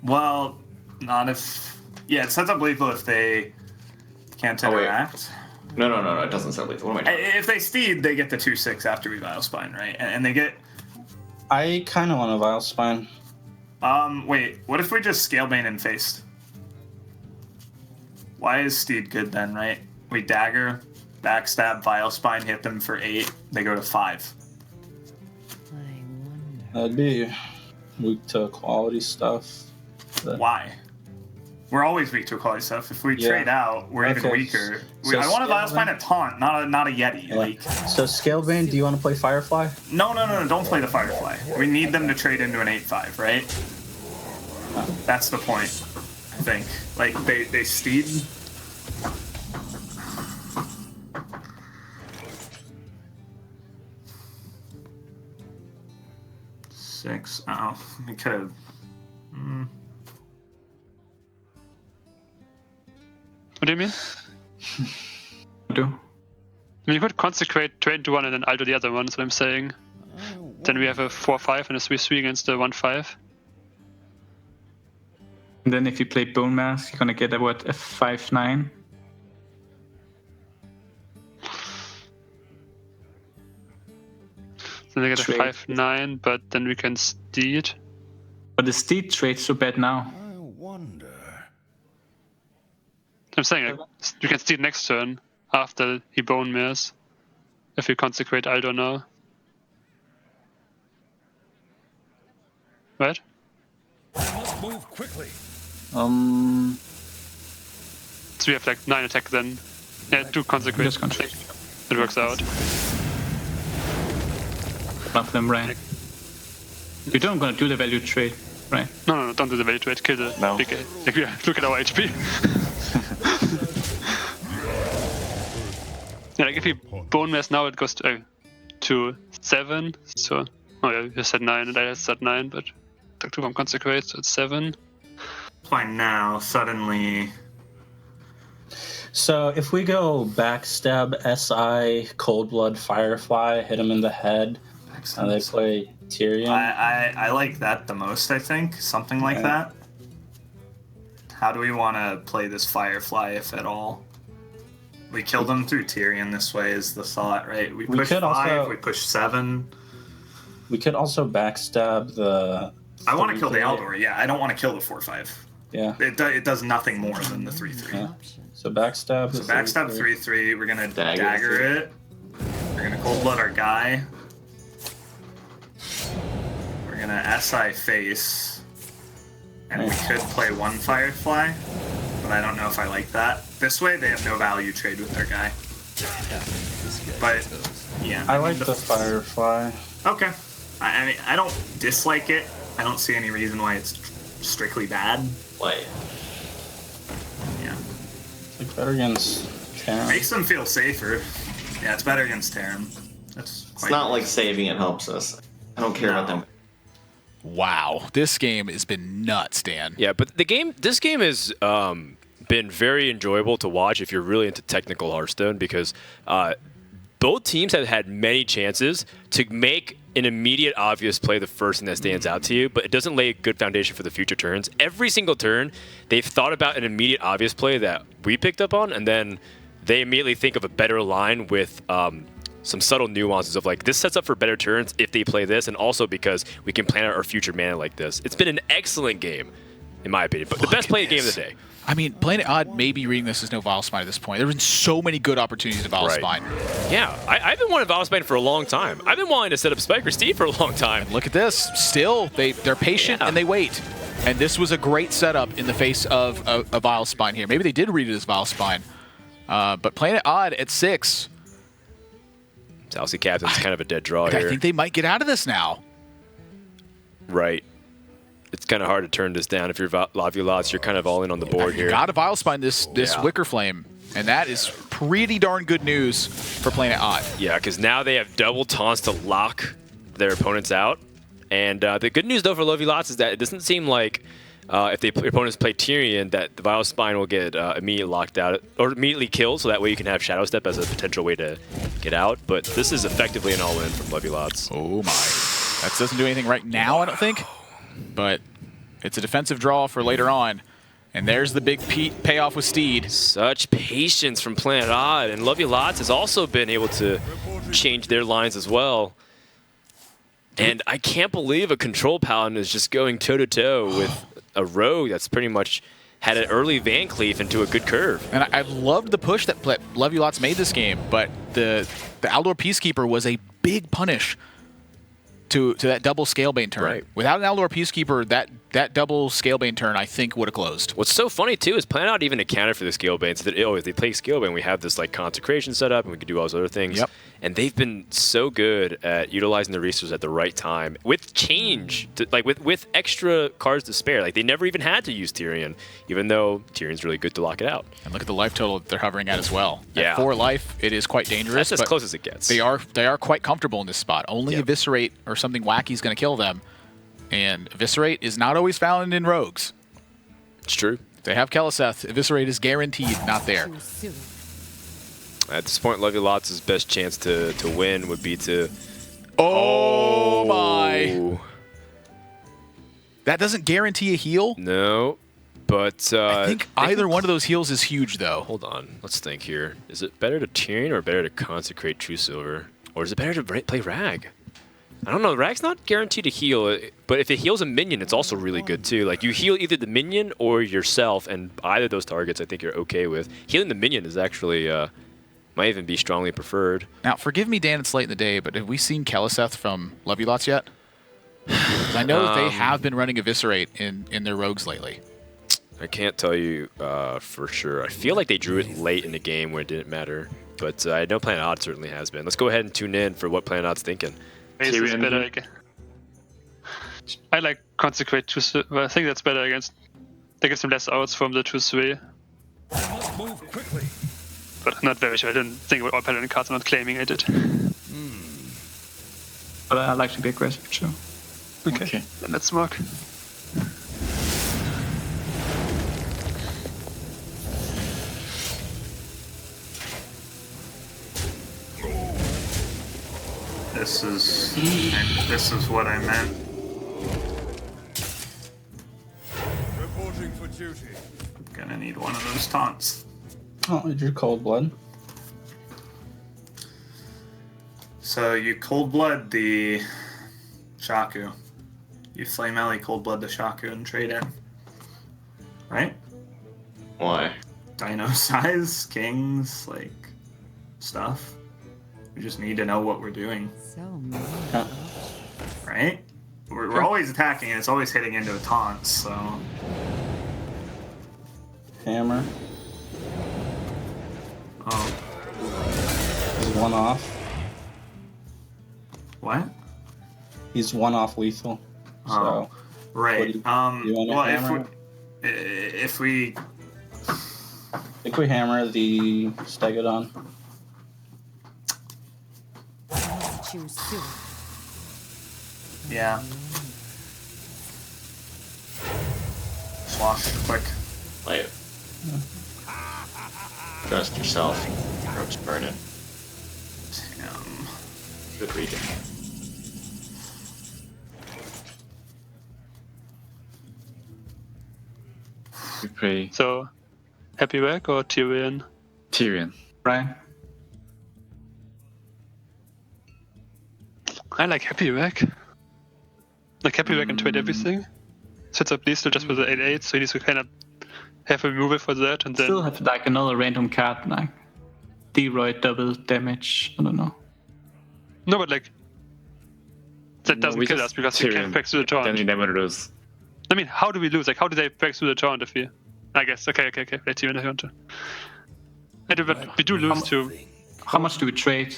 Speaker 3: Well, not if. Yeah, it sets up lethal if they can't interact.
Speaker 12: No, it doesn't set lethal. What am I doing?
Speaker 3: If they steed, they get the 2/6 after we Vile Spine, right? And they get.
Speaker 5: I kind of want a Vile Spine.
Speaker 3: Wait, what if we just Scalebane and Faced? Why is Steed good then, right? We Dagger, Backstab, Vile Spine, hit them for 8, they go to 5.
Speaker 5: That'd be weak to quality stuff.
Speaker 3: Why? We're always weak to quality stuff. If we trade out, we're even weaker.
Speaker 5: So
Speaker 3: I want a Vile Spine, a Taunt, not a Yeti.
Speaker 5: Yeah.
Speaker 3: Like.
Speaker 5: So Scalebane, do you want to play Firefly?
Speaker 3: No, don't play the Firefly. We need them to trade into an 8/5, right? That's the point, I think. Like, they steed. Six. Oh, we could have.
Speaker 8: What do you mean? I mean, you could consecrate, trade into one, and then Aldo the other one. That's what I'm saying. Then we have a 4/5 and a 3/3 against the 1/5.
Speaker 9: And then if you play Bone Mask, you're gonna get a 5/9.
Speaker 8: Then they get
Speaker 9: Trade.
Speaker 8: a 5/9, but then we can steed.
Speaker 9: But the steed trade's so bad now.
Speaker 8: I'm saying like, you can steed next turn after he bone mirrors if you consecrate Aldo now. Right?
Speaker 6: Must move quickly.
Speaker 8: So we have like 9 attack then. Yeah, 2 consecrate.
Speaker 9: Just consecrate.
Speaker 8: It works out.
Speaker 9: One of them ran. You don't gonna do the value trade, right?
Speaker 8: No, don't do the value trade. Kill the big. Like, yeah, look at our HP. Yeah, like if you bone mass now, it goes to 7. So, oh yeah, you said 9, and I said 9, but took 2 from consecrate, so it's 7.
Speaker 3: Fine now, suddenly.
Speaker 5: So if we go Backstab, SI, Cold Blood, Firefly, hit him in the head, and they play Tyrion.
Speaker 3: I like that the most, I think. Something like that. How do we want to play this Firefly, if at all? We kill them through Tyrion this way is the thought, right? We push 5, we push 7.
Speaker 5: We could also Backstab the...
Speaker 3: I want to kill the Eldor, yeah. I don't want to kill the 4/5.
Speaker 5: Yeah.
Speaker 3: It does nothing more than the 3/3.
Speaker 5: Yeah. So Backstab.
Speaker 3: So Backstab 3/3. We're gonna dagger it. We're gonna Cold Blood our guy. We're gonna SI face, and we could play 1 Firefly, but I don't know if I like that. This way they have no value trade with their guy. But yeah,
Speaker 5: I like the Firefly.
Speaker 3: Okay. I mean, I don't dislike it. I don't see any reason why it's strictly bad.
Speaker 12: Why?
Speaker 3: Yeah.
Speaker 5: It's like better against Terran.
Speaker 3: Makes them feel safer. Yeah, it's better against Terran. That's quite
Speaker 12: It's not like saving it helps us. I don't care about them.
Speaker 2: Wow, this game has been nuts, Dan.
Speaker 1: Yeah, but this game has been very enjoyable to watch if you're really into technical Hearthstone, because both teams have had many chances to make an immediate obvious play the first thing that stands out to you, but it doesn't lay a good foundation for the future turns. Every single turn, they've thought about an immediate obvious play that we picked up on, and then they immediately think of a better line with some subtle nuances of like, this sets up for better turns if they play this, and also because we can plan out our future mana like this. It's been an excellent game, in my opinion, but the best played game of the day.
Speaker 2: I mean, Planet Odd may be reading this as no Vile Spine at this point. There have been so many good opportunities to Vile Spine.
Speaker 1: Yeah, I've been wanting Vile Spine for a long time. I've been wanting to set up Spiker Steve for a long time.
Speaker 2: And look at this. Still, they're patient and they wait. And this was a great setup in the face of a Vile Spine here. Maybe they did read it as Vile Spine. But Planet Odd at 6.
Speaker 1: Salsi Captain's kind of a dead draw here.
Speaker 2: I think they might get out of this now.
Speaker 1: Right. It's kind of hard to turn this down. If you're Laviolats, you're kind of all in on the board here.
Speaker 2: You got to Vile Spine this Wicker Flame, and that is pretty darn good news for Planet Odd.
Speaker 1: Yeah, because now they have double taunts to lock their opponents out. And the good news, though, for Lovey Lots is that it doesn't seem like if your opponents play Tyrion, that the Vile Spine will get immediately locked out or immediately killed, so that way you can have Shadow Step as a potential way to get out. But this is effectively an all-in from Lovey Lots.
Speaker 2: Oh my. That doesn't do anything right now, I don't think. But it's a defensive draw for later on. And there's the big payoff with Steed.
Speaker 1: Such patience from Planet Odd. And Lovey Lots has also been able to change their lines as well. And I can't believe a Control Paladin is just going toe-to-toe with a Rogue that's pretty much had an early Van Cleef into a good curve.
Speaker 2: And I loved the push that Lovey Lots made this game, but the Aldor Peacekeeper was a big punish to that double Scalebane turn.
Speaker 1: Right.
Speaker 2: Without an Aldor Peacekeeper, that double Scalebane turn, I think, would have closed.
Speaker 1: What's so funny, too, is Planet Odd even accounted for the Scalebane. So that, if they play Scalebane, we have this like consecration set up, and we can do all those other things.
Speaker 2: Yep.
Speaker 1: And they've been so good at utilizing the resources at the right time with change, with extra cards to spare. Like, they never even had to use Tyrion, even though Tyrion's really good to lock it out.
Speaker 2: And look at the life total that they're hovering at as well.
Speaker 1: Yeah.
Speaker 2: At 4 life, it is quite dangerous.
Speaker 1: That's as close as it gets.
Speaker 2: They are quite comfortable in this spot. Only Eviscerate or something wacky is going to kill them. And Eviscerate is not always found in Rogues.
Speaker 1: It's true.
Speaker 2: If they have Keleseth, Eviscerate is guaranteed not there.
Speaker 1: At this point, Lovey Lots' best chance to win would be to...
Speaker 2: Oh my! That doesn't guarantee a heal?
Speaker 1: No, but...
Speaker 2: I think either one of those heals is huge, though.
Speaker 1: Hold on. Let's think here. Is it better to Tyrion or better to consecrate True Silver? Or is it better to play Rag? I don't know. Rag's not guaranteed to heal, but if it heals a minion, it's also really good, too. Like, you heal either the minion or yourself, and either of those targets I think you're okay with. Healing the minion is actually... might even be strongly preferred.
Speaker 2: Now, forgive me, Dan, it's late in the day, but have we seen Keleseth from Lovey Lots yet? 'Cause I know that they have been running Eviscerate in their Rogues lately.
Speaker 1: I can't tell you for sure. I feel like they drew it late in the game where it didn't matter, but I know Planet Odd certainly has been. Let's go ahead and tune in for what Planet Odd's thinking.
Speaker 8: Is better again. I like Consecrate True Silver. I think that's better against... They get some less outs from the True Silver.
Speaker 6: Move quickly.
Speaker 8: But I'm not very sure. I didn't think about all Paladin cards. I'm not claiming I did.
Speaker 9: But I like to be aggressive too.
Speaker 8: Okay. Then let's mark.
Speaker 3: This is what I meant.
Speaker 6: Reporting for duty.
Speaker 3: I'm gonna need one of those taunts.
Speaker 5: Oh, I drew Cold Blood.
Speaker 3: So you Cold Blood the Shaku. You Flame Alley Cold Blood the Shaku and trade in. Right?
Speaker 12: Why?
Speaker 3: Dino size, kings, like stuff. We just need to know what we're doing.
Speaker 10: So
Speaker 3: right? We're always attacking and it's always hitting into a taunt, so.
Speaker 5: Hammer.
Speaker 3: Oh.
Speaker 5: He's one off.
Speaker 3: What?
Speaker 5: He's one off lethal.
Speaker 3: Oh.
Speaker 5: So,
Speaker 3: right.
Speaker 5: you want to hammer?
Speaker 3: If we
Speaker 5: I think we hammer the Stegodon.
Speaker 10: choose soon.
Speaker 3: Yeah. Slosh, quick.
Speaker 12: Play it. Trust yourself. Rogue's burning.
Speaker 3: Damn.
Speaker 12: Good reading.
Speaker 7: We play
Speaker 8: So, Happy Rack or Tyrion?
Speaker 7: Tyrion.
Speaker 9: Right.
Speaker 8: I like Happy Rack. Like Happy Rack and trade everything. Sets up Liesel just with the 8/8, so he needs to kind of have a removal for that, and then
Speaker 9: Still have like another random card like D-Roid double damage. I don't know.
Speaker 8: no, but like that doesn't
Speaker 7: we
Speaker 8: kill
Speaker 7: just
Speaker 8: us because we can't break through the taunt.
Speaker 7: Then we never lose.
Speaker 8: I mean, how do we lose? Like, how do they break through the taunt if we? I guess. Okay. Play Tyrion if you want to. But we do lose too.
Speaker 9: How much do we trade?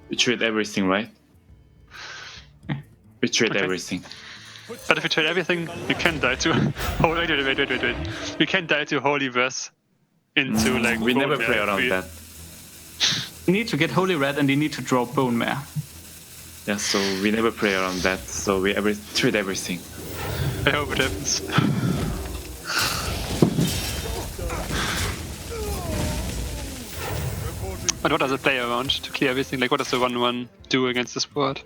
Speaker 7: We trade everything, right? We trade
Speaker 8: Okay.
Speaker 7: everything.
Speaker 8: But if we trade everything, we can die to. Oh wait. We can die to Holy Verse. into like.
Speaker 7: We never
Speaker 8: bone
Speaker 7: play
Speaker 8: mare.
Speaker 7: around that.
Speaker 9: You need to get Holy Red and you need to draw Bone Mare.
Speaker 7: Yeah, so we never play around that. So we treat everything.
Speaker 8: I hope it happens. But what does a player want to clear everything? Like, what does the 1/1 do against this board?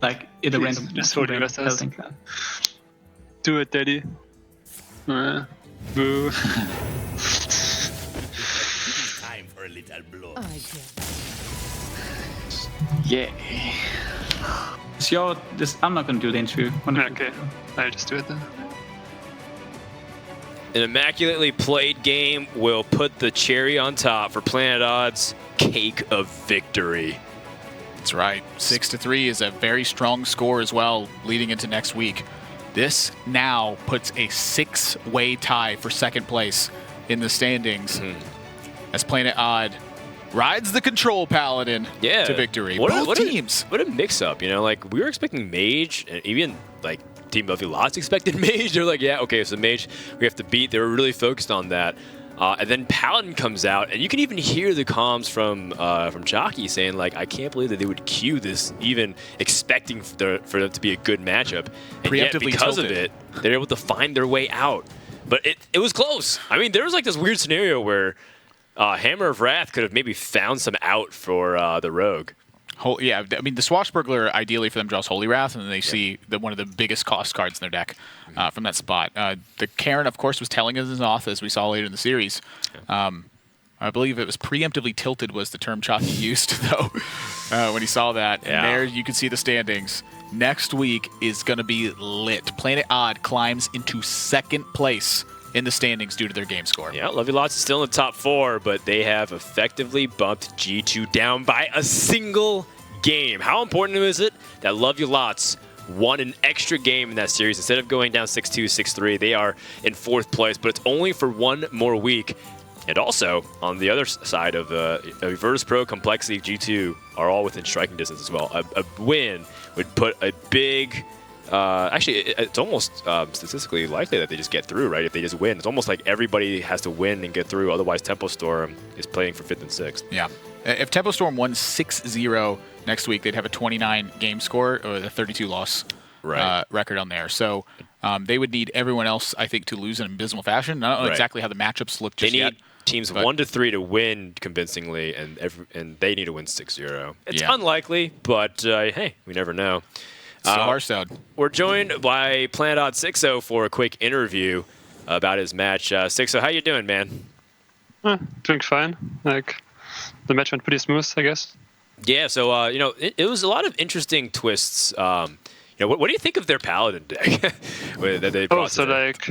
Speaker 9: Like, in a
Speaker 8: Please,
Speaker 9: random
Speaker 8: just hold your rest. Do it, daddy. Boo.
Speaker 11: Time for a little blow.
Speaker 7: Yeah.
Speaker 9: So I'm not gonna do the interview.
Speaker 8: Okay, I'll just do it then.
Speaker 1: An immaculately played game will put the cherry on top for Planet Odd's cake of victory.
Speaker 2: That's right. 6-3 is a very strong score as well, leading into next week. This now puts a 6-way tie for second place in the standings as Planet Odd rides the Control Paladin to victory. Both teams.
Speaker 1: What a mix-up, you know? Like, we were expecting Mage, and even, like, Team Buffy Lots expected Mage. They're like, yeah, okay, so Mage we have to beat. They were really focused on that. And then Paladin comes out, and you can even hear the comms from Jockey saying, like, I can't believe that they would queue this, even expecting for them to be a good matchup. And yet, because of it, they're able to find their way out. But it was close. I mean, there was, like, this weird scenario where Hammer of Wrath could have maybe found some out for the Rogue.
Speaker 2: Yeah, I mean, the Swashbuckler, ideally for them, draws Holy Wrath, and then they see one of the biggest cost cards in their deck from that spot. The Karen, of course, was telling us off, as we saw later in the series. I believe it was preemptively tilted was the term Chalky used, though, when he saw that. And there you can see the standings. Next week is going to be lit. Planet Odd climbs into second place in the standings due to their game score.
Speaker 1: Yeah, Love You Lots is still in the top 4, but they have effectively bumped G2 down by a single game. How important is it that Love You Lots won an extra game in that series? Instead of going down 6-2, 6-3, they are in 4th place, but it's only for one more week. And also, on the other side of Virtus Pro, Complexity, G2 are all within striking distance as well. A win would put a big... actually, it's almost statistically likely that they just get through, right? If they just win. It's almost like everybody has to win and get through. Otherwise, Tempo Storm is playing for 5th and 6th.
Speaker 2: Yeah. If Tempo Storm won 6-0 next week, they'd have a 29 game score or a 32 loss record on there. So they would need everyone else, I think, to lose in abysmal fashion. I don't know exactly how the matchups look just yet.
Speaker 1: They need teams 1-3 to win convincingly, and they need to win 6-0. It's unlikely, but hey, we never know.
Speaker 2: Hearthstone.
Speaker 1: We're joined by Planet Odd 6-0 for a quick interview about his match. 6-0, how you doing, man?
Speaker 8: Doing fine. Like, the match went pretty smooth, I guess.
Speaker 1: Yeah, so you know, it was a lot of interesting twists. You know, what do you think of their Paladin deck that they brought?
Speaker 8: So like,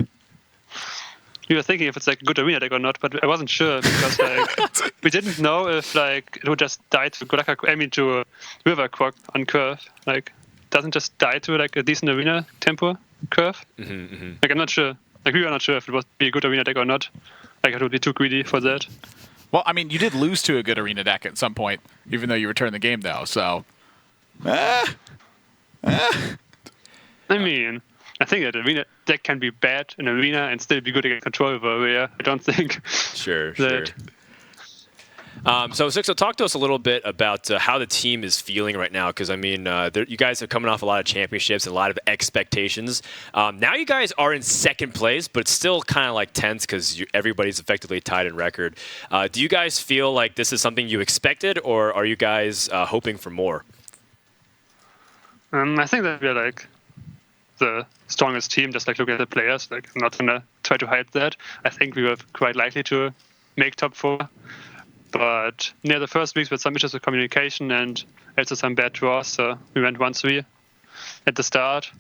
Speaker 8: we were thinking if it's like a good arena deck or not, but I wasn't sure because like we didn't know if like it would just die to to River Quack on curve. Like, doesn't just die to like a decent arena tempo curve. Like, I'm not sure. Like, we were not sure if it would be a good arena deck or not. Like, it would be too greedy for that.
Speaker 2: Well, I mean, you did lose to a good arena deck at some point, even though you returned the game, though. So,
Speaker 8: I mean, I think that arena deck can be bad in arena and still be good against control warrior. I don't think.
Speaker 1: Sure. So, Sixo, talk to us a little bit about how the team is feeling right now, because, I mean, you guys are coming off a lot of championships and a lot of expectations. Now you guys are in second place, but it's still kind of like tense because everybody's effectively tied in record. Do you guys feel like this is something you expected, or are you guys hoping for more?
Speaker 8: I think that we're like the strongest team, just like looking at the players. Like, I'm not going to try to hide that. I think we were quite likely to make top 4. But near the first weeks with some issues with communication and also some bad draws, so we went 1-3 at the start.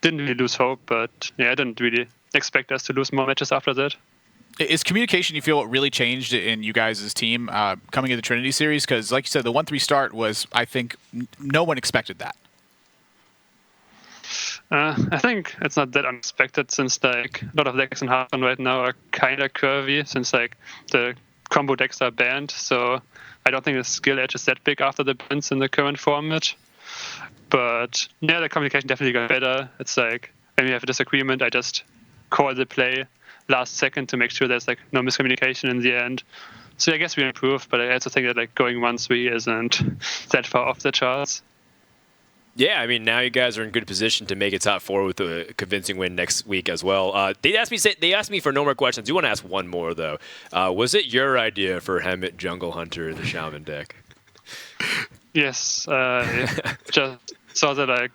Speaker 8: Didn't really lose hope, but yeah, I didn't really expect us to lose more matches after that.
Speaker 2: Is communication, you feel, really changed in you guys' team coming into the Trinity Series? Because, like you said, the 1-3 start was, I think, no one expected that.
Speaker 8: I think it's not that unexpected since like a lot of decks in Hearthstone right now are kind of curvy since like the combo decks are banned, so I don't think the skill edge is that big after the bans in the current format. But yeah, the communication definitely got better. It's like when we have a disagreement, I just call the play last second to make sure there's like no miscommunication in the end. So I guess we improved, but I also think that like going 1-3 isn't that far off the charts.
Speaker 1: Yeah, I mean, now you guys are in good position to make it top 4 with a convincing win next week as well. They asked me for no more questions. I do want to ask one more, though. Was it your idea for Hemet Jungle Hunter in the Shaman deck?
Speaker 8: Yes, just saw that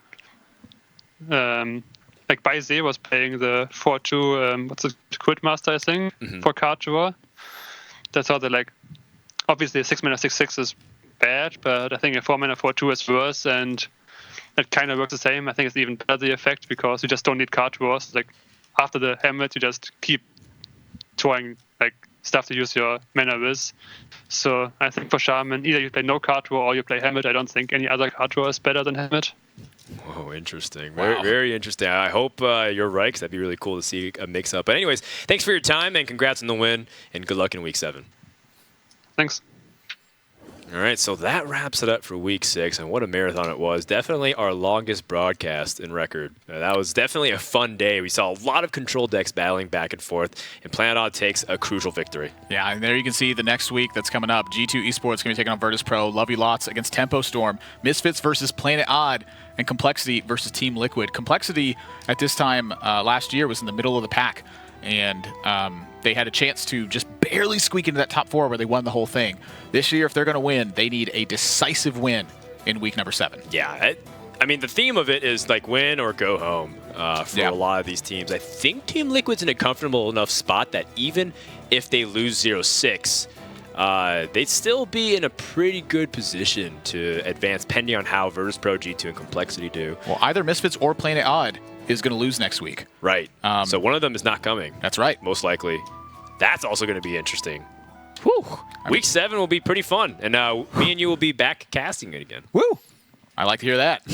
Speaker 8: like Baize was playing the 4-2, what's it, Crit Master, I think, for card draw. That's how like, obviously a 6-mana 6/6 is bad, but I think a 4-mana 4-2 is worse, and it kind of works the same. I think it's even better, the effect, because you just don't need card draws. Like, after the Hamlet, you just keep drawing like stuff to use your mana with. So I think for Shaman, either you play no card draw or you play Hamlet. I don't think any other card draw is better than Hamlet.
Speaker 1: Whoa, interesting. Very, very interesting. I hope you're right, because that'd be really cool to see a mix-up. But anyways, thanks for your time, and congrats on the win, and good luck in Week 7.
Speaker 8: Thanks.
Speaker 1: All right, so that wraps it up for Week 6, and what a marathon it was. Definitely our longest broadcast in record. That was definitely a fun day. We saw a lot of control decks battling back and forth, and Planet Odd takes a crucial victory.
Speaker 2: Yeah, and there you can see the next week that's coming up. G2 Esports going to be taking on Virtus Pro, Love You Lots against Tempo Storm, Misfits versus Planet Odd, and Complexity versus Team Liquid. Complexity at this time last year was in the middle of the pack, and they had a chance to just barely squeak into that top 4 where they won the whole thing. This year, if they're going to win, they need a decisive win in week number 7.
Speaker 1: Yeah, I mean, the theme of it is like win or go home for a lot of these teams. I think Team Liquid's in a comfortable enough spot that even if they lose 0-6, they'd still be in a pretty good position to advance, depending on how Virtus Pro, G2, and Complexity do.
Speaker 2: Well, either Misfits or Planet Odd is going to lose next week.
Speaker 1: Right. So one of them is not coming.
Speaker 2: That's right.
Speaker 1: Most likely. That's also going to be interesting. Whew. Week 7 will be pretty fun, and me and you will be back casting it again.
Speaker 2: Woo! I like to hear that.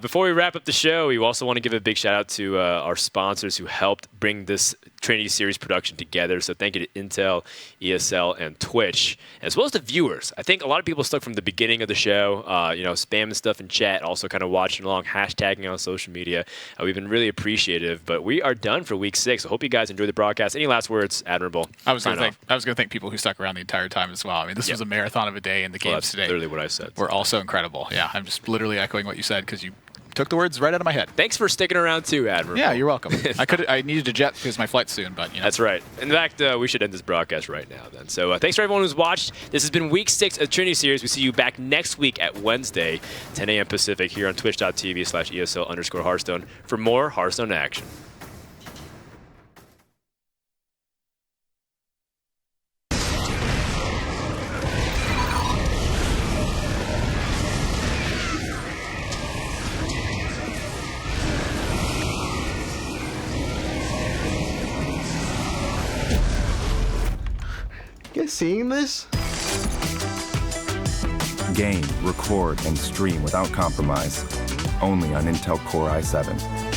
Speaker 1: Before we wrap up the show, we also want to give a big shout out to our sponsors who helped bring this Trinity Series production together. So thank you to Intel, ESL, and Twitch, as well as the viewers. I think a lot of people stuck from the beginning of the show, spamming stuff in chat, also kind of watching along, hashtagging on social media. We've been really appreciative, but we are done for Week 6. I hope you guys enjoyed the broadcast. Any last words, Admirable?
Speaker 2: I was going to thank people who stuck around the entire time as well. I mean, this was a marathon of a day, and the games today
Speaker 1: literally what I said.
Speaker 2: Were also incredible. Yeah, I'm just literally echoing what you said, because you took the words right out of my head.
Speaker 1: Thanks for sticking around too, Admiral.
Speaker 2: Yeah, you're welcome. I needed to jet because my flight's soon, but
Speaker 1: That's right. In fact, we should end this broadcast right now then. So thanks for everyone who's watched. This has been Week 6 of Trinity Series. We see you back next week at Wednesday, 10 a.m. Pacific, here on twitch.tv/ESL_Hearthstone for more Hearthstone action.
Speaker 15: You guys seeing this?
Speaker 13: Game, record, and stream without compromise. Only on Intel Core i7.